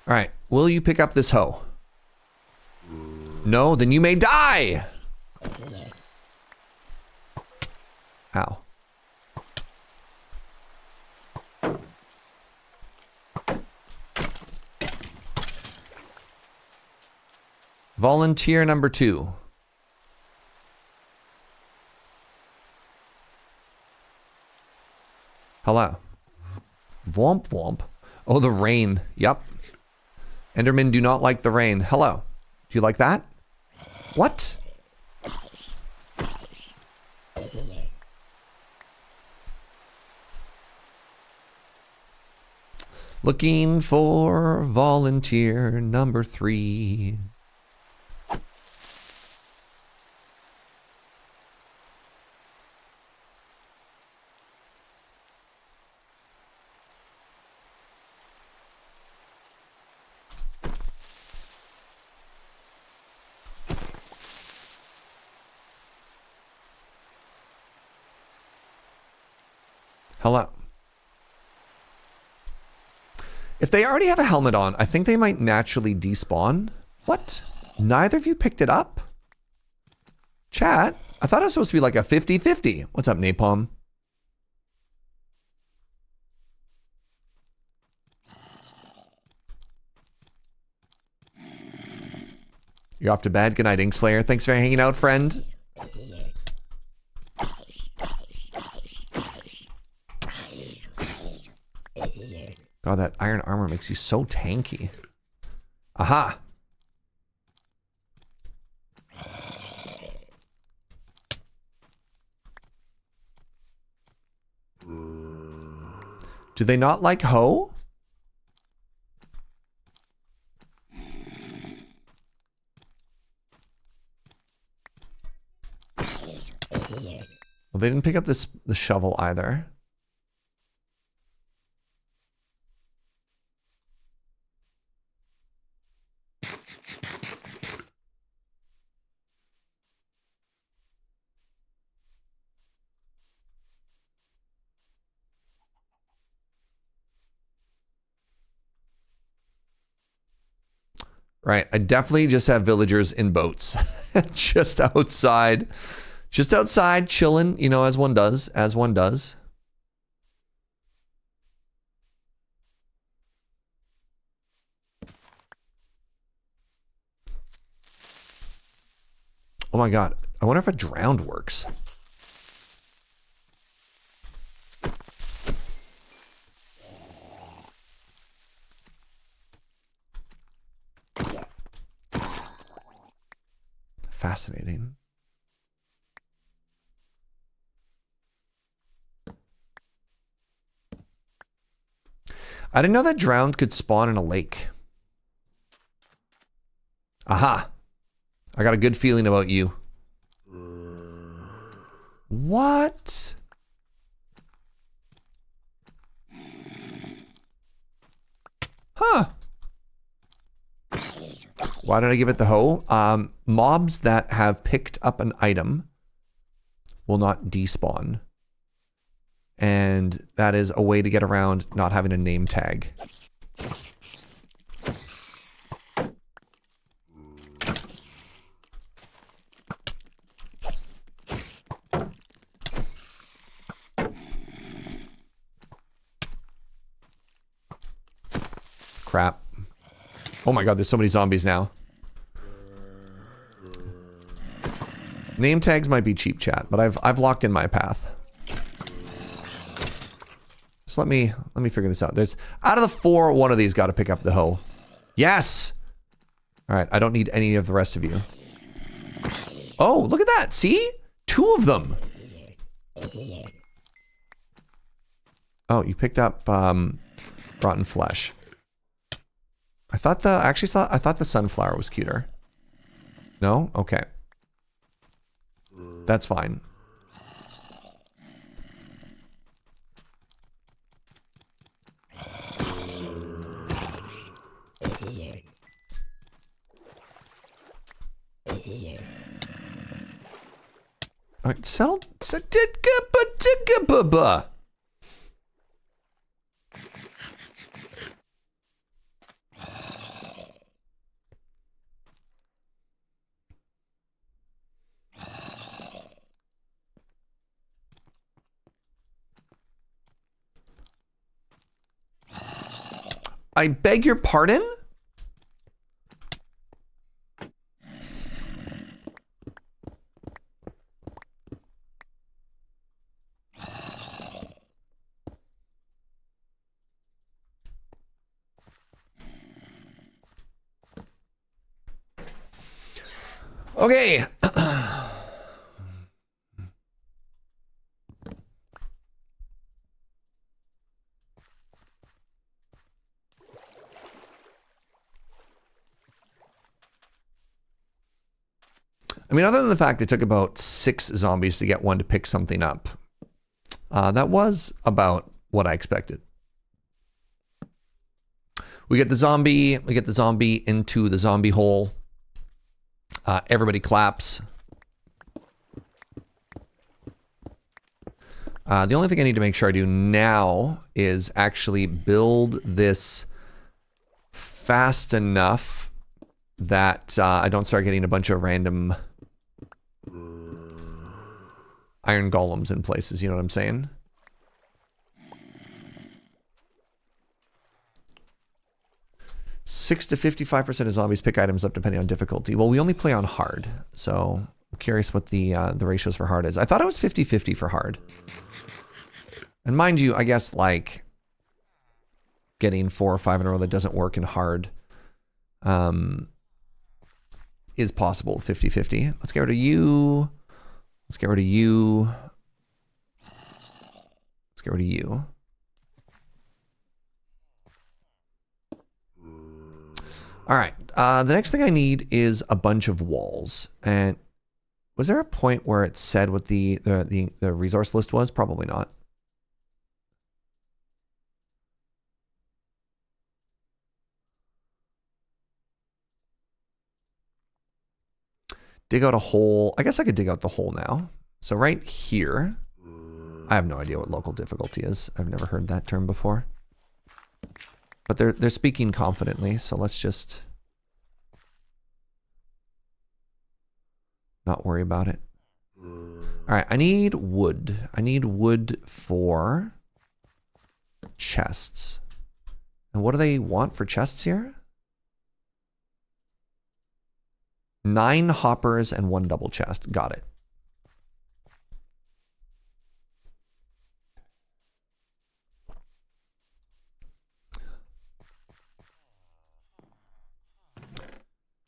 All right, will you pick up this hoe? No, then you may die. Ow. Volunteer number 2. Hello. Vomp vomp. Oh, the rain. Yep. Endermen do not like the rain. Hello. Do you like that? What? Looking for volunteer number 3. Hello. If they already have a helmet on, I think they might naturally despawn. What? Neither of you picked it up? Chat? I thought it was supposed to be like a 50-50. What's up, Napalm? You're off to bed. Good night, Inkslayer. Thanks for hanging out, friend. God, that iron armor makes you so tanky. Aha! Do they not like hoe? Well, they didn't pick up the shovel either. Right, I definitely just have villagers in boats. just outside, chilling, you know, as one does, Oh my god, I wonder if a drowned works. Fascinating. I didn't know that drowned could spawn in a lake. Aha. I got a good feeling about you. What? Huh. Why did I give it the hoe? Mobs that have picked up an item will not despawn. And that is a way to get around not having a name tag. Crap. Oh my god, there's so many zombies now. Name tags might be cheap, chat, but I've locked in my path. So let me figure this out. There's out of the 4, one of these got to pick up the hoe. Yes. All right, I don't need any of the rest of you. Oh, look at that. See? 2 of them. Oh, you picked up rotten flesh. I thought the sunflower was cuter. No? Okay. That's fine. All right, settle. I beg your pardon? Okay. I mean, other than the fact it took about 6 zombies to get one to pick something up, that was about what I expected. We get the zombie into the zombie hole. Everybody claps. The only thing I need to make sure I do now is actually build this fast enough that I don't start getting a bunch of random iron golems in places, you know what I'm saying? $6 to 55% of zombies pick items up depending on difficulty. Well, we only play on hard, so I'm curious what the ratios for hard is. I thought it was 50-50 for hard. And mind you, I guess like getting 4 or 5 in a row that doesn't work in hard is possible, 50-50. Let's get rid of you. Let's get rid of you. Let's get rid of you. All right. The next thing I need is a bunch of walls. And was there a point where it said what the resource list was? Probably not. Dig out a hole. I guess I could dig out the hole now. So right here, I have no idea what local difficulty is. I've never heard that term before. But they're speaking confidently, so let's just not worry about it. All right, I need wood. I need wood for chests. And what do they want for chests here? 9 hoppers and 1 double chest. Got it.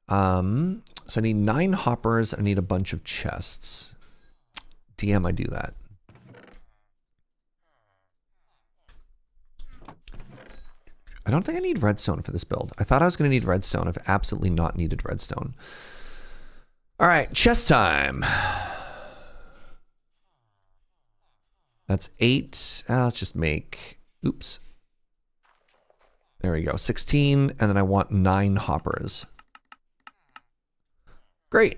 So I need 9 hoppers. I need a bunch of chests. DM, I do that. I don't think I need redstone for this build. I thought I was going to need redstone. I've absolutely not needed redstone. All right, chest time. That's 8. Let's just make, oops. There we go, 16, and then I want 9 hoppers. Great.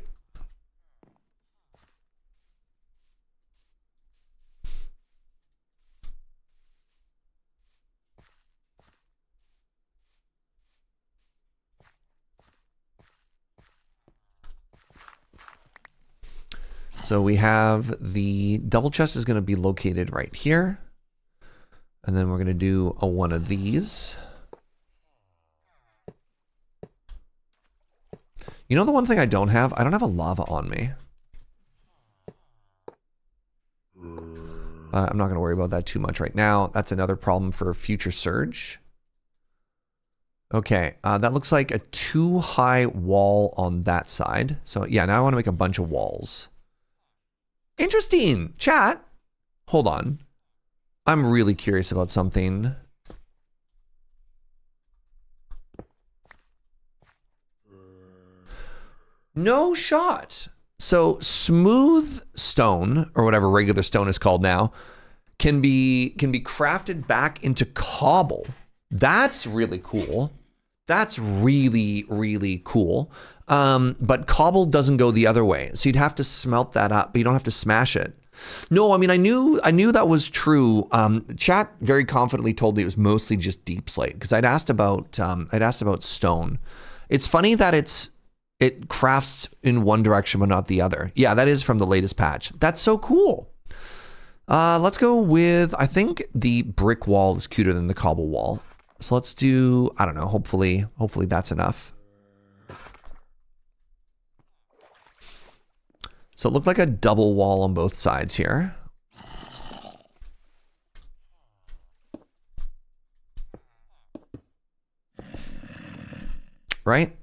So we have the double chest is going to be located right here. And then we're going to do a one of these. You know the one thing I don't have? I don't have a lava on me. I'm not going to worry about that too much right now. That's another problem for future surge. Okay, that looks like a too high wall on that side. So yeah, now I want to make a bunch of walls. Interesting. Chat, hold on. I'm really curious about something. No shot. So smooth stone, or whatever regular stone is called now, can be crafted back into cobble. That's really cool. That's really, really cool. But cobble doesn't go the other way. So you'd have to smelt that up, but you don't have to smash it. No, I mean, I knew that was true. Chat very confidently told me it was mostly just deep slate because I'd asked about stone. It's funny that it crafts in one direction but not the other. Yeah, that is from the latest patch. That's so cool. Let's go with, I think the brick wall is cuter than the cobble wall. So let's do, I don't know, hopefully that's enough. So it looked like a double wall on both sides here. Right?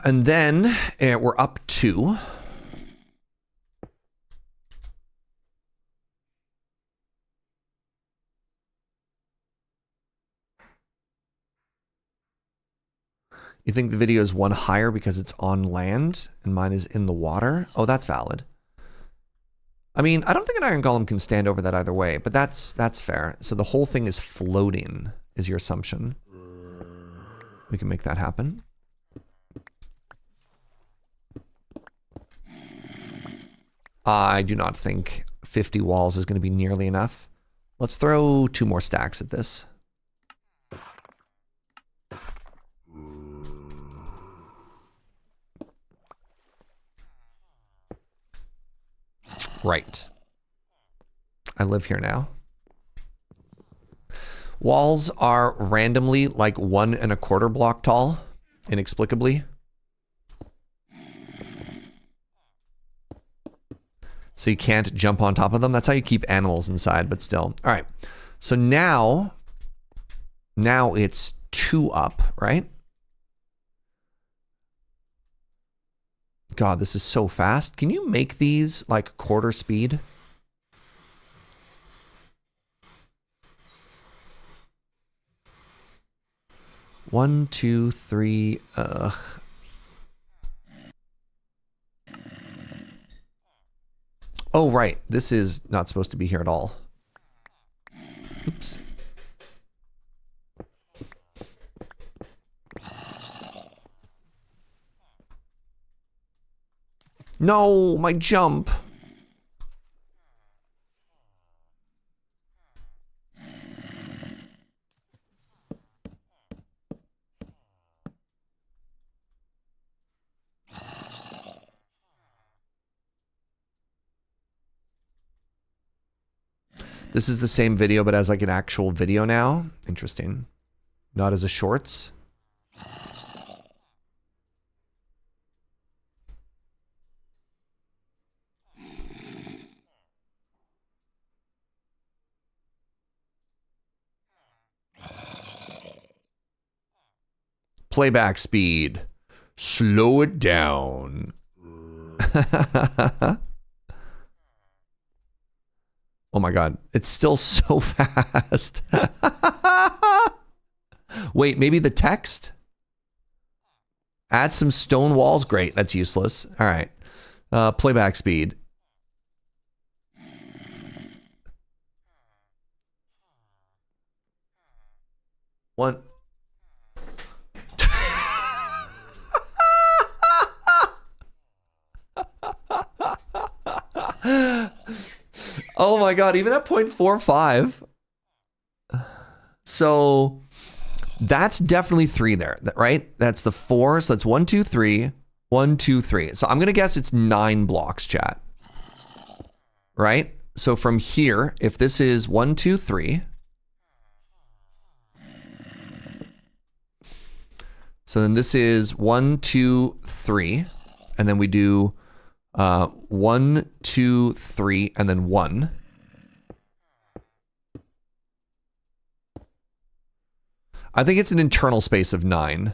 And then we're up 2. You think the video is 1 higher because it's on land and mine is in the water? Oh, that's valid. I mean, I don't think an iron golem can stand over that either way, but that's fair. So the whole thing is floating, is your assumption. We can make that happen. I do not think 50 walls is going to be nearly enough. Let's throw 2 more stacks at this. Right. I live here now. Walls are randomly like 1 1/4 block tall, inexplicably. So you can't jump on top of them. That's how you keep animals inside, but still. All right. So now it's 2 up, right? God, this is so fast. Can you make these like quarter speed? One, two, three. Oh, right. This is not supposed to be here at all. Oops. No, my jump. This is the same video, but as like an actual video now. Interesting. Not as a shorts. Playback speed. Slow it down. Oh my God, it's still so fast. Wait, maybe the text? Add some stone walls? Great, that's useless. All right. Playback speed. One. Oh my God, even at 0.45. So that's definitely 3 there, right? That's the 4. So that's 1, 2, 3. 1, 2, 3. So I'm going to guess it's 9 blocks, chat. Right? So from here, if this is 1, 2, 3. So then this is 1, 2, 3. And then we do 1, 2, 3, and then 1. I think it's an internal space of 9.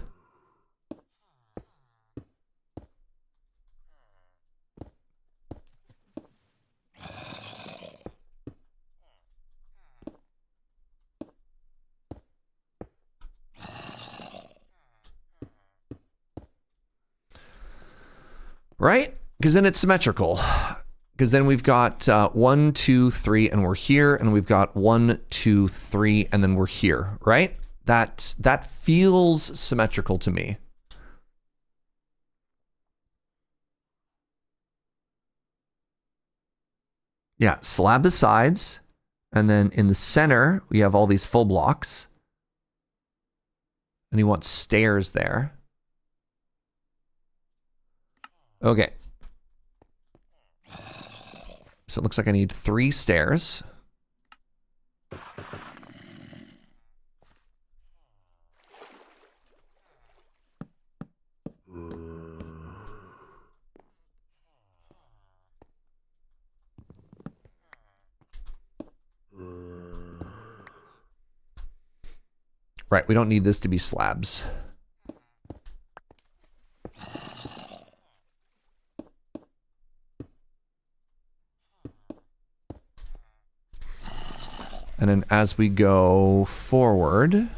Right? Because then it's symmetrical. Because then we've got 1, 2, 3, and we're here, and we've got 1, 2, 3, and then we're here, right? That feels symmetrical to me. Yeah, slab the sides, and then in the center we have all these full blocks. And you want stairs there. Okay. So it looks like I need 3 stairs. Right, we don't need this to be slabs. And then as we go forward,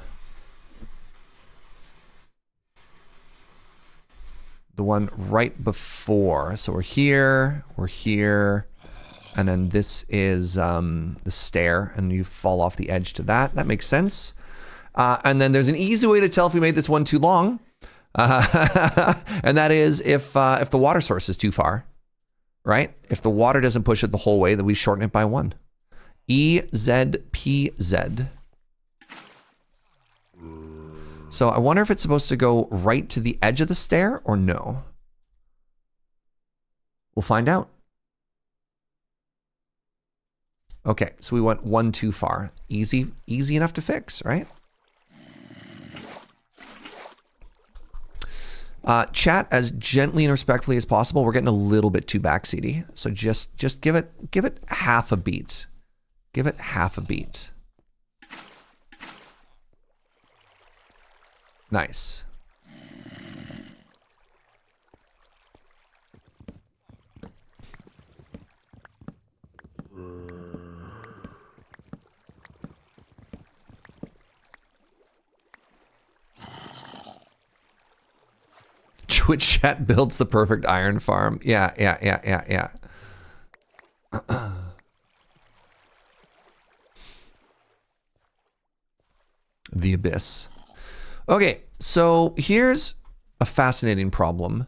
the one right before. So we're here, and then this is the stair, and you fall off the edge to that. That makes sense. And then there's an easy way to tell if we made this one too long. And that is if the water source is too far, right? If the water doesn't push it the whole way, then we shorten it by 1. EZPZ. So I wonder if it's supposed to go right to the edge of the stair or no. We'll find out. Okay, so we went 1 too far. Easy enough to fix, right? Chat as gently and respectfully as possible. We're getting a little bit too backseaty, so just give it half a beat. Give it half a beat. Nice. Twitch chat builds the perfect iron farm. Yeah. The abyss. Okay, so here's a fascinating problem.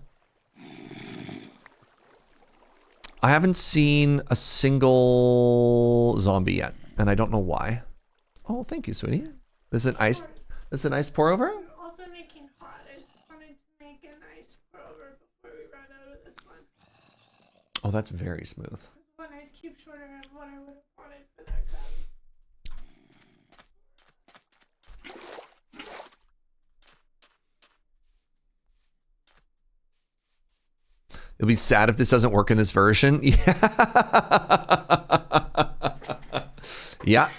I haven't seen a single zombie yet, and I don't know why. Oh, thank you, sweetie. This is an ice pour over?
Also making hot. I just wanted to make an ice pour over before we run out of this one.
Oh, that's very smooth.
This one ice cube shorter than what I would have wanted for that gun.
It'll be sad if this doesn't work in this version. Yeah.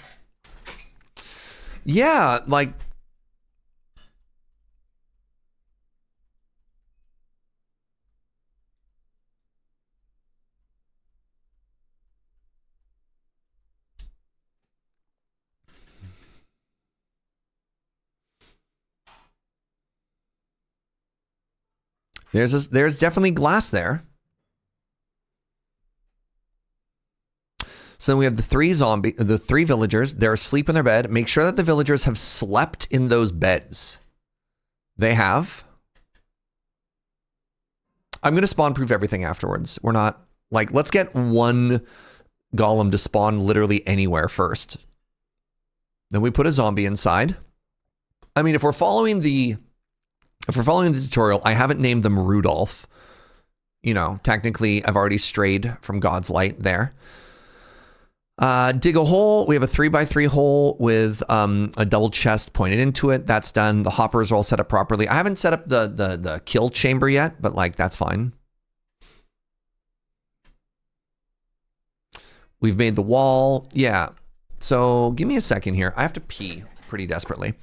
Yeah, like... There's definitely glass there. So we have the 3 villagers. They're asleep in their bed. Make sure that the villagers have slept in those beds. They have. I'm going to spawn proof everything afterwards. We're not like, let's get 1 golem to spawn literally anywhere first. Then we put a zombie inside. I mean, if we're following the tutorial, I haven't named them Rudolph. You know, technically I've already strayed from God's light there. Dig a hole. We have a 3x3 hole with a double chest pointed into it. That's done. The hoppers are all set up properly. I haven't set up the kill chamber yet, but like that's fine. We've made the wall. Yeah. So give me a second here. I have to pee pretty desperately.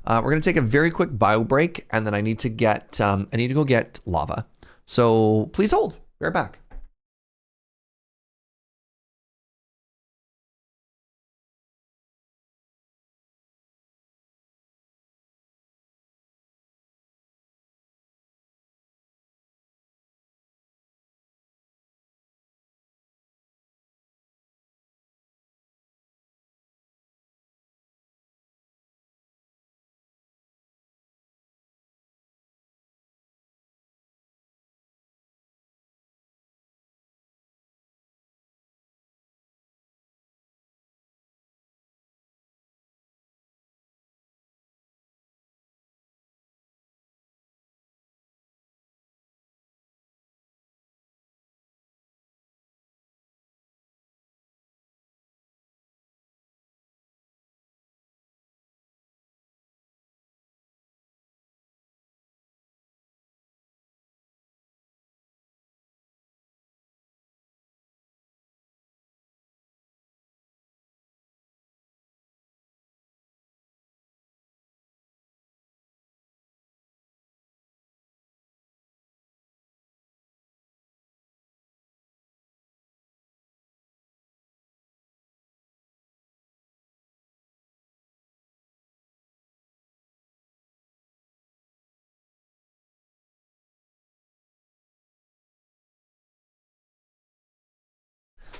We're gonna take a very quick bio break, and then I need to go get lava. So please hold. Be right back.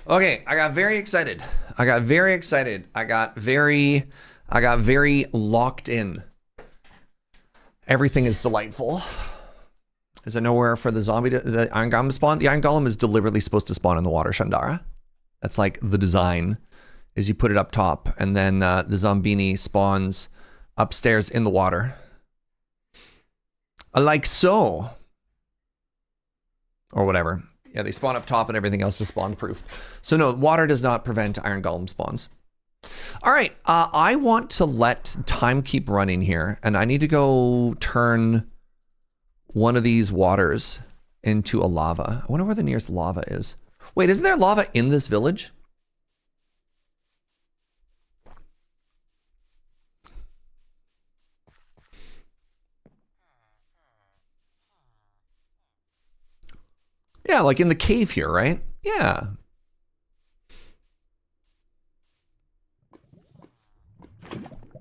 Okay, I got very excited. I got very locked in. Everything is delightful. Is there nowhere for the zombie the iron golem to spawn? The iron golem is deliberately supposed to spawn in the water, Shandara. That's like the design, is you put it up top, and then the zombini spawns upstairs in the water. Like so. Or whatever. Yeah, they spawn up top and everything else is spawn proof. So no, water does not prevent iron golem spawns. All right, I want to let time keep running here, and I need to go turn one of these waters into a lava. I wonder where the nearest lava is. Wait, isn't there lava in this village? Yeah, like in the cave here, right? Yeah.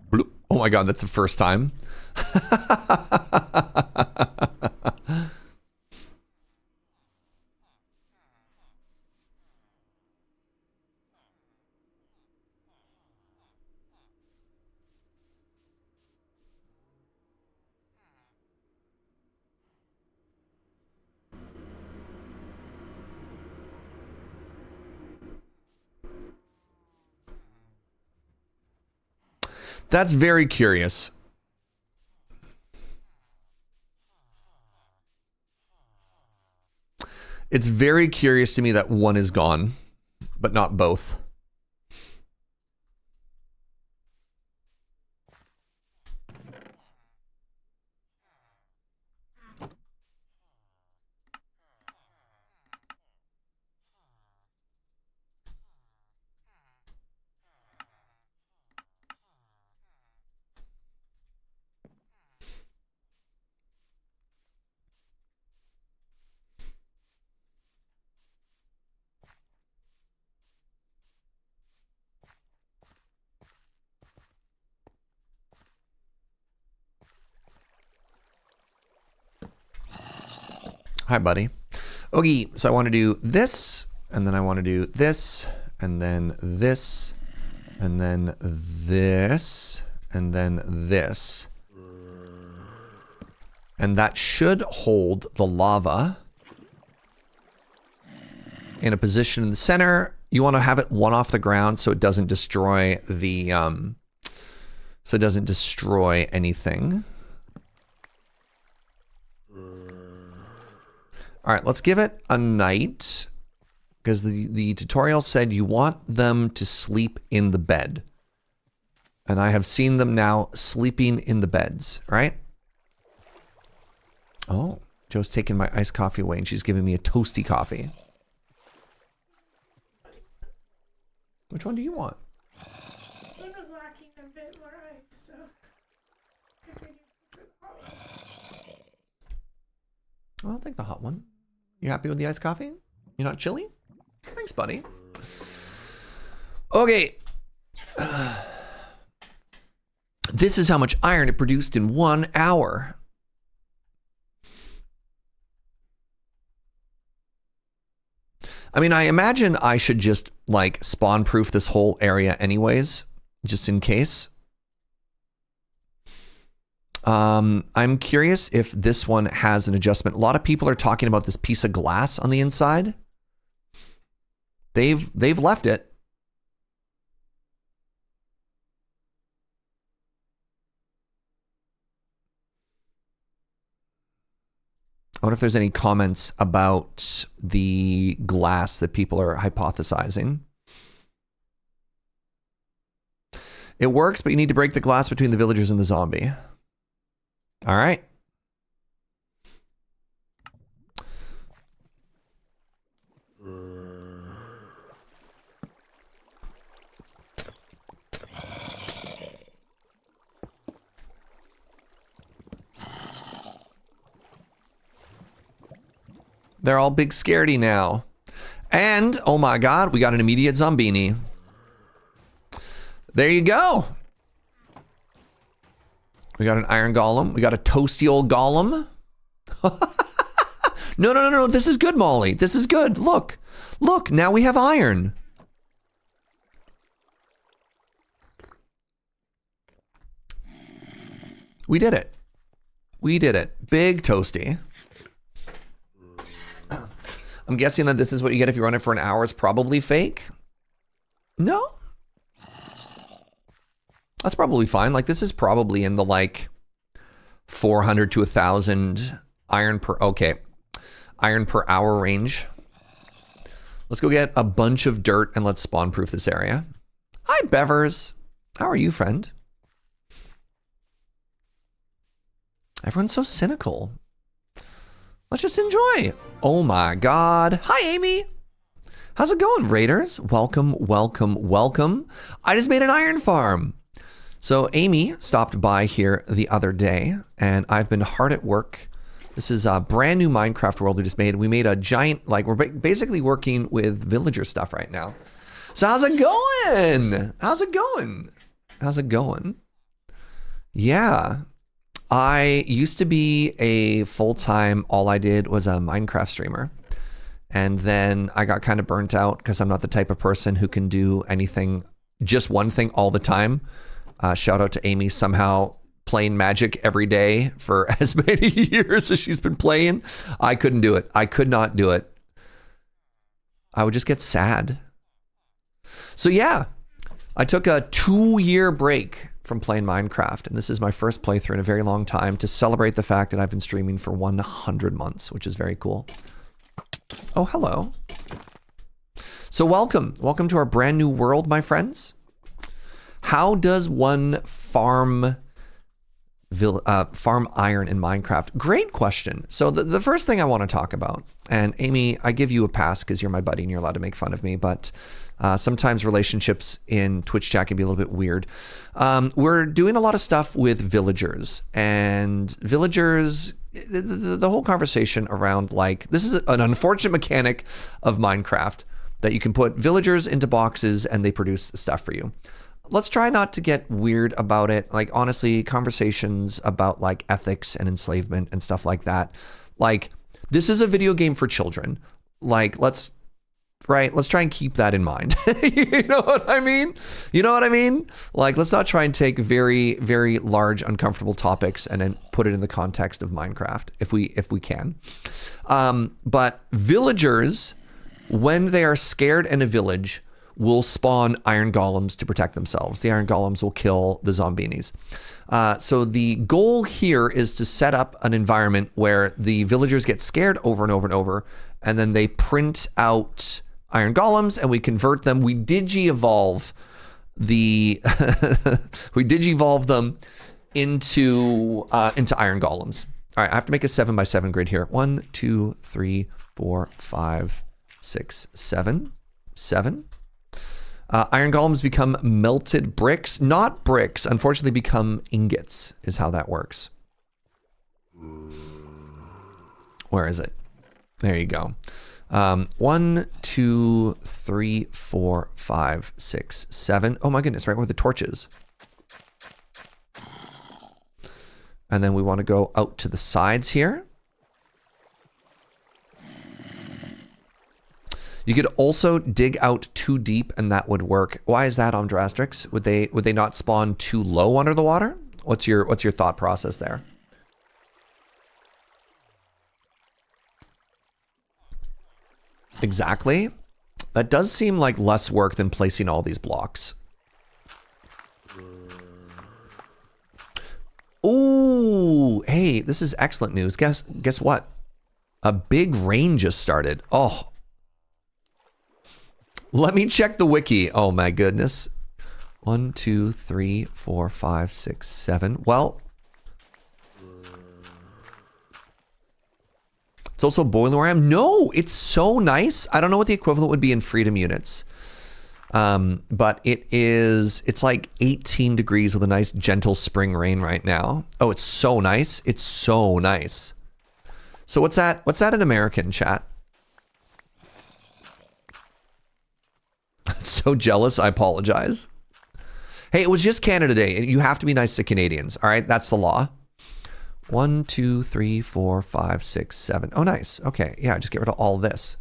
Bloop. Oh my god, that's the first time. That's very curious. It's very curious to me that one is gone, but not both. Hi, buddy. Okay, so I want to do this, and then I want to do this, and then this, and then this, and then this. And that should hold the lava in a position in the center. You want to have it one off the ground so it doesn't destroy the, so it doesn't destroy anything. All right, let's give it a night, because the tutorial said you want them to sleep in the bed. And I have seen them now sleeping in the beds, right? Oh, Joe's taking my iced coffee away and she's giving me a toasty coffee. Which one do you want?
This one is lacking a bit more ice, so
I'll take the hot one. You happy with the iced coffee? You're not chilly? Thanks, buddy. Okay. This is how much iron it produced in 1 hour. I mean, I imagine I should just like spawn proof this whole area anyways, just in case. I'm curious if this one has an adjustment. A lot of people are talking about this piece of glass on the inside. They've left it. I wonder if there's any comments about the glass that people are hypothesizing. It works, but you need to break the glass between the villagers and the zombie. All right. They're all big scaredy now. And, oh my god, we got an immediate zombini. There you go. We got an iron golem. We got a toasty old golem. No, no, no, no. This is good, Molly. This is good. Look. Look, now we have iron. We did it. We did it. Big toasty. I'm guessing that this is what you get if you run it for an hour. It's probably fake. No? That's probably fine. Like, this is probably in the, like, 400 to 1,000 iron per... Okay. Iron per hour range. Let's go get a bunch of dirt and let's spawn proof this area. Hi, Bevers. How are you, friend? Everyone's so cynical. Let's just enjoy. Oh my God. Hi, Amy. How's it going, Raiders? Welcome, welcome, welcome. I just made an iron farm. So Amy stopped by here the other day and I've been hard at work. This is a brand new Minecraft world we just made. We made a giant, like we're basically working with villager stuff right now. So how's it going? How's it going? How's it going? Yeah. I used to be a full-time, all I did was a Minecraft streamer. And then I got kind of burnt out because I'm not the type of person who can do anything, just one thing all the time. Shout out to Amy, somehow playing Magic every day for as many years as she's been playing. I couldn't do it. I could not do it. I would just get sad. So yeah, I took a 2-year break from playing Minecraft, and this is my first playthrough in a very long time to celebrate the fact that I've been streaming for 100 months, which is very cool. Oh, hello. So welcome to our brand new world, my friends. How does one farm iron in Minecraft? Great question. So the first thing I want to talk about, and Amy, I give you a pass because you're my buddy and you're allowed to make fun of me, but sometimes relationships in Twitch chat can be a little bit weird. We're doing a lot of stuff with villagers, and villagers, the whole conversation around, like, this is an unfortunate mechanic of Minecraft that you can put villagers into boxes and they produce stuff for you. Let's try not to get weird about it. Like, honestly, conversations about like ethics and enslavement and stuff like that. Like, this is a video game for children. Like, let's try and keep that in mind. You know what I mean? You know what I mean? Like, let's not try and take very, very large, uncomfortable topics and then put it in the context of Minecraft if we can. But villagers, when they are scared in a village, will spawn iron golems to protect themselves. The iron golems will kill the zombinis. So the goal here is to set up an environment where the villagers get scared over and over and over, and then they print out iron golems and we convert them. We digi-evolve them into iron golems. All right, I have to make a 7x7 grid here. 1, 2, 3, 4, 5, 6, 7. 7. Iron golems become melted bricks, not bricks, unfortunately become ingots is how that works. Where is it? There you go. 1, 2, 3, 4, 5, 6, 7. Oh my goodness, right where the torch is. And then we want to go out to the sides here. You could also dig out too deep and that would work. Why is that, Omdrastrix? Would they not spawn too low under the water? What's your thought process there? Exactly. That does seem like less work than placing all these blocks. Ooh, hey, this is excellent news. Guess what? A big rain just started. Oh. Let me check the wiki. Oh my goodness. 1, 2, 3, 4, 5, 6, 7. Well, it's also boiling where I am. No, it's so nice. I don't know what the equivalent would be in freedom units. But it's like 18 degrees with a nice gentle spring rain right now. Oh, it's so nice. It's so nice. So what's that in American, chat? So jealous, I apologize. Hey, it was just Canada Day, and you have to be nice to Canadians, all right? That's the law. 1, 2, 3, 4, 5, 6, 7. Oh, nice. Okay, yeah, just get rid of all this.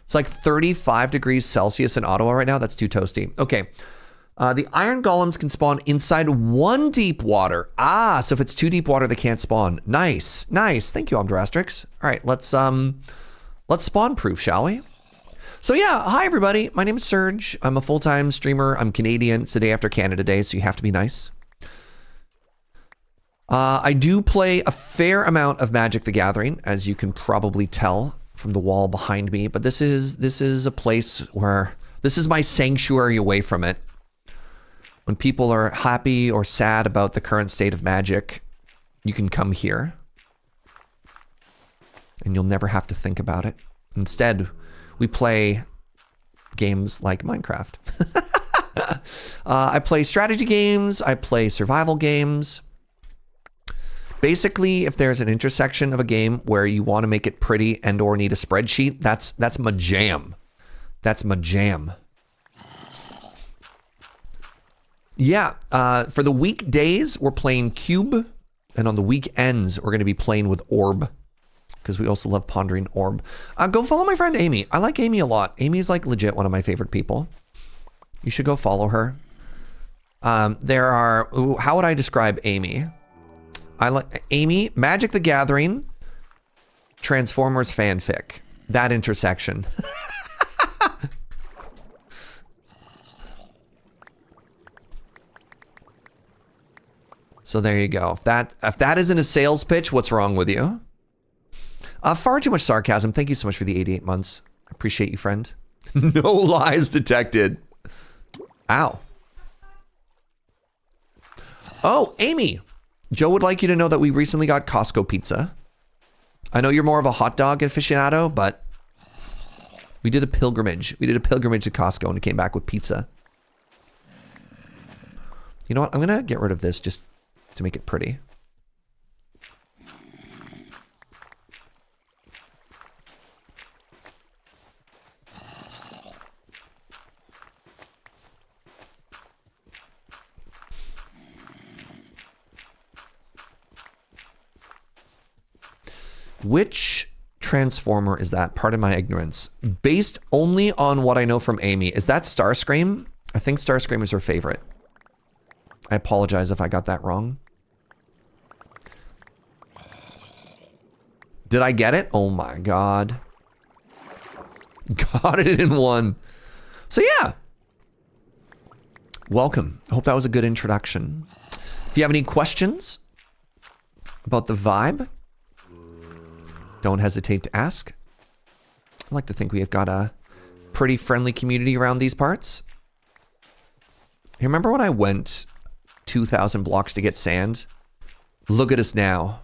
It's like 35 degrees Celsius in Ottawa right now. That's too toasty. Okay. The iron golems can spawn inside 1 deep water. Ah, so if it's 2 deep water, they can't spawn. Nice, nice. Thank you, Omdrastrix. All right, let's spawn proof, shall we? So yeah, hi everybody. My name is Serge. I'm a full-time streamer. I'm Canadian. It's the day after Canada Day, so you have to be nice. I do play a fair amount of Magic the Gathering, as you can probably tell from the wall behind me. But this is a place where this is my sanctuary away from it. When people are happy or sad about the current state of Magic, you can come here. And you'll never have to think about it. Instead, we play games like Minecraft. I play strategy games. I play survival games. Basically, if there's an intersection of a game where you want to make it pretty and or need a spreadsheet, that's my jam. That's my jam. Yeah, for the weekdays, we're playing Cube. And on the weekends, we're going to be playing with Orb. Because we also love pondering Orb. Go follow my friend Amy. I like Amy a lot. Amy's like legit one of my favorite people. You should go follow her. How would I describe Amy? I like Amy, Magic the Gathering, Transformers fanfic. That intersection. So there you go. If that isn't a sales pitch, what's wrong with you? Far too much sarcasm. Thank you so much for the 88 months. Appreciate you, friend. No lies detected. Ow. Oh, Amy. Joe would like you to know that we recently got Costco pizza. I know you're more of a hot dog aficionado, but we did a pilgrimage. We did a pilgrimage to Costco and came back with pizza. You know what? I'm going to get rid of this just to make it pretty. Which Transformer is that? Pardon my ignorance. Based only on what I know from Amy, is that Starscream? I think Starscream is her favorite. I apologize if I got that wrong. Did I get it? Oh my god. Got it in one. So yeah. Welcome. I hope that was a good introduction. If you have any questions about the vibe, don't hesitate to ask. I like to think we have got a pretty friendly community around these parts. You remember when I went 2,000 blocks to get sand? Look at us now.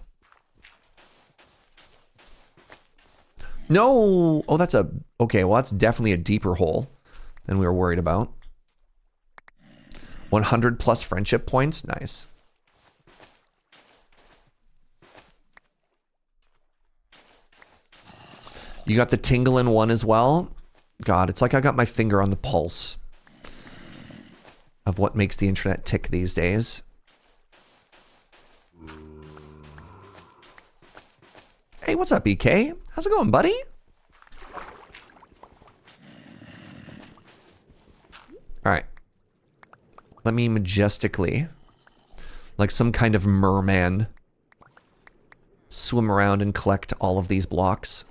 No! Oh, that's a... Okay, well, that's definitely a deeper hole than we were worried about. 100 plus friendship points? Nice. You got the tingle in one as well? God, it's like I got my finger on the pulse of what makes the internet tick these days. Hey, what's up, BK? How's it going, buddy? All right. Let me majestically, like some kind of merman, swim around and collect all of these blocks.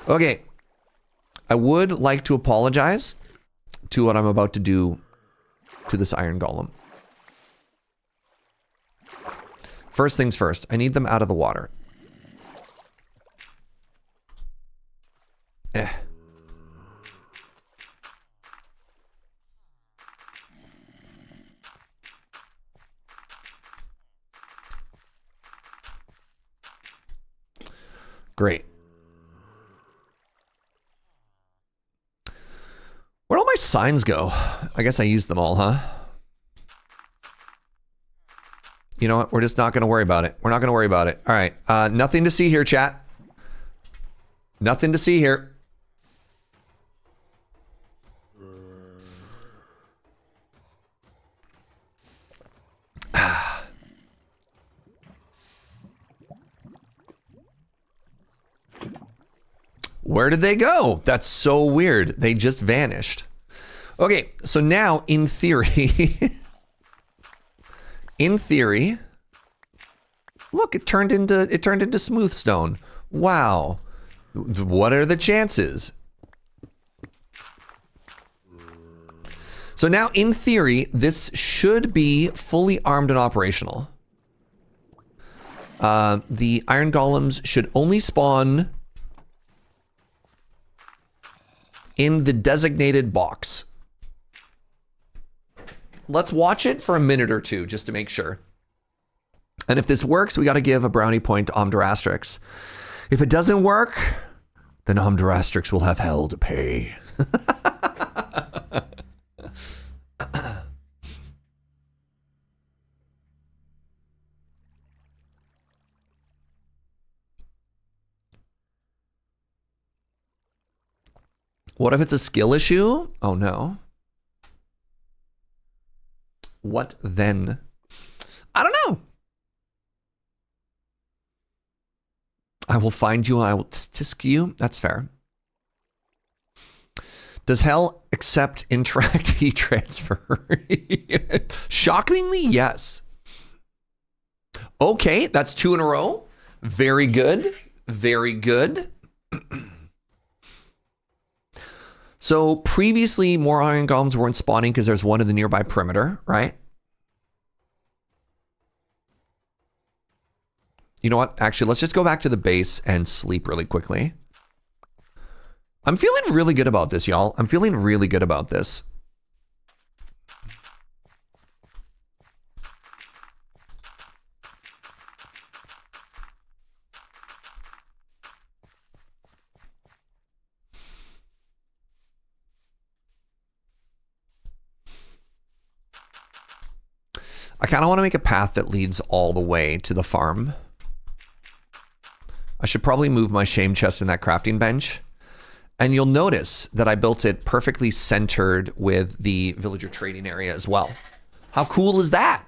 Okay, I would like to apologize to what I'm about to do to this iron golem. First things first, I need them out of the water. Great. Where'd all my signs go? I guess I used them all, huh? You know what? We're just not going to worry about it. We're not going to worry about it. All right. Nothing to see here, chat. Nothing to see here. Where did they go? That's so weird. They just vanished. Okay, so now in theory, in theory, look, it turned into smooth stone. Wow. What are the chances? So now in theory, this should be fully armed and operational. The iron golems should only spawn in the designated box. Let's watch it for a minute or two just to make sure. And if this works, we got to give a brownie point to Omdurastrix. If it doesn't work, then Omdurastrix will have hell to pay. What if it's a skill issue? Oh no. What then? I don't know. I will find you and I will tisk you. That's fair. Does hell accept interact heat transfer? Shockingly, yes. Okay, that's 2 in a row. Very good. Very good. So previously, more iron golems weren't spawning because there's one in the nearby perimeter, right? You know what? Actually, let's just go back to the base and sleep really quickly. I'm feeling really good about this, y'all. I'm feeling really good about this. I kind of want to make a path that leads all the way to the farm. I should probably move my shame chest in that crafting bench. And you'll notice that I built it perfectly centered with the villager trading area as well. How cool is that?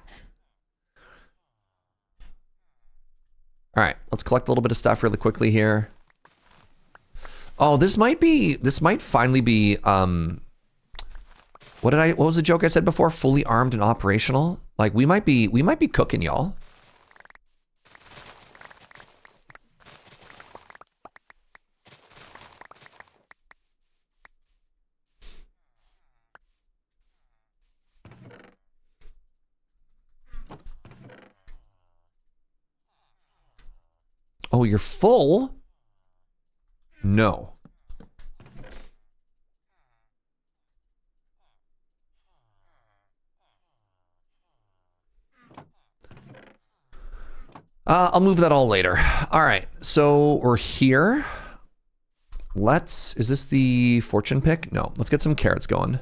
All right, let's collect a little bit of stuff really quickly here. Oh, this might finally be, what was the joke I said before? Fully armed and operational? Like we might be cooking, y'all. Oh, you're full? No. I'll move that all later. All right, so we're here. Is this the fortune pick? No, let's get some carrots going.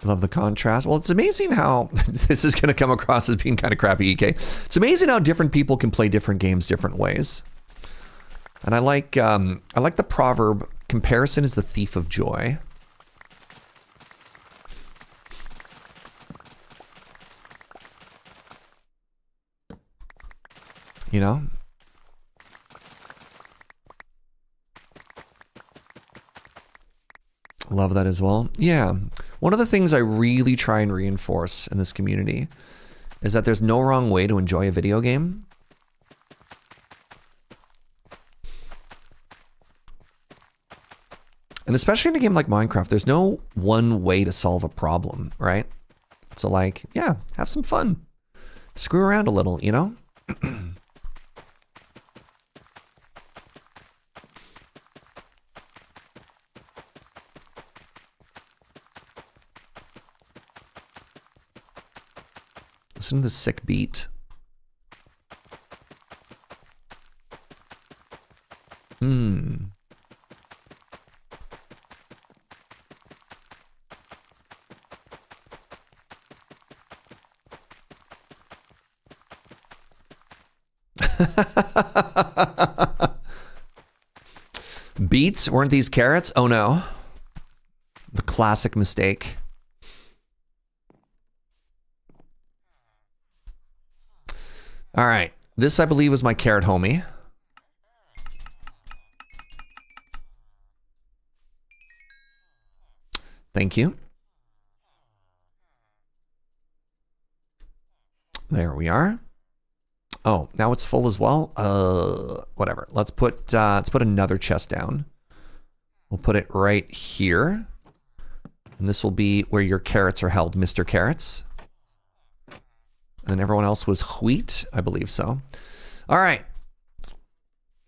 Love the contrast. Well, it's amazing how this is going to come across as being kind of crappy, EK. It's amazing how different people can play different games different ways. And I like the proverb, comparison is the thief of joy. You know? Love that as well. Yeah. One of the things I really try and reinforce in this community is that there's no wrong way to enjoy a video game. And especially in a game like Minecraft, there's no one way to solve a problem, right? So like, yeah, have some fun. Screw around a little, you know? Listen to the sick beat. Beets? Weren't these carrots? Oh no. The classic mistake. All right. This, I believe, was my carrot homie. Thank you. There we are. Oh, now it's full as well. Whatever. Let's put another chest down. We'll put it right here. And this will be where your carrots are held, Mr. Carrots. And everyone else was wheat, I believe so. All right.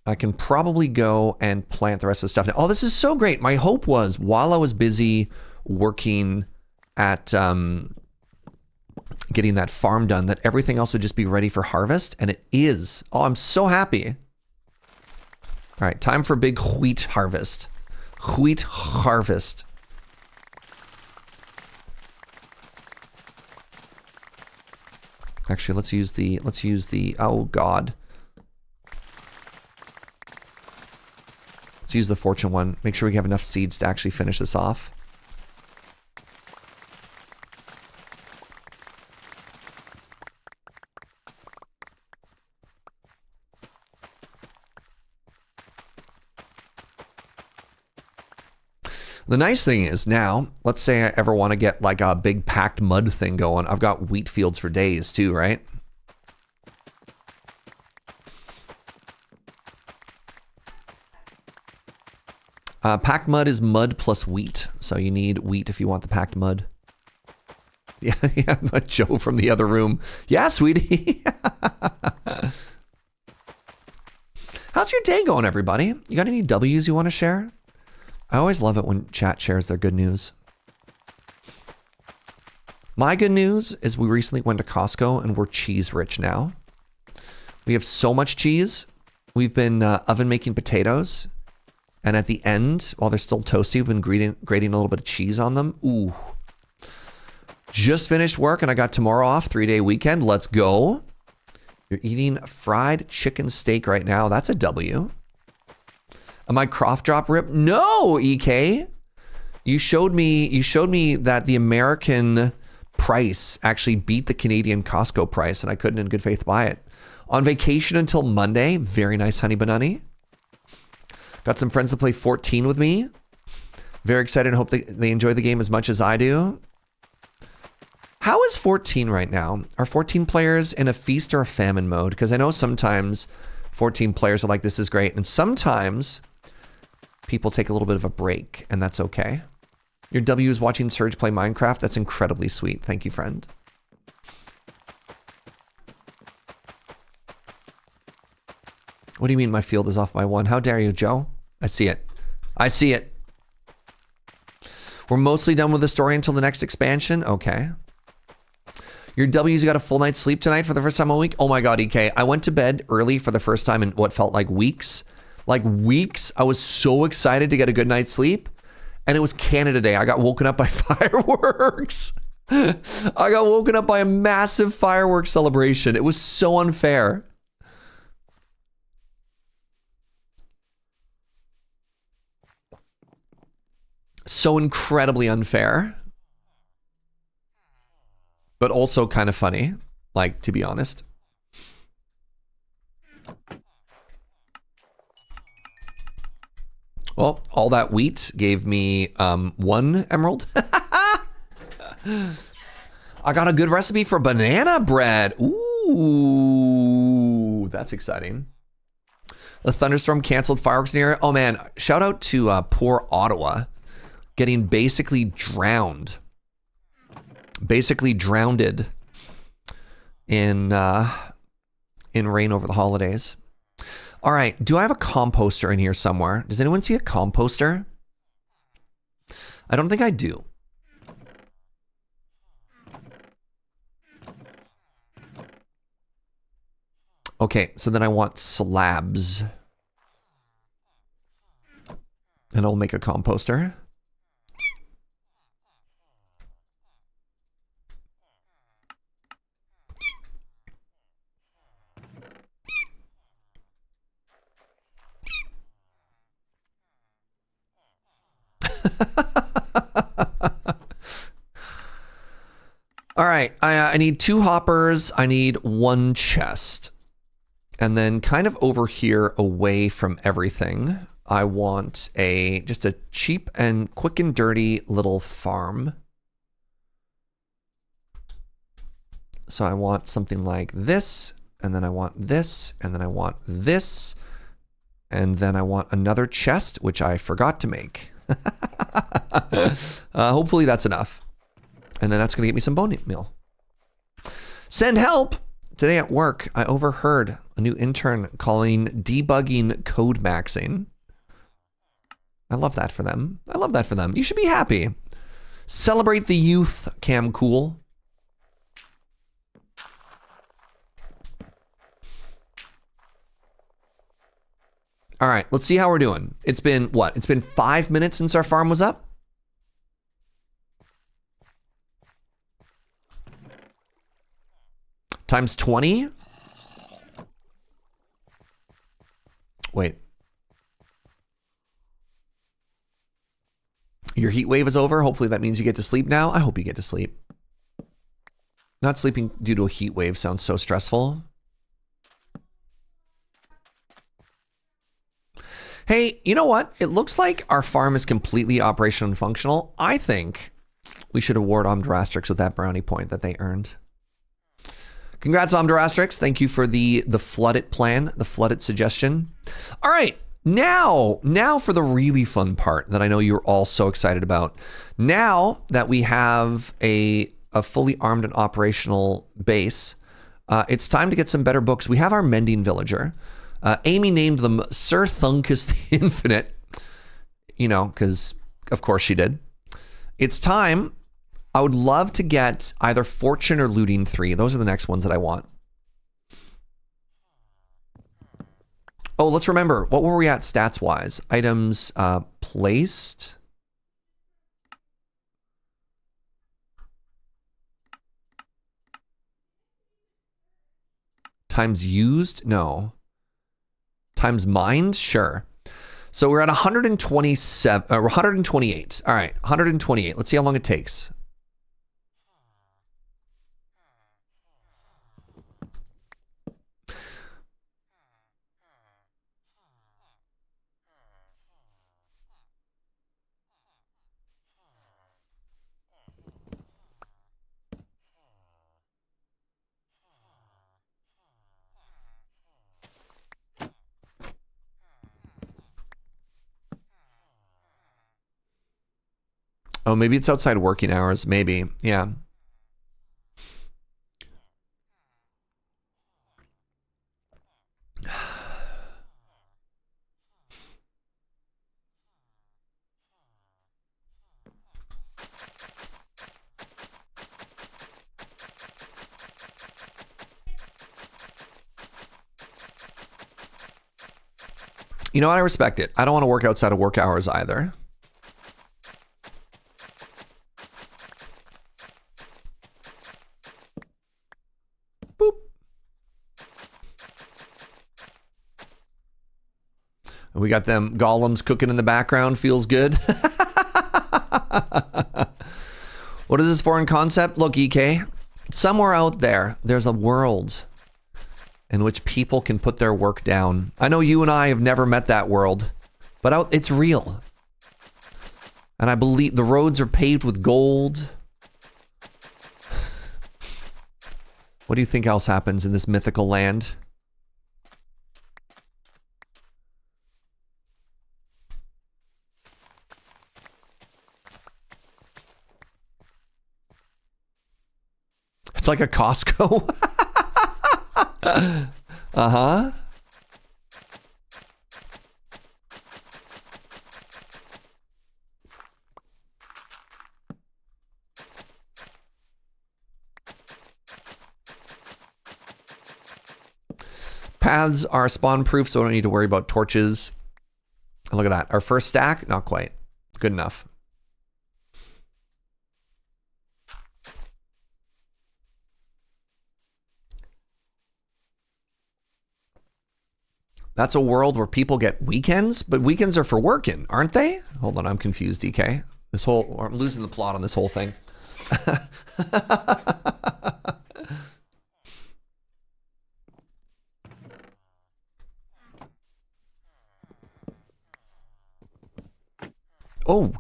I can probably go and plant the rest of the stuff now. Oh, this is so great. My hope was while I was busy working at getting that farm done, that everything else would just be ready for harvest, and it is. Oh, I'm so happy. All right, time for big wheat harvest. Wheat harvest. Actually, let's use the, oh God. Let's use the fortune one. Make sure we have enough seeds to actually finish this off. The nice thing is now, let's say I ever want to get like a big packed mud thing going. I've got wheat fields for days too, right? Packed mud is mud plus wheat. So you need wheat if you want the packed mud. Yeah, yeah, but Joe from the other room. Yeah, sweetie. How's your day going, everybody? You got any W's you want to share? I always love it when chat shares their good news. My good news is we recently went to Costco and we're cheese rich now. We have so much cheese. We've been oven making potatoes. And at the end, while they're still toasty, we've been grating a little bit of cheese on them. Ooh. Just finished work and I got tomorrow off, 3-day weekend. Let's go. You're eating fried chicken steak right now. That's a W. Am I croft drop rip? No, EK. You showed me that the American price actually beat the Canadian Costco price and I couldn't in good faith buy it. On vacation until Monday. Very nice, honey bunny. Got some friends to play 14 with me. Very excited and hope they enjoy the game as much as I do. How is 14 right now? Are 14 players in a feast or a famine mode? Because I know sometimes 14 players are like, this is great. And sometimes people take a little bit of a break, and that's okay. Your W is watching Surge play Minecraft. That's incredibly sweet. Thank you, friend. What do you mean my field is off by 1? How dare you, Joe? I see it. I see it. We're mostly done with the story until the next expansion? Okay. Your W's got a full night's sleep tonight for the first time all week? Oh my God, EK. I went to bed early for the first time in what felt like weeks. Like weeks. I was so excited to get a good night's sleep. And it was Canada Day. I got woken up by fireworks. I got woken up by a massive fireworks celebration. It was so unfair. So incredibly unfair. But also kind of funny, like, to be honest. Well, all that wheat gave me 1 emerald. I got a good recipe for banana bread. Ooh, that's exciting. The thunderstorm canceled fireworks near. Oh man, shout out to poor Ottawa, getting basically drowned. Basically drowned in rain over the holidays. All right, do I have a composter in here somewhere? Does anyone see a composter? I don't think I do. Okay, so then I want slabs. And I'll make a composter. All right, I need 2 hoppers. I need 1 chest. And then kind of over here away from everything, I want just a cheap and quick and dirty little farm. So I want something like this, and then I want this, and then I want this, and then I want another chest, which I forgot to make. Hopefully that's enough. And then that's gonna get me some bone meal. Send help! Today at work, I overheard a new intern calling debugging code maxing. I love that for them. I love that for them. You should be happy. Celebrate the youth, Cam Cool. All right, let's see how we're doing. It's been what? It's been 5 minutes since our farm was up. Times 20. Wait. Your heat wave is over. Hopefully that means you get to sleep now. I hope you get to sleep. Not sleeping due to a heat wave sounds so stressful. Hey, you know what? It looks like our farm is completely operational and functional. I think we should award Omdrastrix with that brownie point that they earned. Congrats, Omdrastrix. Thank you for the flooded plan, the flooded suggestion. All right, now for the really fun part that I know you're all so excited about. Now that we have a fully armed and operational base, it's time to get some better books. We have our mending villager. Amy named them Sir Thunkus the Infinite, you know, because of course she did. It's time. I would love to get either Fortune or Looting 3. Those are the next ones that I want. Oh, let's remember, what were we at stats-wise? Items placed. Times used? No. Times mined? Sure. So we're at 127, 128. All right, 128. Let's see how long it takes. Oh, maybe it's outside working hours. Maybe. Yeah. You know what? I respect it. I don't want to work outside of work hours either. Boop. We got them golems cooking in the background. Feels good. What is this foreign concept? Look, EK. Somewhere out there, there's a world in which people can put their work down. I know you and I have never met that world, but it's real. And I believe the roads are paved with gold. What do you think else happens in this mythical land? It's like a Costco. Uh-huh. Paths are spawn proof, so I don't need to worry about torches. Look at that. Our first stack, not quite. Good enough. That's a world where people get weekends, but weekends are for working, aren't they? Hold on, I'm confused, DK. I'm losing the plot on this whole thing.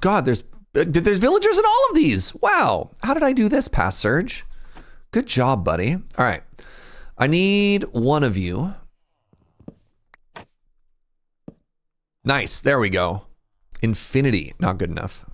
God, there's villagers in all of these. Wow. How did I do this, Past Surge? Good job, buddy. All right. I need one of you. Nice. There we go. Infinity. Not good enough.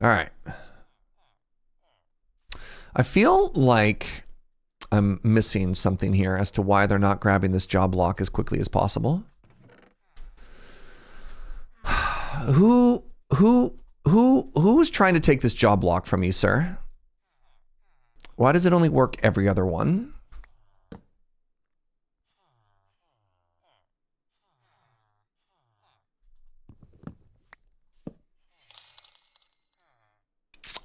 All right. I feel like I'm missing something here as to why they're not grabbing this job block as quickly as possible. Who's trying to take this job block from you, sir? Why does it only work every other one?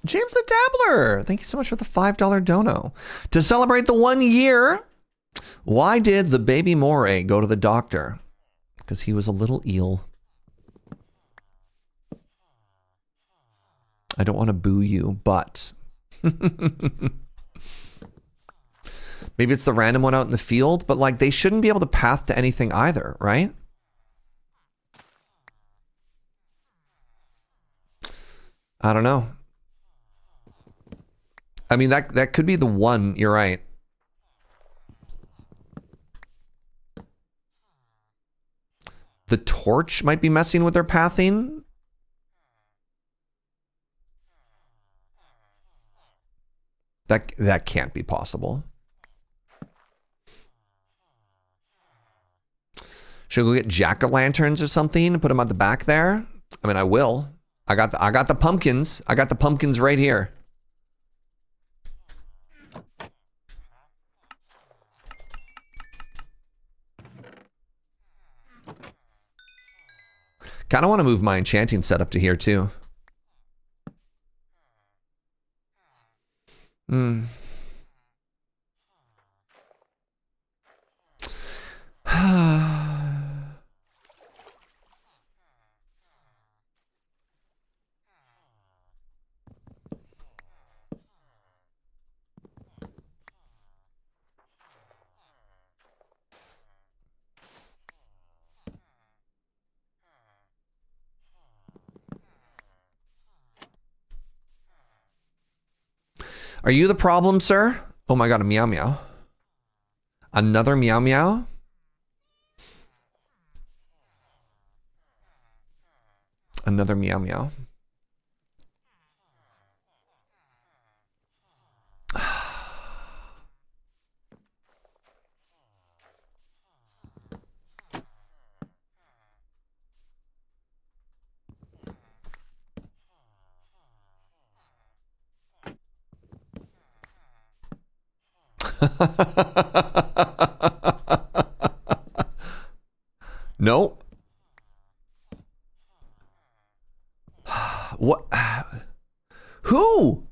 James the Dabbler, thank you so much for the $5 dono. To celebrate the 1 year, why did the baby Moray go to the doctor? Because he was a little eel. I don't want to boo you, but maybe it's the random one out in the field, but like they shouldn't be able to path to anything either, right? I don't know. I mean, that could be the one, you're right. The torch might be messing with their pathing. That can't be possible. Should we go get jack-o'-lanterns or something and put them at the back there? I mean, I will. I got the pumpkins. I got the pumpkins right here. Kind of want to move my enchanting setup to here too. Are you the problem, sir? Oh my god, a meow meow. Another meow meow? Another meow meow. Nope. What? Who?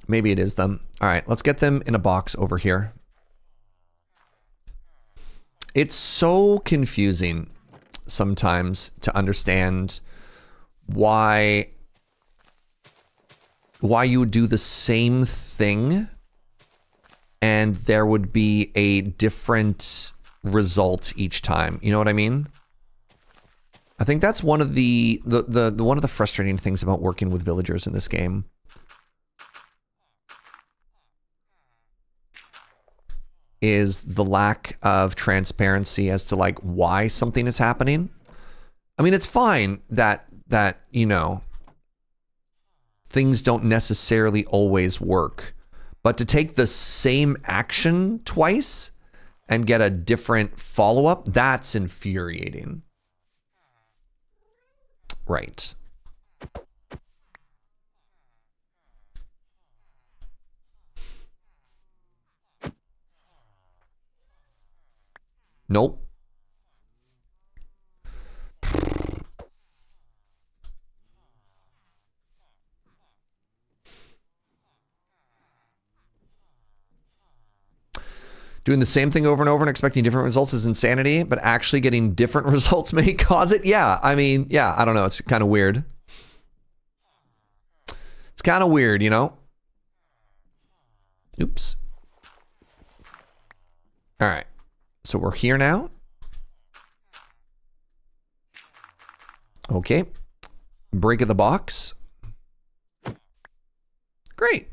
Maybe it is them. All right, let's get them in a box over here. It's so confusing sometimes to understand why you would do the same thing and there would be a different result each time. You know what I mean? I think that's one of the one of the frustrating things about working with villagers in this game. Is the lack of transparency as to like why something is happening. I mean, it's fine that you know, things don't necessarily always work, but to take the same action twice and get a different follow-up, that's infuriating. Right. Nope. Doing the same thing over and over and expecting different results is insanity, but actually getting different results may cause it. Yeah, I mean, yeah, I don't know. It's kind of weird. It's kind of weird, you know? Oops. All right. So we're here now. Okay. Break of the box. Great.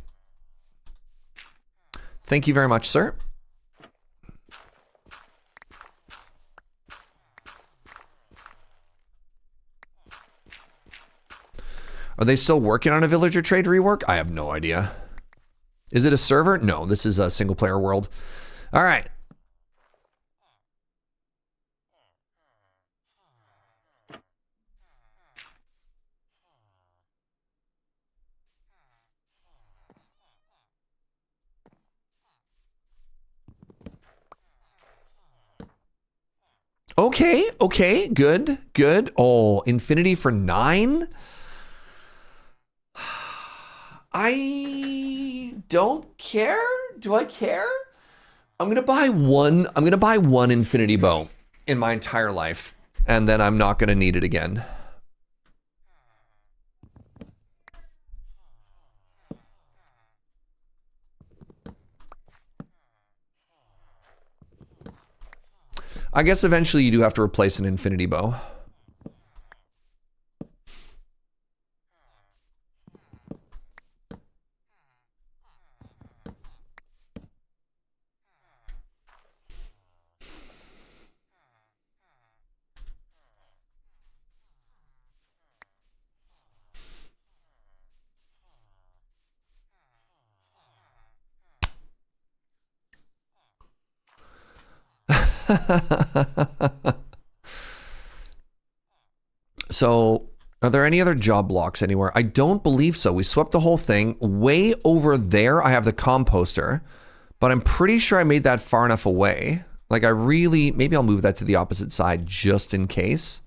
Thank you very much, sir. Are they still working on a villager trade rework? I have no idea. Is it a server? No, this is a single player world. All right. Okay, okay, good, good. Oh, infinity for 9? I don't care. Do I care? I'm gonna buy one infinity bow in my entire life, and then I'm not gonna need it again. I guess eventually you do have to replace an infinity bow. So, are there any other job blocks anywhere? I don't believe so. We swept the whole thing. Way over there, I have the composter, but I'm pretty sure I made that far enough away. Like, maybe I'll move that to the opposite side just in case.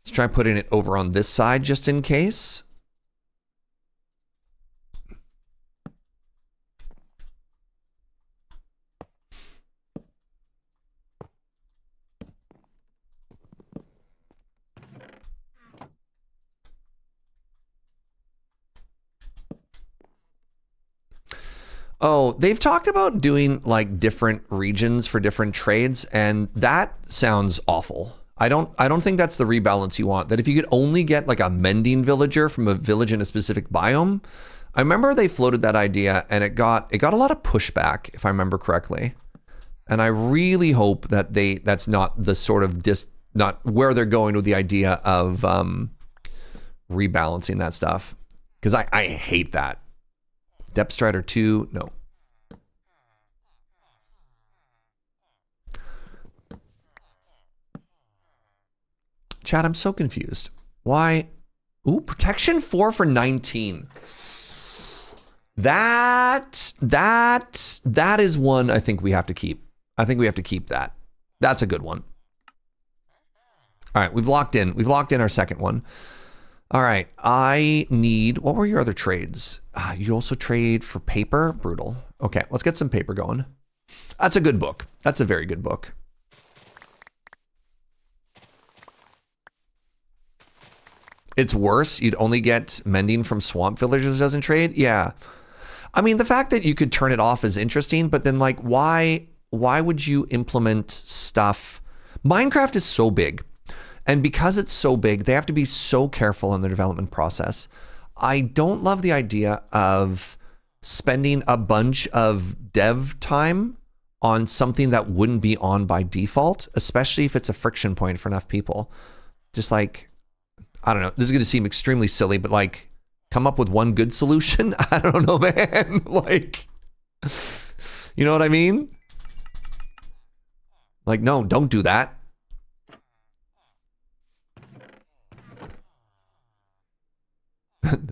Let's try putting it over on this side just in case. Oh, they've talked about doing like different regions for different trades, and that sounds awful. I don't think that's the rebalance you want. That if you could only get like a mending villager from a village in a specific biome. I remember they floated that idea and it got a lot of pushback, if I remember correctly. And I really hope that that's not the sort of not where they're going with the idea of rebalancing that stuff. Because I hate that. Depth Strider 2, no. Chat, I'm so confused. Why? Ooh, protection 4 for 19. That is one I think we have to keep. I think we have to keep that. That's a good one. All right, we've locked in our second one. All right, I need, what were your other trades? You also trade for paper? Brutal. Okay, let's get some paper going. That's a good book. That's a very good book. It's worse. You'd only get mending from swamp villagers doesn't trade. Yeah. I mean, the fact that you could turn it off is interesting, but then like, why would you implement stuff? Minecraft is so big. And because it's so big, they have to be so careful in the development process. I don't love the idea of spending a bunch of dev time on something that wouldn't be on by default, especially if it's a friction point for enough people. Just like, I don't know, this is going to seem extremely silly, but like, come up with one good solution. I don't know, man. Like, you know what I mean? Like, no, don't do that.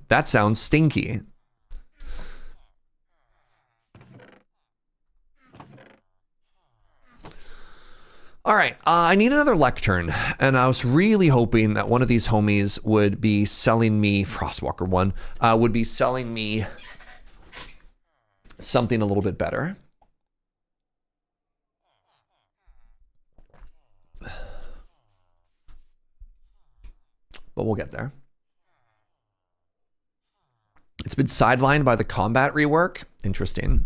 That sounds stinky. All right, I need another lectern, and I was really hoping that one of these homies would be selling me, Frostwalker 1, would be selling me something a little bit better. But we'll get there. It's been sidelined by the combat rework. Interesting.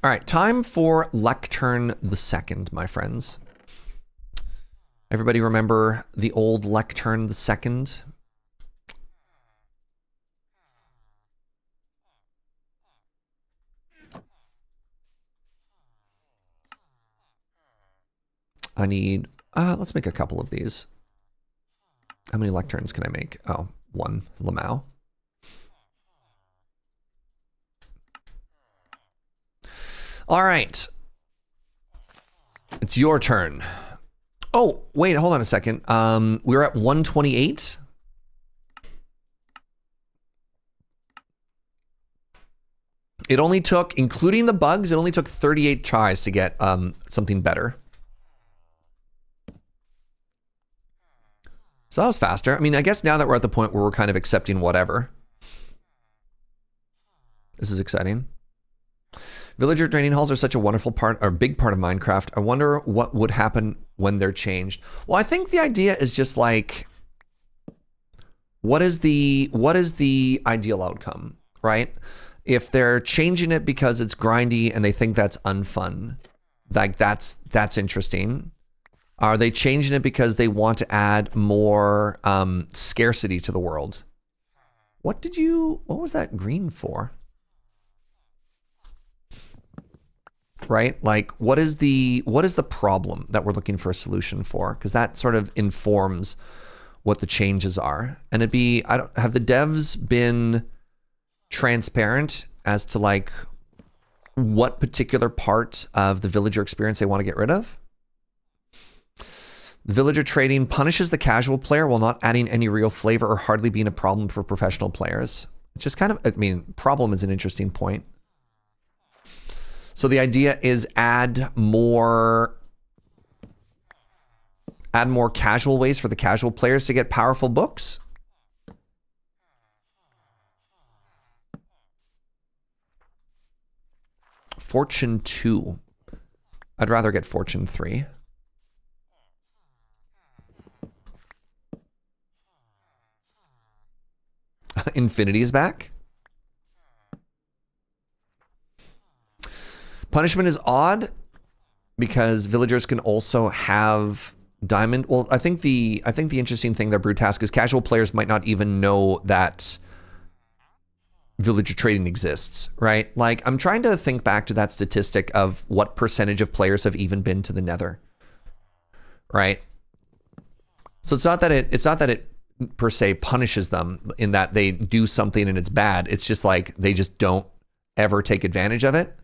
All right, time for Lectern the Second, my friends. Everybody remember the old Lectern the Second? I need, let's make a couple of these. How many lecterns can I make? Oh, one, Lamau. All right. It's your turn. Oh, wait, hold on a second. We're at 128. It only took, including the bugs, it only took 38 tries to get something better. So that was faster. I mean, I guess now that we're at the point where we're kind of accepting whatever. This is exciting. Villager training halls are such a wonderful part, or big part of Minecraft. I wonder what would happen when they're changed. Well, I think the idea is just like, what is the ideal outcome, right? If they're changing it because it's grindy and they think that's unfun, like that's interesting. Are they changing it because they want to add more scarcity to the world? What was that green for? Right? Like, what is the problem that we're looking for a solution for? Because that sort of informs what the changes are. And have the devs been transparent as to like what particular part of the villager experience they want to get rid of? The villager trading punishes the casual player while not adding any real flavor or hardly being a problem for professional players. It's just kind of, I mean, problem is an interesting point. So the idea is add more casual ways for the casual players to get powerful books. Fortune 2. I'd rather get Fortune 3. Infinity is back. Punishment is odd because villagers can also have diamond. Well, I think the interesting thing there, Brutask, is casual players might not even know that villager trading exists, right? Like, I'm trying to think back to that statistic of what percentage of players have even been to the Nether, right? So it's not that it per se punishes them in that they do something and it's bad. It's just like they just don't ever take advantage of it.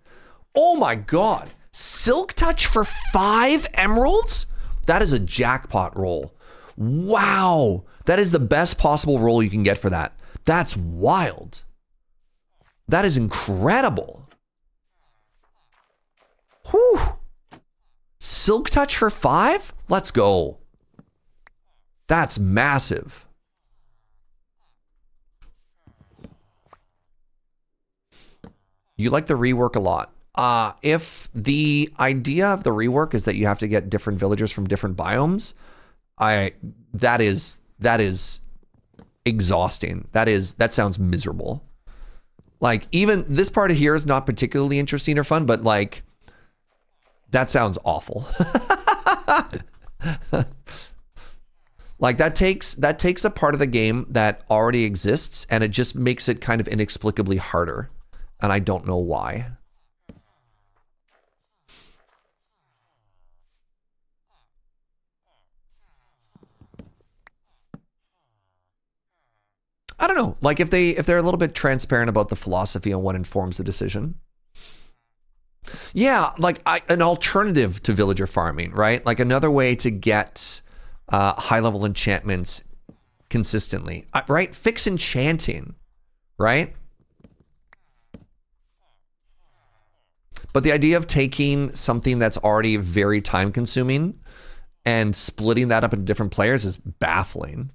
Oh my God, Silk Touch for 5 emeralds? That is a jackpot roll. Wow, that is the best possible roll you can get for that. That's wild. That is incredible. Whew. Silk Touch for 5? Let's go. That's massive. You like the rework a lot. If the idea of the rework is that you have to get different villagers from different biomes, that is exhausting. That sounds miserable. Like, even this part of here is not particularly interesting or fun, but like, that sounds awful. Like, that takes a part of the game that already exists and it just makes it kind of inexplicably harder. And I don't know why. I don't know. Like, if they're a little bit transparent about the philosophy on what informs the decision. Yeah, like an alternative to villager farming, right? Like another way to get high-level enchantments consistently, right? Fix enchanting, right? But the idea of taking something that's already very time consuming and splitting that up into different players is baffling.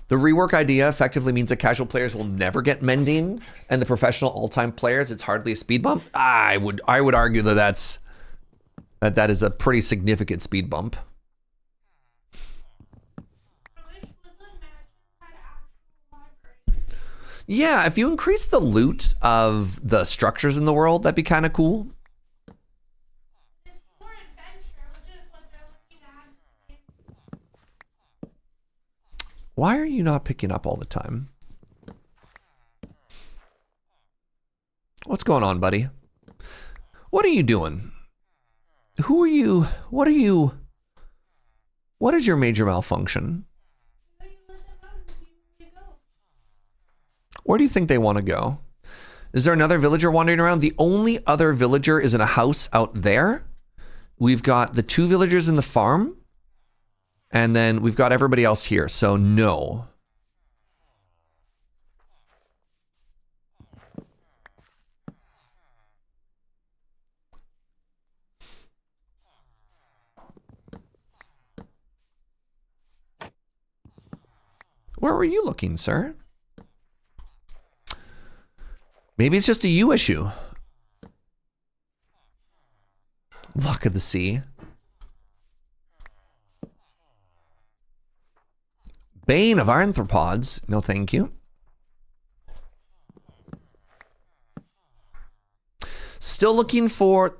The rework idea effectively means that casual players will never get mending, and the professional all-time players, it's hardly a speed bump. I would argue that that is a pretty significant speed bump. Yeah, if you increase the loot of the structures in the world, that'd be kind of cool.
It's more adventure, which is what they're looking at.
Why are you not picking up all the time? What's going on, buddy? What are you doing? Who are you? What are you? What is your major malfunction? Where do you think they want to go? Is there another villager wandering around? The only other villager is in a house out there. We've got the 2 villagers in the farm. And then we've got everybody else here. So no. Where were you looking, sir? Maybe it's just a you issue. Luck of the sea. Bane of arthropods. No, thank you. Still looking for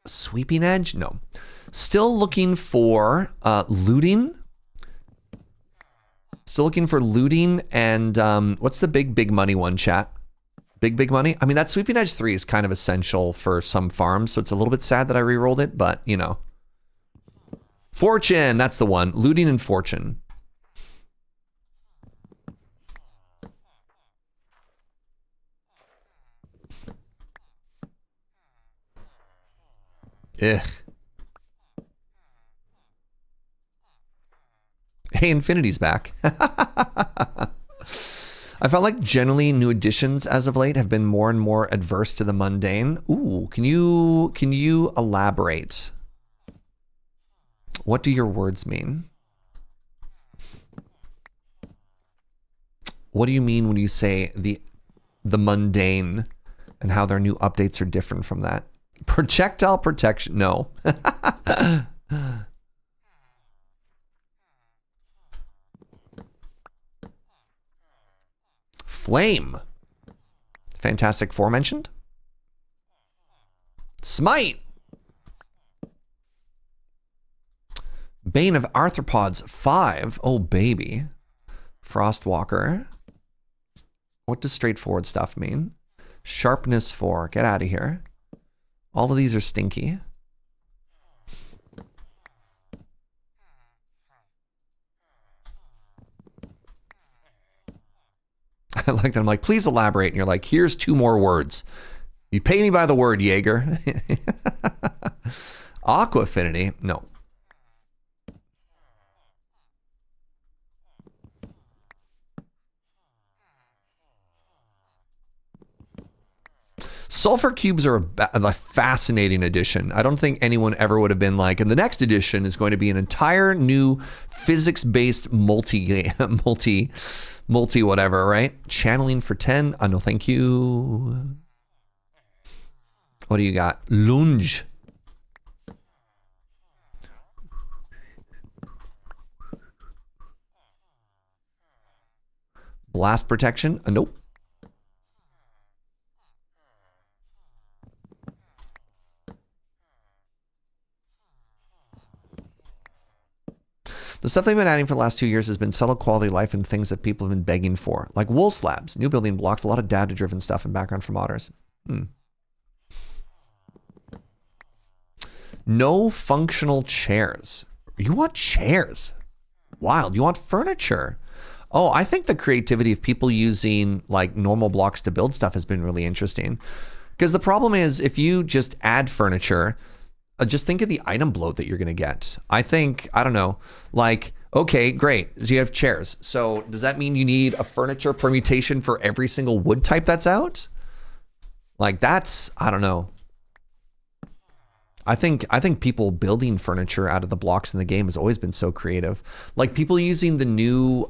sweeping edge? No. Still looking for looting. Still looking for looting and what's the big money one, chat? Big money? I mean, that Sweeping Edge 3 is kind of essential for some farms, so it's a little bit sad that I re-rolled it, but, you know. Fortune, that's the one. Looting and fortune. Ugh. Hey, Infinity's back. I felt like generally new additions as of late have been more and more adverse to the mundane. Ooh, can you elaborate? What do your words mean? What do you mean when you say the mundane and how their new updates are different from that? Projectile protection? No. Flame. Fantastic Forementioned. Smite. Bane of Arthropods 5. Oh, baby. Frostwalker. What does straightforward stuff mean? Sharpness 4. Get out of here. All of these are stinky. I like that. I'm like, please elaborate. And you're like, here's 2 more words. You pay me by the word, Jaeger. Aqua Affinity. No. Sulfur cubes are a fascinating addition. I don't think anyone ever would have been like, and the next edition is going to be an entire new physics-based multi whatever, right? Channeling for 10. No, thank you. What do you got? Lunge. Blast protection. Nope. The stuff they've been adding for the last 2 years has been subtle quality of life and things that people have been begging for, like wool slabs, new building blocks, a lot of data-driven stuff and background for modders. No functional chairs. You want chairs? Wild. You want furniture? Oh, I think the creativity of people using like normal blocks to build stuff has been really interesting. Because the problem is if you just add furniture, just think of the item bloat that you're going to get. I think, I don't know, like Okay, great. So you have chairs. So does that mean you need a furniture permutation for every single wood type that's out? Like that's, I don't know. I think people building furniture out of the blocks in the game has always been so creative. Like people using the new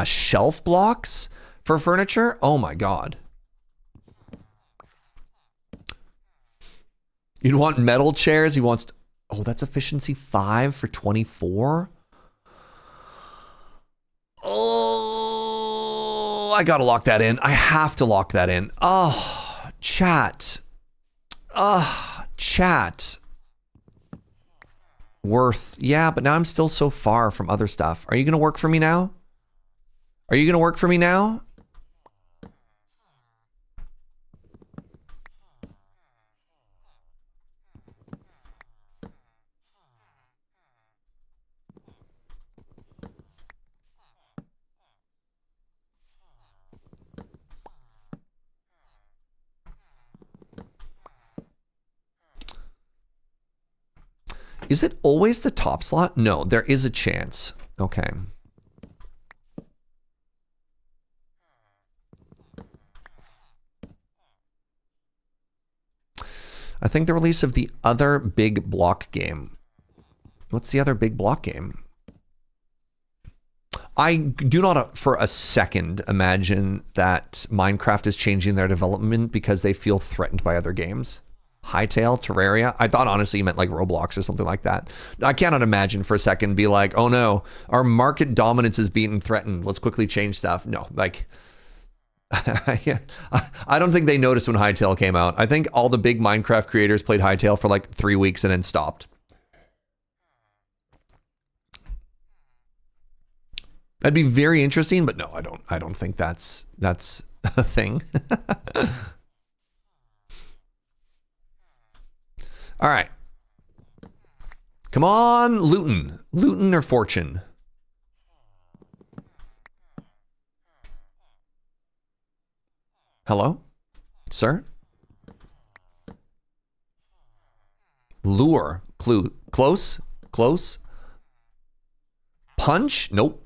shelf blocks for furniture. Oh my God. You'd want metal chairs. He wants, oh, that's efficiency 5 for 24. Oh, I gotta lock that in. I have to lock that in. Oh, chat. Chat. Worth. Yeah, but now I'm still so far from other stuff. Are you gonna work for me now? Are you gonna work for me now? Is it always the top slot? No, there is a chance. Okay. I think the release of the other big block game. What's the other big block game? I do not for a second imagine that Minecraft is changing their development because they feel threatened by other games. Hytale, Terraria. I thought honestly you meant like Roblox or something like that. I cannot imagine for a second be like, oh no, our market dominance is being threatened. Let's quickly change stuff. No, like, I don't think they noticed when Hytale came out. I think all the big Minecraft creators played Hytale for like 3 weeks and then stopped. That'd be very interesting, but no, I don't think that's a thing. All right. Come on, Luton. Luton or Fortune? Hello? Sir? Lure. Clue. Close? Close? Punch? Nope.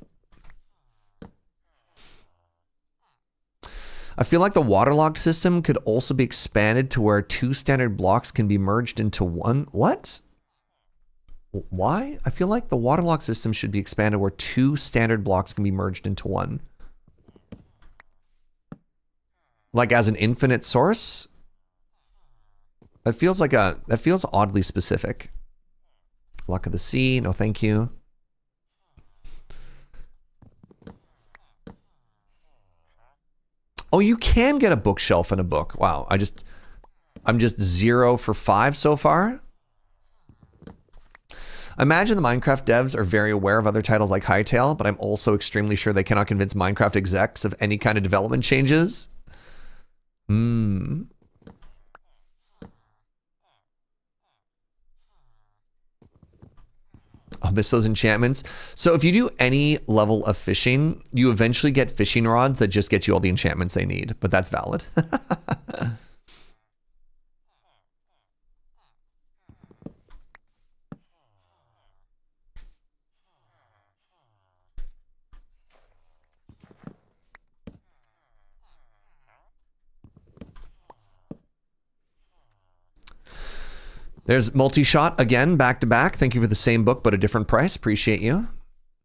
I feel like the waterlogged system could also be expanded to where 2 standard blocks can be merged into one. What? Why? I feel like the waterlogged system should be expanded where 2 standard blocks can be merged into one. Like as an infinite source? That feels like that feels oddly specific. Luck of the Sea, no thank you. Oh, you can get a bookshelf and a book. Wow, I'm just 0 for 5 so far. I imagine the Minecraft devs are very aware of other titles like Hytale, but I'm also extremely sure they cannot convince Minecraft execs of any kind of development changes. I'll miss those enchantments. So if you do any level of fishing, you eventually get fishing rods that just get you all the enchantments they need, but that's valid. There's multi-shot again, back to back. Thank you for the same book, but a different price. Appreciate you.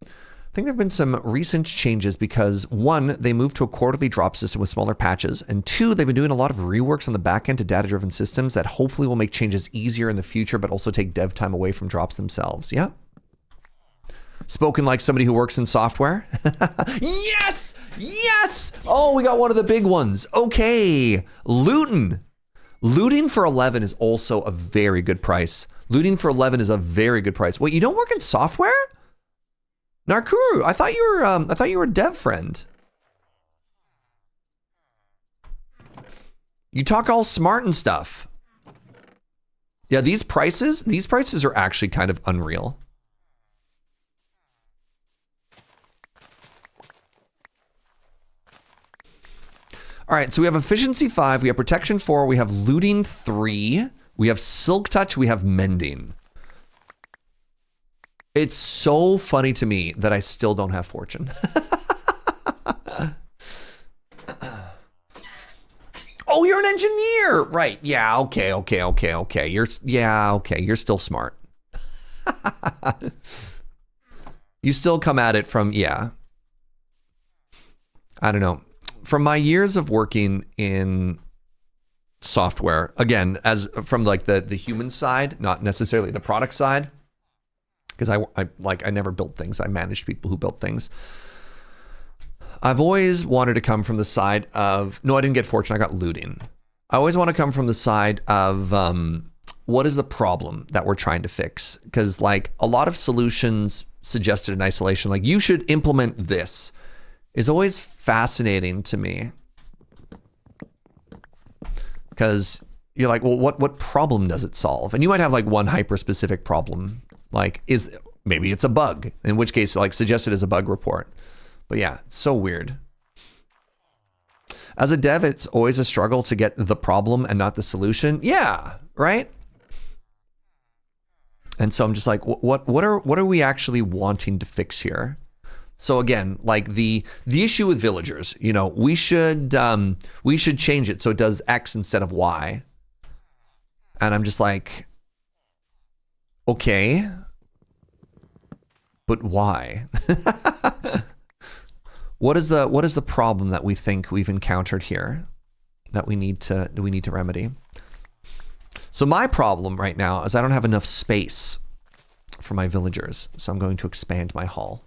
I think there have been some recent changes because 1, they moved to a quarterly drop system with smaller patches, and 2, they've been doing a lot of reworks on the back end to data-driven systems that hopefully will make changes easier in the future, but also take dev time away from drops themselves. Yeah. Spoken like somebody who works in software. Yes! Yes! Oh, we got one of the big ones. Okay. Luton. Looting for 11 is also a very good price. Looting for 11 is a very good price. Wait, you don't work in software? Narkuru, I thought you were a dev friend. You talk all smart and stuff. Yeah, these prices are actually kind of unreal. All right, so we have efficiency 5, we have protection 4, we have looting 3, we have silk touch, we have mending. It's so funny to me that I still don't have fortune. Oh, you're an engineer, right? Yeah, okay. You're still smart. You still come at it from, yeah. I don't know. From my years of working in software, again, as from like the human side, not necessarily the product side, because I never built things. I managed people who built things. I've always wanted to come from the side of, no, I didn't get fortune, I got looting. I always want to come from the side of what is the problem that we're trying to fix? Because like a lot of solutions suggested in isolation, like you should implement this, is always fascinating to me. Because you're like, well, what problem does it solve? And you might have like one hyper-specific problem, like maybe it's a bug, in which case like suggested as a bug report. But yeah, it's so weird. As a dev, it's always a struggle to get the problem and not the solution. Yeah, right? And so I'm just like, what are we actually wanting to fix here? So again, like the issue with villagers, you know, we should change it so it does X instead of Y. And I'm just like, okay, but why? What is the problem that we think we've encountered here that we need to remedy? So my problem right now is I don't have enough space for my villagers, so I'm going to expand my hall.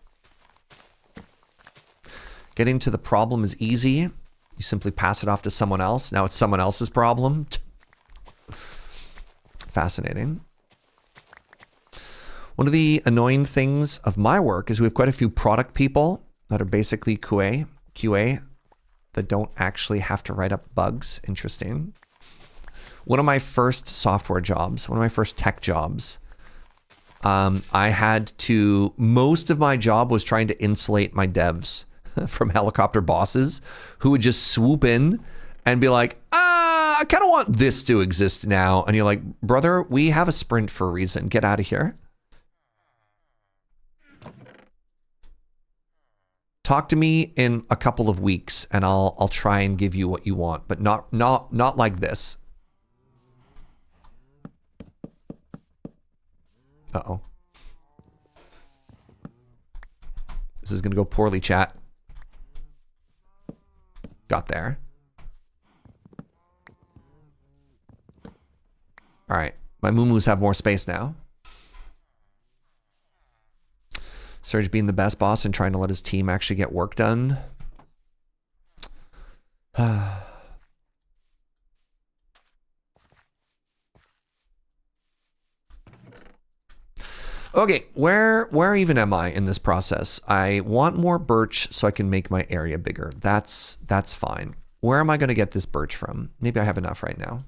Getting to the problem is easy. You simply pass it off to someone else. Now it's someone else's problem. Fascinating. One of the annoying things of my work is we have quite a few product people that are basically QA that don't actually have to write up bugs. Interesting. One of my first software jobs, one of my first tech jobs, most of my job was trying to insulate my devs from helicopter bosses who would just swoop in and be like, I kind of want this to exist now. And you're like, brother, we have a sprint for a reason. Get out of here. Talk to me in a couple of weeks and I'll try and give you what you want, but not like this. Uh-oh. This is gonna go poorly, chat. Got there. All right, my moo-moos have more space now. Serge being the best boss and trying to let his team actually get work done. Okay, where even am I in this process? I want more birch so I can make my area bigger. That's fine. Where am I going to get this birch from? Maybe I have enough right now.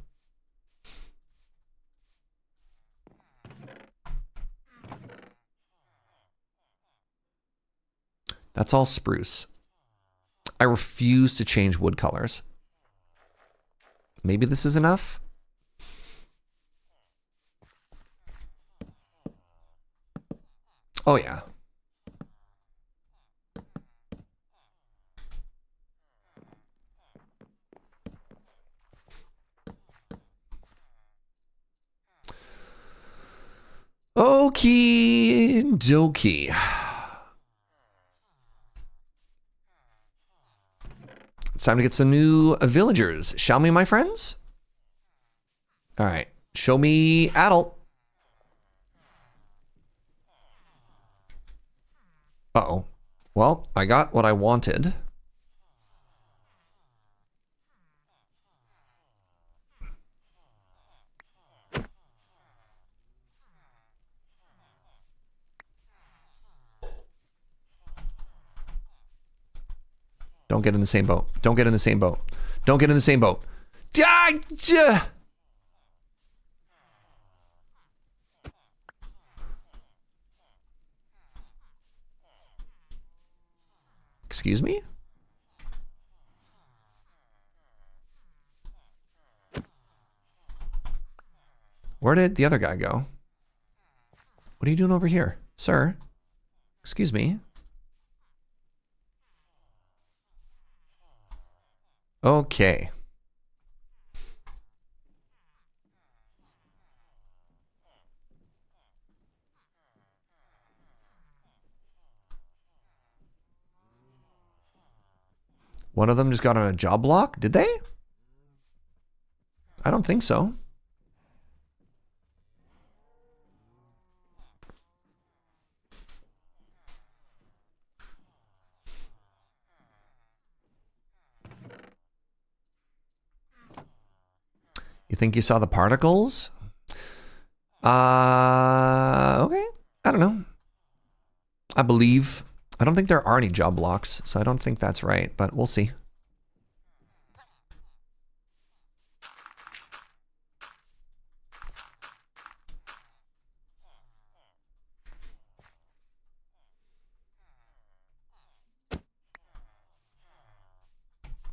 That's all spruce. I refuse to change wood colors. Maybe this is enough? Oh yeah. Okie dokie. It's time to get some new villagers. Shall we, my friends? All right. Show me adult. Uh-oh. Well, I got what I wanted. Don't get in the same boat. Don't get in the same boat. Don't get in the same boat. Excuse me? Where did the other guy go? What are you doing over here? Sir, excuse me. Okay. One of them just got on a job block? Did they? I don't think so. You think you saw the particles? Okay. I don't know. I believe. I don't think there are any job blocks, so I don't think that's right, but we'll see.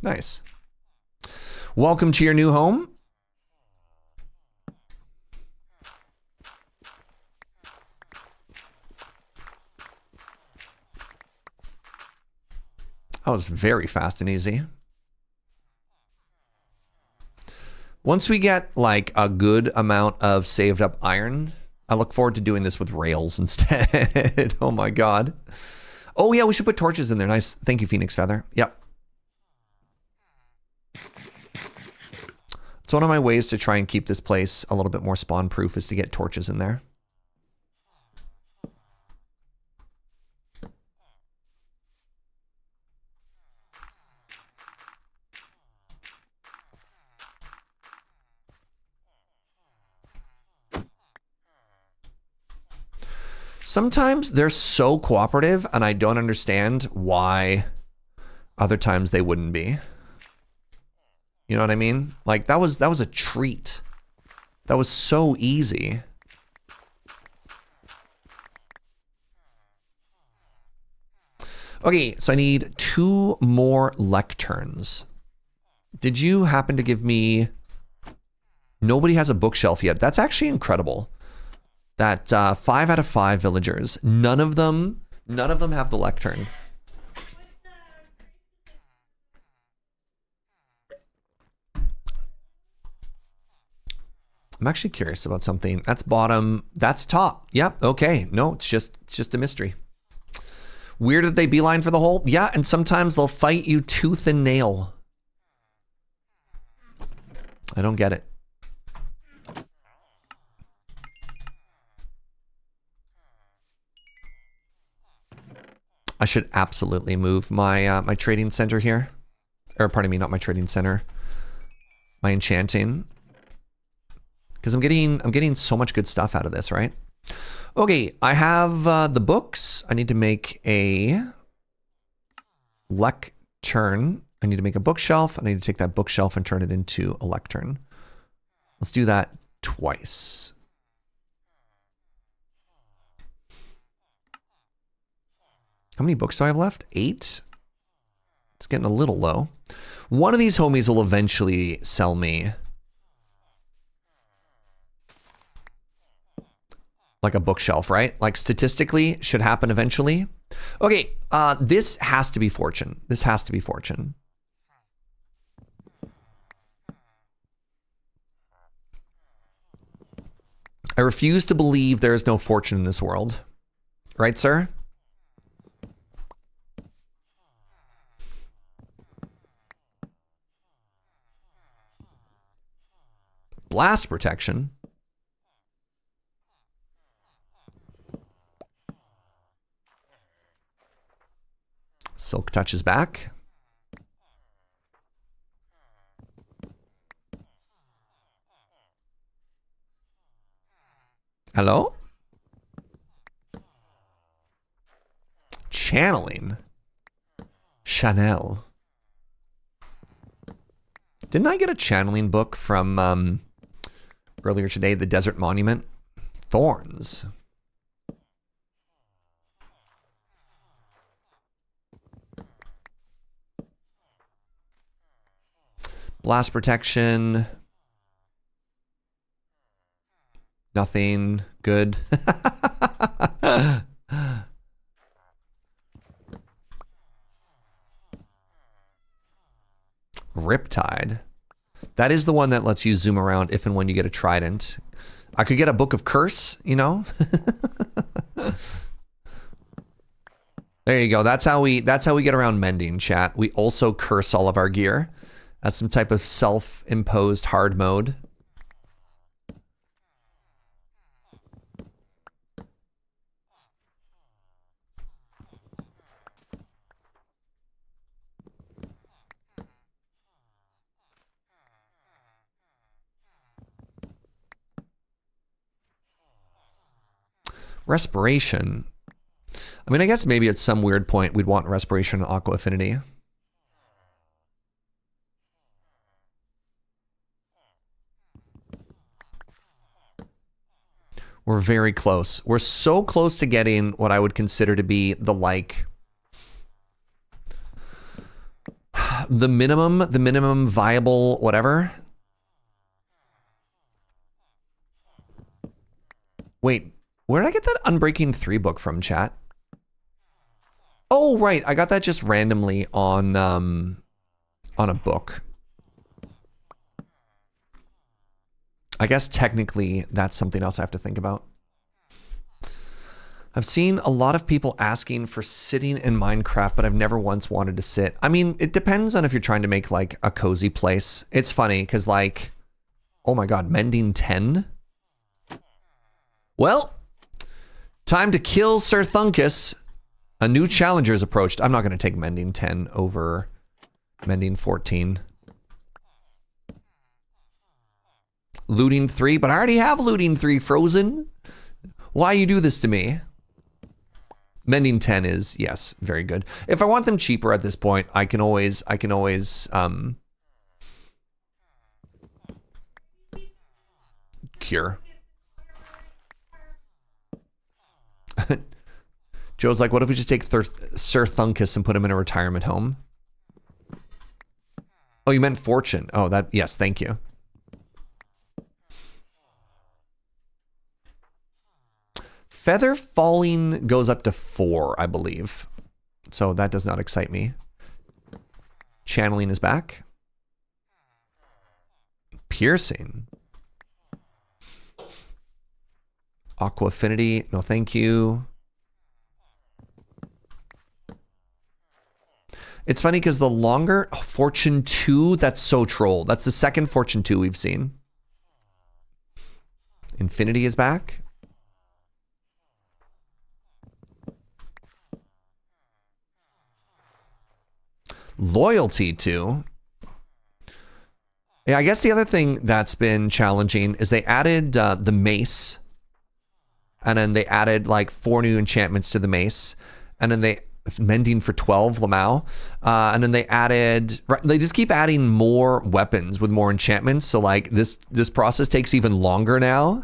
Nice. Welcome to your new home. That was very fast and easy. Once we get like a good amount of saved up iron, I look forward to doing this with rails instead. Oh my god. Oh yeah, we should put torches in there. Nice. Thank you, Phoenix Feather. Yep. It's one of my ways to try and keep this place a little bit more spawn proof is to get torches in there. Sometimes they're so cooperative and I don't understand why other times they wouldn't be. You know what I mean? Like that was a treat. That was so easy. Okay, so I need 2 more lecterns. Did you happen to give me... Nobody has a bookshelf yet. That's actually incredible. That 5 out of 5 villagers, none of them have the lectern. I'm actually curious about something. That's bottom, that's top. Yep, okay. No, it's just a mystery. Weird that they beeline for the hole. Yeah, and sometimes they'll fight you tooth and nail. I don't get it. I should absolutely move my my trading center here. Or pardon me, not my trading center. My enchanting. Because I'm getting so much good stuff out of this, right? Okay, I have the books. I need to make a lectern. I need to make a bookshelf. I need to take that bookshelf and turn it into a lectern. Let's do that twice. How many books do I have left? 8? It's getting a little low. One of these homies will eventually sell me like a bookshelf, right? Like statistically should happen eventually. Okay, this has to be fortune. This has to be fortune. I refuse to believe there is no fortune in this world. Right, sir? Blast protection. Silk touches back. Hello? Channeling. Chanel. Didn't I get a channeling book from earlier today, the Desert Monument? Thorns. Blast protection. Nothing good. Riptide. That is the one that lets you zoom around if and when you get a trident. I could get a Book of Curse, you know? There you go. That's how we get around mending, chat. We also curse all of our gear as some type of self-imposed hard mode. Respiration. I mean, I guess maybe at some weird point we'd want Respiration and Aqua Affinity. We're very close. We're so close to getting what I would consider to be the the minimum viable whatever. Wait, where did I get that Unbreaking 3 book from, chat? Oh, right. I got that just randomly on a book. I guess technically that's something else I have to think about. I've seen a lot of people asking for sitting in Minecraft, but I've never once wanted to sit. I mean, it depends on if you're trying to make like a cozy place. It's funny because like, oh my God, mending 10? Well, time to kill Sir Thunkus. A new challenger is approached. I'm not going to take mending 10 over mending 14. Looting 3, but I already have looting 3 frozen. Why you do this to me? Mending 10 is, yes, very good. If I want them cheaper at this point, I can always cure. Joe's like, what if we just take Sir Thunkus and put him in a retirement home? Oh, you meant fortune. Oh, that, yes, thank you. Feather falling goes up to 4, I believe. So that does not excite me. Channeling is back. Piercing. Aqua Affinity, no thank you. It's funny because the longer, Fortune 2, that's so troll. That's the second Fortune 2 we've seen. Infinity is back. Loyalty to. Yeah, I guess the other thing that's been challenging is they added the mace. And then they added like 4 new enchantments to the mace. And then they mending for 12 Lamau. And then they added, they just keep adding more weapons with more enchantments. So like this process takes even longer now.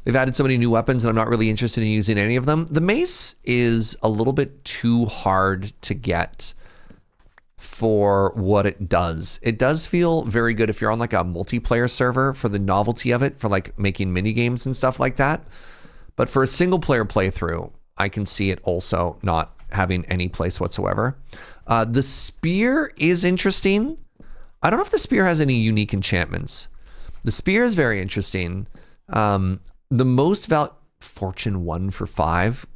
They've added so many new weapons and I'm not really interested in using any of them. The mace is a little bit too hard to get for what it does. It does feel very good if you're on like a multiplayer server for the novelty of it, for like making mini games and stuff like that. But for a single player playthrough, I can see it also not having any place whatsoever. The spear is interesting. I don't know if the spear has any unique enchantments. The spear is very interesting. The most Fortune 1 for 5.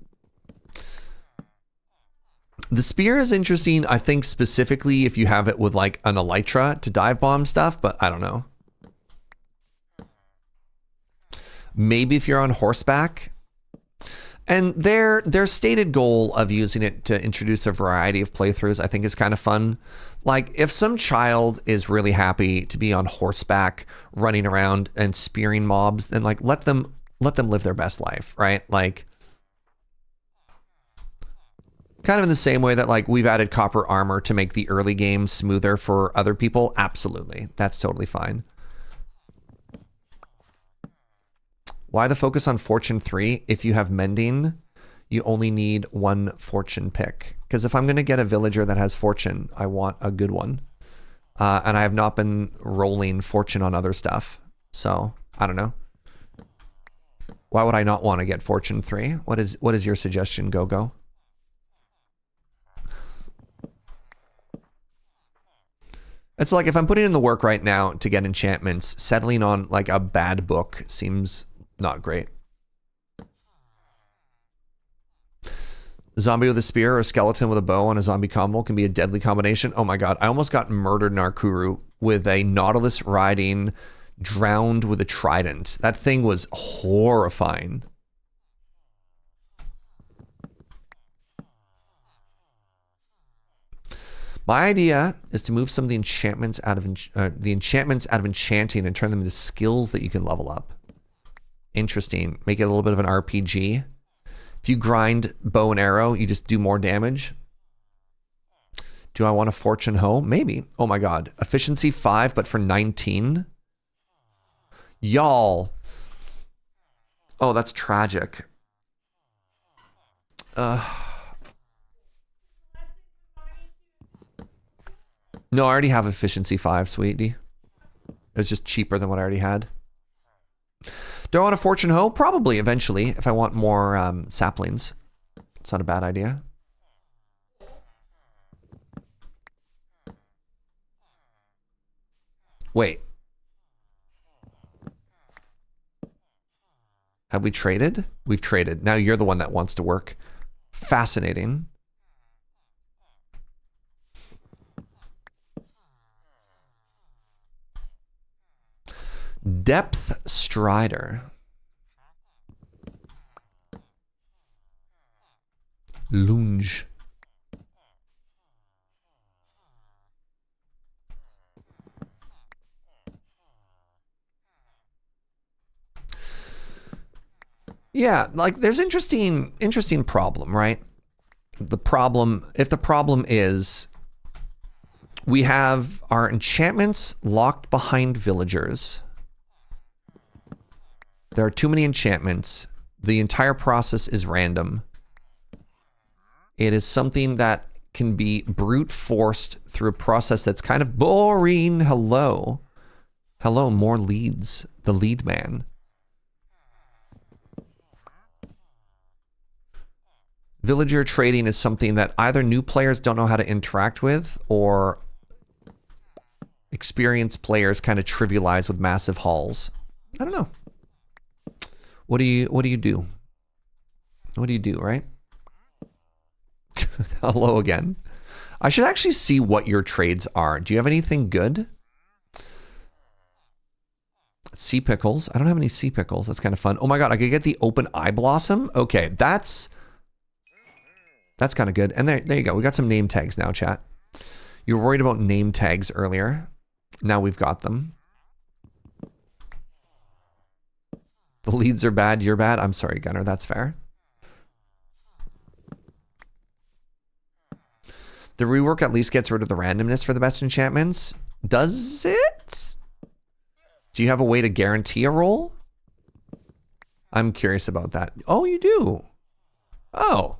The spear is interesting, I think, specifically if you have it with like an elytra to dive bomb stuff, but I don't know. Maybe if you're on horseback. And their stated goal of using it to introduce a variety of playthroughs, I think is kind of fun. Like if some child is really happy to be on horseback, running around and spearing mobs, then like let them live their best life, right? Like kind of in the same way that like we've added copper armor to make the early game smoother for other people. Absolutely. That's totally fine. Why the focus on Fortune 3? If you have mending, you only need 1 fortune pick. Because if I'm going to get a villager that has fortune, I want a good one. And I have not been rolling fortune on other stuff. So, I don't know. Why would I not want to get Fortune 3? What is your suggestion, Go-Go? It's like if I'm putting in the work right now to get enchantments, settling on like a bad book seems not great. A zombie with a spear or a skeleton with a bow on a zombie combo can be a deadly combination. Oh my god, I almost got murdered in Arkuru with a Nautilus riding, drowned with a trident. That thing was horrifying. My idea is to move some of the enchantments out of enchanting and turn them into skills that you can level up. Interesting. Make it a little bit of an RPG. If you grind bow and arrow, you just do more damage. Do I want a fortune hoe? Maybe. Oh my god. Efficiency 5, but for 19. Y'all. Oh, that's tragic. No, I already have efficiency 5, sweetie. It was just cheaper than what I already had. Do I want a fortune hoe? Probably eventually, if I want more saplings. It's not a bad idea. Wait. Have we traded? We've traded. Now you're the one that wants to work. Fascinating. Depth Strider. Lunge. Yeah, like there's interesting problem, right? The problem, if the problem is we have our enchantments locked behind villagers. There are too many enchantments. The entire process is random. It is something that can be brute forced through a process that's kind of boring. Hello. Hello, more leads. The lead man. Villager trading is something that either new players don't know how to interact with or experienced players kind of trivialize with massive hauls. I don't know. What do you do? What do you do, right? Hello again. I should actually see what your trades are. Do you have anything good? Sea pickles. I don't have any sea pickles. That's kind of fun. Oh my god, I could get the open eye blossom. Okay, that's kind of good. And there you go. We got some name tags now, chat. You were worried about name tags earlier. Now we've got them. The leads are bad, you're bad. I'm sorry, Gunner, that's fair. The rework at least gets rid of the randomness for the best enchantments. Does it? Do you have a way to guarantee a roll? I'm curious about that. Oh, you do? Oh.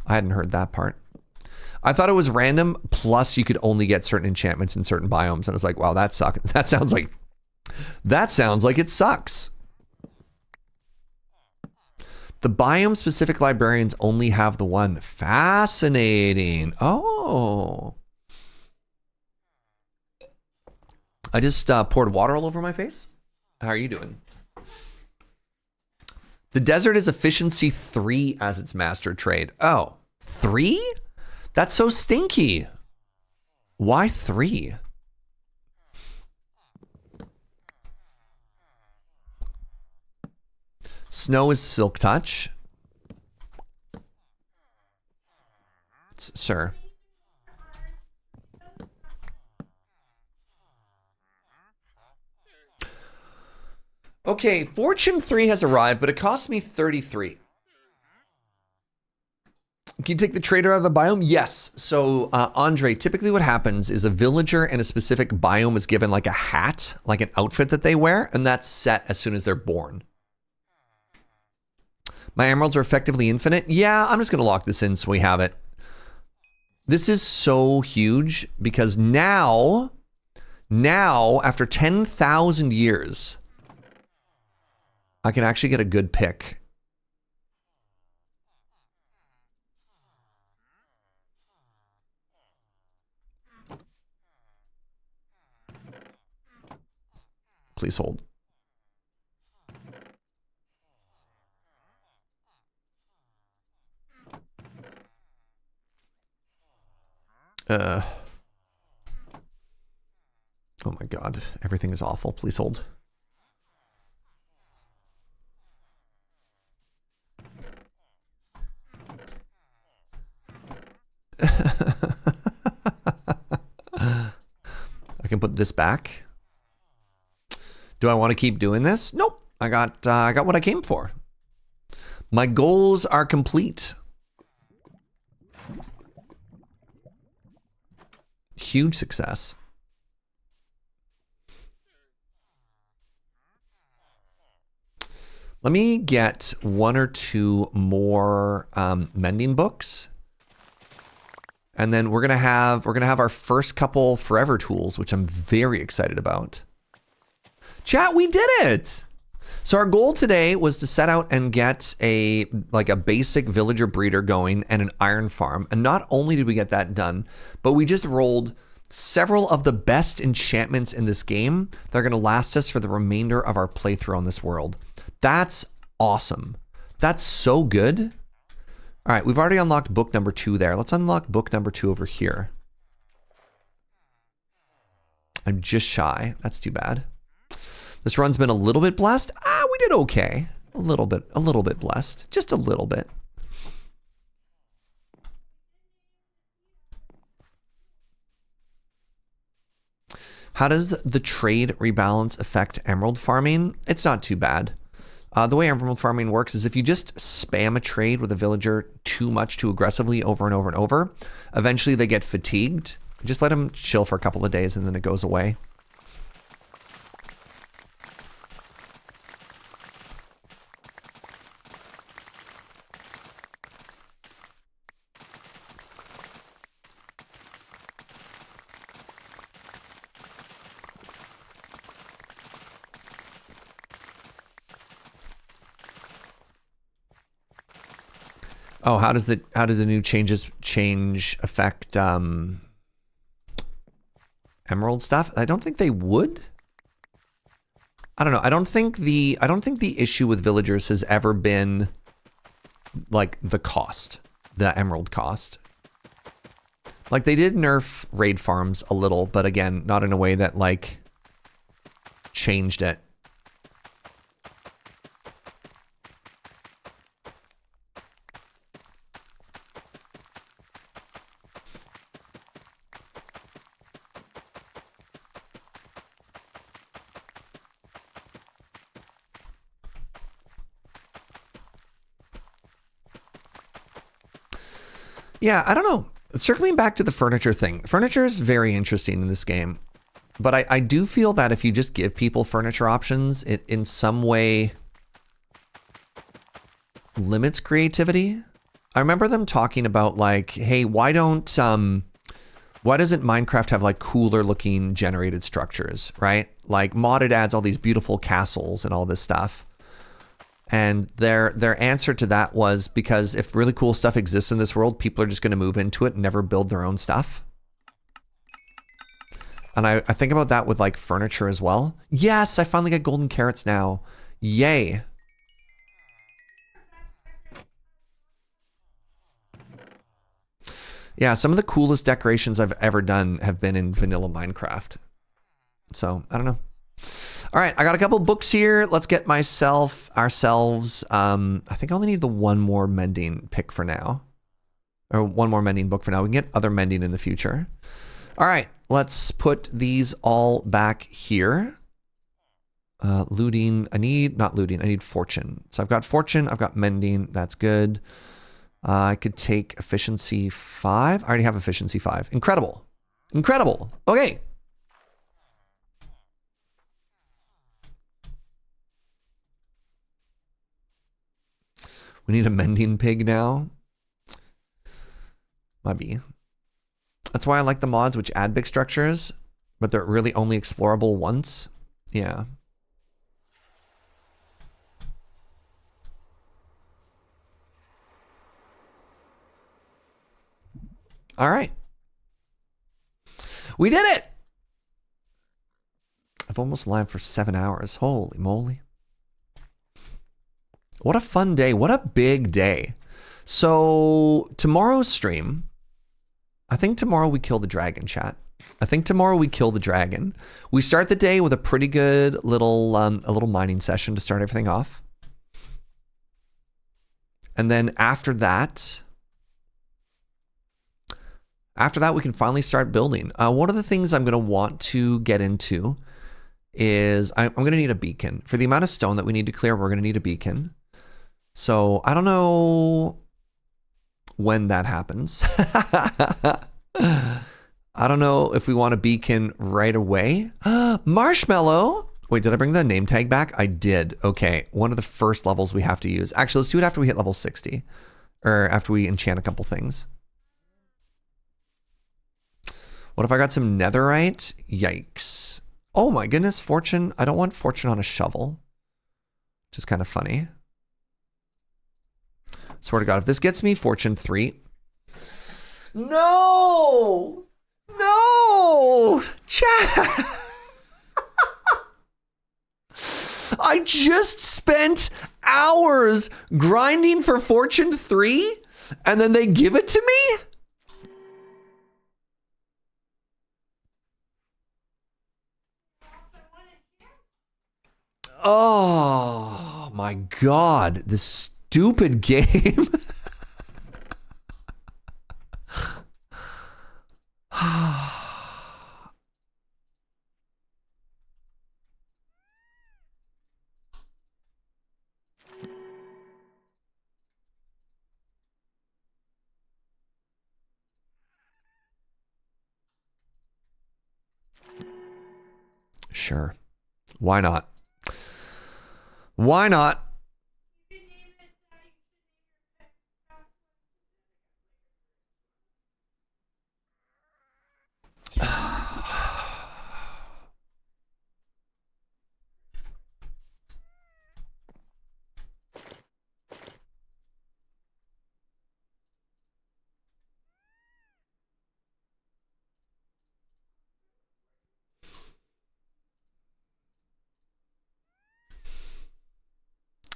I hadn't heard that part. I thought it was random, plus you could only get certain enchantments in certain biomes. And I was like, wow, that sucks. That sounds like it sucks. The biome-specific librarians only have the one. Fascinating. Oh. I just poured water all over my face. How are you doing? The desert is efficiency 3 as its master trade. Oh, 3? That's so stinky. Why 3? Snow is silk touch. Sir. Okay, Fortune 3 has arrived, but it costs me 33. Can you take the trader out of the biome? Yes. So, Andre, typically what happens is a villager in a specific biome is given like a hat, like an outfit that they wear, and that's set as soon as they're born. My emeralds are effectively infinite. Yeah, I'm just going to lock this in so we have it. This is so huge because now, after 10,000 years, I can actually get a good pick. Please hold. Oh my God, everything is awful. Please hold. I can put this back. Do I want to keep doing this? Nope. I got what I came for. My goals are complete. Huge success. Let me get 1 or 2 more mending books. And then we're gonna have our first couple forever tools, which I'm very excited about. Chat, we did it! So our goal today was to set out and get a basic villager breeder going and an iron farm. And not only did we get that done, but we just rolled several of the best enchantments in this game that are gonna last us for the remainder of our playthrough on this world. That's awesome. That's so good. All right, we've already unlocked book number 2 there. Let's unlock book number 2 over here. I'm just shy. That's too bad. This run's been a little bit blessed. We did okay. A little bit blessed. Just a little bit. How does the trade rebalance affect emerald farming? It's not too bad. The way emerald farming works is if you just spam a trade with a villager too much, too aggressively over and over and over, eventually they get fatigued. Just let them chill for a couple of days and then it goes away. Oh, how does the new change affect emerald stuff? I don't think they would. I don't know. I don't think the issue with villagers has ever been like the cost, the emerald cost. Like they did nerf raid farms a little, but again, not in a way that like changed it. Yeah, I don't know. Circling back to the furniture thing. Furniture is very interesting in this game. But I do feel that if you just give people furniture options, it in some way limits creativity. I remember them talking about like, hey, why doesn't Minecraft have like cooler looking generated structures, right? Like modded adds all these beautiful castles and all this stuff. And their answer to that was because if really cool stuff exists in this world, people are just going to move into it and never build their own stuff. And I think about that with like furniture as well. Yes, I finally got golden carrots now. Yay. Yeah, some of the coolest decorations I've ever done have been in vanilla Minecraft. So, I don't know. All right, I got a couple books here. Let's get ourselves. I think I only need the one more mending pick for now. Or one more mending book for now. We can get other mending in the future. All right, let's put these all back here. Looting, I need fortune. So I've got fortune, I've got mending, that's good. I could take efficiency 5. I already have efficiency 5. Incredible. Incredible. Okay. We need a mending pig now. Might be. That's why I like the mods which add big structures, but they're really only explorable once. Yeah. All right. We did it! I've almost live for 7 hours. Holy moly. What a fun day. What a big day. So tomorrow's stream, I think tomorrow we kill the dragon, chat. I think tomorrow we kill the dragon. We start the day with a pretty good little a little mining session to start everything off. And then after that we can finally start building. One of the things I'm going to want to get into is I'm going to need a beacon. For the amount of stone that we need to clear, we're going to need a beacon. So I don't know when that happens. I don't know if we want a beacon right away. Marshmallow. Wait, did I bring the name tag back? I did. Okay, one of the first levels we have to use. Actually, let's do it after we hit level 60. Or after we enchant a couple things. What if I got some netherite? Yikes. Oh my goodness, fortune. I don't want fortune on a shovel. Which is kind of funny. Swear to God, if this gets me fortune 3. No! No! Chat! I just spent hours grinding for fortune 3 and then they give it to me? Oh my God, this stupid game. Sure. Why not? Why not?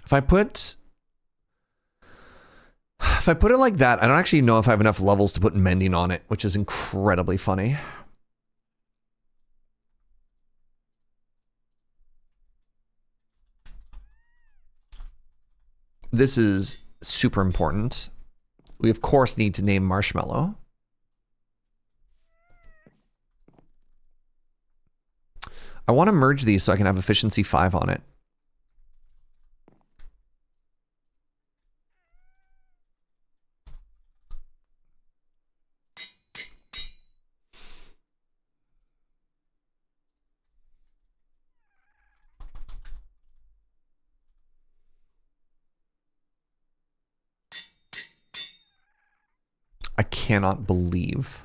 If I put it like that, I don't actually know if I have enough levels to put mending on it, which is incredibly funny. This is super important. We of course need to name Marshmallow. I want to merge these so I can have efficiency 5 on it. I cannot believe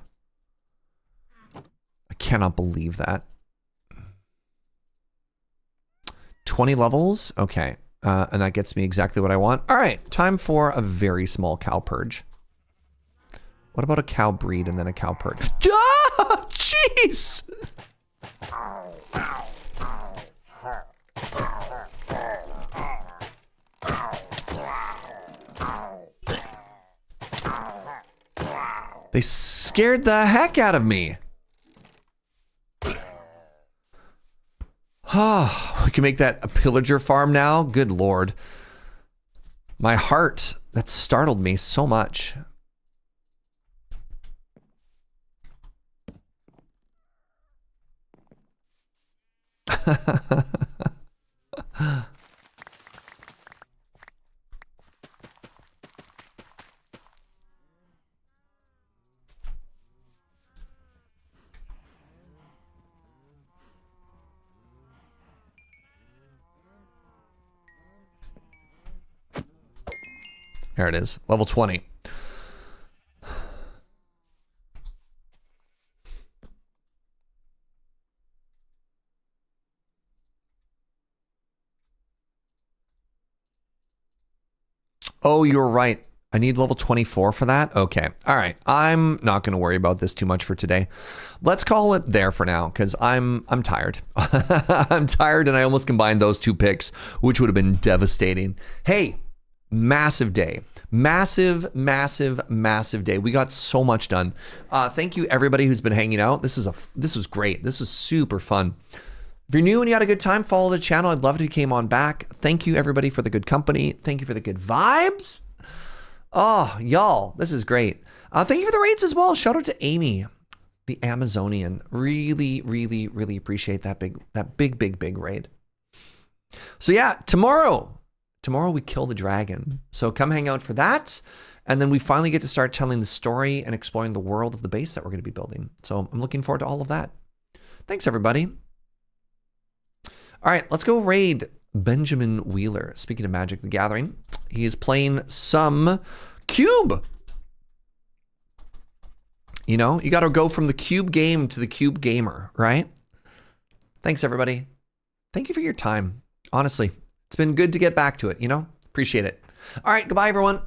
that. 20 levels? Okay. And that gets me exactly what I want. All right, time for a very small cow purge. What about a cow breed and then a cow purge? Ah, jeez! They scared the heck out of me. Oh, we can make that a pillager farm now? Good Lord. My heart, that startled me so much. There it is, level 20. Oh, you're right. I need level 24 for that. Okay. All right. I'm not going to worry about this too much for today. Let's call it there for now because I'm tired. I'm tired and I almost combined those two picks, which would have been devastating. Hey, massive day. Massive day. We got so much done. Thank you everybody who's been hanging out. This was great. This was super fun. If you're new and you had a good time, follow the channel. I'd love it if you came on back. Thank you everybody for the good company. Thank you for the good vibes. Oh, y'all, this is great. Thank you for the raids as well. Shout out to Amy, the Amazonian. Really appreciate that big raid. So yeah, tomorrow we kill the dragon. So come hang out for that. And then we finally get to start telling the story and exploring the world of the base that we're going to be building. So I'm looking forward to all of that. Thanks, everybody. All right, let's go raid Benjamin Wheeler. Speaking of Magic the Gathering, he is playing some Cube. You know, you got to go from the Cube game to the Cube gamer, right? Thanks, everybody. Thank you for your time. Honestly, it's been good to get back to it, you know? Appreciate it. All right, goodbye, everyone.